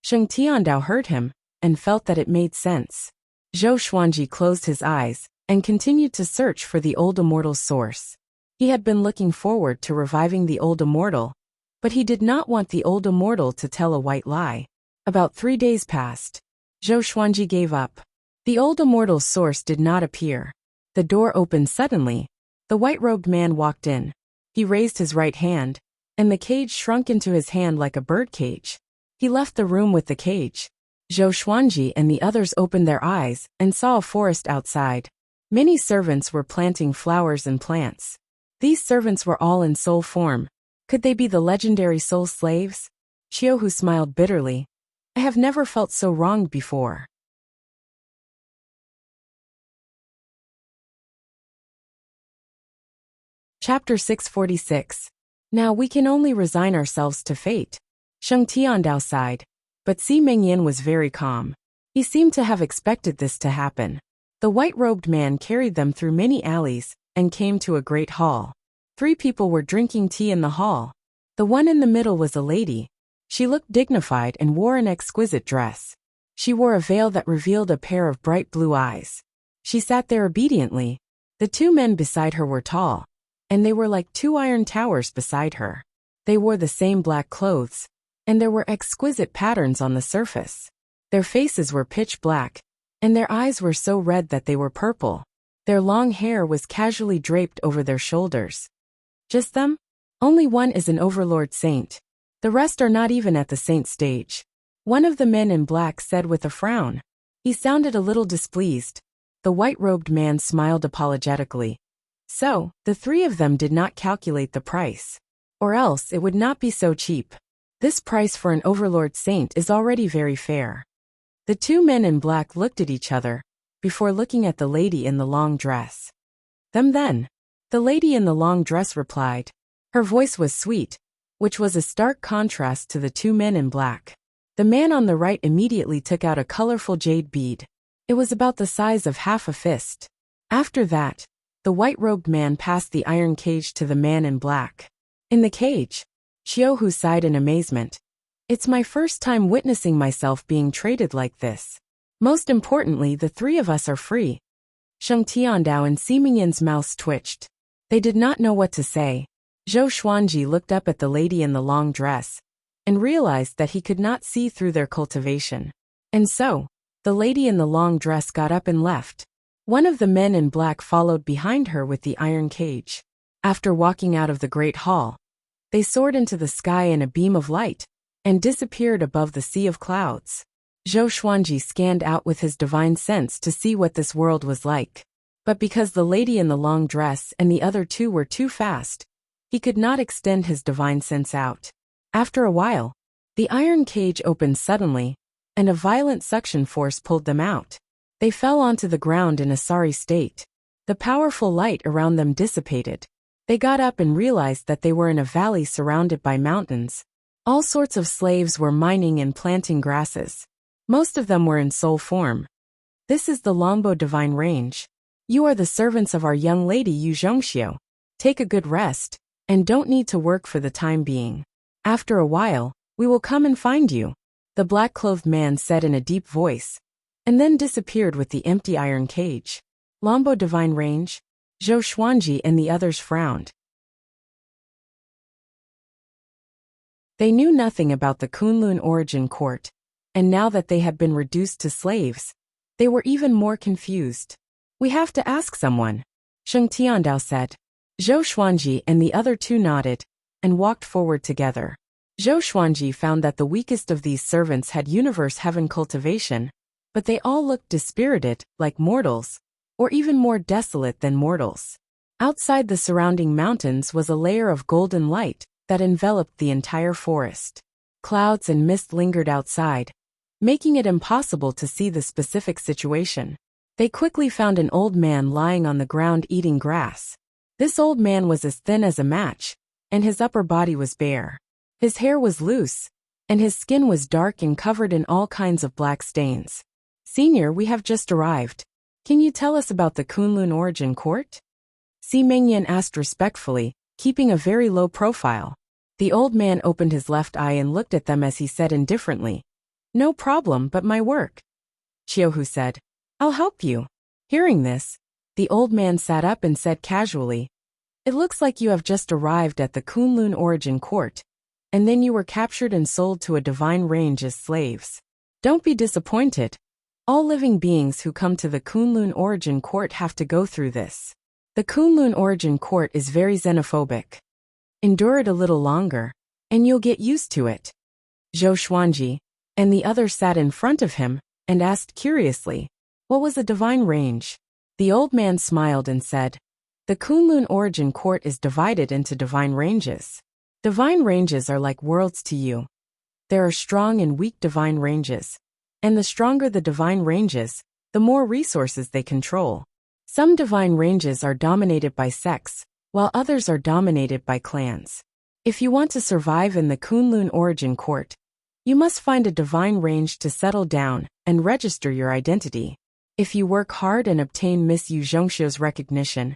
Sheng Tiandao heard him and felt that it made sense. Zhou Xuanji closed his eyes and continued to search for the old immortal's source. He had been looking forward to reviving the old immortal, but he did not want the old immortal to tell a white lie. About 3 days passed. Zhou Xuanji gave up. The old immortal's source did not appear. The door opened suddenly. The white-robed man walked in. He raised his right hand, and the cage shrunk into his hand like a bird cage. He left the room with the cage. Zhou Xuanji and the others opened their eyes and saw a forest outside. Many servants were planting flowers and plants. These servants were all in soul form. Could they be the legendary soul slaves? Qiuhu smiled bitterly. I have never felt so wronged before. Chapter 646. Now we can only resign ourselves to fate. Sheng Tiandao sighed, but Si Mengyan was very calm. He seemed to have expected this to happen. The white-robed man carried them through many alleys and came to a great hall. 3 people were drinking tea in the hall. The one in the middle was a lady. She looked dignified and wore an exquisite dress. She wore a veil that revealed a pair of bright blue eyes. She sat there obediently. The 2 men beside her were tall, and they were like 2 iron towers beside her. They wore the same black clothes, and there were exquisite patterns on the surface. Their faces were pitch black, and their eyes were so red that they were purple. Their long hair was casually draped over their shoulders. Just them? Only one is an overlord saint. The rest are not even at the saint stage. One of the men in black said with a frown. He sounded a little displeased. The white-robed man smiled apologetically. So, the 3 of them did not calculate the price. Or else it would not be so cheap. This price for an overlord saint is already very fair. The 2 men in black looked at each other, before looking at the lady in the long dress. Them then. The lady in the long dress replied. Her voice was sweet, which was a stark contrast to the 2 men in black. The man on the right immediately took out a colorful jade bead. It was about the size of half a fist. After that, the white-robed man passed the iron cage to the man in black. In the cage, Qiuhu sighed in amazement. It's my first time witnessing myself being traded like this. Most importantly, the 3 of us are free. Sheng Tiandao and Si Mengyan's mouths twitched. They did not know what to say. Zhou Xuanji looked up at the lady in the long dress and realized that he could not see through their cultivation. And so, the lady in the long dress got up and left. One of the men in black followed behind her with the iron cage. After walking out of the great hall, they soared into the sky in a beam of light and disappeared above the sea of clouds. Zhou Xuanji scanned out with his divine sense to see what this world was like. But because the lady in the long dress and the other 2 were too fast, he could not extend his divine sense out. After a while, the iron cage opened suddenly, and a violent suction force pulled them out. They fell onto the ground in a sorry state. The powerful light around them dissipated. They got up and realized that they were in a valley surrounded by mountains. All sorts of slaves were mining and planting grasses. Most of them were in soul form. This is the Longbo divine range. You are the servants of our young lady Yu Zhongxiu. Take a good rest, and don't need to work for the time being. After a while, we will come and find you, the black-clothed man said in a deep voice, and then disappeared with the empty iron cage. Longbo divine range? Zhou Xuanji and the others frowned. They knew nothing about the Kunlun origin court, and now that they had been reduced to slaves, they were even more confused. We have to ask someone, Sheng Tiandao said. Zhou Xuanji and the other 2 nodded and walked forward together. Zhou Xuanji found that the weakest of these servants had universe heaven cultivation, but they all looked dispirited, like mortals, or even more desolate than mortals. Outside the surrounding mountains was a layer of golden light that enveloped the entire forest. Clouds and mist lingered outside, making it impossible to see the specific situation. They quickly found an old man lying on the ground eating grass. This old man was as thin as a match, and his upper body was bare. His hair was loose, and his skin was dark and covered in all kinds of black stains. Senior, we have just arrived. Can you tell us about the Kunlun origin court? Si Mengyan asked respectfully, keeping a very low profile. The old man opened his left eye and looked at them as he said indifferently, No problem, but my work. Qiuhu said, I'll help you. Hearing this, The old man sat up and said casually, "It looks like you have just arrived at the Kunlun origin court, and then you were captured and sold to a divine range as slaves. Don't be disappointed. All living beings who come to the Kunlun origin court have to go through this. The Kunlun origin court is very xenophobic. Endure it a little longer, and you'll get used to it." Zhou Xuanji and the others sat in front of him and asked curiously, "What was a divine range?" The old man smiled and said, "The Kunlun origin court is divided into divine ranges. Divine ranges are like worlds to you. There are strong and weak divine ranges, and the stronger the divine ranges, the more resources they control. Some divine ranges are dominated by sects, while others are dominated by clans. If you want to survive in the Kunlun origin court, you must find a divine range to settle down and register your identity. If you work hard and obtain Miss Yu Zhongxiu's recognition,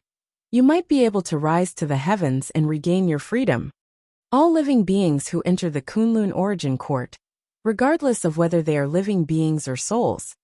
you might be able to rise to the heavens and regain your freedom." All living beings who enter the Kunlun origin court, regardless of whether they are living beings or souls,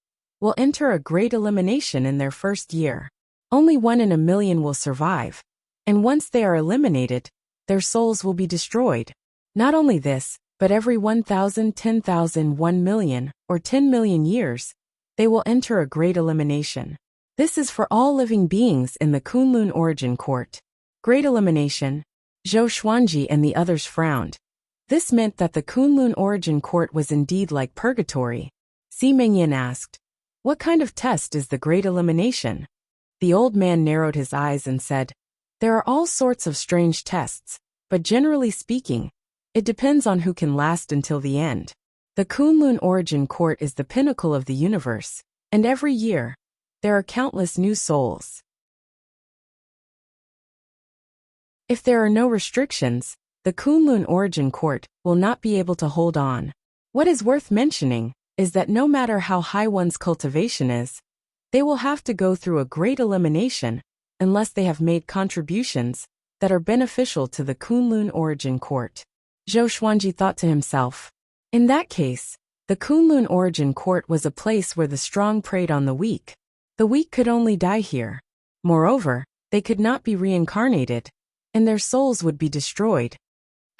will enter a great elimination in their first year. Only 1 in a million will survive, and once they are eliminated, their souls will be destroyed. Not only this, but every 1,000, 10,000, 1 million, or 10 million years, they will enter a great elimination. This is for all living beings in the Kunlun origin court. Great elimination. Zhou Xuanji and the others frowned. This meant that the Kunlun origin court was indeed like purgatory. Si Mingyan asked, "What kind of test is the great elimination?" The old man narrowed his eyes and said, "There are all sorts of strange tests, but generally speaking, it depends on who can last until the end. The Kunlun origin court is the pinnacle of the universe, and every year, there are countless new souls. If there are no restrictions, the Kunlun origin court will not be able to hold on. What is worth mentioning is that no matter how high one's cultivation is, they will have to go through a great elimination unless they have made contributions that are beneficial to the Kunlun origin court." Zhou Xuanji thought to himself, in that case, the Kunlun origin court was a place where the strong preyed on the weak. The weak could only die here. Moreover, they could not be reincarnated, and their souls would be destroyed.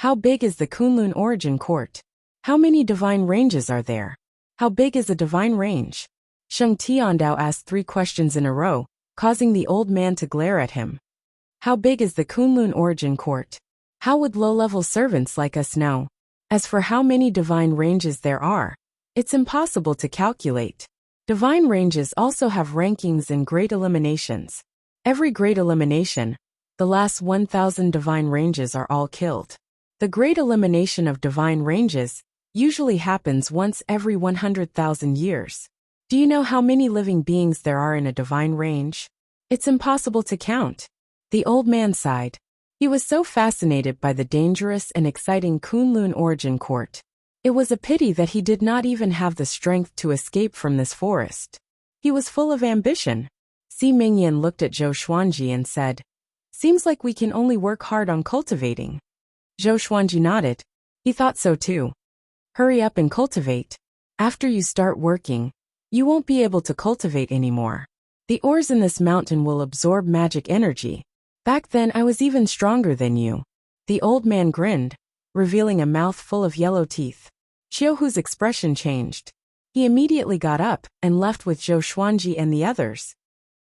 How big is the Kunlun origin court? How many divine ranges are there? How big is a divine range? Sheng Tiandao asked 3 questions in a row, causing the old man to glare at him. How big is the Kunlun origin court? How would low-level servants like us know? As for how many divine ranges there are, it's impossible to calculate. Divine ranges also have rankings and great eliminations. Every great elimination, the last 1,000 divine ranges are all killed. The great elimination of divine ranges usually happens once every 100,000 years. Do you know how many living beings there are in a divine range? It's impossible to count. The old man sighed. He was so fascinated by the dangerous and exciting Kunlun origin court. It was a pity that he did not even have the strength to escape from this forest. He was full of ambition. Si Mingyan looked at Zhou Xuanji and said, "Seems like we can only work hard on cultivating." Zhou Xuanji nodded. He thought so too. "Hurry up and cultivate. After you start working, you won't be able to cultivate anymore. The ores in this mountain will absorb magic energy. Back then I was even stronger than you." The old man grinned, revealing a mouth full of yellow teeth. Qiuhu's expression changed. He immediately got up and left with Zhou Xuanji and the others.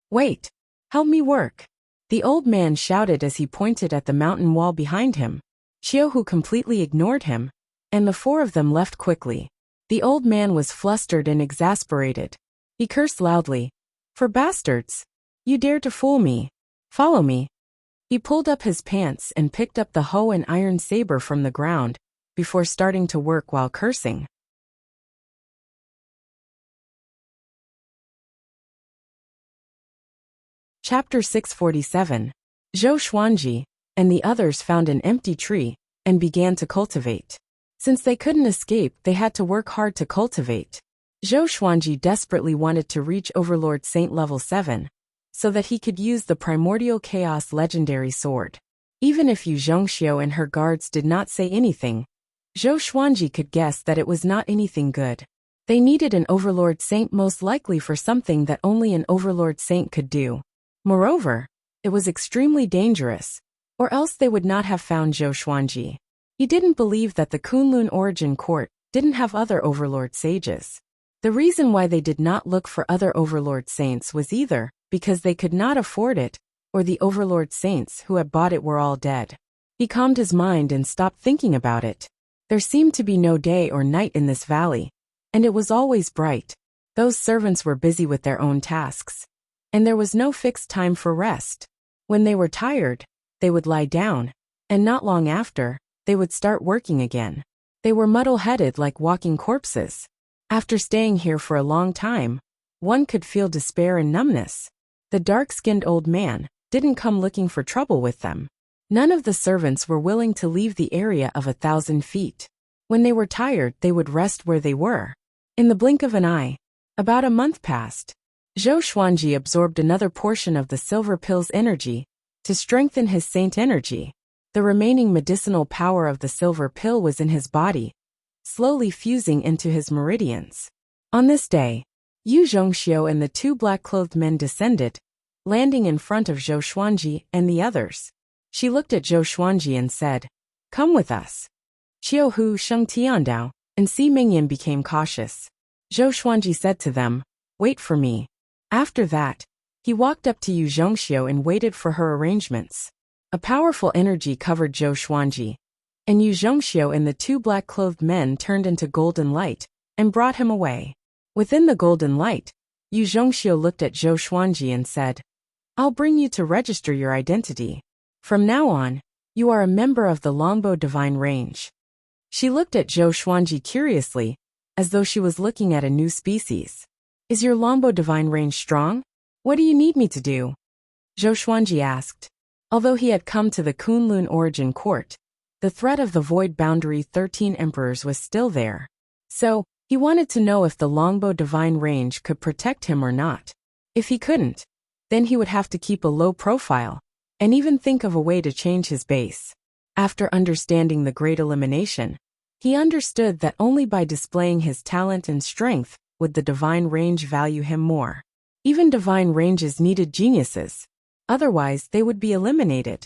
"Wait! Help me work!" The old man shouted as he pointed at the mountain wall behind him. Qiuhu completely ignored him, and the 4 of them left quickly. The old man was flustered and exasperated. He cursed loudly. "For bastards! You dare to fool me! Follow me!" He pulled up his pants and picked up the hoe and iron saber from the ground, before starting to work while cursing. Chapter 647. Zhou Xuanji and the others found an empty tree and began to cultivate. Since they couldn't escape, they had to work hard to cultivate. Zhou Xuanji desperately wanted to reach Overlord Saint level 7, so that he could use the Primordial Chaos legendary sword. Even if Yu Zhongxiu and her guards did not say anything, Zhou Xuanji could guess that it was not anything good. They needed an Overlord Saint, most likely for something that only an Overlord Saint could do. Moreover, it was extremely dangerous, or else they would not have found Zhou Xuanji. He didn't believe that the Kunlun origin court didn't have other overlord sages. The reason why they did not look for other overlord saints was either because they could not afford it, or the overlord saints who had bought it were all dead. He calmed his mind and stopped thinking about it. There seemed to be no day or night in this valley, and it was always bright. Those servants were busy with their own tasks, and there was no fixed time for rest. When they were tired, they would lie down, and not long after, they would start working again. They were muddle-headed like walking corpses. After staying here for a long time, one could feel despair and numbness. The dark-skinned old man didn't come looking for trouble with them. None of the servants were willing to leave the area of 1,000 feet. When they were tired, they would rest where they were. In the blink of an eye, about a month passed. Zhou Xuanji absorbed another portion of the silver pill's energy to strengthen his saint energy. The remaining medicinal power of the silver pill was in his body, slowly fusing into his meridians. On this day, Yu Zhongxiu and the two black-clothed men descended, landing in front of Zhou Xuanji and the others. She looked at Zhou Xuanji and said, "Come with us." Qiu Hu, Sheng Tiandao, and Si Mingyan became cautious. Zhou Xuanji said to them, "Wait for me." After that, he walked up to Yu Zhongxiu and waited for her arrangements. A powerful energy covered Zhou Xuanji, and Yu Zhongxiu and the two black-clothed men turned into golden light and brought him away. Within the golden light, Yu Zhongxiu looked at Zhou Xuanji and said, "I'll bring you to register your identity. From now on, you are a member of the Longbow Divine Range." She looked at Zhou Xuanji curiously, as though she was looking at a new species. "Is your Longbow Divine Range strong? What do you need me to do?" Zhou Xuanji asked. Although he had come to the Kunlun origin court, the threat of the Void Boundary 13 Emperors was still there. So, he wanted to know if the Longbow Divine Range could protect him or not. If he couldn't, then he would have to keep a low profile, and even think of a way to change his base. After understanding the Great Elimination, he understood that only by displaying his talent and strength would the Divine Range value him more. Even Divine Ranges needed geniuses, otherwise they would be eliminated.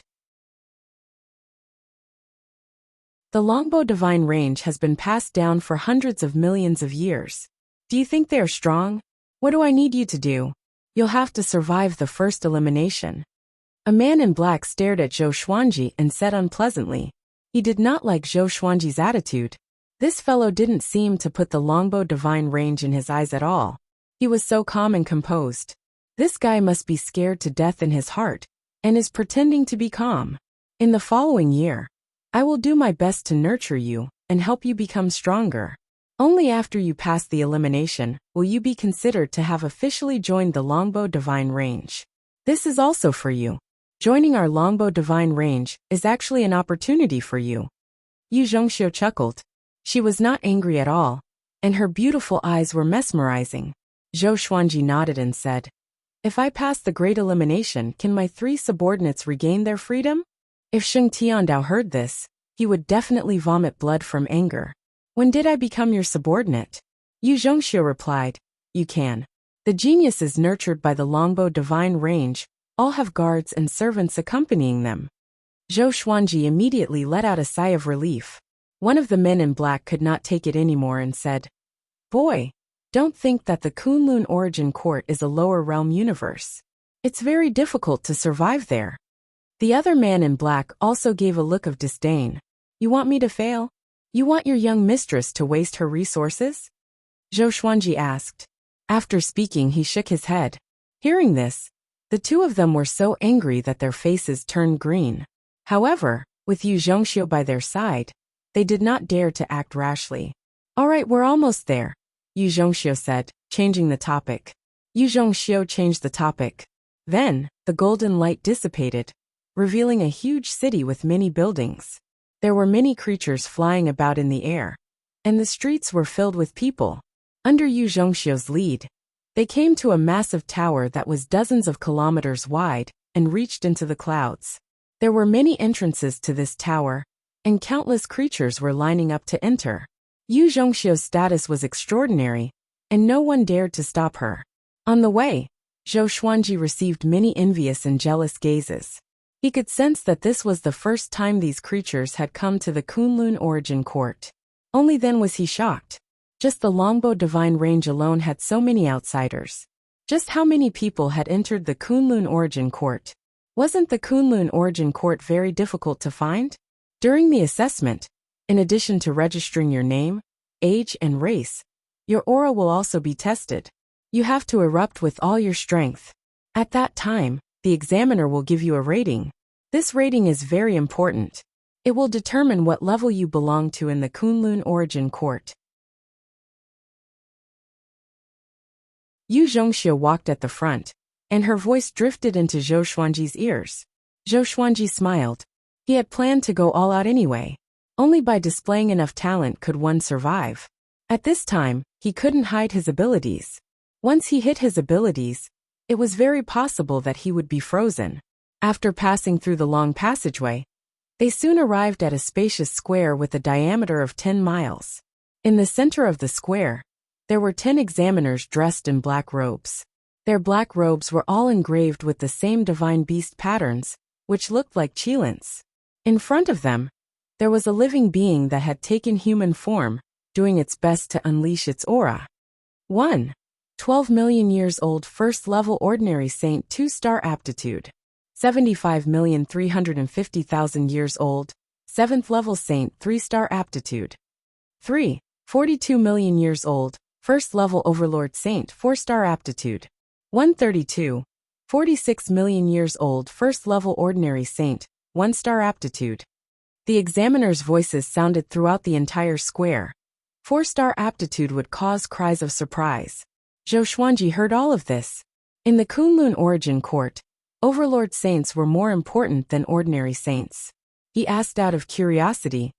The Longbow Divine Range has been passed down for hundreds of millions of years. Do you think they are strong? What do I need you to do? You'll have to survive the first elimination. A man in black stared at Zhou Xuanji and said unpleasantly. He did not like Zhou Xuanji's attitude. This fellow didn't seem to put the Longbow Divine Range in his eyes at all. He was so calm and composed. This guy must be scared to death in his heart, and is pretending to be calm. In the following year, I will do my best to nurture you and help you become stronger. Only after you pass the elimination will you be considered to have officially joined the Longbow Divine Range. This is also for you. Joining our Longbow Divine Range is actually an opportunity for you." Yu Zhongxiu chuckled. She was not angry at all, and her beautiful eyes were mesmerizing. Zhou Xuanji nodded and said, "If I pass the Great Elimination, can my 3 subordinates regain their freedom?" If Sheng Tiandao heard this, he would definitely vomit blood from anger. "When did I become your subordinate?" Yu Zhongxiu replied, "You can. The geniuses nurtured by the Longbow Divine Range all have guards and servants accompanying them." Zhou Xuanji immediately let out a sigh of relief. One of the men in black could not take it anymore and said, "Boy, don't think that the Kunlun origin court is a lower realm universe. It's very difficult to survive there." The other man in black also gave a look of disdain. "You want me to fail? You want your young mistress to waste her resources?" Zhou Xuanji asked. After speaking, he shook his head. Hearing this, the two of them were so angry that their faces turned green. However, with Yu Zhongxiu by their side, they did not dare to act rashly. "All right, we're almost there," Yu Zhongxiu said, changing the topic. Yu Zhongxiu changed the topic. Then, the golden light dissipated, revealing a huge city with many buildings. There were many creatures flying about in the air, and the streets were filled with people. Under Yu Zhongxiu's lead, they came to a massive tower that was dozens of kilometers wide and reached into the clouds. There were many entrances to this tower, and countless creatures were lining up to enter. Yu Zhongxiu's status was extraordinary, and no one dared to stop her. On the way, Zhou Xuanji received many envious and jealous gazes. He could sense that this was the first time these creatures had come to the Kunlun origin court. Only then was he shocked. Just the longbow divine range alone had so many outsiders. Just how many people had entered the Kunlun origin court? Wasn't the Kunlun origin court very difficult to find? During the assessment, in addition to registering your name, age, and race, your aura will also be tested. You have to erupt with all your strength. At that time, the examiner will give you a rating. This rating is very important. It will determine what level you belong to in the Kunlun origin court. Yu Zhongxia walked at the front, and her voice drifted into Zhou Xuanji's ears. Zhou Xuanji smiled. He had planned to go all out anyway. Only by displaying enough talent could one survive. At this time, he couldn't hide his abilities. Once he hid his abilities, it was very possible that he would be frozen. After passing through the long passageway, they soon arrived at a spacious square with a diameter of 10 miles. In the center of the square, there were 10 examiners dressed in black robes. Their black robes were all engraved with the same divine beast patterns, which looked like Qilins. In front of them, there was a living being that had taken human form, doing its best to unleash its aura. 1. 12 million years old first-level ordinary saint 2-star aptitude. 75,350,000 years old, 7th-level saint 3-star aptitude. 3. 42 million years old, first-level overlord saint 4-star aptitude. 132. 46 million years old first-level ordinary saint, 1-star aptitude. The examiners' voices sounded throughout the entire square. 4-star aptitude would cause cries of surprise. Zhou Xuanji heard all of this. In the Kunlun origin court, overlord saints were more important than ordinary saints. He asked out of curiosity.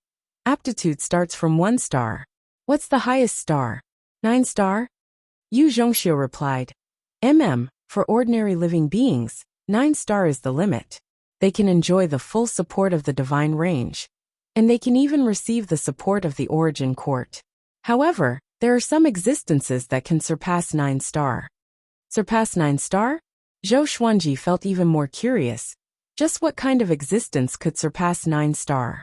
Aptitude starts from 1 star. What's the highest star? 9 star? Yu Zhongxia replied. For ordinary living beings, 9 star is the limit. They can enjoy the full support of the divine range. And they can even receive the support of the origin court. However, there are some existences that can surpass 9 star. Surpass 9 star? Zhou Xuanji felt even more curious. Just what kind of existence could surpass 9 star?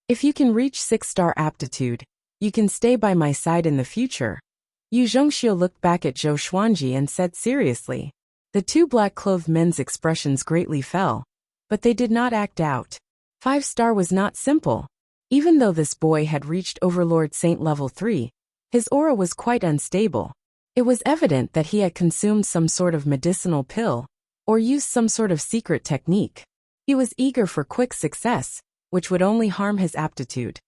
If you can reach 6-star aptitude, you can stay by my side in the future. Yu Zhongxia looked back at Zhou Xuanji and said seriously. The 2 black-clothed men's expressions greatly fell, but they did not act out. 5-star was not simple. Even though this boy had reached Overlord Saint level 3, his aura was quite unstable. It was evident that he had consumed some sort of medicinal pill, or used some sort of secret technique. He was eager for quick success, which would only harm his aptitude.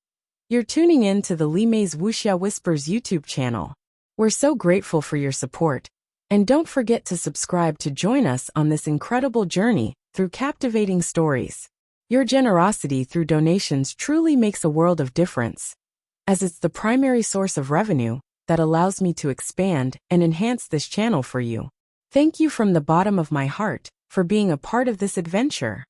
You're tuning in to the Li Mei's Wuxia Whispers YouTube channel. We're so grateful for your support. And don't forget to subscribe to join us on this incredible journey through captivating stories. Your generosity through donations truly makes a world of difference, as it's the primary source of revenue that allows me to expand and enhance this channel for you. Thank you from the bottom of my heart for being a part of this adventure.